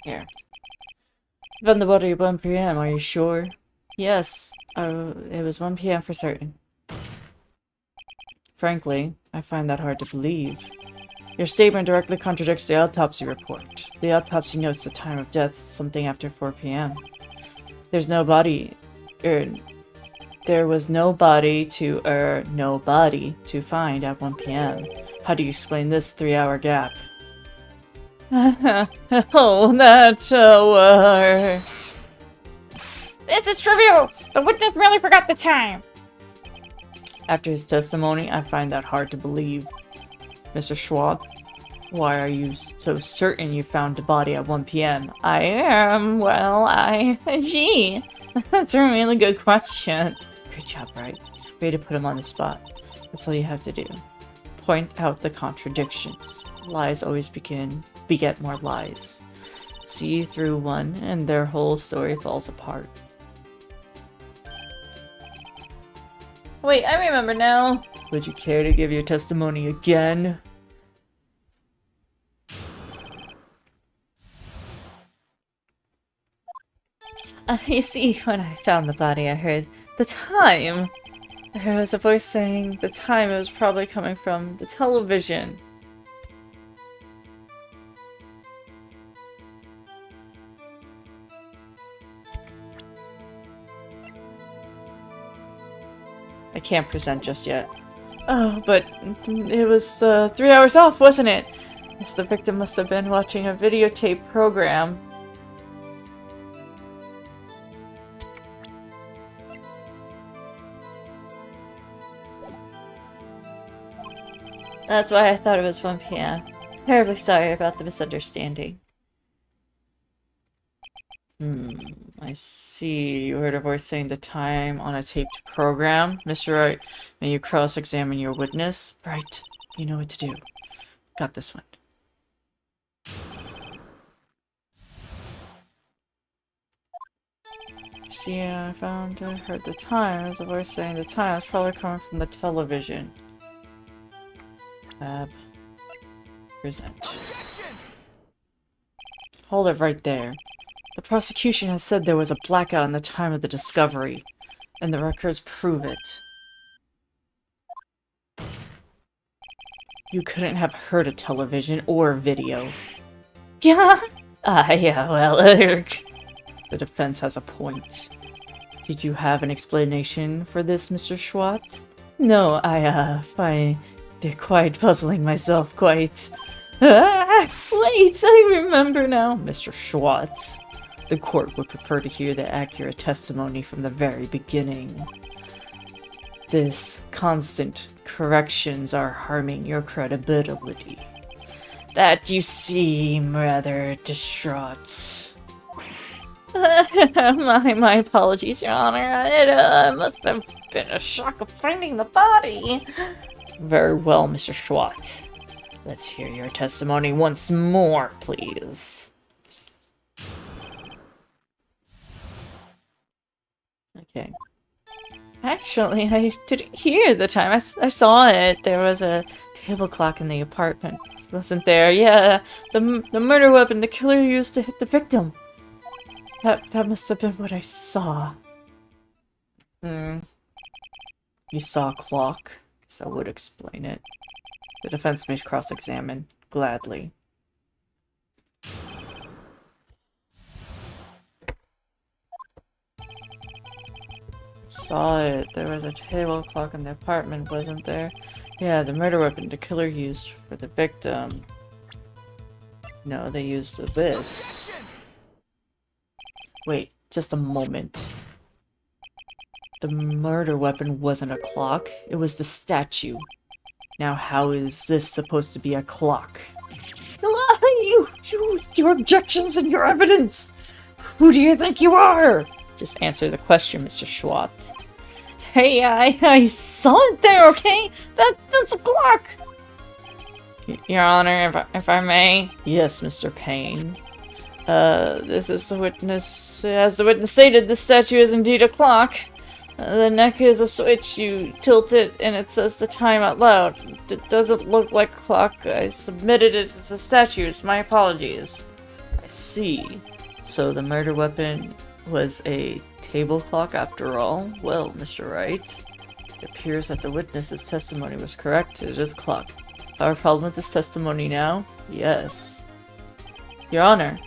Here. Found the body at 1 p.m., are you sure? Yes. It was 1 p.m. for certain. Frankly, I find that hard to believe. Your statement directly contradicts the autopsy report. The autopsy notes the time of death, something after 4 p.m. There's no body... there was no body to find at 1 p.m. How do you explain this 3-hour gap? Oh, that's so, This is trivial! The witness merely forgot the time! After his testimony, I find that hard to believe. Mr. Schwab, why are you so certain you found the body at 1 p.m.? I am, gee, that's a really good question. Good job, right? Way to put him on the spot. That's all you have to do. Point out the contradictions. Lies always beget more lies. See through one, and their whole story falls apart. Wait, I remember now. Would you care to give your testimony again? You see, when I found the body, I heard the time. There was a voice saying the time. It was probably coming from the television. I can't present just yet. Oh, but it was 3 hours off, wasn't it? Yes, the victim must have been watching a videotape program. That's why I thought it was 1 p.m. Terribly sorry about the misunderstanding. I see. You heard a voice saying the time on a taped program. Mr. Wright, may you cross-examine your witness? Right. You know what to do. Got this one. See, I heard the time. There was a voice saying the time. It's probably coming from the television. Tab. Present. Hold it right there. The prosecution has said there was a blackout in the time of the discovery, and the records prove it. You couldn't have heard a television or video. Yeah? Yeah, well, the defense has a point. Did you have an explanation for this, Mr. Schwartz? No, I find it quite puzzling myself, quite. Wait, I remember now. Mr. Schwartz. The court would prefer to hear the accurate testimony from the very beginning. This constant corrections are harming your credibility. That you seem rather distraught. My apologies, Your Honor. It must have been a shock of finding the body. Very well, Mr. Schwartz. Let's hear your testimony once more, please. Okay. Actually, I didn't hear the time. I saw it. There was a table clock in the apartment. It wasn't there. Yeah, the murder weapon the killer used to hit the victim. That must have been what I saw. You saw a clock? So that would explain it. The defense may cross-examine. Gladly. Saw it. There was a table clock in the apartment, wasn't there? Yeah, the murder weapon the killer used for the victim. No, they used this. Wait, just a moment. The murder weapon wasn't a clock. It was the statue. Now how is this supposed to be a clock? Your objections and your evidence! Who do you think you are? Just answer the question, Mr. Schwat. Hey, I saw it there, okay? That's a clock! Your Honor, if I may? Yes, Mr. Payne. This is the witness. As the witness stated, this statue is indeed a clock. The neck is a switch. You tilt it and it says the time out loud. It doesn't look like a clock. I submitted it as a statue. My apologies. I see. So the murder weapon was a table clock after all? Well, Mr. Wright, it appears that the witness's testimony was correct. It is a clock. Have a problem with this testimony now? Yes. Your Honor,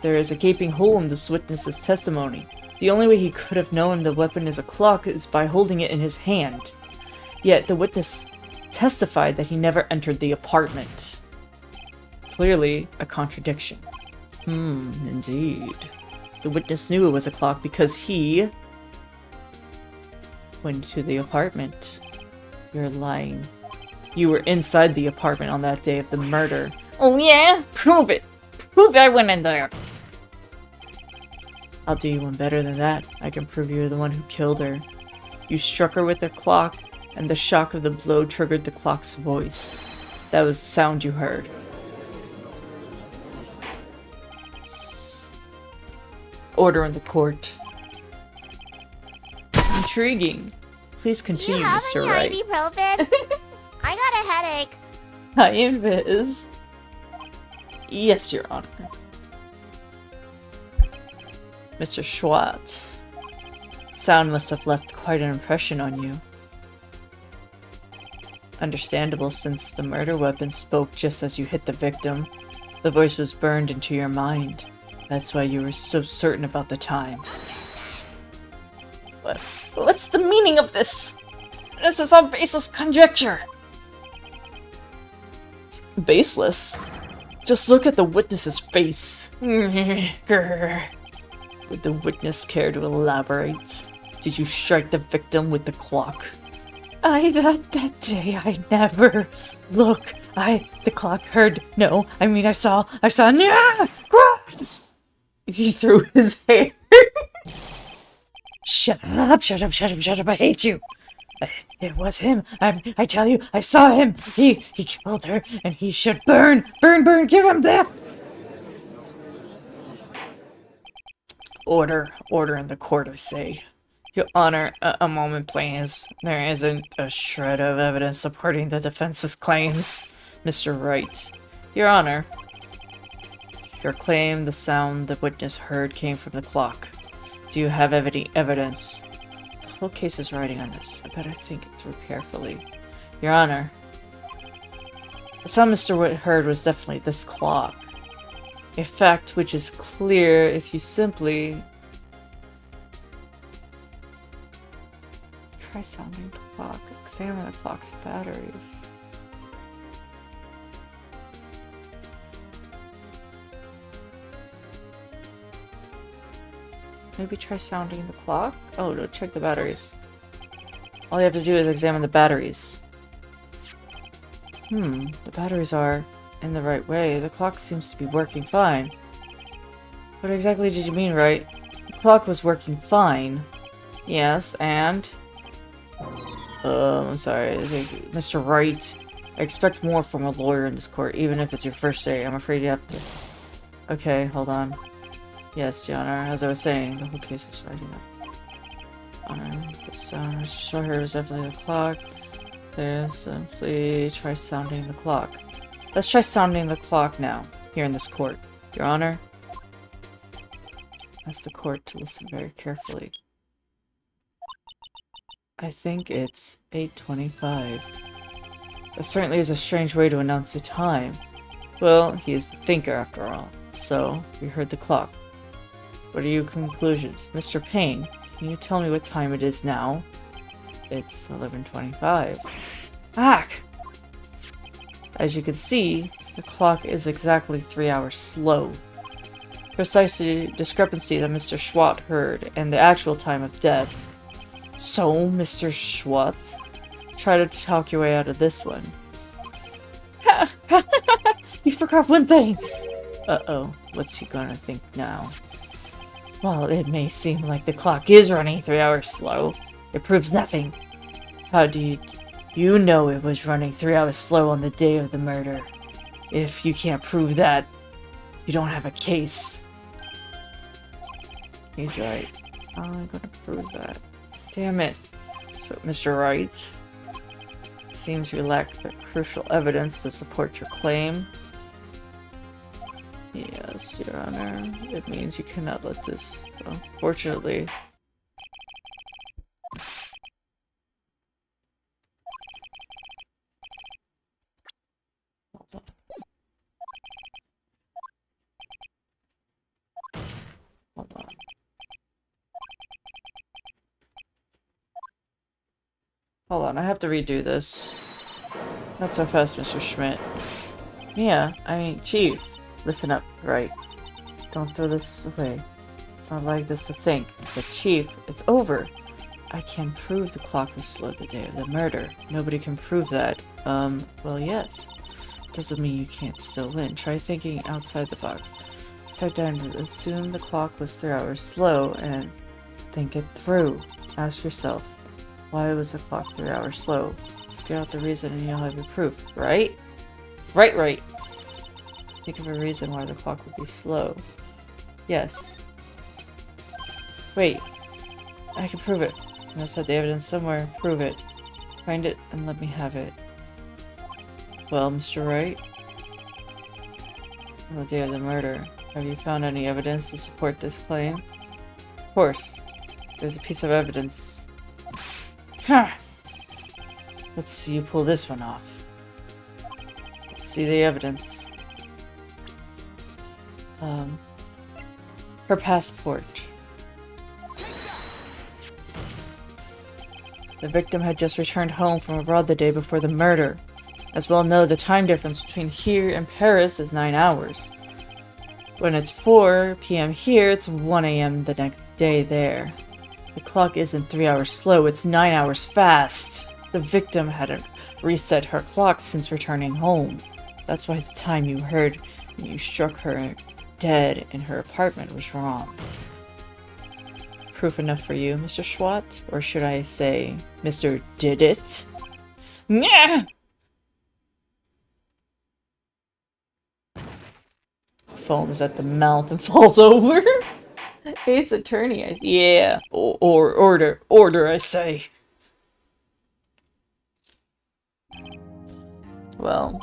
there is a gaping hole in this witness's testimony. The only way he could have known the weapon is a clock is by holding it in his hand. Yet the witness testified that he never entered the apartment. Clearly a contradiction. Indeed. The witness knew it was a clock because he went to the apartment. You're lying. You were inside the apartment on that day of the murder. Oh yeah? Prove it! Prove I went in there! I'll do you one better than that. I can prove you're the one who killed her. You struck her with the clock, and the shock of the blow triggered the clock's voice. That was the sound you heard. Order in the court. Intriguing. Please continue, Mr. Wright. Ibuprofen? I got a headache. Hi, Invis. Yes, Your Honor. Mr. Schwat. Sound must have left quite an impression on you. Understandable, since the murder weapon spoke just as you hit the victim. The voice was burned into your mind. That's why you were so certain about the time. What's the meaning of this? This is all baseless conjecture. Baseless? Just look at the witness's face. Would the witness care to elaborate? Did you strike the victim with the clock? That day I never. Look, the clock heard. No, I mean I saw. He threw his hair. Shut up, I hate you. It was him. I tell you, I saw him. He killed her, and he should burn, give him death. Order in the court, I say. Your Honor, a moment, please. There isn't a shred of evidence supporting the defense's claims. Mr. Wright. Your Honor, your claim the sound the witness heard came from the clock. Do you have any evidence? The whole case is riding on this. I better think it through carefully. Your Honor, the sound Mr. Witt heard was definitely this clock. A fact which is clear if you simply try sounding the clock. Examine the clock's batteries. Maybe try sounding the clock? Oh, no, check the batteries. All you have to do is examine the batteries. The batteries are in the right way. The clock seems to be working fine. What exactly did you mean, Wright? The clock was working fine. Yes, and? I'm sorry. Mr. Wright, I expect more from a lawyer in this court, even if it's your first day. I'm afraid you have to... Okay, hold on. Yes, Your Honor, as I was saying, the whole case is riding up Show her is definitely the clock. There's simply try sounding the clock. Let's try sounding the clock now, here in this court. Your Honor, ask the court to listen very carefully. I think it's 8:25. That certainly is a strange way to announce the time. Well, he is the thinker after all. So, we heard the clock. What are your conclusions? Mr. Payne, can you tell me what time it is now? It's 11:25. Ack! As you can see, the clock is exactly 3 hours slow. Precisely discrepancy that Mr. Schwat heard and the actual time of death. So, Mr. Schwat, try to talk your way out of this one. You forgot one thing! Uh-oh, what's he gonna think now? While it may seem like the clock is running 3 hours slow, it proves nothing. How do you know it was running 3 hours slow on the day of the murder? If you can't prove that, you don't have a case. He's right. How am I gonna prove that? Damn it. So, Mr. Wright, seems you lack the crucial evidence to support your claim. Yes, Your Honor. It means you cannot let this go. Fortunately. Hold on. Hold on. Hold on, I have to redo this. Not so fast, Mr. Schmidt. Yeah, I mean, Chief. Listen up, right? Don't throw this away. It's not like this to think. But Chief, it's over. I can prove the clock was slow the day of the murder. Nobody can prove that. Well, yes. Doesn't mean you can't still win. Try thinking outside the box. Start down to assume the clock was 3 hours slow and think it through. Ask yourself, why was the clock 3 hours slow? Figure out the reason and you'll have your proof, right? Right. Think of a reason why the clock would be slow. Yes. Wait. I can prove it. I must have the evidence somewhere. Prove it. Find it and let me have it. Well, Mr. Wright? On the day of the murder, have you found any evidence to support this claim? Of course. There's a piece of evidence. Huh! Let's see you pull this one off. Let's see the evidence. Her passport. The victim had just returned home from abroad the day before the murder. As well know, the time difference between here and Paris is 9 hours. When it's 4 p.m. here, it's 1 a.m. the next day there. The clock isn't 3 hours slow, it's 9 hours fast. The victim hadn't reset her clock since returning home. That's why the time you heard when you struck her dead in her apartment was wrong. Proof enough for you, Mr. Schwat? Or should I say, Mr. Did It? Nyah! Foams at the mouth and falls over. Ace Attorney, yeah. Order, I say. Well,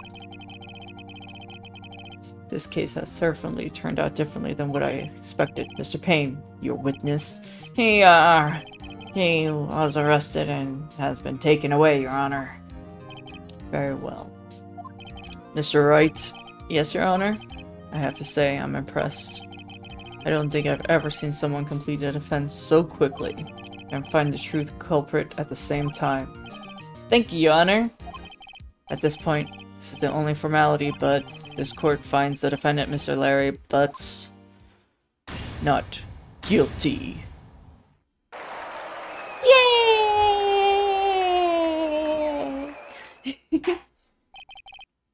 this case has certainly turned out differently than what I expected. Mr. Payne, your witness, he was arrested and has been taken away, Your Honor. Very well. Mr. Wright, yes, Your Honor? I have to say, I'm impressed. I don't think I've ever seen someone complete a defense so quickly and find the truth culprit at the same time. Thank you, Your Honor. At this point, this is the only formality, but this court finds the defendant, Mr. Larry Butts, not guilty. Yay!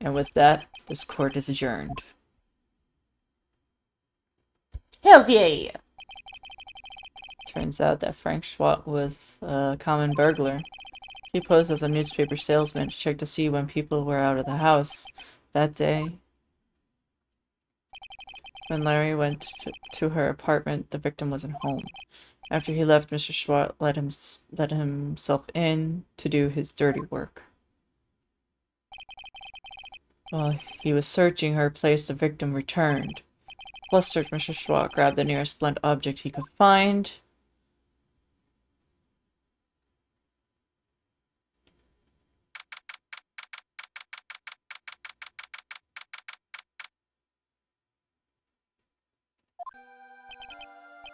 And with that, this court is adjourned. Hells yeah! Turns out that Frank Schwat was a common burglar. He posed as a newspaper salesman to check to see when people were out of the house. That day, when Larry went to her apartment, the victim wasn't home. After he left, Mr. Schwartz let himself in to do his dirty work. While he was searching her place, the victim returned. Flustered, Mr. Schwartz grabbed the nearest blunt object he could find.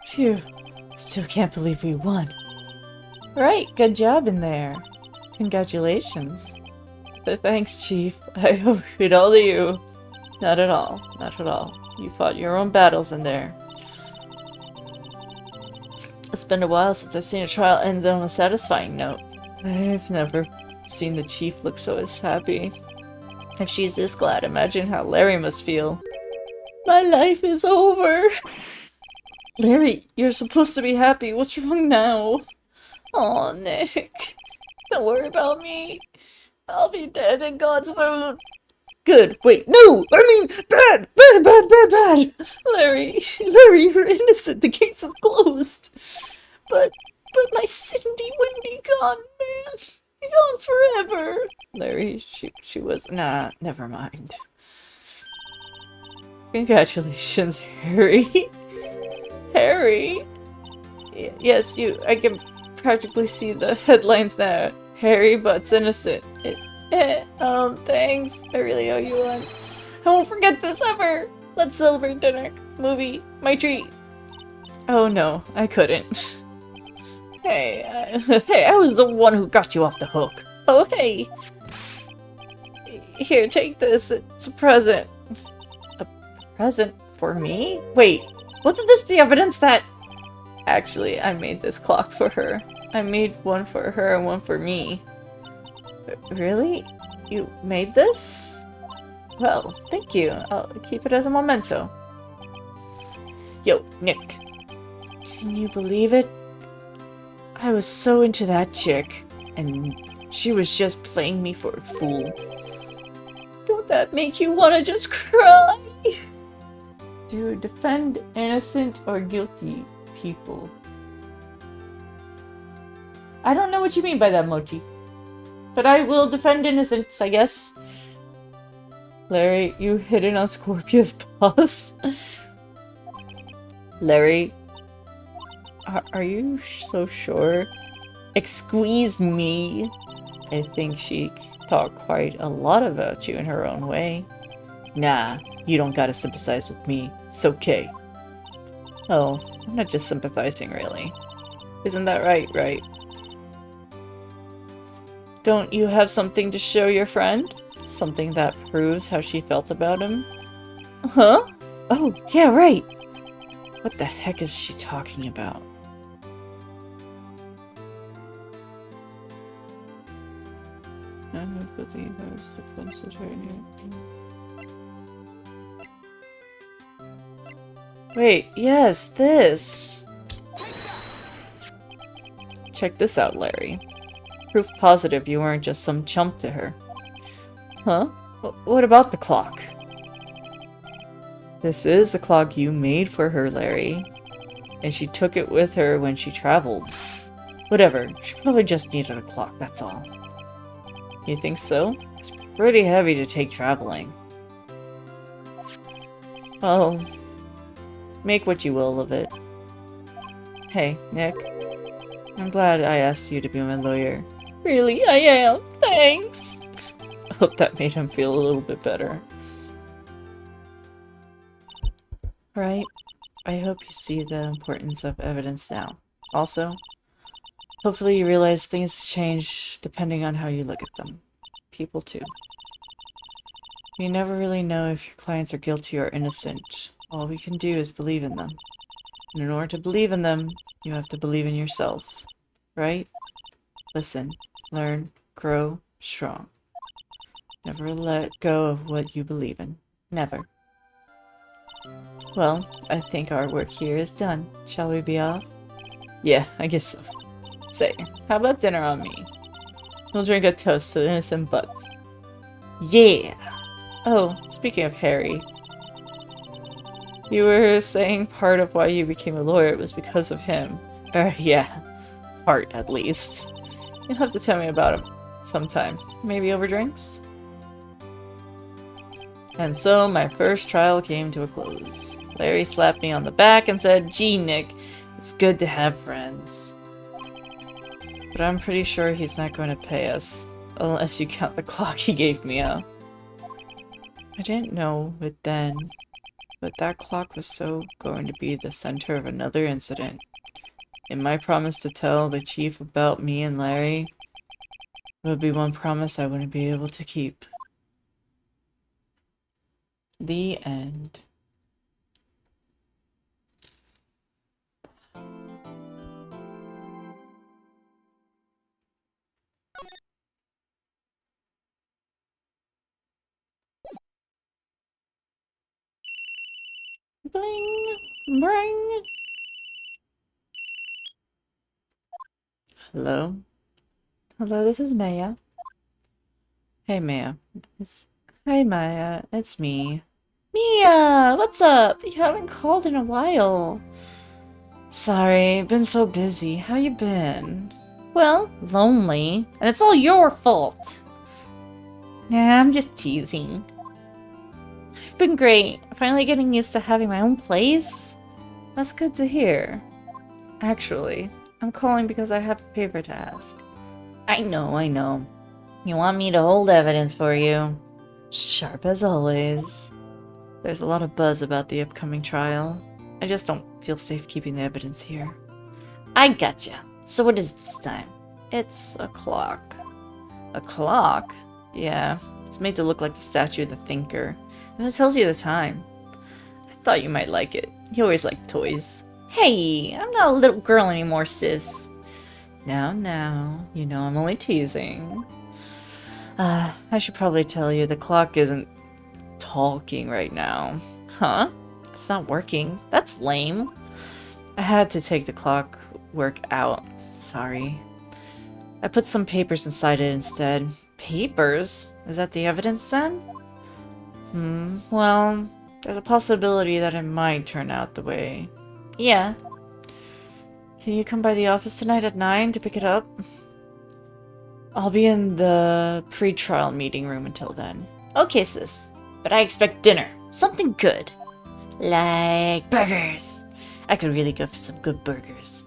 Phew. Still can't believe we won. Right, good job in there. Congratulations. But thanks, Chief. I owe it all to you. Not at all. Not at all. You fought your own battles in there. It's been a while since I've seen a trial end on a satisfying note. I've never seen the Chief look so happy. If she's this glad, imagine how Larry must feel. My life is over! Larry, you're supposed to be happy. What's wrong now? Aw, Nick. Don't worry about me. I'll be dead in God soon. Good. Wait, no! I mean, bad! Bad, bad, bad, bad! Larry, you're innocent. The case is closed. But my Cindy Wendy gone, man. Gone forever. Larry, she was... Nah, never mind. Congratulations, Harry. Harry? Yes, I can practically see the headlines now. Harry butts innocent. Thanks. I really owe you one. I won't forget this ever. Let's celebrate dinner. Movie. My treat. Oh no, I couldn't. Hey, I was the one who got you off the hook. Oh, hey. Here, take this. It's a present. A present for me? Wait. Wasn't this the evidence that... Actually, I made this clock for her. I made one for her and one for me. Really? You made this? Well, thank you. I'll keep it as a memento. Yo, Nick. Can you believe it? I was so into that chick, and she was just playing me for a fool. Don't that make you want to just cry? To defend innocent or guilty people. I don't know what you mean by that, Mochi. But I will defend innocence, I guess. Larry, you hit it on Scorpia's boss. Larry, are you so sure? Excuse me. I think she thought quite a lot about you in her own way. Nah, you don't gotta sympathize with me. It's okay. Oh, I'm not just sympathizing, really. Isn't that right? Don't you have something to show your friend? Something that proves how she felt about him? Huh? Oh, yeah, right! What the heck is she talking about? I don't believe I was defensive right here. Wait, yes, this! Check this out, Larry. Proof positive you weren't just some chump to her. Huh? What about the clock? This is the clock you made for her, Larry. And she took it with her when she traveled. Whatever, she probably just needed a clock, that's all. You think so? It's pretty heavy to take traveling. Well, make what you will of it. Hey, Nick. I'm glad I asked you to be my lawyer. Really, I am. Thanks! I hope that made him feel a little bit better. Right. I hope you see the importance of evidence now. Also, hopefully you realize things change depending on how you look at them. People too. You never really know if your clients are guilty or innocent. All we can do is believe in them. And in order to believe in them, you have to believe in yourself. Right? Listen, learn, grow, strong. Never let go of what you believe in. Never. Well, I think our work here is done. Shall we be off? Yeah, I guess so. Say, how about dinner on me? We'll drink a toast to innocent butts. Yeah! Oh, speaking of Harry. You were saying part of why you became a lawyer was because of him. Yeah. Part, at least. You'll have to tell me about him sometime. Maybe over drinks? And so my first trial came to a close. Larry slapped me on the back and said, "Gee, Nick, it's good to have friends." But I'm pretty sure he's not going to pay us, unless you count the clock he gave me up. I didn't know it then, but that clock was so going to be the center of another incident. And my promise to tell the chief about me and Larry would be one promise I wouldn't be able to keep. The end. Bling! Bring! Hello? Hello, this is Maya. Hey, Maya. Hi, Maya. It's me. Mia! What's up? You haven't called in a while. Sorry, been so busy. How you been? Well, lonely. And it's all your fault. Nah, I'm just teasing. I've been great. Finally getting used to having my own place. That's good to hear. Actually, I'm calling because I have a favor to ask. I know. You want me to hold evidence for you? Sharp as always. There's a lot of buzz about the upcoming trial. I just don't feel safe keeping the evidence here. I gotcha. So what is it this time? It's a clock. A clock? Yeah, it's made to look like the statue of the thinker. And it tells you the time. I thought you might like it. You always like toys. Hey, I'm not a little girl anymore, sis. Now, you know I'm only teasing. I should probably tell you the clock isn't talking right now. Huh? It's not working. That's lame. I had to take the clock work out. Sorry. I put some papers inside it instead. Papers? Is that the evidence then? Well, there's a possibility that it might turn out the way. Yeah. Can you come by the office tonight at 9 to pick it up? I'll be in the pre-trial meeting room until then. Okay, sis. But I expect dinner. Something good. Like burgers. I could really go for some good burgers.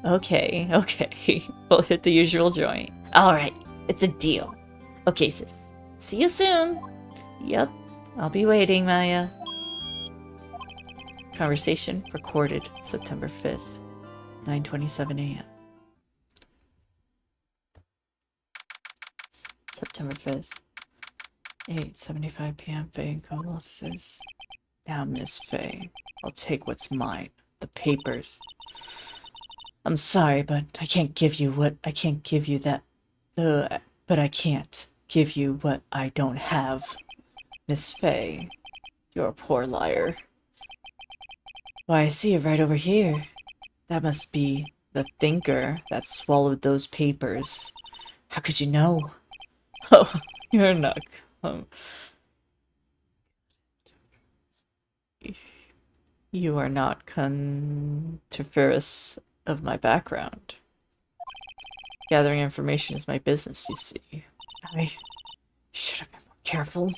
Okay. We'll hit the usual joint. Alright, it's a deal. Okay, sis. See you soon. Yep, I'll be waiting, Maya. Conversation recorded September 5th, 9:27 a.m. September 5th, 8:75 p.m. Faye and Co. offices. Now, Miss Faye, I'll take what's mine. The papers. I'm sorry, but I can't give you what I can't give you that. But I can't give you what I don't have. Miss Faye, you're a poor liar. Why, I see it right over here. That must be the thinker that swallowed those papers. How could you know? Oh, you're not. You are not conterferous of my background. Gathering information is my business, you see. I should have been more careful.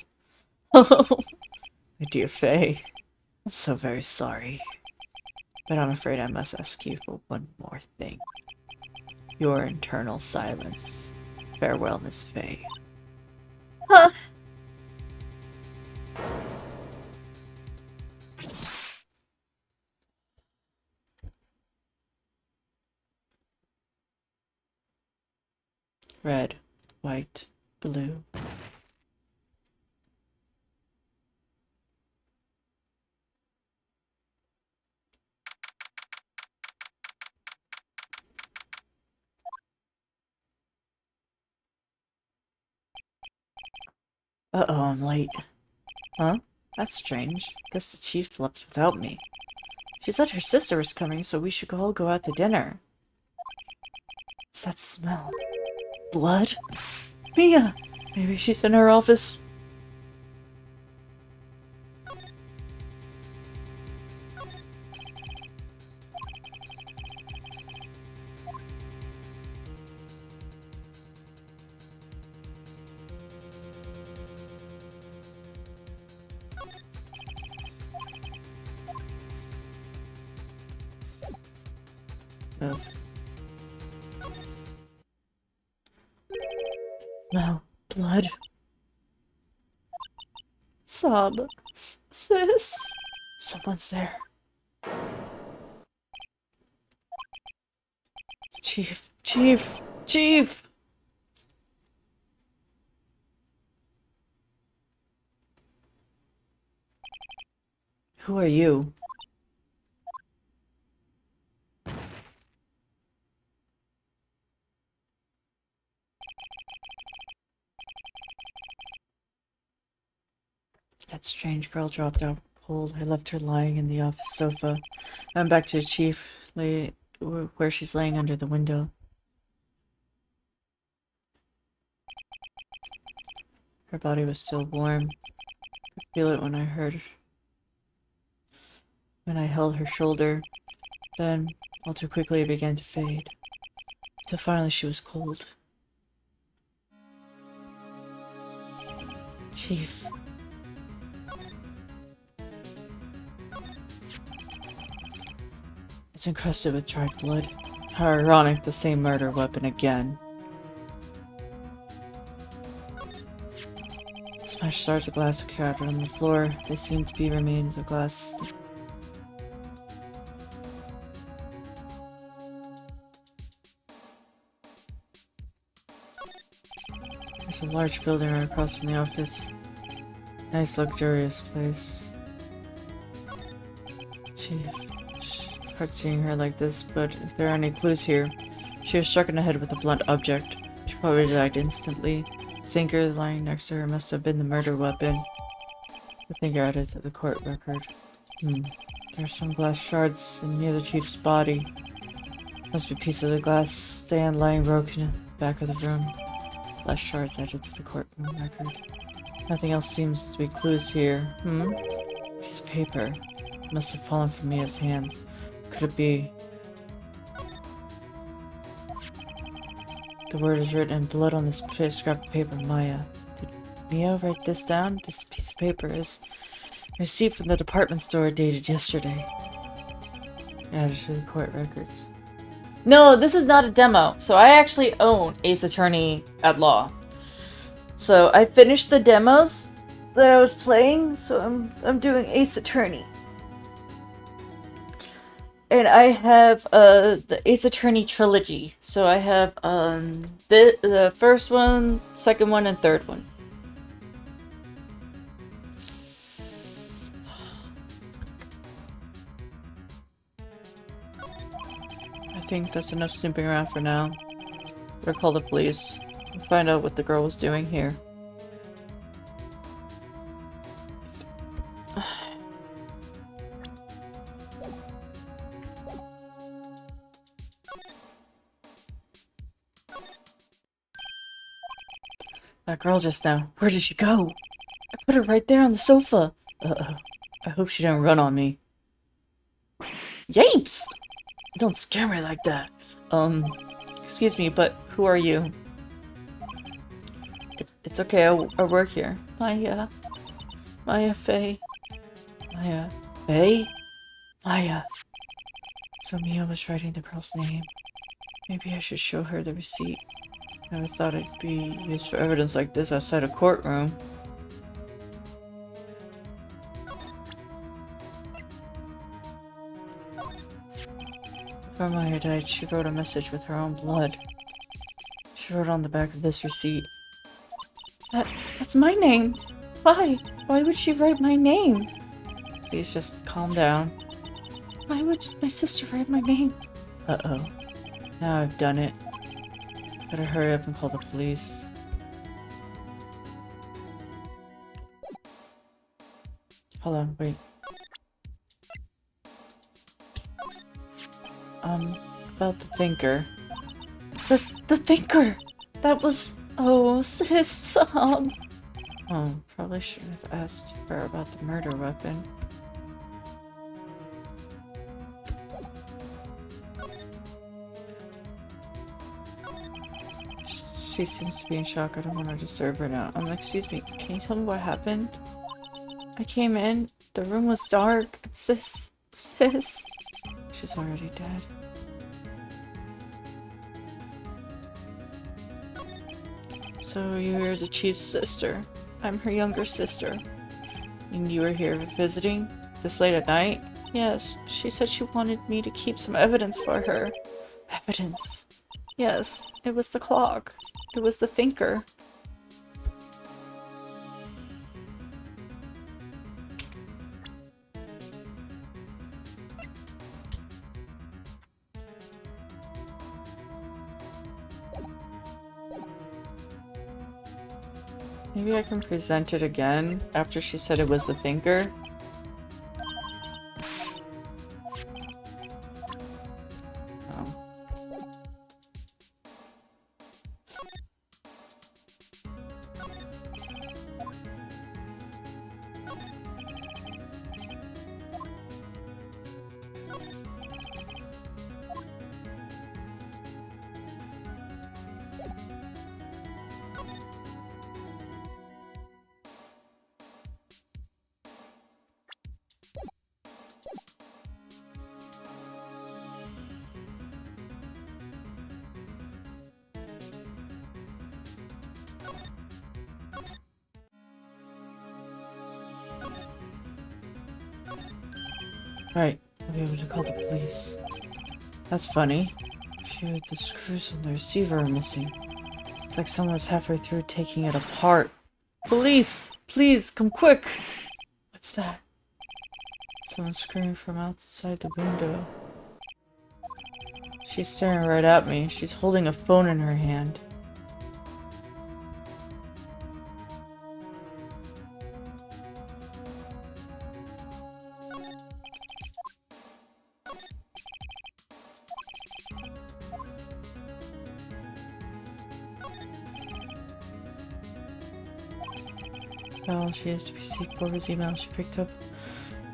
Oh, my dear Faye, I'm so very sorry. But I'm afraid I must ask you for one more thing. Your internal silence. Farewell, Miss Faye. Huh? Red, white, blue. Uh-oh, I'm late. Huh? That's strange. Guess the chief left without me. She said her sister was coming, so we should all go out to dinner. What's that smell? Blood? Mia! Maybe she's in her office. of. Smell blood. Sob. Sis. Someone's there. Chief. Chief. Chief! Who are you? That strange girl dropped out cold. I left her lying in the office sofa. I'm back to the chief, where she's laying under the window. Her body was still warm. I could feel it when I held her shoulder. Then, all too quickly, it began to fade. Till finally she was cold. Chief. It's encrusted with dried blood. How ironic, the same murder weapon again. Smashed shards of glass shattered on the floor. They seem to be remains of glass. There's a large building right across from the office. Nice, luxurious place. Chief. It's hard seeing her like this, but if there are any clues here... She was struck in the head with a blunt object. She probably died instantly. The thinker lying next to her must have been the murder weapon. The thinker added to the court record. There are some glass shards near the chief's body. Must be pieces of the glass stand lying broken in the back of the room. Glass shards added to the courtroom record. Nothing else seems to be clues here. Piece of paper. It must have fallen from Mia's hand. Could it be? The word is written in blood on this scrap of paper. Maya. Did Mia write this down? This piece of paper is a receipt from the department store dated yesterday. Added to the court records. No, this is not a demo. So I actually own Ace Attorney at Law. So I finished the demos that I was playing, so I'm doing Ace Attorney. And I have the Ace Attorney trilogy. So I have the first one, second one, and third one. I think that's enough snooping around for now. Better call the police and find out what the girl was doing here. That girl just now. Where did she go? I put her right there on the sofa. I hope she didn't run on me. Yapes! Don't scare me like that. Excuse me, but who are you? It's okay, I work here. Maya Faye. Maya Faye? Maya. So Mia was writing the girl's name. Maybe I should show her the receipt. Never thought it'd be used for evidence like this outside a courtroom. Before Maya died, she wrote a message with her own blood. She wrote on the back of this receipt. That's my name! Why? Why would she write my name? Please just calm down. Why would my sister write my name? Uh-oh. Now I've done it. Better hurry up and call the police. Hold on, wait. About the thinker. The thinker! That was... Oh, sis, Oh, probably shouldn't have asked her about the murder weapon. She seems to be in shock. I don't want to disturb her now. Excuse me, can you tell me what happened? I came in, the room was dark. Sis. She's already dead. So you're the chief's sister. I'm her younger sister. And you were here visiting this late at night? Yes, she said she wanted me to keep some evidence for her. Evidence? Yes, it was the clock. It was the thinker. Maybe I can present it again after she said it was the thinker. Oh. Right, I'll be able to call the police. That's funny. Shoot, the screws on the receiver are missing. It's like someone's halfway through taking it apart. Police! Please, come quick! What's that? Someone's screaming from outside the window. She's staring right at me. She's holding a phone in her hand. Well, she has to receive Borger's email. She picked up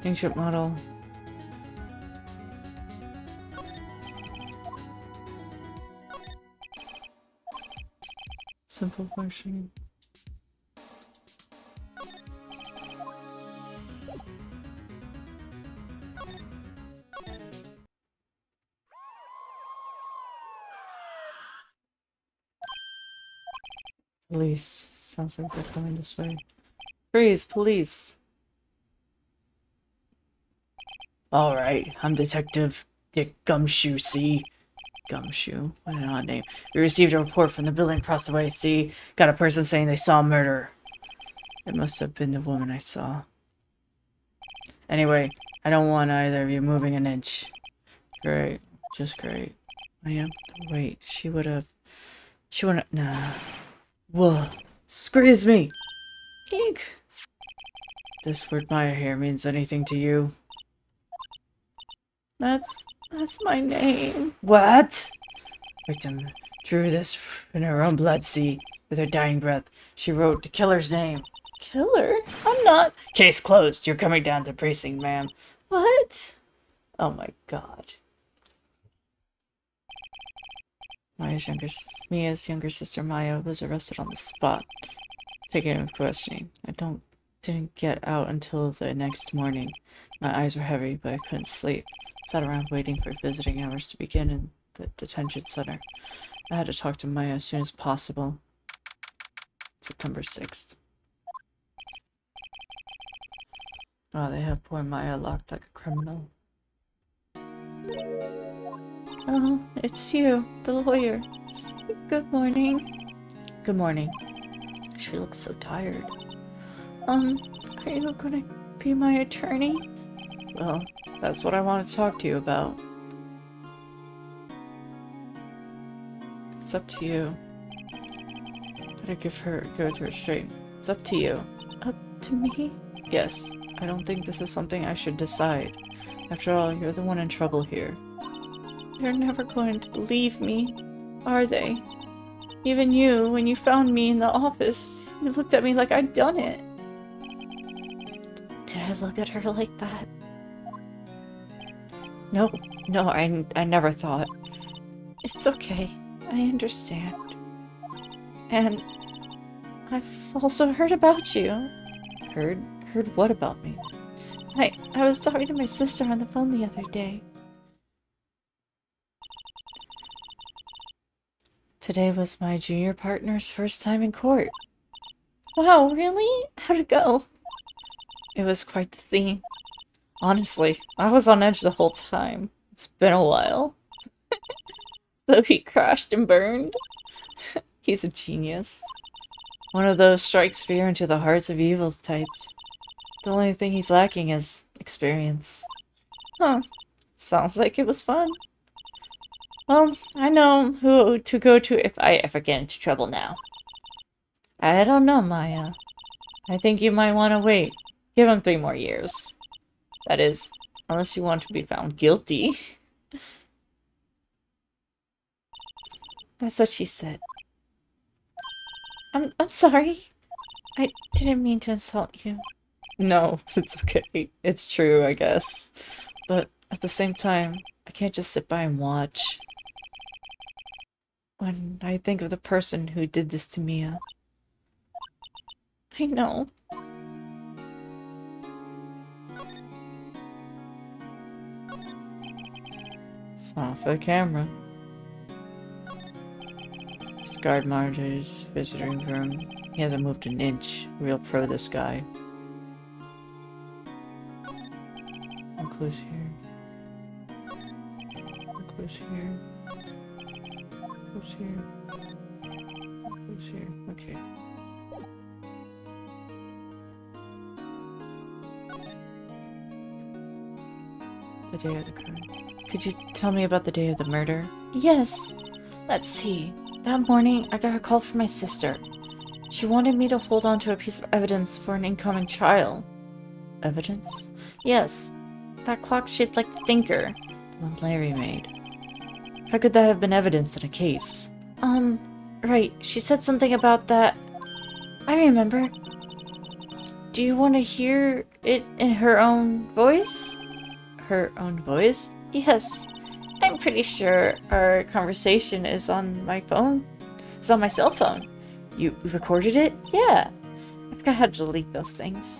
ancient model. Simple functioning. Police. Sounds like they're coming this way. Freeze, police. Alright, I'm Detective Dick Gumshoe, see? Gumshoe? What an odd name. We received a report from the building across the way, see? Got a person saying they saw murder. It must have been the woman I saw. Anyway, I don't want either of you moving an inch. Great. Just great. I am? Wait, she wouldn't... Nah. Whoa. Squeeze me! Eek! This word Maya here means anything to you? That's my name. What? Victim drew this in her own blood, see? With her dying breath. She wrote the killer's name. Killer? I'm not. Case closed. You're coming down to precinct, ma'am. What? Oh my god. Mia's younger sister Maya was arrested on the spot. Taken into questioning. Didn't get out until the next morning. My eyes were heavy, but I couldn't sleep. Sat around waiting for visiting hours to begin in the detention center. I had to talk to Maya as soon as possible. September 6th. Oh, they have poor Maya locked like a criminal. Oh, it's you, the lawyer. Good morning. Good morning. She looks so tired. Are you gonna be my attorney? Well, that's what I want to talk to you about. It's up to you. Gotta give it to her straight. It's up to you. Up to me? Yes. I don't think this is something I should decide. After all, you're the one in trouble here. They're never going to believe me, are they? Even you, when you found me in the office, you looked at me like I'd done it. Did I look at her like that? No, I never thought. It's okay. I understand. And I've also heard about you. Heard what about me? I was talking to my sister on the phone the other day. Today was my junior partner's first time in court. Wow, really? How'd it go? It was quite the scene. Honestly, I was on edge the whole time. It's been a while. So he crashed and burned? He's a genius. One of those strikes fear into the hearts of evil types. The only thing he's lacking is experience. Huh. Sounds like it was fun. Well, I know who to go to if I ever get into trouble now. I don't know, Maya. I think you might want to wait. Give him 3 more years. That is, unless you want to be found guilty. That's what she said. I'm sorry. I didn't mean to insult you. No, it's okay. It's true, I guess. But at the same time, I can't just sit by and watch. When I think of the person who did this to Mia. I know. Smile for the camera. This guard monitors visiting room. He hasn't moved an inch. Real pro, this guy. Clues here. Clues here. Clues here. Clues here. Okay. The day of the crime. Could you tell me about the day of the murder? Yes. Let's see. That morning, I got a call from my sister. She wanted me to hold on to a piece of evidence for an incoming trial. Evidence? Yes. That clock shaped like the thinker, the one Larry made. How could that have been evidence in a case? Right. She said something about that. I remember. Do you want to hear it in her own voice? Her own voice? Yes. I'm pretty sure our conversation is on my phone. It's on my cell phone. You recorded it? Yeah. I forgot how to delete those things.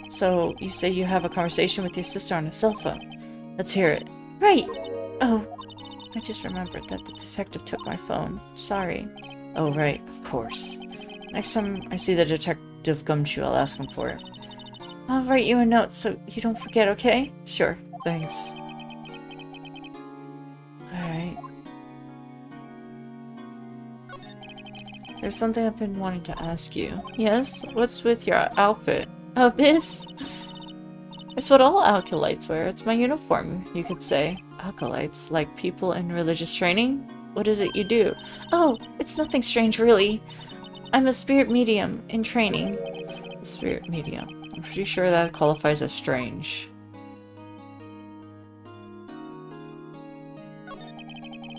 So, you say you have a conversation with your sister on a cell phone. Let's hear it. Right! Oh, I just remembered that the detective took my phone. Sorry. Oh, right, of course. Next time I see the detective gumshoe, I'll ask him for it. I'll write you a note so you don't forget, okay? Sure, thanks. Alright. There's something I've been wanting to ask you. Yes? What's with your outfit? Oh, this? It's what all acolytes wear. It's my uniform, you could say. Acolytes? Like people in religious training? What is it you do? Oh, it's nothing strange, really. I'm a spirit medium in training. A spirit medium. I'm pretty sure that qualifies as strange.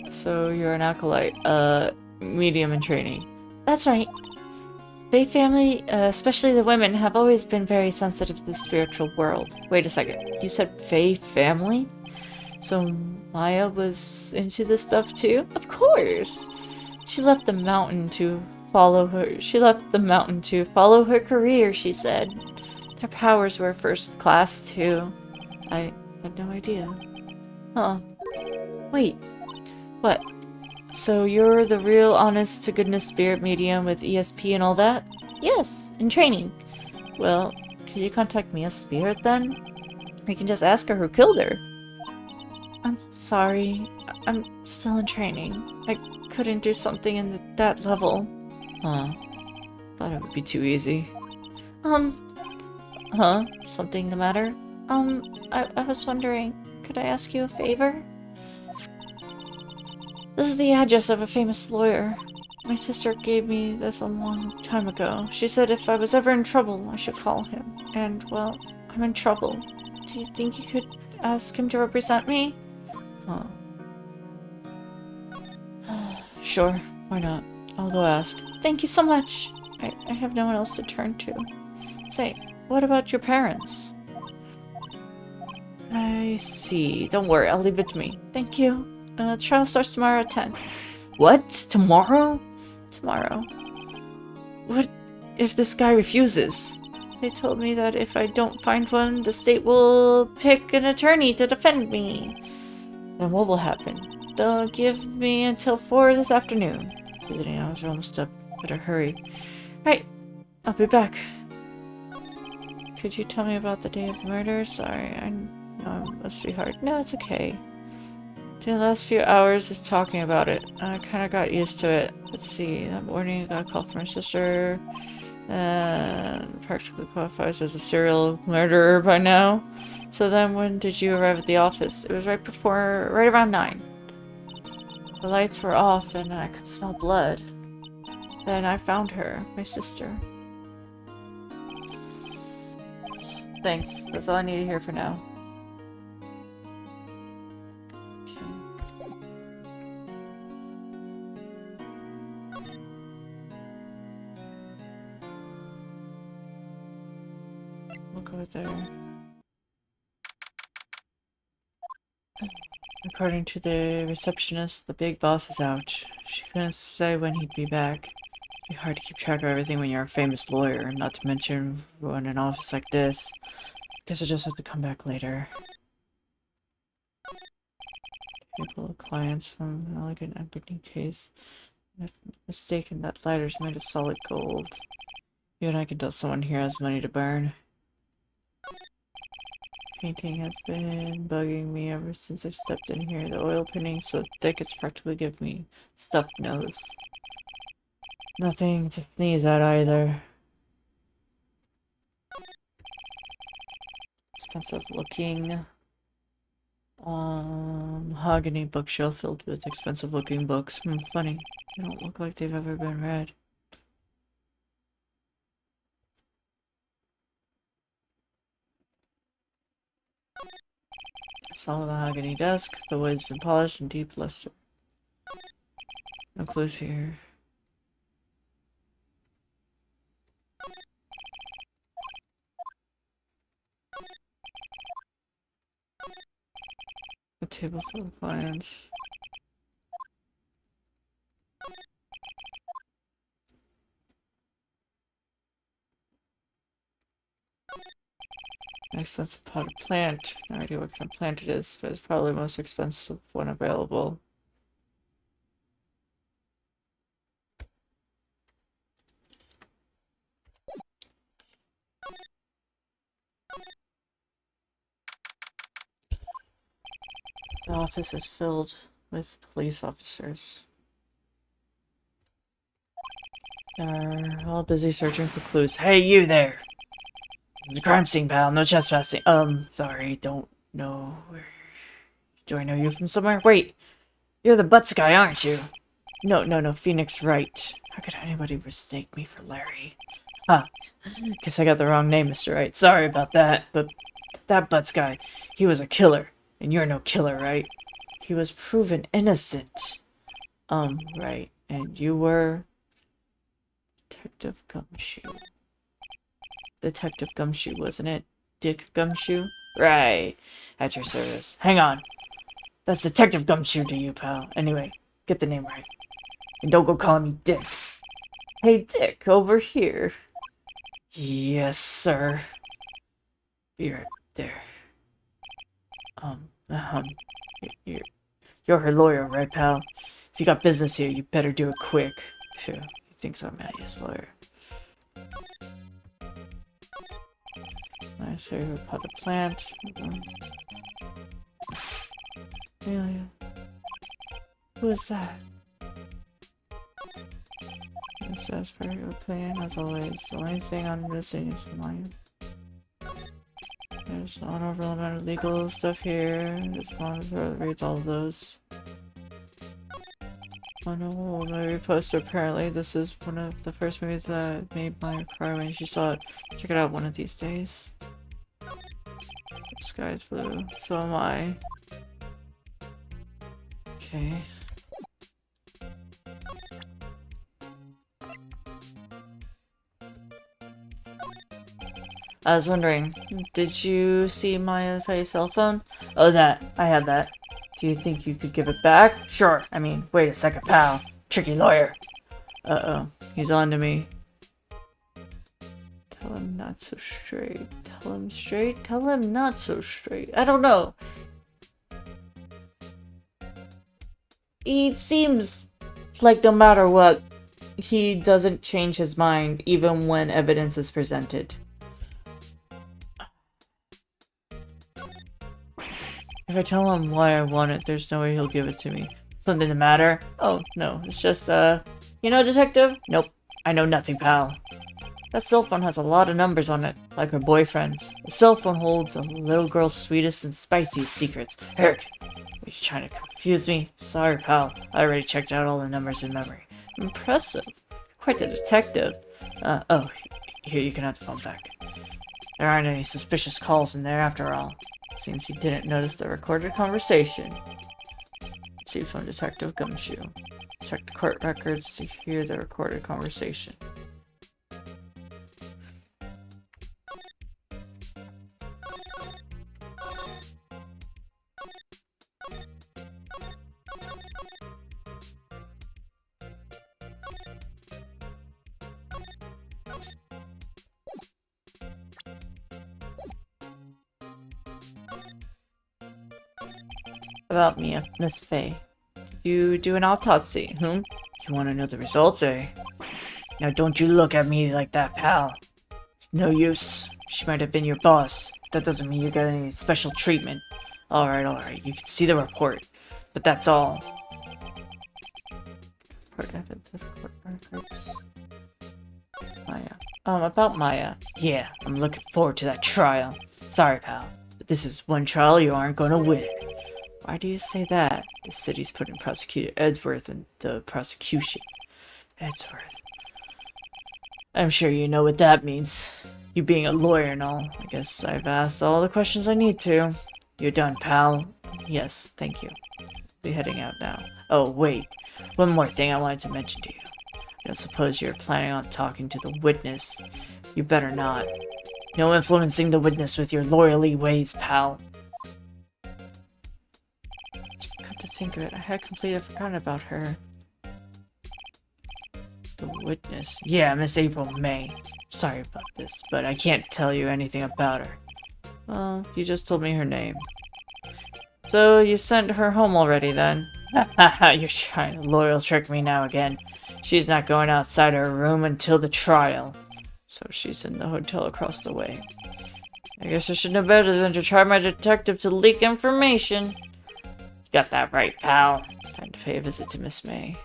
So you're an acolyte. Medium in training. That's right. Fae family, especially the women, have always been very sensitive to the spiritual world. Wait a second, you said Fae family? So Maya was into this stuff too? Of course! She left the mountain to follow her career, she said. Their powers were first class too. I had no idea. Huh. Wait. What? So you're the real honest-to-goodness spirit medium with ESP and all that? Yes, in training. Well, can you contact me as spirit then? We can just ask her who killed her. I'm sorry. I'm still in training. I couldn't do something in that level. Huh. Thought it would be too easy. Huh? Something the matter? I was wondering, could I ask you a favor? This is the address of a famous lawyer. My sister gave me this a long time ago. She said if I was ever in trouble, I should call him. And, well, I'm in trouble. Do you think you could ask him to represent me? Huh. Sure, why not? I'll go ask. Thank you so much. I have no one else to turn to. Say, what about your parents? I see. Don't worry, I'll leave it to me. Thank you. Trial starts tomorrow at 10. What? Tomorrow? Tomorrow. What if this guy refuses? They told me that if I don't find one, the state will pick an attorney to defend me. Then what will happen? They'll give me until 4 this afternoon. Visiting hours are almost up. Better hurry. Right, I'll be back. Could you tell me about the day of the murder? Sorry, I know it must be hard. No, it's okay. The last few hours is talking about it. I kind of got used to it. Let's see. That morning I got a call from my sister. And practically qualifies as a serial murderer by now. So then when did you arrive at the office? It was right around 9. The lights were off and I could smell blood. Then I found her, my sister. Thanks. That's all I need to hear for now. We'll go there. According to the receptionist, the big boss is out. She couldn't say when he'd be back. It'd be hard to keep track of everything when you're a famous lawyer, not to mention run an office like this. Guess I just have to come back later. Couple of clients from an elegant ebony case. If mistaken, that lighter's made of solid gold. Even I can tell someone here has money to burn. Painting has been bugging me ever since I stepped in here. The oil painting's so thick it's practically giving me stuffed nose. Nothing to sneeze at either. Expensive looking. Mahogany bookshelf filled with expensive looking books. Funny. They don't look like they've ever been read. Solid mahogany desk. The wood's been polished and deep luster. No clues here. A table full of clients. An expensive potted plant. No idea what kind of plant it is, but it's probably the most expensive one available. The office is filled with police officers. They're all busy searching for clues. Hey, you there! The crime scene, pal. No trespassing. Sorry, don't know where... Do I know you from somewhere? Wait! You're the Butts guy, aren't you? No, Phoenix Wright. How could anybody mistake me for Larry? Huh. Guess I got the wrong name, Mr. Wright. Sorry about that, but that Butts guy, he was a killer. And you're no killer, right? He was proven innocent. Right. And you were... Detective Gumshoe. Detective Gumshoe, wasn't it? Dick Gumshoe? Right. At your service. Hang on. That's Detective Gumshoe to you, pal. Anyway, get the name right. And don't go calling me Dick. Hey, Dick, over here. Yes, sir. Be right there. You're her lawyer, right, pal? If you got business here, you better do it quick. Phew, he thinks I'm Maddie's lawyer. Nice favorite potted plant. Really? Who is that? It says for your opinion, as always. The only thing I'm missing is mine. There's an honorable amount of legal stuff here. This monitor reads all of those. Oh no, movie poster. Apparently, this is one of the first movies that made my cry when she saw it. Check it out one of these days. The sky's blue. So am I. Okay. I was wondering, did you see my cell phone? Oh, that. I had that. Do you think you could give it back? Sure. I mean, wait a second, pal. Tricky lawyer. Uh-oh. He's on to me. Tell him not so straight. Tell him straight? Tell him not so straight. I don't know. he seems like no matter what, he doesn't change his mind even when evidence is presented. If I tell him why I want it, there's no way he'll give it to me. Something the matter? Oh, no, it's just, you know, detective? Nope, I know nothing, pal. That cell phone has a lot of numbers on it, like her boyfriend's. The cell phone holds a little girl's sweetest and spiciest secrets. Herc, are you trying to confuse me? Sorry, pal. I already checked out all the numbers in memory. Impressive. Quite the detective. Oh, here, you can have the phone back. There aren't any suspicious calls in there after all. Seems he didn't notice the recorded conversation. Chief from Detective Gumshoe. Check the court records to hear the recorded conversation. About me, Miss Faye. You do an autopsy, You want to know the results, eh? Now don't you look at me like that, pal. It's no use. She might have been your boss. That doesn't mean you get any special treatment. Alright, you can see the report. But that's all. Maya. About Maya. Yeah, I'm looking forward to that trial. Sorry, pal, but this is one trial you aren't gonna win. Why do you say that? The city's putting Prosecutor Edgeworth in the prosecution. Edgeworth. I'm sure you know what that means. You being a lawyer and all. I guess I've asked all the questions I need to. You're done, pal. Yes, thank you. Be heading out now. Oh, wait. One more thing I wanted to mention to you. I don't suppose you're planning on talking to the witness. You better not. No influencing the witness with your lawyerly ways, pal. Come to think of it, I had completely forgotten about her. The witness. Yeah, Miss April May. Sorry about this, but I can't tell you anything about her. Well, you just told me her name. So, you sent her home already then? Haha, you're trying to loyal trick me now again. She's not going outside her room until the trial. So she's in the hotel across the way. I guess I should know better than to try my detective to leak information. You got that right, pal. Time to pay a visit to Miss May.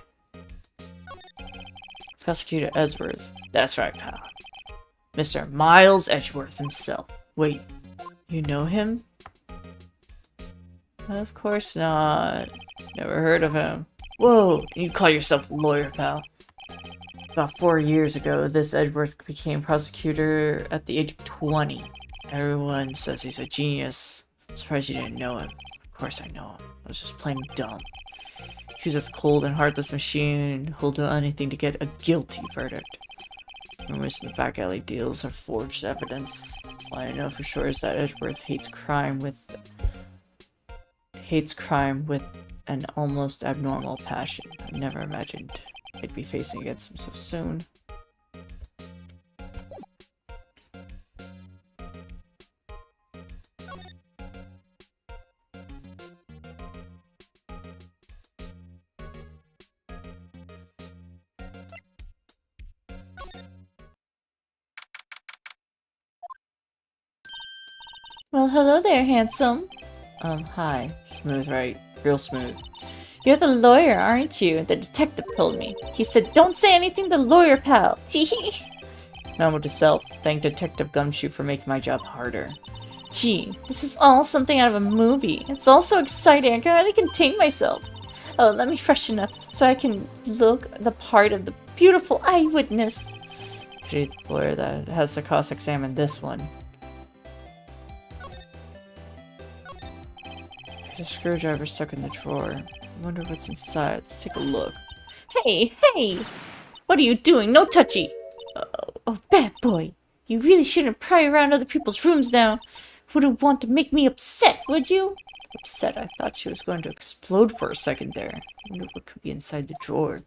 Prosecutor Edgeworth. That's right, pal. Mr. Miles Edgeworth himself. Wait, you know him? Of course not. Never heard of him. Whoa, you call yourself a lawyer, pal. About 4 years ago, this Edgeworth became prosecutor at the age of 20. Everyone says he's a genius. Surprised you didn't know him. Of course I know him. I was just plain dumb. He's this cold and heartless machine who'll do anything to get a guilty verdict. Rumors in the back alley deals are forged evidence. All I know for sure is that Edgeworth hates crime with an almost abnormal passion. I never imagined I'd be facing against him so soon. Well, hello there, handsome. Hi. Smooth, right? Real smooth. You're the lawyer, aren't you? The detective told me. He said, don't say anything to the lawyer, pal. Memo to self. Thank Detective Gumshoe for making my job harder. Gee, this is all something out of a movie. It's all so exciting, I can hardly contain myself. Oh, let me freshen up so I can look the part of the beautiful eyewitness. Pity the lawyer that has to cross-examine this one. There's a screwdriver stuck in the drawer. I wonder what's inside. Let's take a look. Hey! What are you doing? No touchy! Oh, bad boy. You really shouldn't pry around other people's rooms now. Wouldn't want to make me upset, would you? Upset? I thought she was going to explode for a second there. I wonder what could be inside the drawer.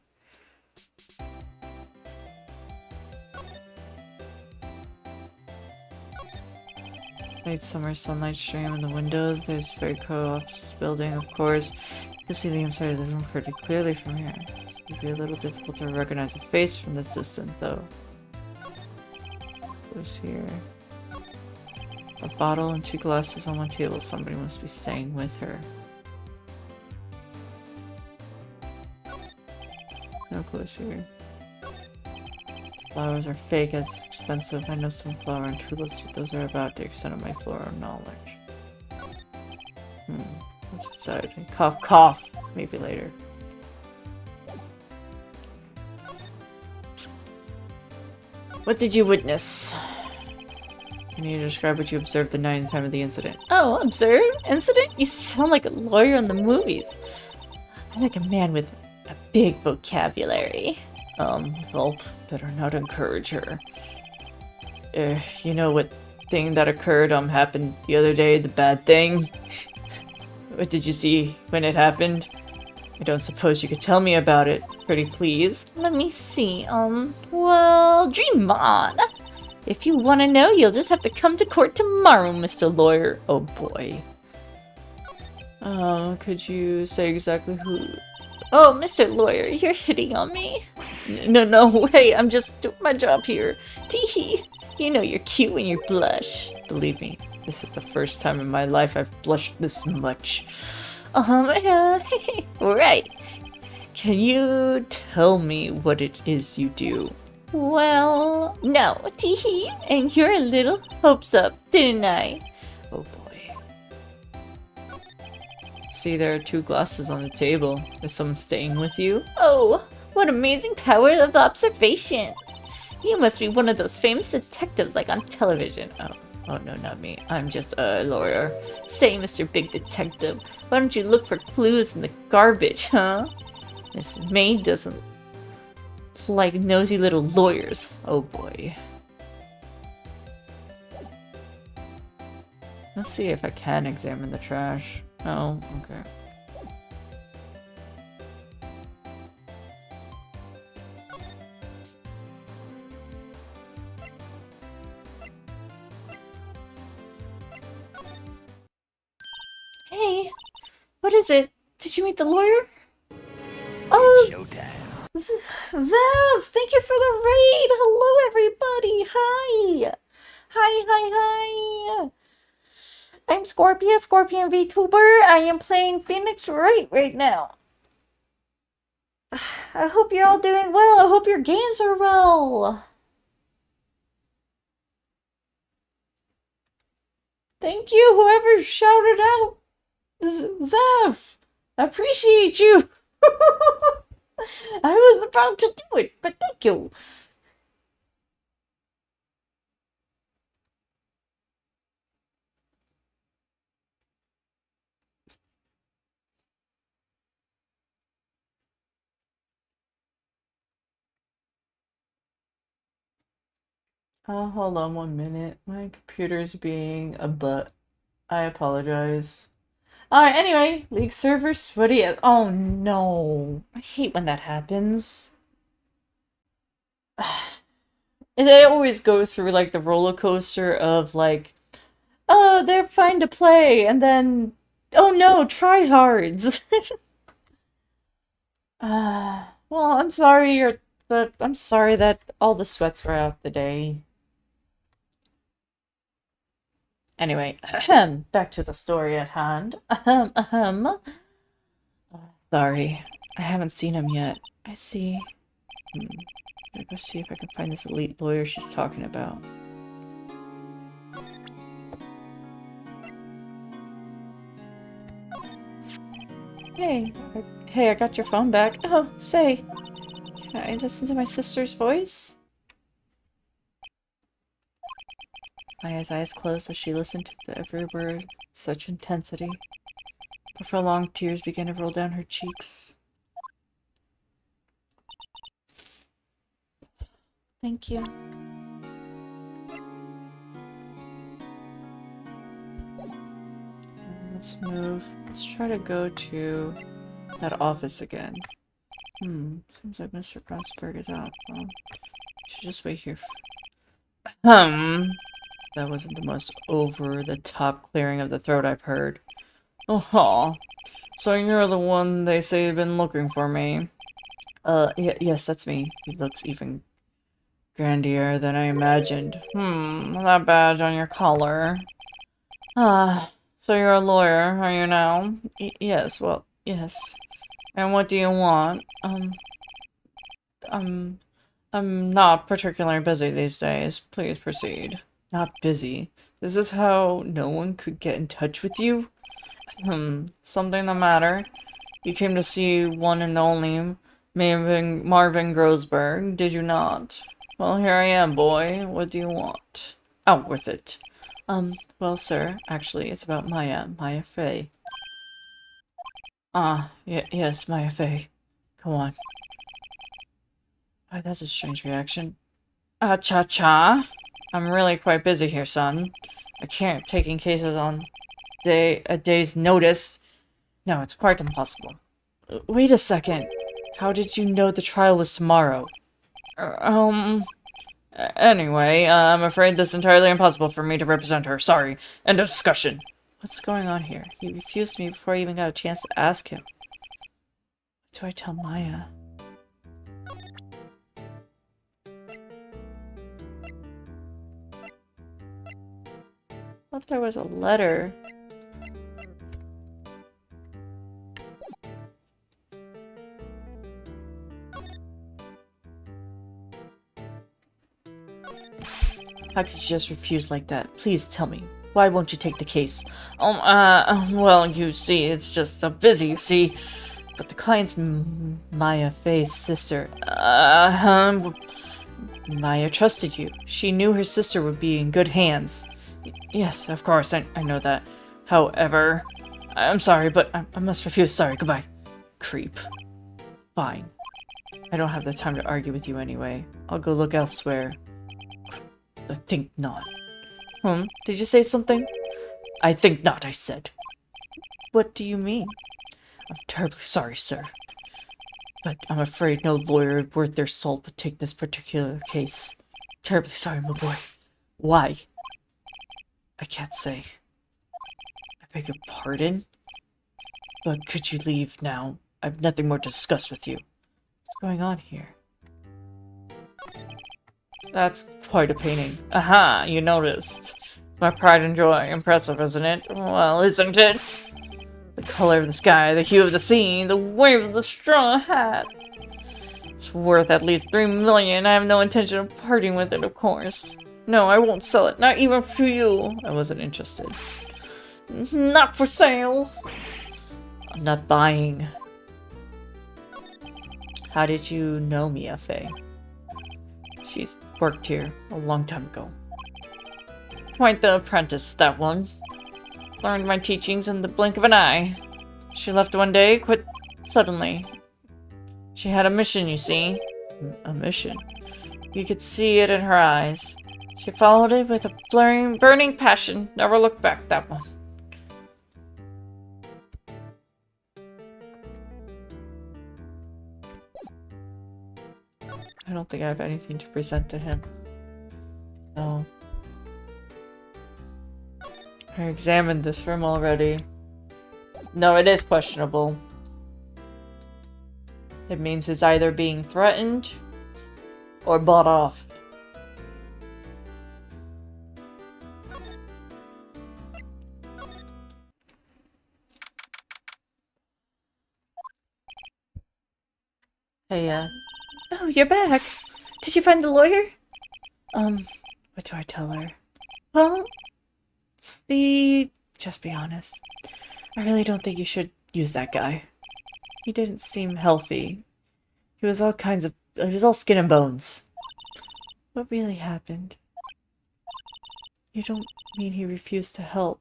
Late summer sunlight stream in the window. There's a very cool office building, of course. You can see the inside of the room pretty clearly from here. It would be a little difficult to recognize a face from this distance, though. Who's here? A bottle and 2 glasses on one table. Somebody must be staying with her. No clues here. Flowers are fake as expensive. I know some flower and tulips, but those are about the extent of my floral knowledge. Let's decide. Cough, cough! Maybe later. What did you witness? Can you describe what you observed the night and time of the incident? Oh, observe? Incident? You sound like a lawyer in the movies. I'm like a man with a big vocabulary. Gulp. Better not encourage her. You know what thing that occurred, happened the other day, the bad thing? What did you see when it happened? I don't suppose you could tell me about it, pretty please. Let me see, well, dream on. If you want to know, you'll just have to come to court tomorrow, Mr. Lawyer. Oh boy. Could you say exactly who? Oh, Mr. Lawyer, you're hitting on me? No way, I'm just doing my job here. Teehee. You know you're cute when you blush. Believe me, this is the first time in my life I've blushed this much. Right. Can you tell me what it is you do? Well, no, teehee, and you're a little hopes up, didn't I? Oh boy. See, there are 2 glasses on the table. Is someone staying with you? Oh, what amazing power of observation! You must be one of those famous detectives like on television. Oh no, not me. I'm just a lawyer. Say, Mr. Big Detective, why don't you look for clues in the garbage, huh? This maid doesn't like nosy little lawyers. Oh boy. Let's see if I can examine the trash. Oh, okay. Hey, what is it? Did you meet the lawyer? Oh, Zev, thank you for the raid. Hello, everybody. Hi. Hi. I'm Scorpia, Scorpion VTuber. I am playing Phoenix right now. I hope you're all doing well. I hope your games are well. Thank you, whoever shouted out. Zev, I appreciate you. I was about to do it, but thank you. Hold on 1 minute. My computer's being a butt. I apologize. Alright, anyway, League server sweaty. Oh no. I hate when that happens. They always go through like the roller coaster of like, oh, they're fine to play, and then, oh no, tryhards. Well, I'm sorry I'm sorry that all the sweats were out the day. Anyway, back to the story at hand. Sorry, I haven't seen him yet. I see. I'll go see if I can find this elite lawyer she's talking about. Hey, I got your phone back. Oh, say, can I listen to my sister's voice? Maya's eyes closed as she listened to every word, such intensity. Before long, tears began to roll down her cheeks. Thank you. Let's move. Let's try to go to that office again. Seems like Mr. Crossberg is out. Well, should just wait here. That wasn't the most over-the-top clearing of the throat I've heard. Oh, So you're the one they say have been looking for me. Yes, that's me. He looks even grandier than I imagined. That badge on your collar. So you're a lawyer, are you now? Yes, well, yes. And what do you want? I'm not particularly busy these days. Please proceed. Not busy? Is this how no one could get in touch with you? Something the matter? You came to see one and only Marvin Grossberg, did you not? Well, here I am, boy. What do you want? Out with it. Well, sir, actually, it's about Maya Fey. Yes, Maya Fey. Come on. Why, that's a strange reaction. Cha-cha? I'm really quite busy here, son. I can't take in cases on a day's notice. No, it's quite impossible. Wait a second. How did you know the trial was tomorrow? Anyway, I'm afraid this is entirely impossible for me to represent her. Sorry. End of discussion. What's going on here? He refused me before I even got a chance to ask him. What do I tell Maya? I thought there was a letter. How could you just refuse like that? Please tell me. Why won't you take the case? Well, you see, it's just so busy, you see. But the client's Maya Fey's sister. Maya trusted you. She knew her sister would be in good hands. Yes, of course, I know that. However, I'm sorry, but I must refuse. Sorry, goodbye. Creep. Fine. I don't have the time to argue with you anyway. I'll go look elsewhere. I think not. Did you say something? I think not, I said. What do you mean? I'm terribly sorry, sir. But I'm afraid no lawyer worth their salt would take this particular case. Terribly sorry, my boy. Why? I can't say. I beg your pardon? But could you leave now? I have nothing more to discuss with you. What's going on here? That's quite a painting. Aha, you noticed. My pride and joy. Impressive, isn't it? Well, isn't it? The color of the sky, the hue of the sea, the wave of the straw hat. It's worth at least 3 million. I have no intention of parting with it, of course. No, I won't sell it. Not even for you. I wasn't interested. Not for sale. I'm not buying. How did you know Mia Fey? She's worked here a long time ago. Quite the apprentice, that one. Learned my teachings in the blink of an eye. She left one day, quit suddenly. She had a mission, you see. A mission? You could see it in her eyes. She followed it with a burning passion. Never looked back, that one. I don't think I have anything to present to him. No. I examined this room already. No, it is questionable. It means it's either being threatened or bought off. Hey, oh, you're back. Did you find the lawyer? What do I tell her? Well, just be honest. I really don't think you should use that guy. He didn't seem healthy. He was all skin and bones. What really happened? You don't mean he refused to help?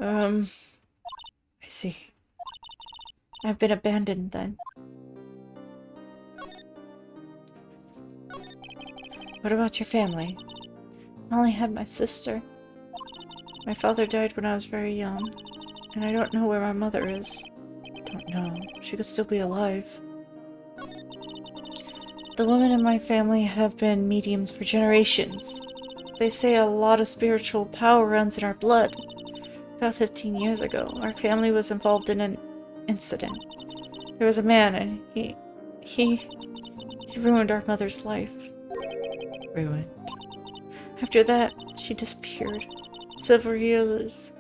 I see. I've been abandoned then. What about your family? I only had my sister. My father died when I was very young, and I don't know where my mother is. Don't know. She could still be alive. The women in my family have been mediums for generations. They say a lot of spiritual power runs in our blood. About 15 years ago, our family was involved in an incident. There was a man and he ruined our mother's life. Ruined. After that, she disappeared. Several years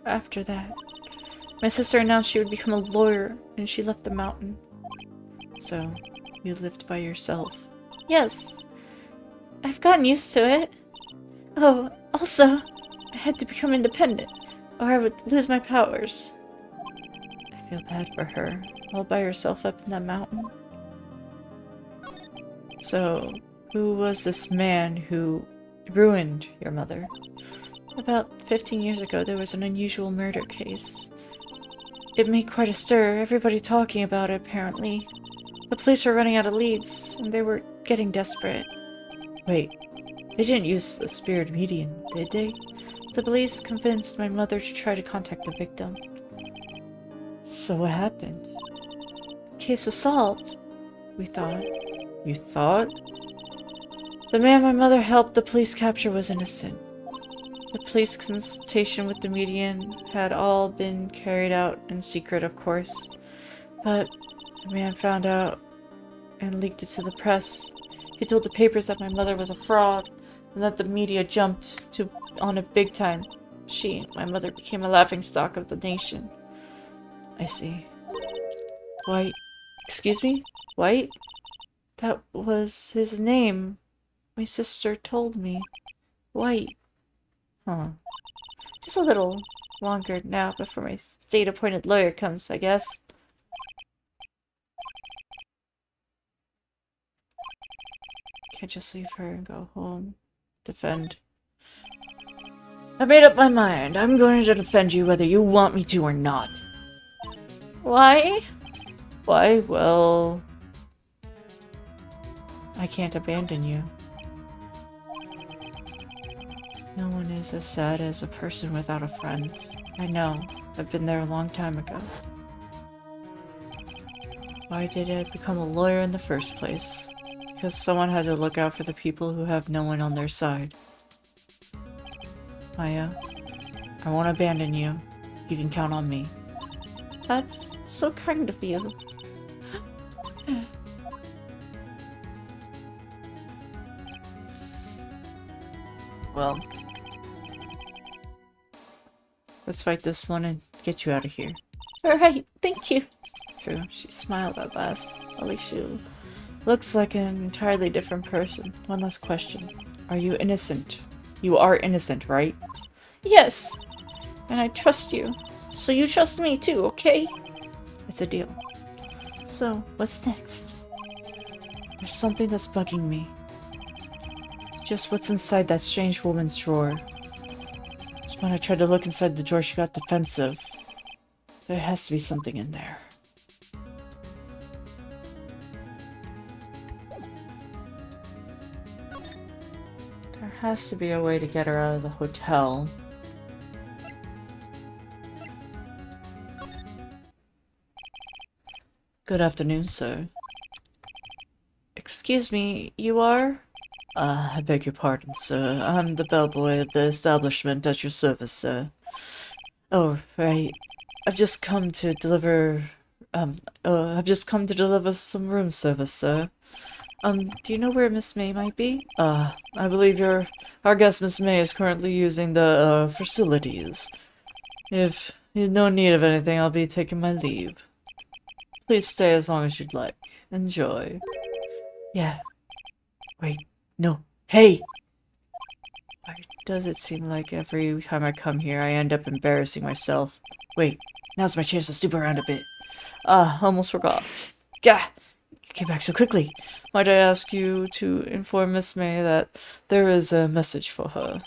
after that, my sister announced she would become a lawyer and she left the mountain. So, you lived by yourself? Yes. I've gotten used to it. Oh, also, I had to become independent, or I would lose my powers. I feel bad for her, all by herself up in that mountain. So, who was this man who ruined your mother? About 15 years ago, there was an unusual murder case. It made quite a stir, everybody talking about it, apparently. The police were running out of leads, and they were getting desperate. Wait, they didn't use the spirit medium, did they? The police convinced my mother to try to contact the victim. So what happened? The case was solved, we thought. You thought? The man my mother helped the police capture was innocent. The police consultation with the medium had all been carried out in secret, of course. But the man found out and leaked it to the press. He told the papers that my mother was a fraud and that the media jumped on it big time. My mother, became a laughingstock of the nation. I see. White. Excuse me? White? That was his name. My sister told me. White. Huh. Just a little longer now before my state-appointed lawyer comes, I guess. Can't just leave her and go home. Defend. I made up my mind. I'm going to defend you whether you want me to or not. Why? Why? Well, I can't abandon you. No one is as sad as a person without a friend. I know. I've been there a long time ago. Why did I become a lawyer in the first place? Because someone had to look out for the people who have no one on their side. Maya, I won't abandon you. You can count on me. That's so kind of you. Well, let's fight this one and get you out of here. Alright, thank you. True, she smiled at last. Alishu looks like an entirely different person. One last question. Are you innocent? You are innocent, right? Yes! And I trust you. So you trust me too, okay? It's a deal. So, what's next? There's something that's bugging me. Just what's inside that strange woman's drawer. Just when I tried to look inside the drawer, she got defensive. There has to be something in there. There has to be a way to get her out of the hotel. Good afternoon, sir. Excuse me, you are? I beg your pardon, sir. I'm the bellboy of the establishment at your service, sir. Oh, right. I've just come to deliver some room service, sir. Do you know where Miss May might be? I believe our guest Miss May is currently using the, facilities. If you've no need of anything, I'll be taking my leave. Please stay as long as you'd like. Enjoy. Yeah. Wait. No. Hey! Why does it seem like every time I come here, I end up embarrassing myself? Wait. Now's my chance to stoop around a bit. Almost forgot. Gah! You came back so quickly. Might I ask you to inform Miss May that there is a message for her?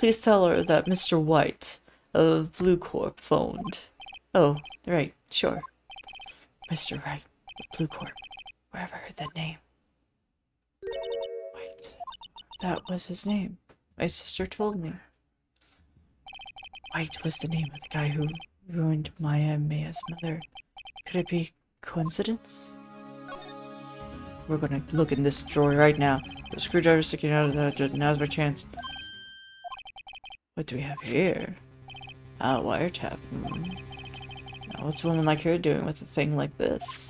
Please tell her that Mr. White of Blue Corp phoned. Oh, right. Sure. Mr. Wright of Blue Corp. Where have I heard that name? Wait. That was his name. My sister told me. White was the name of the guy who ruined Maya and Maya's mother. Could it be coincidence? We're gonna look in this drawer right now. The screwdriver sticking out of that. Now's my chance. What do we have here? Ah, wiretap. Now, what's a woman like her doing with a thing like this?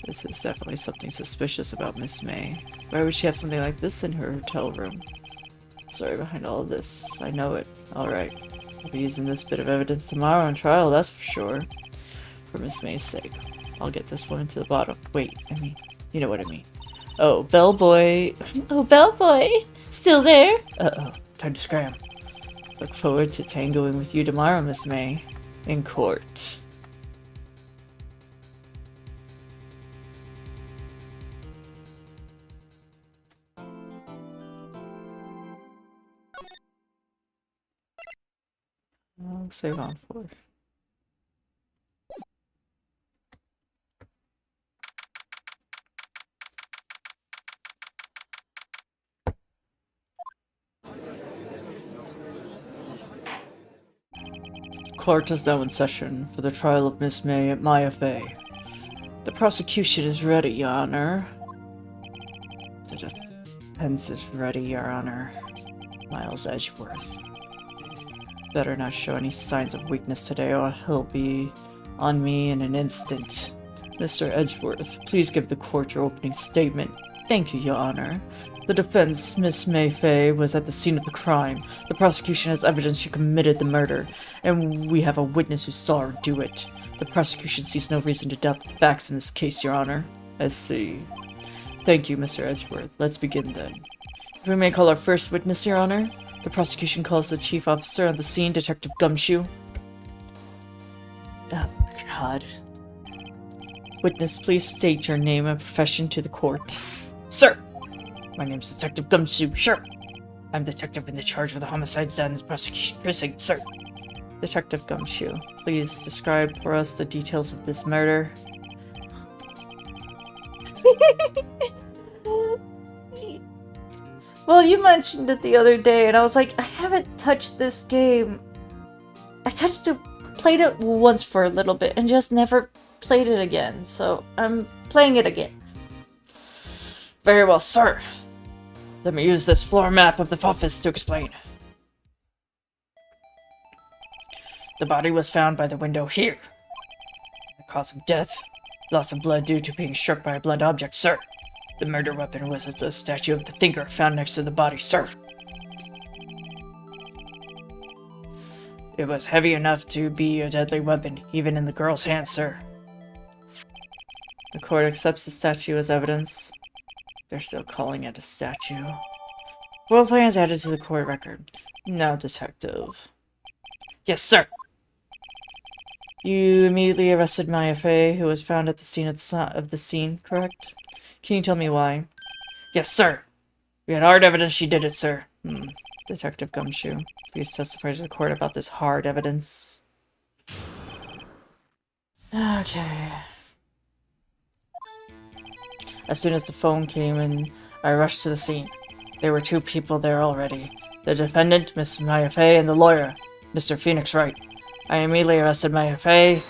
This is definitely something suspicious about Miss May. Why would she have something like this in her hotel room? Sorry behind all of this. I know it. Alright. I'll be using this bit of evidence tomorrow on trial, that's for sure. For Miss May's sake. I'll get this woman to the bottom. Wait, I mean, you know what I mean. Oh, bellboy. Oh, bellboy. Still there? Uh-oh. Time to scram. Look forward to tangoing with you tomorrow, Miss May. In court. I'll save on 4. Court is now in session for the trial of Miss May at Maya Fey. The prosecution is ready, Your Honor. The defense is ready, Your Honor. Miles Edgeworth. Better not show any signs of weakness today or he'll be on me in an instant. Mr. Edgeworth, please give the court your opening statement. Thank you, Your Honor. The defense, Miss May Fey, was at the scene of the crime. The prosecution has evidence she committed the murder, and we have a witness who saw her do it. The prosecution sees no reason to doubt the facts in this case, Your Honor. I see. Thank you, Mr. Edgeworth. Let's begin then. If we may call our first witness, Your Honor. The prosecution calls the chief officer on the scene, Detective Gumshoe. Oh, God. Witness, please state your name and profession to the court. Sir! My name's Detective Gumshoe, sure. I'm detective in the charge of the homicides down in the prosecution precinct, sir. Detective Gumshoe, please describe for us the details of this murder. Well, you mentioned it the other day, and I was like, I haven't touched this game. I played it once for a little bit, and just never played it again, so I'm playing it again. Very well, sir. Let me use this floor map of the office to explain. The body was found by the window here. The cause of death? Loss of blood due to being struck by a blunt object, sir. The murder weapon was a statue of the thinker found next to the body, sir. It was heavy enough to be a deadly weapon, even in the girl's hands, sir. The court accepts the statue as evidence. They're still calling it a statue. Floor plans added to the court record. Now, detective. Yes, sir! You immediately arrested Maya Fey, who was found at the scene of the scene, correct? Can you tell me why? Yes, sir! We had hard evidence she did it, sir. Detective Gumshoe, please testify to the court about this hard evidence. Okay. As soon as the phone came in, I rushed to the scene. There were 2 people there already. The defendant, Miss Maya Fey, and the lawyer, Mr. Phoenix Wright. I immediately arrested Maya Fey.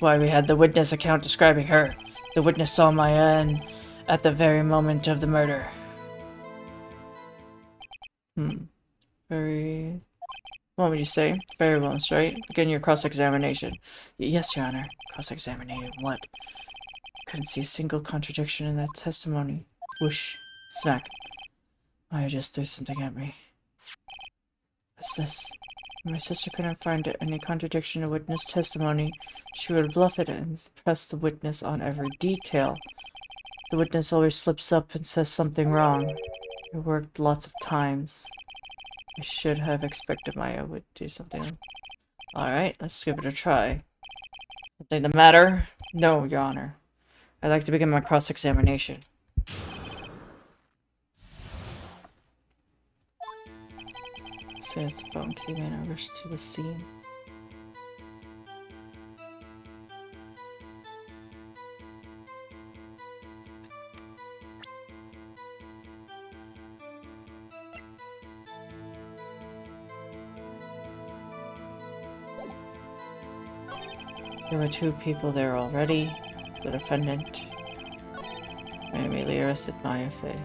Why, we had the witness account describing her. The witness saw Maya at the very moment of the murder. Very... What would you say? Very well, right? Begin your cross-examination. Yes, Your Honor. Cross-examinating what? Couldn't see a single contradiction in that testimony. Whoosh. Smack. Maya just threw something at me. What's this? When my sister couldn't find any contradiction in witness testimony, she would bluff it and press the witness on every detail. The witness always slips up and says something wrong. It worked lots of times. I should have expected Maya would do something. Alright, let's give it a try. Something the matter? No, Your Honor. I'd like to begin my cross-examination. As soon as the phone came in, I rushed to the scene. There were 2 people there already. The defendant. I immediately arrested Maya Fey.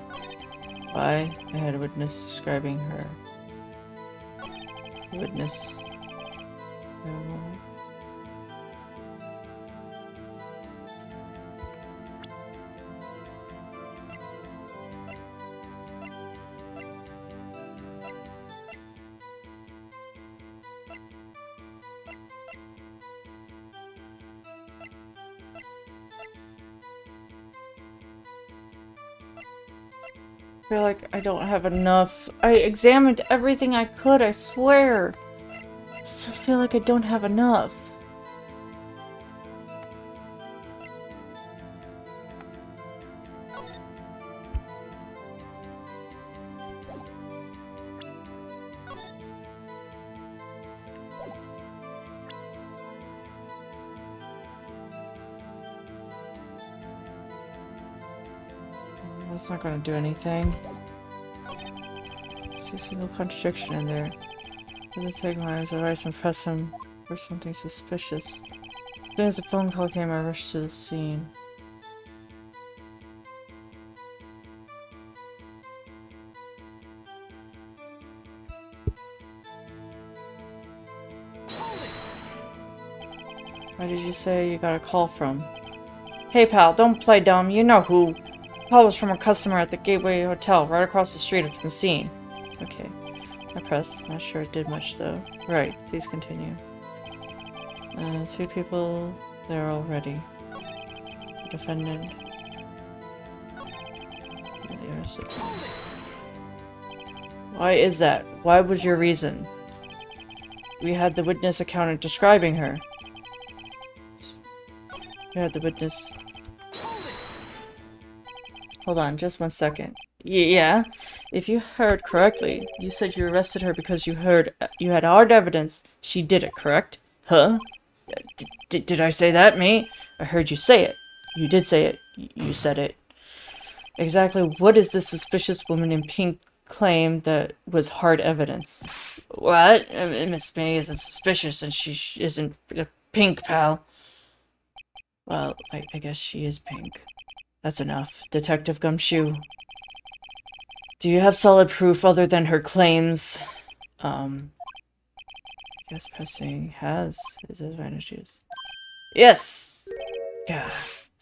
Why? I had a witness describing her. Witness. I feel like I don't have enough. I examined everything I could, I swear. So I feel like I don't have enough. That's not gonna do anything. See a single contradiction in there. I'm take my advice and press him for something suspicious. As soon as the phone call came, I rushed to the scene. Why did you say you got a call from? Hey pal, don't play dumb, you know who. The call was from a customer at the Gateway Hotel, right across the street from the scene. Okay. I pressed. Not sure it did much though. Right, please continue. 2 people there already. The defendant. Why is that? Why was your reason? We had the witness account describing her. We had the witness. Hold on, just 1 second. Yeah, if you heard correctly, you said you arrested her because you had hard evidence she did it, correct? Huh? Did I say that, mate? I heard you say it. You did say it. You said it. Exactly what is this suspicious woman in pink claim that was hard evidence? What? Miss May isn't suspicious and she isn't pink, pal. Well, I guess she is pink. That's enough. Detective Gumshoe. Do you have solid proof other than her claims? I guess pressing has its advantages. Yes! God.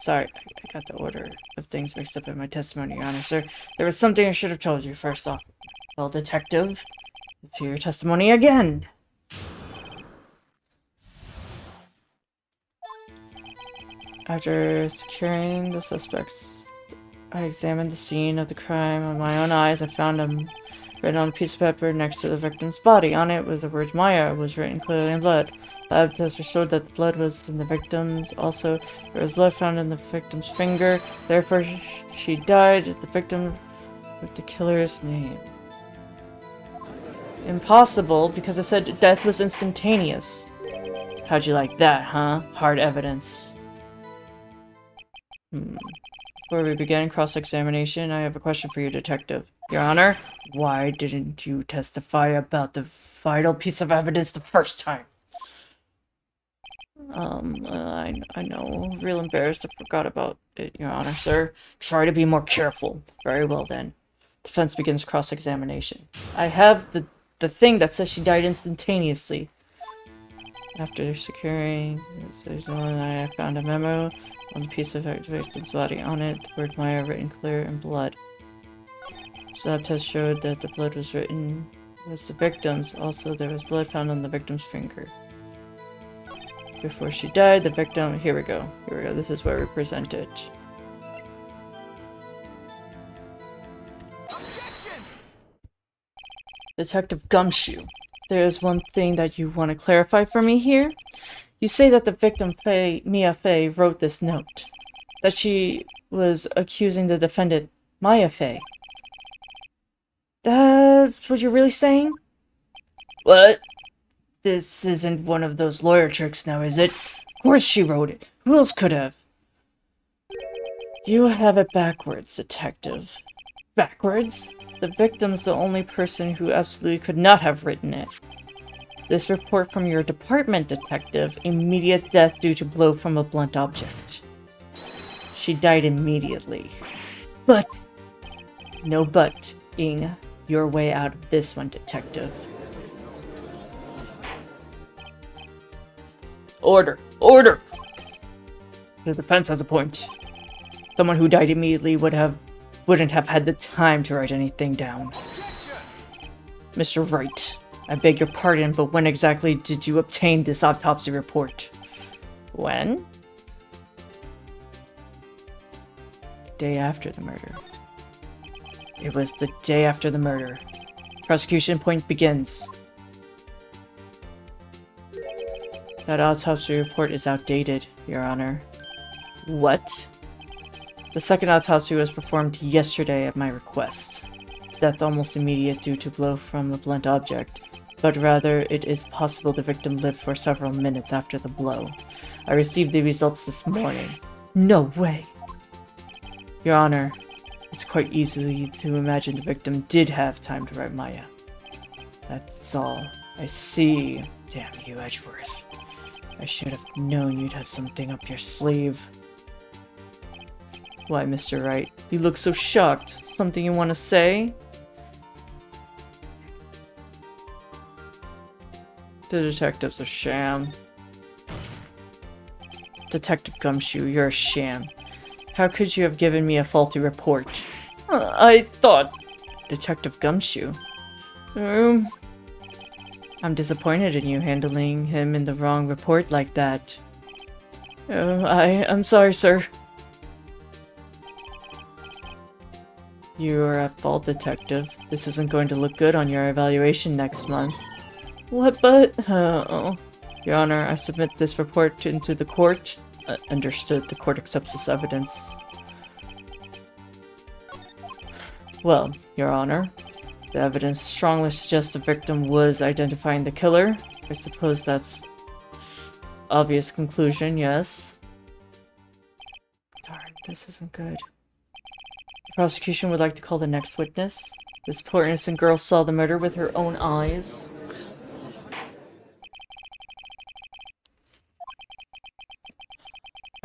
Sorry, I got the order of things mixed up in my testimony, Your Honor, sir. There was something I should have told you first off. Well, detective, let's hear your testimony again. After securing the suspects, I examined the scene of the crime with my own eyes. I found him written on a piece of paper next to the victim's body. On it was the word Maya. It was written clearly in blood. Lab tests showed that the blood was in the victim's. Also, there was blood found in the victim's finger. Therefore, she died. The victim with the killer's name. Impossible, because I said death was instantaneous. How'd you like that, huh? Hard evidence. Before we begin cross-examination, I have a question for you, Detective. Your Honor, why didn't you testify about the vital piece of evidence the first time? I know. Real embarrassed. I forgot about it, Your Honor, sir. Try to be more careful. Very well, then. Defense begins cross-examination. I have the thing that says she died instantaneously. After securing, I found a memo on the piece of the victim's body. On it, the word Maya written clear in blood. Lab test showed that the blood was the victim's. Also, there was blood found on the victim's finger. Before she died, the victim... Here we go. This is where we present it. Objection! Detective Gumshoe, there is one thing that you want to clarify for me here. You say that the victim, Mia Fey, wrote this note. That she was accusing the defendant, Maya Fey. That's what you're really saying? What? This isn't one of those lawyer tricks now, is it? Of course she wrote it. Who else could have? You have it backwards, Detective. Backwards? The victim's the only person who absolutely could not have written it. This report from your department, Detective. Immediate death due to blow from a blunt object. She died immediately. But... No but-ing your way out of this one, Detective. Order! Order! The defense has a point. Someone who died immediately wouldn't have had the time to write anything down. Mr. Wright, I beg your pardon, but when exactly did you obtain this autopsy report? When? Day after the murder. It was the day after the murder. Prosecution point begins. That autopsy report is outdated, Your Honor. What? The second autopsy was performed yesterday at my request. Death almost immediate due to blow from a blunt object, but rather it is possible the victim lived for several minutes after the blow. I received the results this morning. No way! Your Honor, it's quite easy to imagine the victim did have time to write Maya. That's all. I see. Damn you, Edgeworth. I should have known you'd have something up your sleeve. Why, Mr. Wright? You look so shocked. Something you want to say? The detective's a sham. Detective Gumshoe, you're a sham. How could you have given me a faulty report? I thought... Detective Gumshoe? I'm disappointed in you handling him in the wrong report like that. I'm sorry, sir. You are at fault, Detective. This isn't going to look good on your evaluation next month. What, but... Your Honor, I submit this report into the court. Understood. The court accepts this evidence. Well, Your Honor, the evidence strongly suggests the victim was identifying the killer. I suppose that's obvious conclusion, yes. Darn, this isn't good. The prosecution would like to call the next witness. This poor innocent girl saw the murder with her own eyes.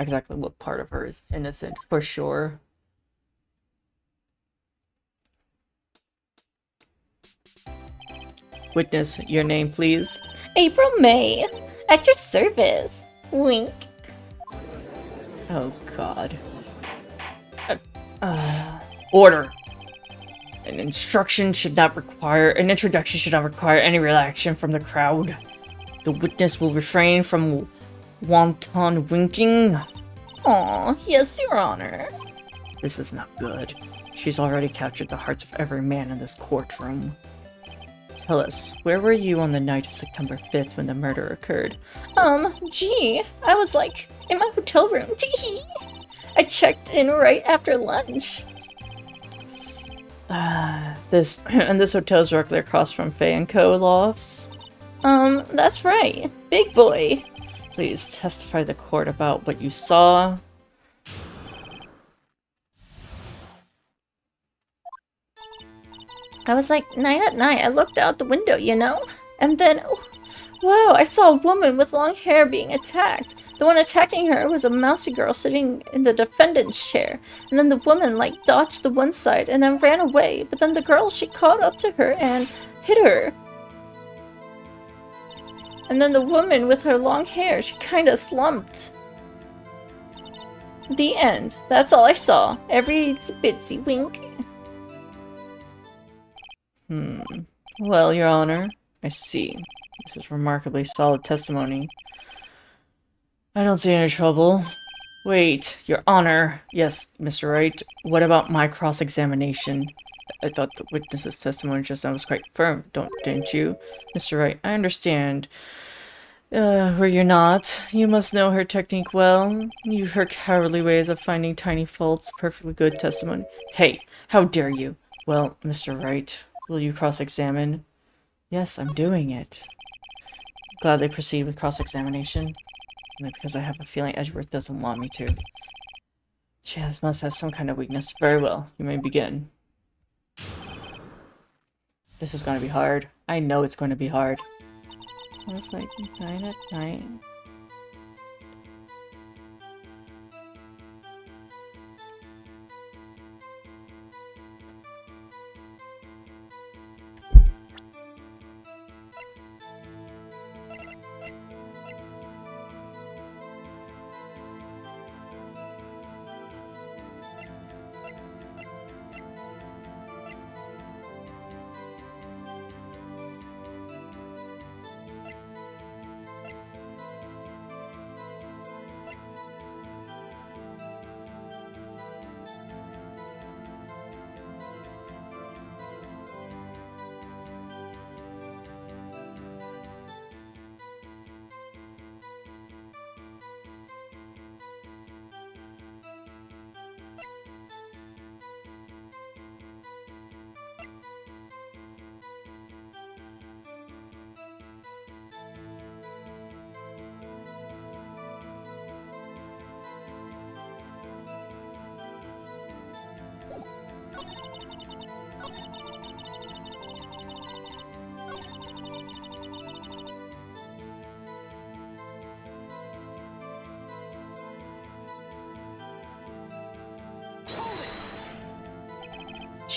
Exactly what part of her is innocent, for sure. Witness, your name, please. April May, at your service. Wink. Oh, God. Order. An introduction should not require any reaction from the crowd. The witness will refrain from wanton winking. Aw, yes, Your Honor. This is not good. She's already captured the hearts of every man in this courtroom. Tell us, where were you on the night of September 5th when the murder occurred? Gee, I was like, in my hotel room, teehee. I checked in right after lunch. This hotel's directly across from Faye & Co. Lofts? That's right. Big boy. Please testify to the court about what you saw. I was like, 9 at night, I looked out the window, you know? And then, oh, wow, I saw a woman with long hair being attacked. The one attacking her was a mousy girl sitting in the defendant's chair. And then the woman, like, dodged the one side and then ran away. But then the girl, she caught up to her and hit her. And then the woman with her long hair, she kinda slumped. The end. That's all I saw. Every bitsy wink. Well, Your Honor, I see. This is remarkably solid testimony. I don't see any trouble. Wait, Your Honor. Yes, Mr. Wright. What about my cross-examination? I thought the witness's testimony just now was quite firm, didn't you? Mr. Wright, I understand. Were you not? You must know her technique well. Her cowardly ways of finding tiny faults, perfectly good testimony. Hey, how dare you? Well, Mr. Wright, will you cross-examine? Yes, I'm doing it. Gladly proceed with cross-examination. Only because I have a feeling Edgeworth doesn't want me to. Chaz must have some kind of weakness. Very well, you may begin. This is going to be hard. I know it's going to be hard. It was like 9 at night.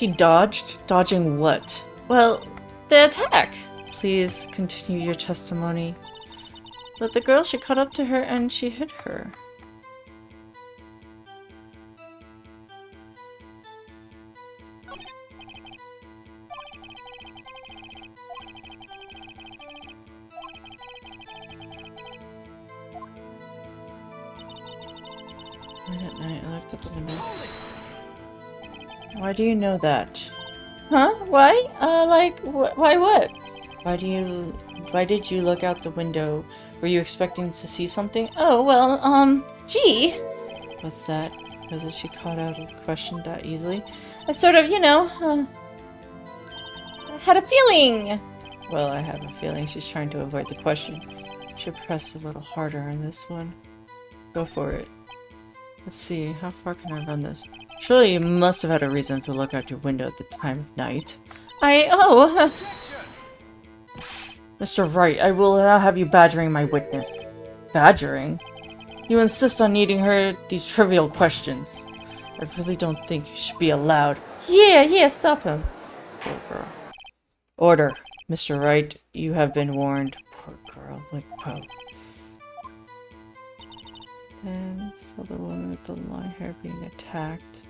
She dodged? Dodging what? Well, the attack. Please continue your testimony. But the girl, she caught up to her and she hit her. Late at night, I left up the window. Why do you know that? Huh? Why? Why what? Why did you look out the window? Were you expecting to see something? Oh, well, gee! What's that? Wasn't she caught out of question that easily? I sort of, I had a feeling! Well, I have a feeling she's trying to avoid the question. Should press a little harder on this one. Go for it. Let's see, how far can I run this? Surely you must have had a reason to look out your window at the time of night. Mr. Wright, I will now have you badgering my witness. Badgering? You insist on needing her these trivial questions. I really don't think you should be allowed. Yeah, stop him. Poor girl. Order. Mr. Wright, you have been warned. Poor girl. Then saw the woman with the long hair being attacked.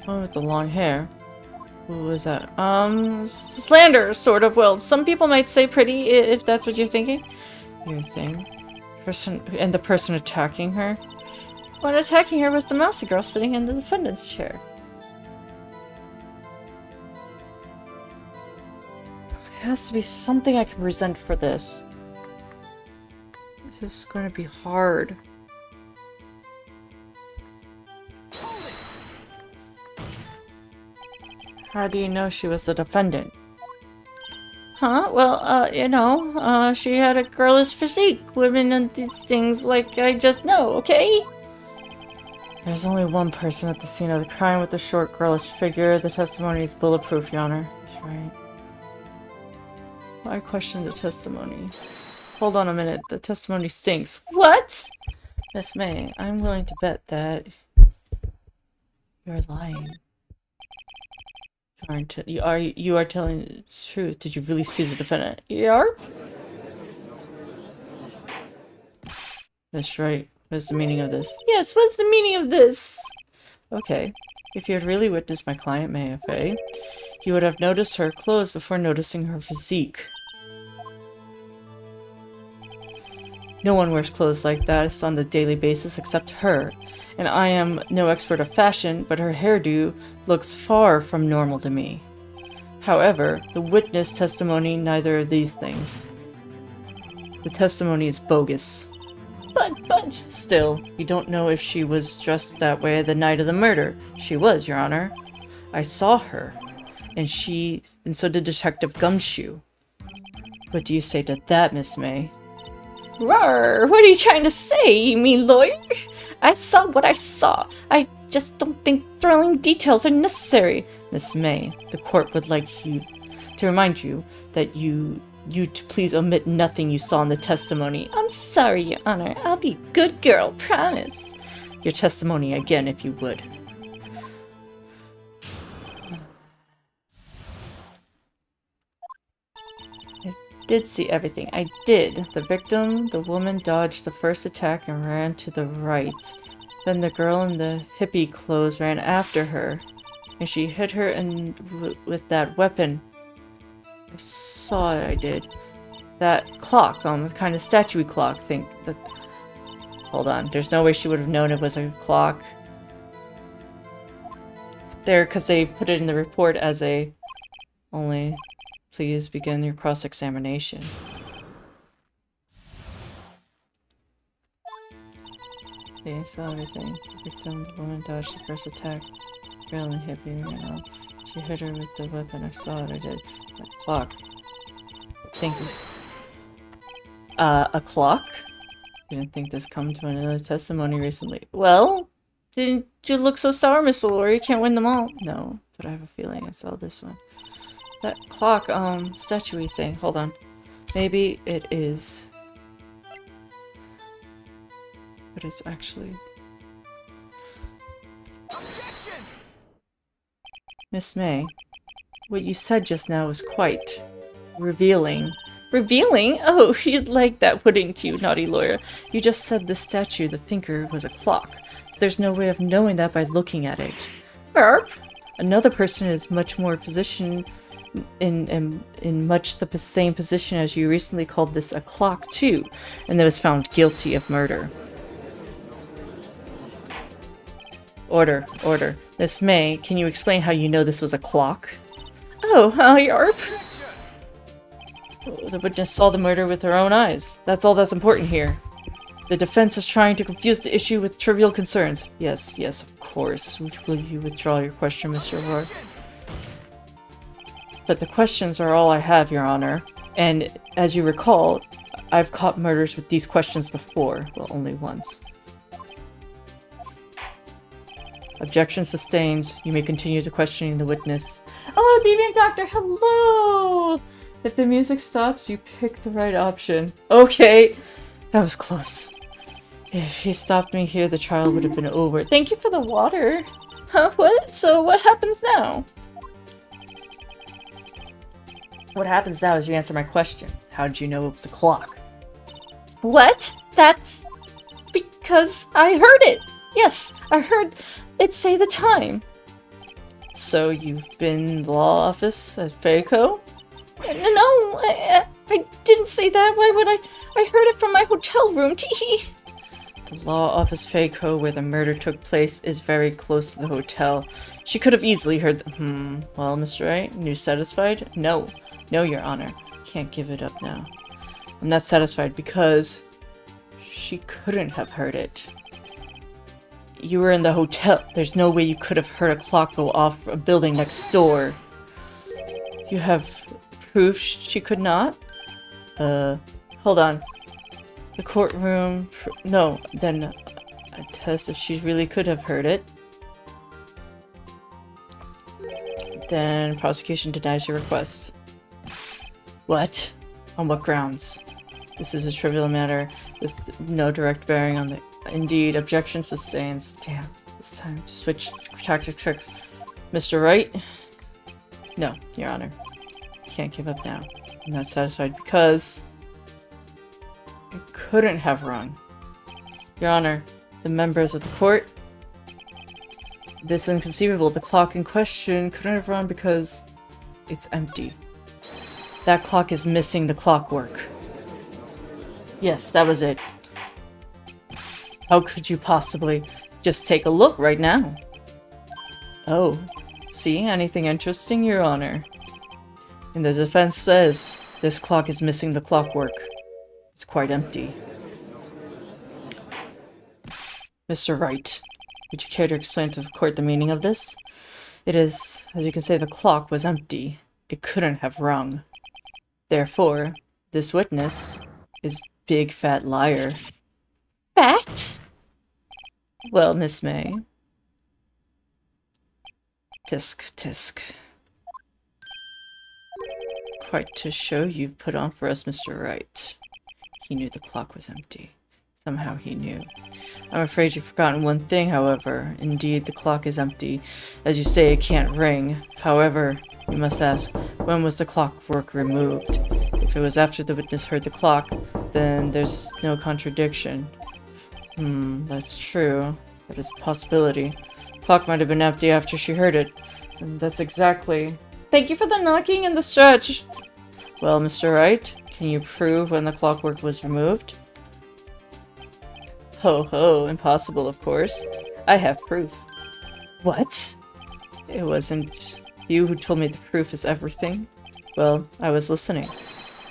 Woman with the long hair? Who was that? Slander, sort of. Well, some people might say pretty, if that's what you're thinking. Your thing. The person attacking her? When attacking her was the mousy girl sitting in the defendant's chair. There has to be something I can resent for this. This is going to be hard. How do you know she was the defendant? Huh? Well, she had a girlish physique. Women and these things, I just know, okay? There's only one person at the scene of the crime with the short, girlish figure. The testimony is bulletproof, Your Honor. That's right. Why question the testimony? Hold on a minute. The testimony stinks. What? Miss May, I'm willing to bet that you're lying. You are telling the truth. Did you really see the defendant? Yarp? That's right. What's the meaning of this? Yes, what's the meaning of this? Okay. If you had really witnessed my client, May Fay, you would have noticed her clothes before noticing her physique. No one wears clothes like that on a daily basis except her. And I am no expert of fashion, but her hairdo looks far from normal to me. However, the witness testimony neither of these things. The testimony is bogus. But, still, you don't know if she was dressed that way the night of the murder. She was, Your Honor. I saw her, and so did Detective Gumshoe. What do you say to that, Miss May? Rawr! What are you trying to say, you mean lawyer? I saw what I saw. I just don't think thrilling details are necessary. Miss May, the court would like you to remind you that you to please omit nothing you saw in the testimony. I'm sorry, Your Honor. I'll be a good girl, promise. Your testimony again, if you would. I did see everything. I did. The victim, the woman, dodged the first attack and ran to the right. Then the girl in the hippie clothes ran after her, and she hit her with that weapon. I saw it, I did. That clock, the kind of statue clock thing. Hold on, there's no way she would have known it was a clock. There, because they put it in the report as a... Only, please begin your cross-examination. Okay, saw everything. The victim, the woman dodged the first attack. Girl and hippie, She hit her with the weapon. I saw it, I did. That clock. Thank you. A clock? Didn't think this come to another testimony recently. Well, didn't you look so sour, Miss Lori? You can't win them all. No, but I have a feeling I saw this one. That clock, statue-y thing. Hold on. Maybe it is... But it's actually... Objection! Miss May, what you said just now was quite... revealing. Revealing? Oh, you'd like that, wouldn't you, naughty lawyer? You just said the statue, the thinker, was a clock. There's no way of knowing that by looking at it. Erp! Another person is much more position in much the same position as you recently called this a clock too, and that was found guilty of murder. Order, order. Miss May, can you explain how you know this was a clock? Oh, yarp! The witness saw the murder with her own eyes. That's all that's important here. The defense is trying to confuse the issue with trivial concerns. Yes, yes, of course. Will you withdraw your question, Mr. Roy? But the questions are all I have, Your Honor. And as you recall, I've caught murders with these questions before. Well, only once. Objection sustained. You may continue to questioning the witness. Oh, Deviant Doctor, hello! If the music stops, you pick the right option. Okay. That was close. If he stopped me here, the trial would have been over. Thank you for the water. Huh, what? So what happens now? What happens now is you answer my question. How did you know it was a clock? What? That's... because I heard it! Yes, I heard it say the time. So you've been in the law office at FACO? No, I didn't say that. Why would I? I heard it from my hotel room. Teehee. The law office FACO where the murder took place is very close to the hotel. She could have easily heard the... Well, Mr. Wright, you satisfied? No. No, Your Honor. Can't give it up now. I'm not satisfied because... she couldn't have heard it. You were in the hotel. There's no way you could have heard a clock go off a building next door. You have proof she could not? Hold on. The courtroom... No, then a test if she really could have heard it. Then prosecution denies your request. What? On what grounds? This is a trivial matter with no direct bearing on the... Indeed, objection sustains. Damn, it's time to switch tactic tricks. Mr. Wright? No, Your Honor. Can't give up now. I'm not satisfied because... it couldn't have rung. Your Honor, the members of the court... This is inconceivable. The clock in question couldn't have rung because... it's empty. That clock is missing the clockwork. Yes, that was it. How could you possibly... Just take a look right now. Oh, see? Anything interesting, Your Honor? And the defense says this clock is missing the clockwork. It's quite empty. Mr. Wright, would you care to explain to the court the meaning of this? It is, as you can say, the clock was empty. It couldn't have rung. Therefore, this witness is big fat liar. Fat? Well, Miss May. Tisk, tisk. Quite a show you've put on for us, Mr. Wright. He knew the clock was empty. Somehow he knew. I'm afraid you've forgotten one thing, however. Indeed, the clock is empty. As you say, it can't ring. However, we must ask, when was the clockwork removed? If it was after the witness heard the clock, then there's no contradiction. That's true. That is a possibility. The clock might have been empty after she heard it. And that's exactly... Thank you for the knocking and the stretch! Well, Mr. Wright, can you prove when the clockwork was removed? Ho ho, impossible of course. I have proof. What? It wasn't you who told me the proof is everything? Well, I was listening.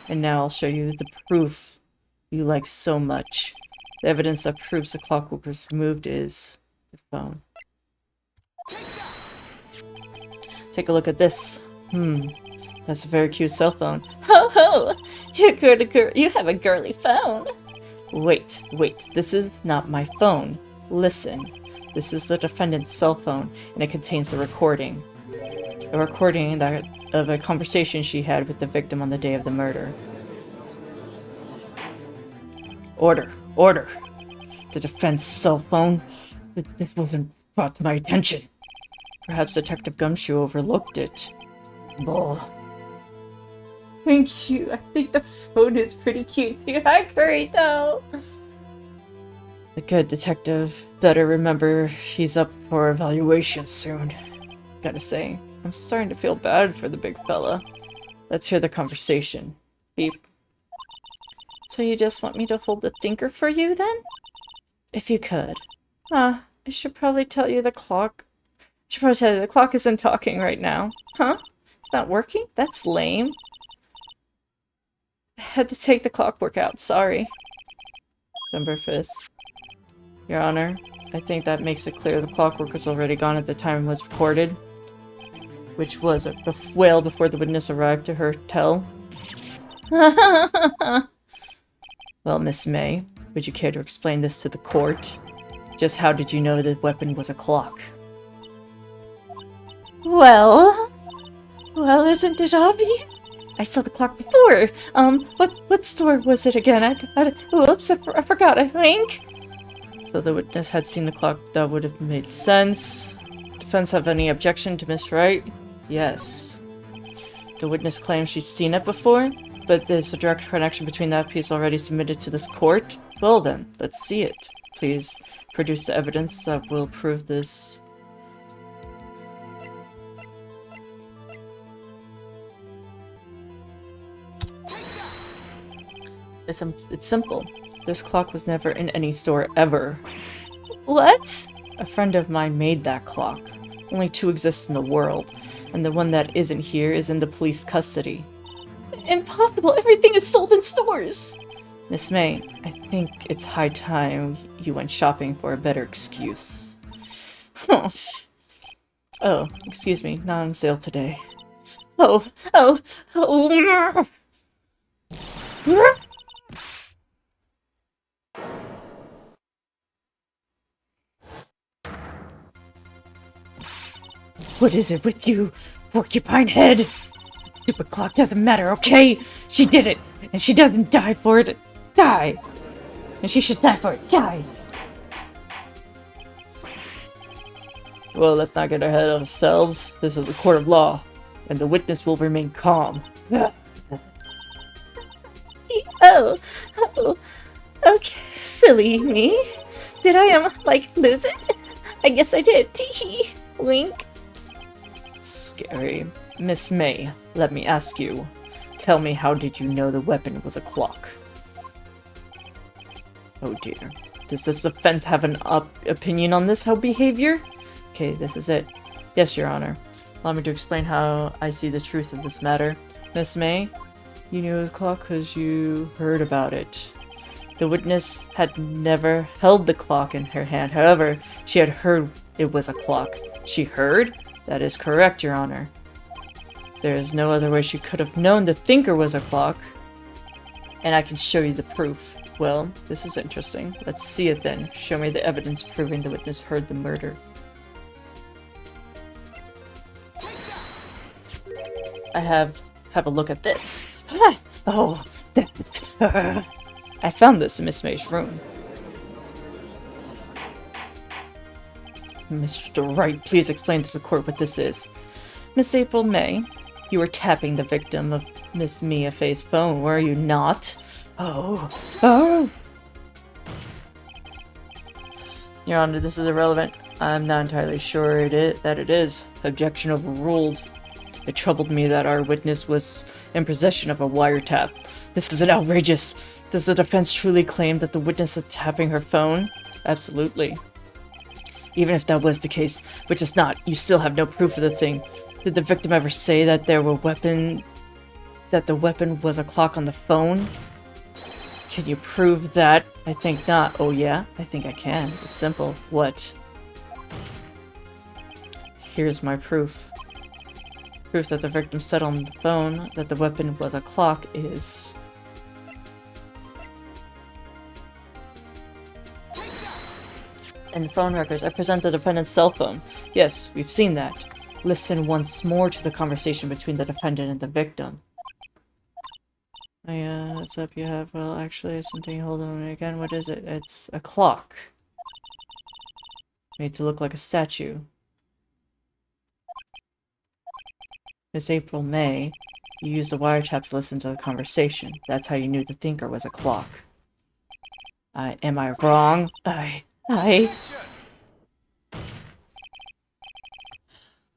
And now I'll show you the proof you like so much. The evidence that proves the clockwork was removed is the phone. Take a look at this. That's a very cute cell phone. Ho ho! You have a girly phone. Wait, this is not my phone. Listen, this is the defendant's cell phone, and it contains the recording. a recording of a conversation she had with the victim on the day of the murder. Order! Order! The defense cell phone? This wasn't brought to my attention. Perhaps Detective Gumshoe overlooked it. Bull. Thank you. I think the phone is pretty cute too. Hi, Kurito! The good detective better remember he's up for evaluation soon. Gotta say, I'm starting to feel bad for the big fella. Let's hear the conversation. Beep. So you just want me to hold the thinker for you, then? If you could. I should probably tell you the clock. The clock isn't talking right now. Huh? It's not working? That's lame. I had to take the clockwork out, sorry. December 5th. Your Honor, I think that makes it clear the clockwork was already gone at the time it was recorded, which was well before the witness arrived to her tell. Well, Miss May, would you care to explain this to the court? Just how did you know the weapon was a clock? Well, isn't it obvious? I saw the clock before. What store was it again? Whoops, I forgot. I think. So the witness had seen the clock. That would have made sense. Defense have any objection to Miss Wright? Yes. The witness claims she's seen it before, but there's a direct connection between that piece already submitted to this court. Well then, let's see it. Please produce the evidence that will prove this. It's simple. This clock was never in any store ever. What? A friend of mine made that clock. Only 2 exist in the world, and the one that isn't here is in the police custody. Impossible! Everything is sold in stores! Miss May, I think it's high time you went shopping for a better excuse. Oh, excuse me, not on sale today. Oh. What is it with you, porcupine head? Stupid clock doesn't matter, okay? She did it, and she doesn't die for it. Die! And she should die for it. Die! Well, let's not get ahead of ourselves. This is a court of law, and the witness will remain calm. Oh, okay, silly me. Did I, lose it? I guess I did. Tee-hee. Wink. Scary. Miss May, let me ask you. Tell me, how did you know the weapon was a clock? Oh dear. Does this defense have an opinion on this behavior? Okay, this is it. Yes, Your Honor. Allow me to explain how I see the truth of this matter. Miss May, you knew it was a clock because you heard about it. The witness had never held the clock in her hand. However, she had heard it was a clock. She heard? That is correct, Your Honor. There is no other way she could have known the thinker was a clock. And I can show you the proof. Well, this is interesting. Let's see it then. Show me the evidence proving the witness heard the murder. I have a look at this. Oh, I found this in Miss May's room. Mr. Wright, please explain to the court what this is. Miss April May, you were tapping the victim of Miss Mia Fay's phone, were you not? Oh. Your Honor, this is irrelevant. I'm not entirely sure that it is. Objection overruled. It troubled me that our witness was in possession of a wiretap. This is outrageous. Does the defense truly claim that the witness is tapping her phone? Absolutely. Even if that was the case, which is not, you still have no proof of the thing. Did the victim ever say that the weapon was a clock on the phone? Can you prove that? I think not. Oh yeah? I think I can. It's simple. What? Here's my proof. Proof that the victim said on the phone that the weapon was a clock is... In the phone records, I present the defendant's cell phone. Yes, we've seen that. listen once more to the conversation between the defendant and the victim. Oh yeah, what's up you have? Well, actually, something, hold on again, what is it? It's a clock. Made to look like a statue. Miss April May, you used the wiretap to listen to the conversation. That's how you knew the thinker was a clock. Am I wrong?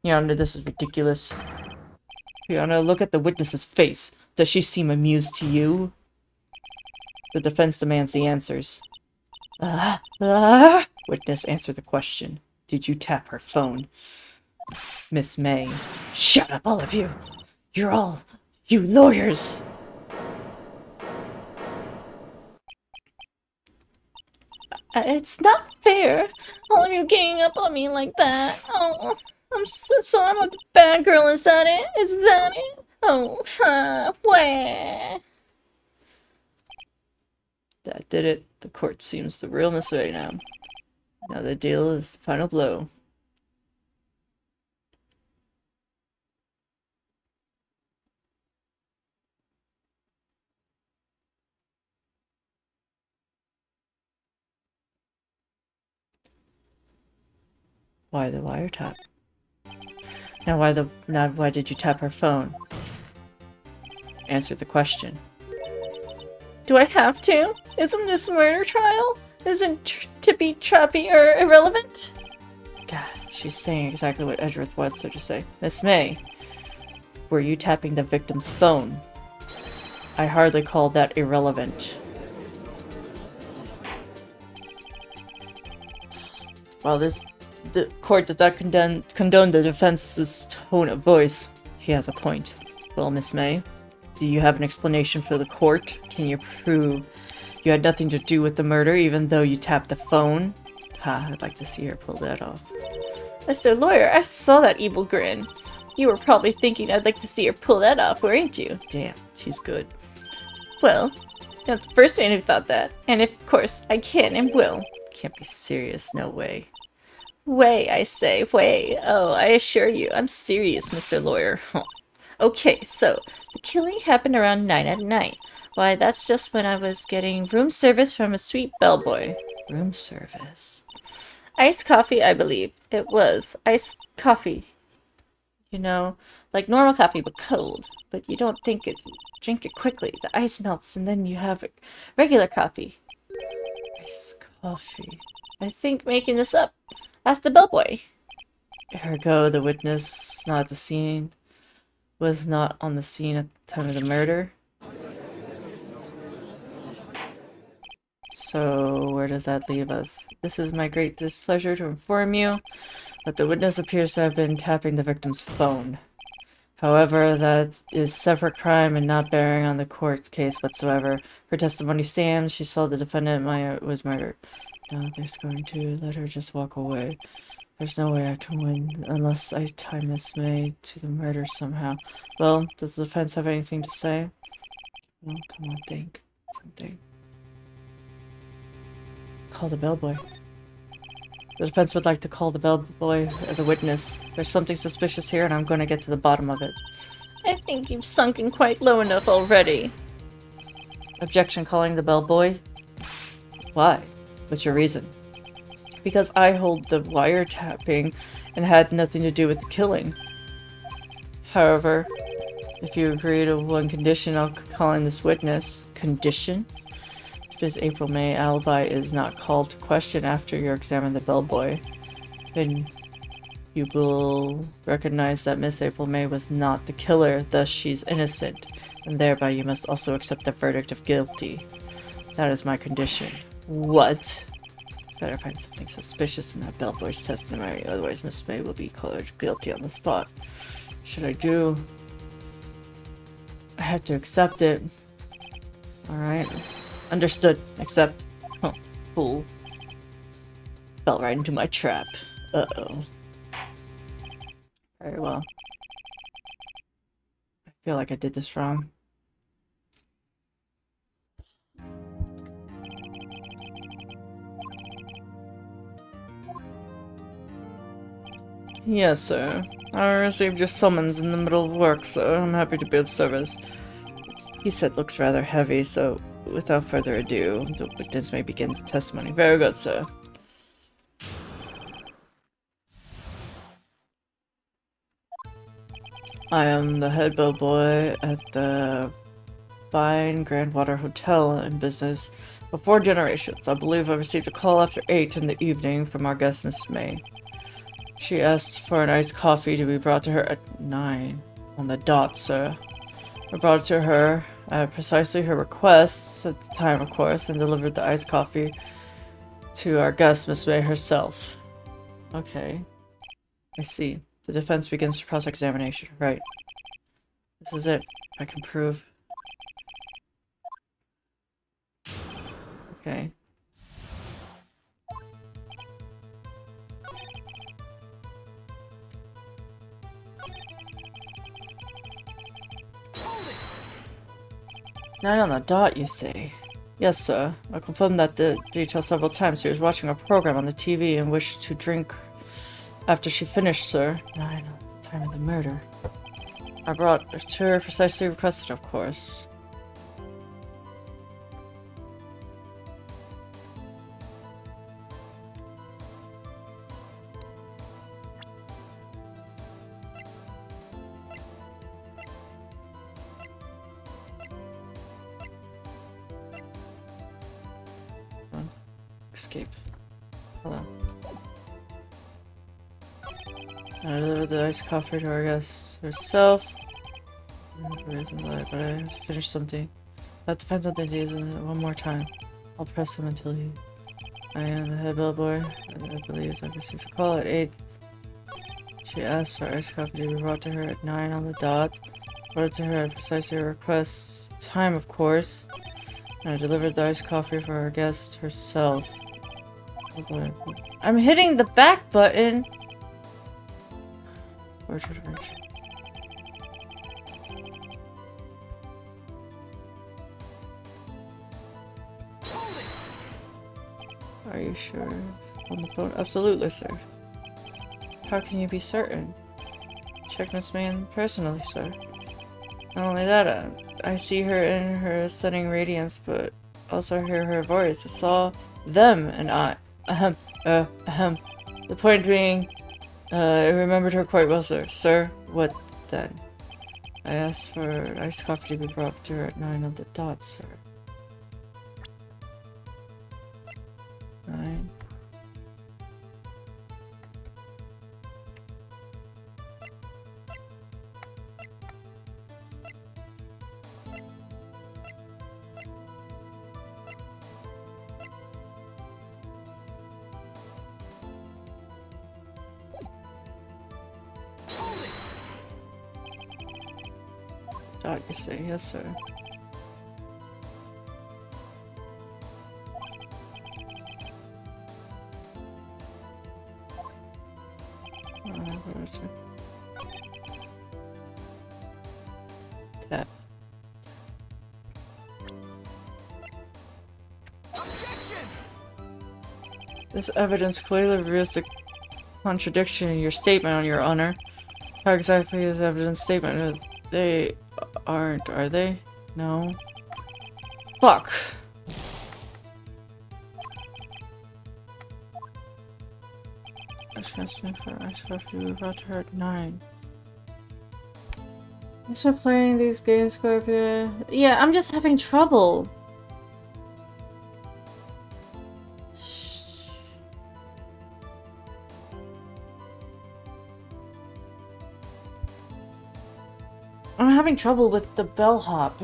Your Honor, this is ridiculous. Your Honor, look at the witness's face. Does she seem amused to you? The defense demands the answers. Witness, answer the question. Did you tap her phone? Miss May. Shut up, all of you! You're all... you lawyers! It's not fair. All of you ganging up on me like that. Oh, so I'm a bad girl, is that it? Is that it? Oh, where? That did it. The court seems the real Miss May now. Now the deal is the final blow. Why the wiretap? Now why did you tap her phone? Answer the question. Do I have to? Isn't this a murder trial? Isn't Tippy Trappy irrelevant? God, she's saying exactly what Edgeworth wants her to say. Miss May, were you tapping the victim's phone? I hardly call that irrelevant. While the court does not condone the defense's tone of voice, he has a point. Well, Miss May, do you have an explanation for the court? Can you prove you had nothing to do with the murder, even though you tapped the phone? Ha, I'd like to see her pull that off. Mr. Lawyer, I saw that evil grin. You were probably thinking I'd like to see her pull that off, weren't you? Damn, she's good. Well, you're not the first man who thought that. And of course, I can and will. Can't be serious, no way. Way, I say, way. Oh, I assure you, I'm serious, Mr. Lawyer. Okay, so, the killing happened around 9 at night. Why, that's just when I was getting room service from a sweet bellboy. Room service? Iced coffee, I believe. It was. Iced coffee. You know, like normal coffee, but cold. But you don't drink it quickly. The ice melts, and then you have regular coffee. Iced coffee. I think making this up. Ask the bellboy. Ergo, the witness not at the scene. Was not on the scene at the time of the murder. So, where does that leave us? This is my great displeasure to inform you that the witness appears to have been tapping the victim's phone. However, that is separate crime and not bearing on the court's case whatsoever. Her testimony stands. She saw the defendant was murdered. Now there's going to let her just walk away. There's no way I can win unless I tie Miss May to the murder somehow. Well, does the defense have anything to say? Well, come on, think. Something. Call the bellboy. The defense would like to call the bellboy as a witness. There's something suspicious here, and I'm going to get to the bottom of it. I think you've sunken quite low enough already. Objection, calling the bellboy. Why? What's your reason? Because I hold the wiretapping and had nothing to do with the killing. However, if you agree to one condition, I'll call in this witness. Condition? If Miss April May alibi is not called to question after you examine the bellboy, then you will recognize that Miss April May was not the killer, thus she's innocent, and thereby you must also accept the verdict of guilty. That is my condition. What? Better find something suspicious in that bellboy's testimony, otherwise Miss May will be called guilty on the spot. What should I do? I have to accept it. Alright. Understood. Accept. Huh. Fool. Fell right into my trap. Uh-oh. Very well. I feel like I did this wrong. Yes, sir. I received your summons in the middle of work, so I'm happy to be of service. He said looks rather heavy, so without further ado, the witness may begin the testimony. Very good, sir. I am the head bellboy at the Fine Grandwater Hotel in business for 4 generations. I believe I received a call after 8 in the evening from our guest, Miss May. She asked for an iced coffee to be brought to her at 9 on the dot, sir. I brought it to her at precisely her request at the time, of course, and delivered the iced coffee to our guest, Miss May herself. Okay. I see. The defense begins cross-examination. Right. This is it. I can prove. Okay. Nine on the dot, you say? Yes, sir. I confirmed that the detail several times. She was watching a program on the TV and wished to drink after she finished, sir. 9 at the time of the murder. I brought it to her precisely requested, of course. Escape. Hello. I delivered the iced coffee to our guest herself. But I have to finish something. That depends on the days one more time. I'll press him until he... I am the head bellboy. I believe I received a call at 8. She asked for iced coffee to be brought to her at 9 on the dot. Brought it to her at precisely her request. Time, of course. And I delivered the iced coffee for our guest herself. I'm hitting the back button! Are you sure? On the phone? Absolutely, sir. How can you be certain? Check Miss May personally, sir. Not only that, I see her in her stunning radiance, but also hear her voice. I saw them and I. The point being, I remembered her quite well, sir. Sir, what then? I asked for iced coffee to be brought to her at 9 on the dot, sir. 9. Dot, you say? Yes, sir. Tap. This evidence clearly reveals the contradiction in your statement, on your honor. How exactly is evidence statement? They aren't, are they? No. Fuck. Asking for ice coffee to be brought to her at 9. I start playing these games, Scorpio. Yeah, I'm just having trouble. I'm having trouble with the bellhop.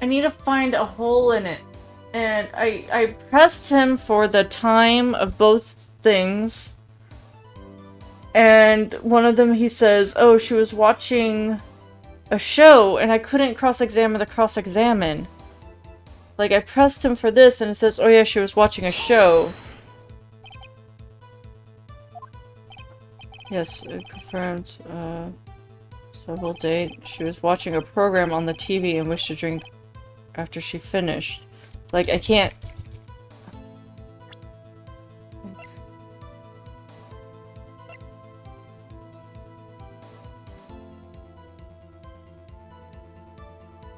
I need to find a hole in it. And I pressed him for the time of both things. And one of them he says, oh, she was watching a show, and I couldn't cross-examine the cross-examine. Like, I pressed him for this, and it says, oh yeah, she was watching a show. Yes, it confirmed, several date. She was watching a program on the TV and wished to drink after she finished. Like, I can't...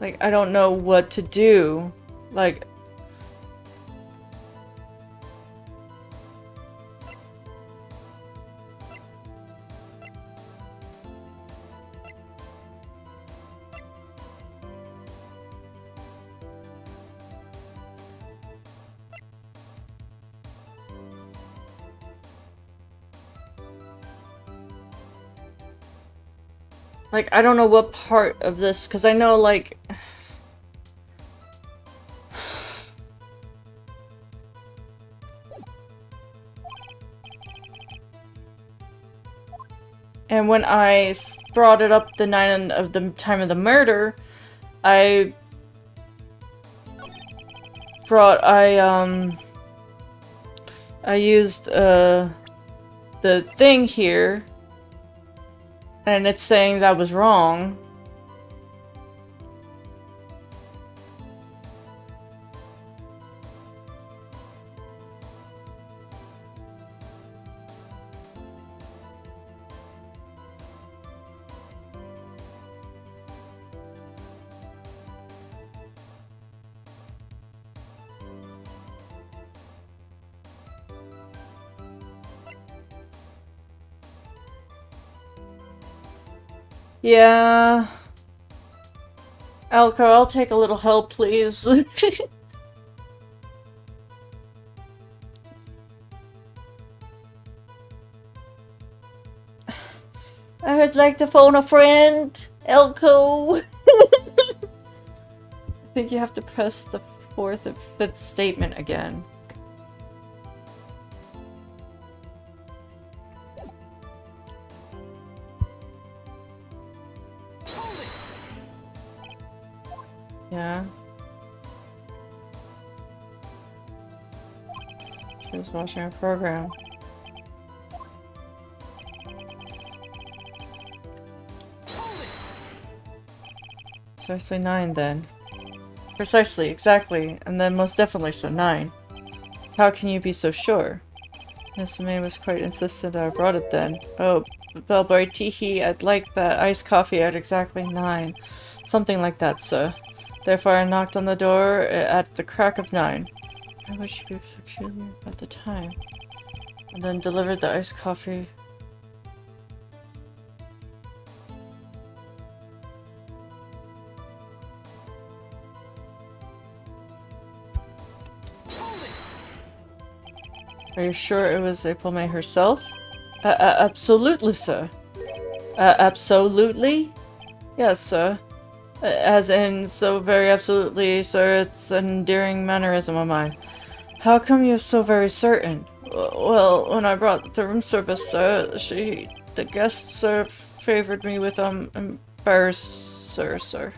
Like, I don't know what to do. Like... Like, I don't know what part of this, because I know, like... And when I brought it up the night of the time of the murder, I used, the thing here, and it's saying that was wrong. Yeah. Elko, I'll take a little help, please. I would like to phone a friend, Elko. I think you have to press the 4th and 5th statement again. Yeah. She was watching a program. Precisely 9 then. Precisely, exactly, and then most definitely so 9. How can you be so sure? Miss May was quite insistent that I brought it then. Oh, Bellboy, teehee, I'd like that iced coffee at exactly 9. Something like that, sir. Therefore I knocked on the door at the crack of 9. Why would she be peculiar at the time? And then delivered the iced coffee. Are you sure it was April May herself? Absolutely, sir. Absolutely? Yes, sir. As in, so very absolutely, sir, it's an endearing mannerism of mine. How come you're so very certain? Well, when I brought the room service, sir, the guest, sir, favored me with, embarrasser, sir.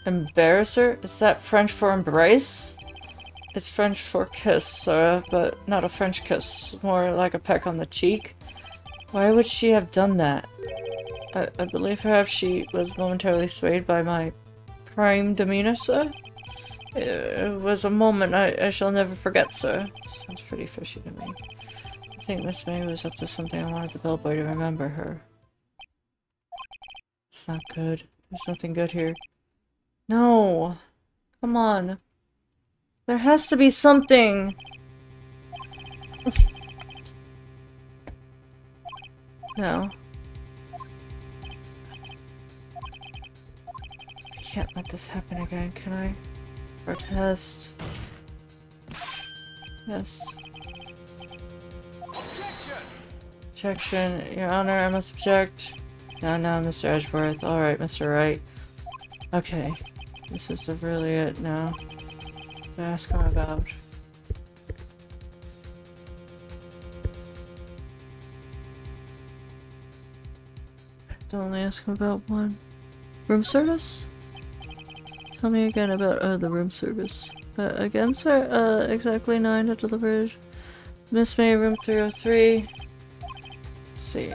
Embarrasser? Is that French for embrace? It's French for kiss, sir, but not a French kiss, more like a peck on the cheek. Why would she have done that? I believe perhaps she was momentarily swayed by my prime demeanor, sir. It was a moment I shall never forget, sir. Sounds pretty fishy to me. I think Miss May was up to something. I wanted the bellboy to remember her. It's not good. There's nothing good here. No! Come on. There has to be something! No. I can't let this happen again, can I? Protest. Yes. Objection! Your Honor, I must object. No, Mr. Edgeworth. Alright, Mr. Wright. Okay. This is really it now. To ask him about. To only ask him about one. Room service? Tell me again about the room service. Again, sir? Exactly 9 to delivered. Miss May, room 303. Let's see.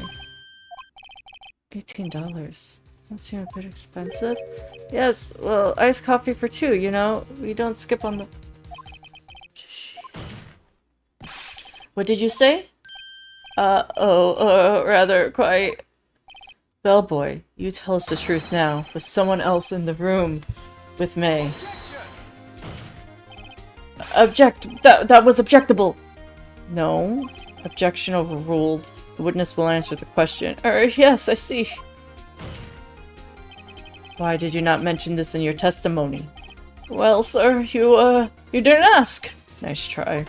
$18. Doesn't seem a bit expensive. Yes, well, iced coffee for 2, you know? We don't skip on the... Jeez. What did you say? Rather quite... Bellboy, you tell us the truth now. Was someone else in the room with May? That was objectable! No. Objection overruled. The witness will answer the question. Yes, I see. Why did you not mention this in your testimony? Well, sir, you didn't ask. Nice try.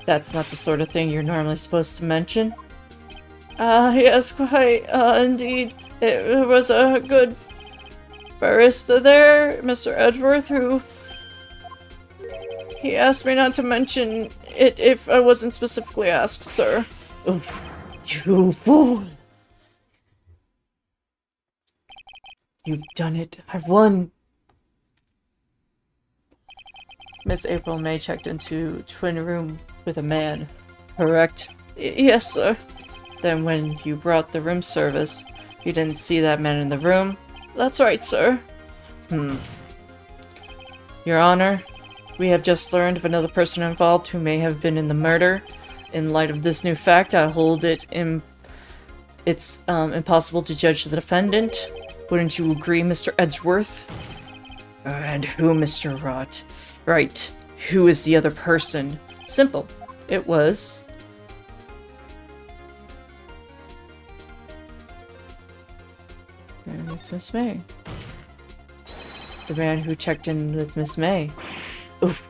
That's not the sort of thing you're normally supposed to mention. Yes, quite, indeed. It was a good barista there, Mr. Edgeworth, who... He asked me not to mention it if I wasn't specifically asked, sir. Oof. You fool! You've done it. I've won! Miss April May checked into twin room with a man. Correct? Yes, sir. Then when you brought the room service, you didn't see that man in the room? That's right, sir. Your Honor, we have just learned of another person involved who may have been in the murder. In light of this new fact, I hold it impossible to judge the defendant. Wouldn't you agree, Mr. Edgeworth? And who, Mr. Rott? Right. Who is the other person? Simple. It was... with Miss May. The man who checked in with Miss May. Oof.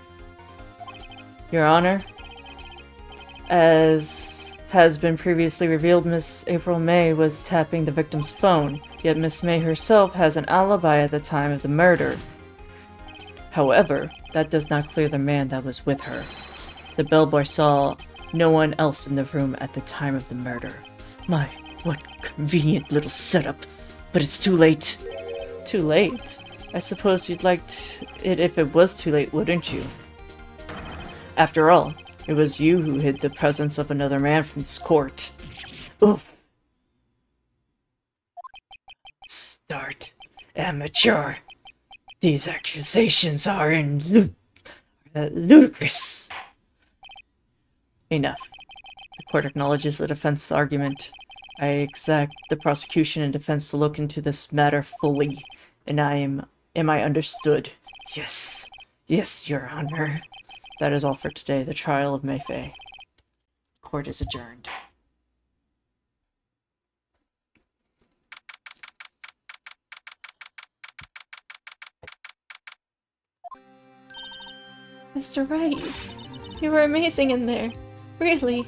Your Honor, as has been previously revealed, Miss April May was tapping the victim's phone, yet Miss May herself has an alibi at the time of the murder. However, that does not clear the man that was with her. The bellboy saw no one else in the room at the time of the murder. My, what convenient little setup. But it's too late. Too late? I suppose you'd like it if it was too late, wouldn't you? After all, it was you who hid the presence of another man from this court. Oof. Start. Amateur. These accusations are ludicrous. Enough. The court acknowledges the defense's argument. I expect the prosecution and defense to look into this matter fully, and am I understood? Yes. Yes, Your Honor. That is all for today. The trial of Mayfei. Court is adjourned. Mr. Wright, you were amazing in there. Really.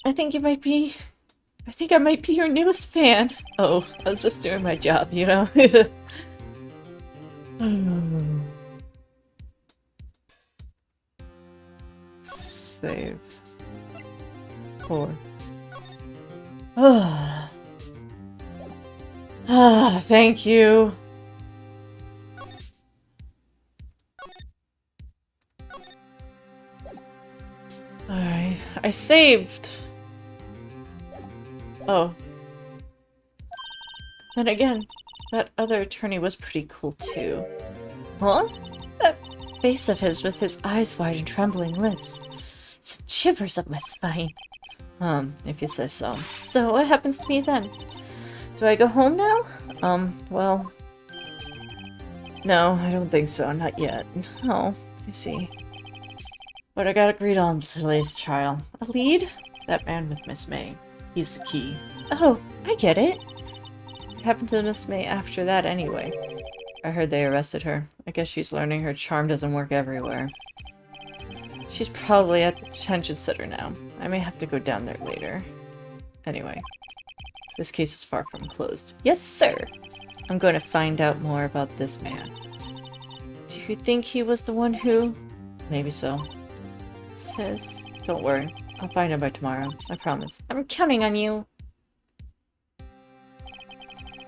I think I might be your newest fan. Oh, I was just doing my job, you know? Save. 4. Thank you. Alright, I saved. Oh. Then again, that other attorney was pretty cool too. Huh? That face of his with his eyes wide and trembling lips. It shivers up my spine. If you say so. So what happens to me then? Do I go home now? Well... No, I don't think so. Not yet. Oh, I see. But I got agreed on today's trial. A lead? That man with Miss May. He's the key. Oh, I get it. What happened to Miss May after that anyway? I heard they arrested her. I guess she's learning her charm doesn't work everywhere. She's probably at the detention center now. I may have to go down there later. Anyway, this case is far from closed. Yes, sir! I'm going to find out more about this man. Do you think he was the one who... Maybe so. Sis, don't worry. I'll find him by tomorrow. I promise. I'm counting on you.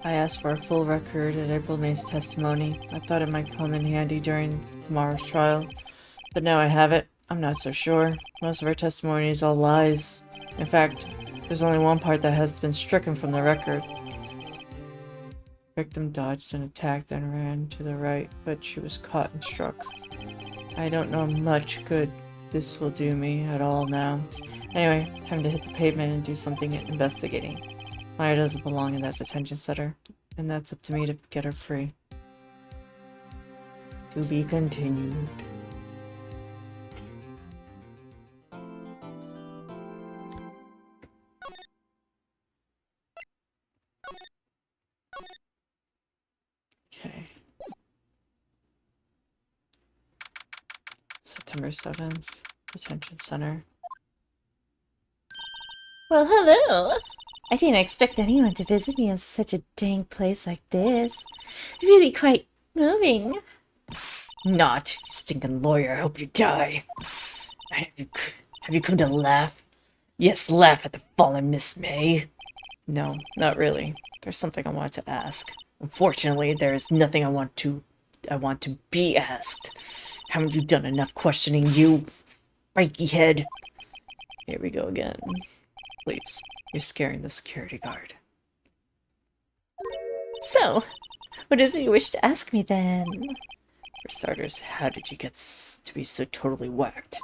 I asked for a full record of April May's testimony. I thought it might come in handy during tomorrow's trial. But now I have it. I'm not so sure. Most of her testimony is all lies. In fact, there's only one part that has been stricken from the record. Victim dodged an attack, then ran to the right, but she was caught and struck. I don't know much good this will do me at all now. Anyway, time to hit the pavement and do something investigating. Maya doesn't belong in that detention center, and that's up to me to get her free. To be continued. Okay. September 7th, detention center. Well, hello! I didn't expect anyone to visit me in such a dang place like this. Really quite moving. Not, you stinking lawyer, I hope you die. Have you come to laugh? Yes, laugh at the fallen Miss May. No, not really. There's something I wanted to ask. Unfortunately, there is nothing I want to be asked. Haven't you done enough questioning, you spiky head? Here we go again. Please, you're scaring the security guard. So, what is it you wish to ask me then? For starters, how did you get to be so totally whacked?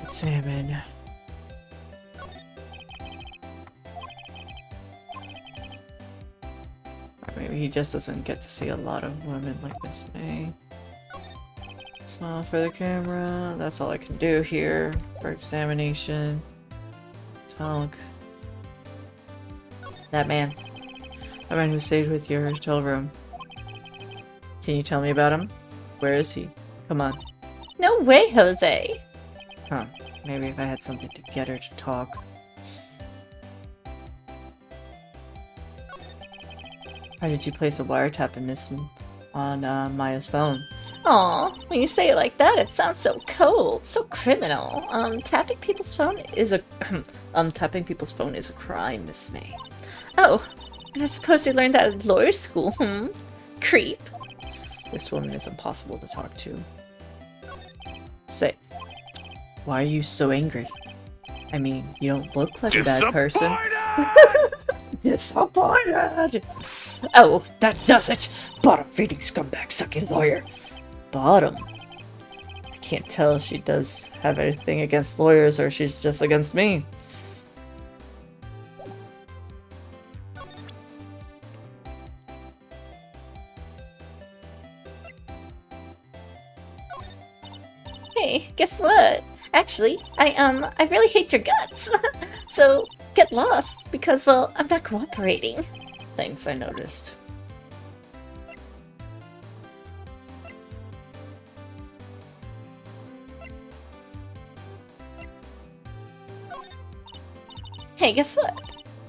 Examine. Or maybe he just doesn't get to see a lot of women like Miss May. Smile for the camera. That's all I can do here for examination. Talk. That man. That man who stayed with your hotel room. Can you tell me about him? Where is he? Come on. No way, Jose! Huh. Maybe if I had something to get her to talk. Why did you place a wiretap in this on Maya's phone? Aw, when you say it like that, it sounds so cold, so criminal. Tapping people's phone is a crime, Miss May. Oh, and I suppose you learned that at lawyer school, Creep. This woman is impossible to talk to. Say, why are you so angry? I mean, you don't look like a bad person. Disappointed! Oh, that does it! Bottom-feeding scumbag sucking lawyer. Bottom? I can't tell if she does have anything against lawyers or she's just against me. Hey, guess what? Actually, I really hate your guts. So, get lost, because, well, I'm not cooperating. Thanks, I noticed. Hey, guess what?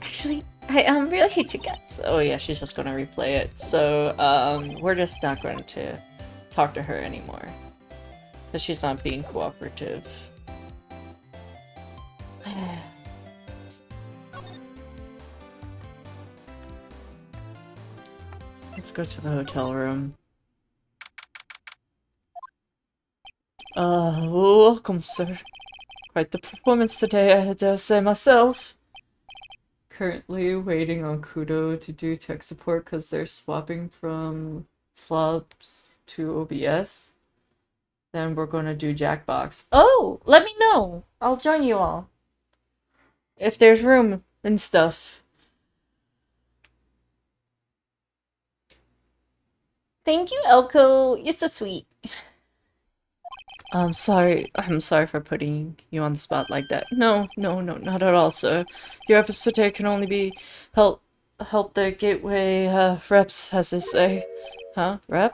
Actually, I really hate your guts. Oh yeah, she's just gonna replay it. So, we're just not going to talk to her anymore. Because she's not being cooperative. Let's go to the hotel room. Welcome, sir. Quite the performance today, I dare say myself. Currently waiting on Kudo to do tech support because they're swapping from slobs to OBS. Then we're gonna do Jackbox. Oh, let me know. I'll join you all. If there's room and stuff. Thank you, Elko. You're so sweet. I'm sorry for putting you on the spot like that. No, not at all, sir. Your efforts today can only be help the gateway reps, as they say. Huh? Rep?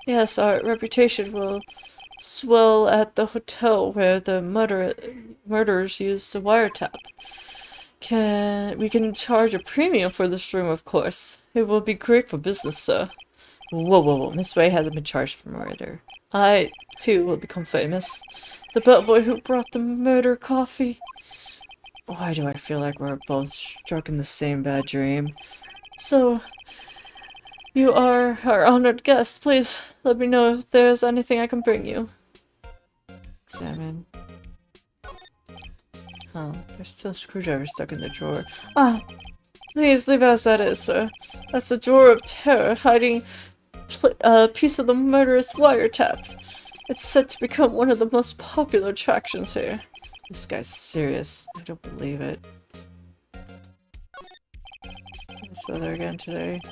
Yes, our reputation will swell at the hotel where the murderers used the wiretap. We can charge a premium for this room, of course. It will be great for business, sir. Whoa, whoa, whoa. Miss Ray hasn't been charged for murder. I, too, will become famous. The bellboy who brought the murder coffee. Why do I feel like we're both struck in the same bad dream? So, you are our honored guest. Please let me know if there's anything I can bring you. Examine. Oh, there's still a screwdriver stuck in the drawer. Ah! Please leave as that is, sir. That's a drawer of terror hiding a piece of the murderous wiretap. It's set to become one of the most popular attractions here. This guy's serious. I don't believe it. This weather again today.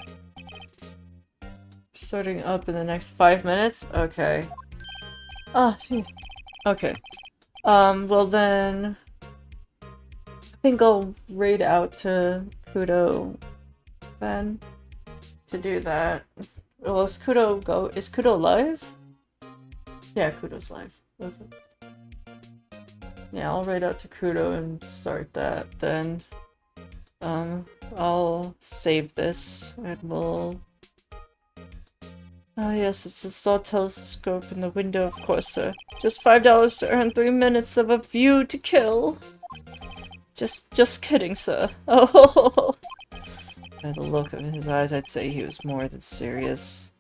Starting up in the next 5 minutes? Okay. Ah, phew. Okay. Well then... I think I'll raid out to Kudo then to do that. Well, is Kudo live? Yeah, Kudo's live. Okay. Yeah, I'll raid out to Kudo and start that then. I'll save this and we'll... Ah yes, it's a saw telescope in the window, of course, sir. Just $5 to earn 3 minutes of a view to kill. Just kidding, sir. Oh, by the look of his eyes, I'd say he was more than serious.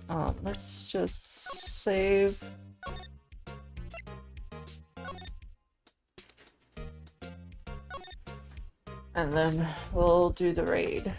Alright, let's just save. And then we'll do the raid.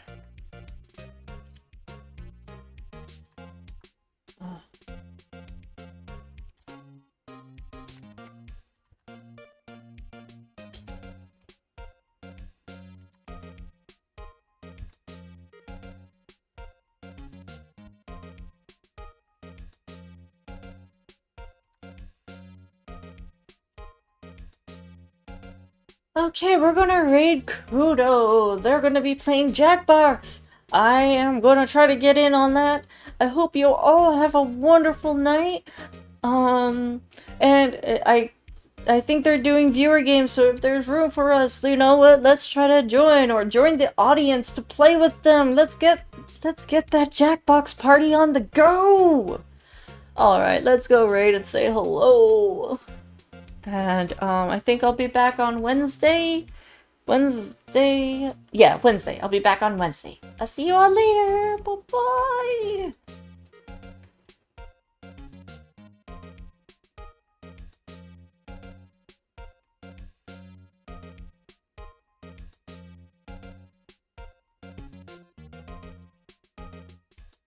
Okay, we're gonna raid Kudo. They're gonna be playing Jackbox. I am gonna try to get in on that. I hope you all have a wonderful night. And I think they're doing viewer games, so if there's room for us, you know what? Let's try to join or join the audience to play with them. Let's get that Jackbox party on the go. All right, let's go raid and say hello. And, I think I'll be back on Wednesday. Yeah, Wednesday. I'll be back on Wednesday. I'll see you all later. Bye-bye.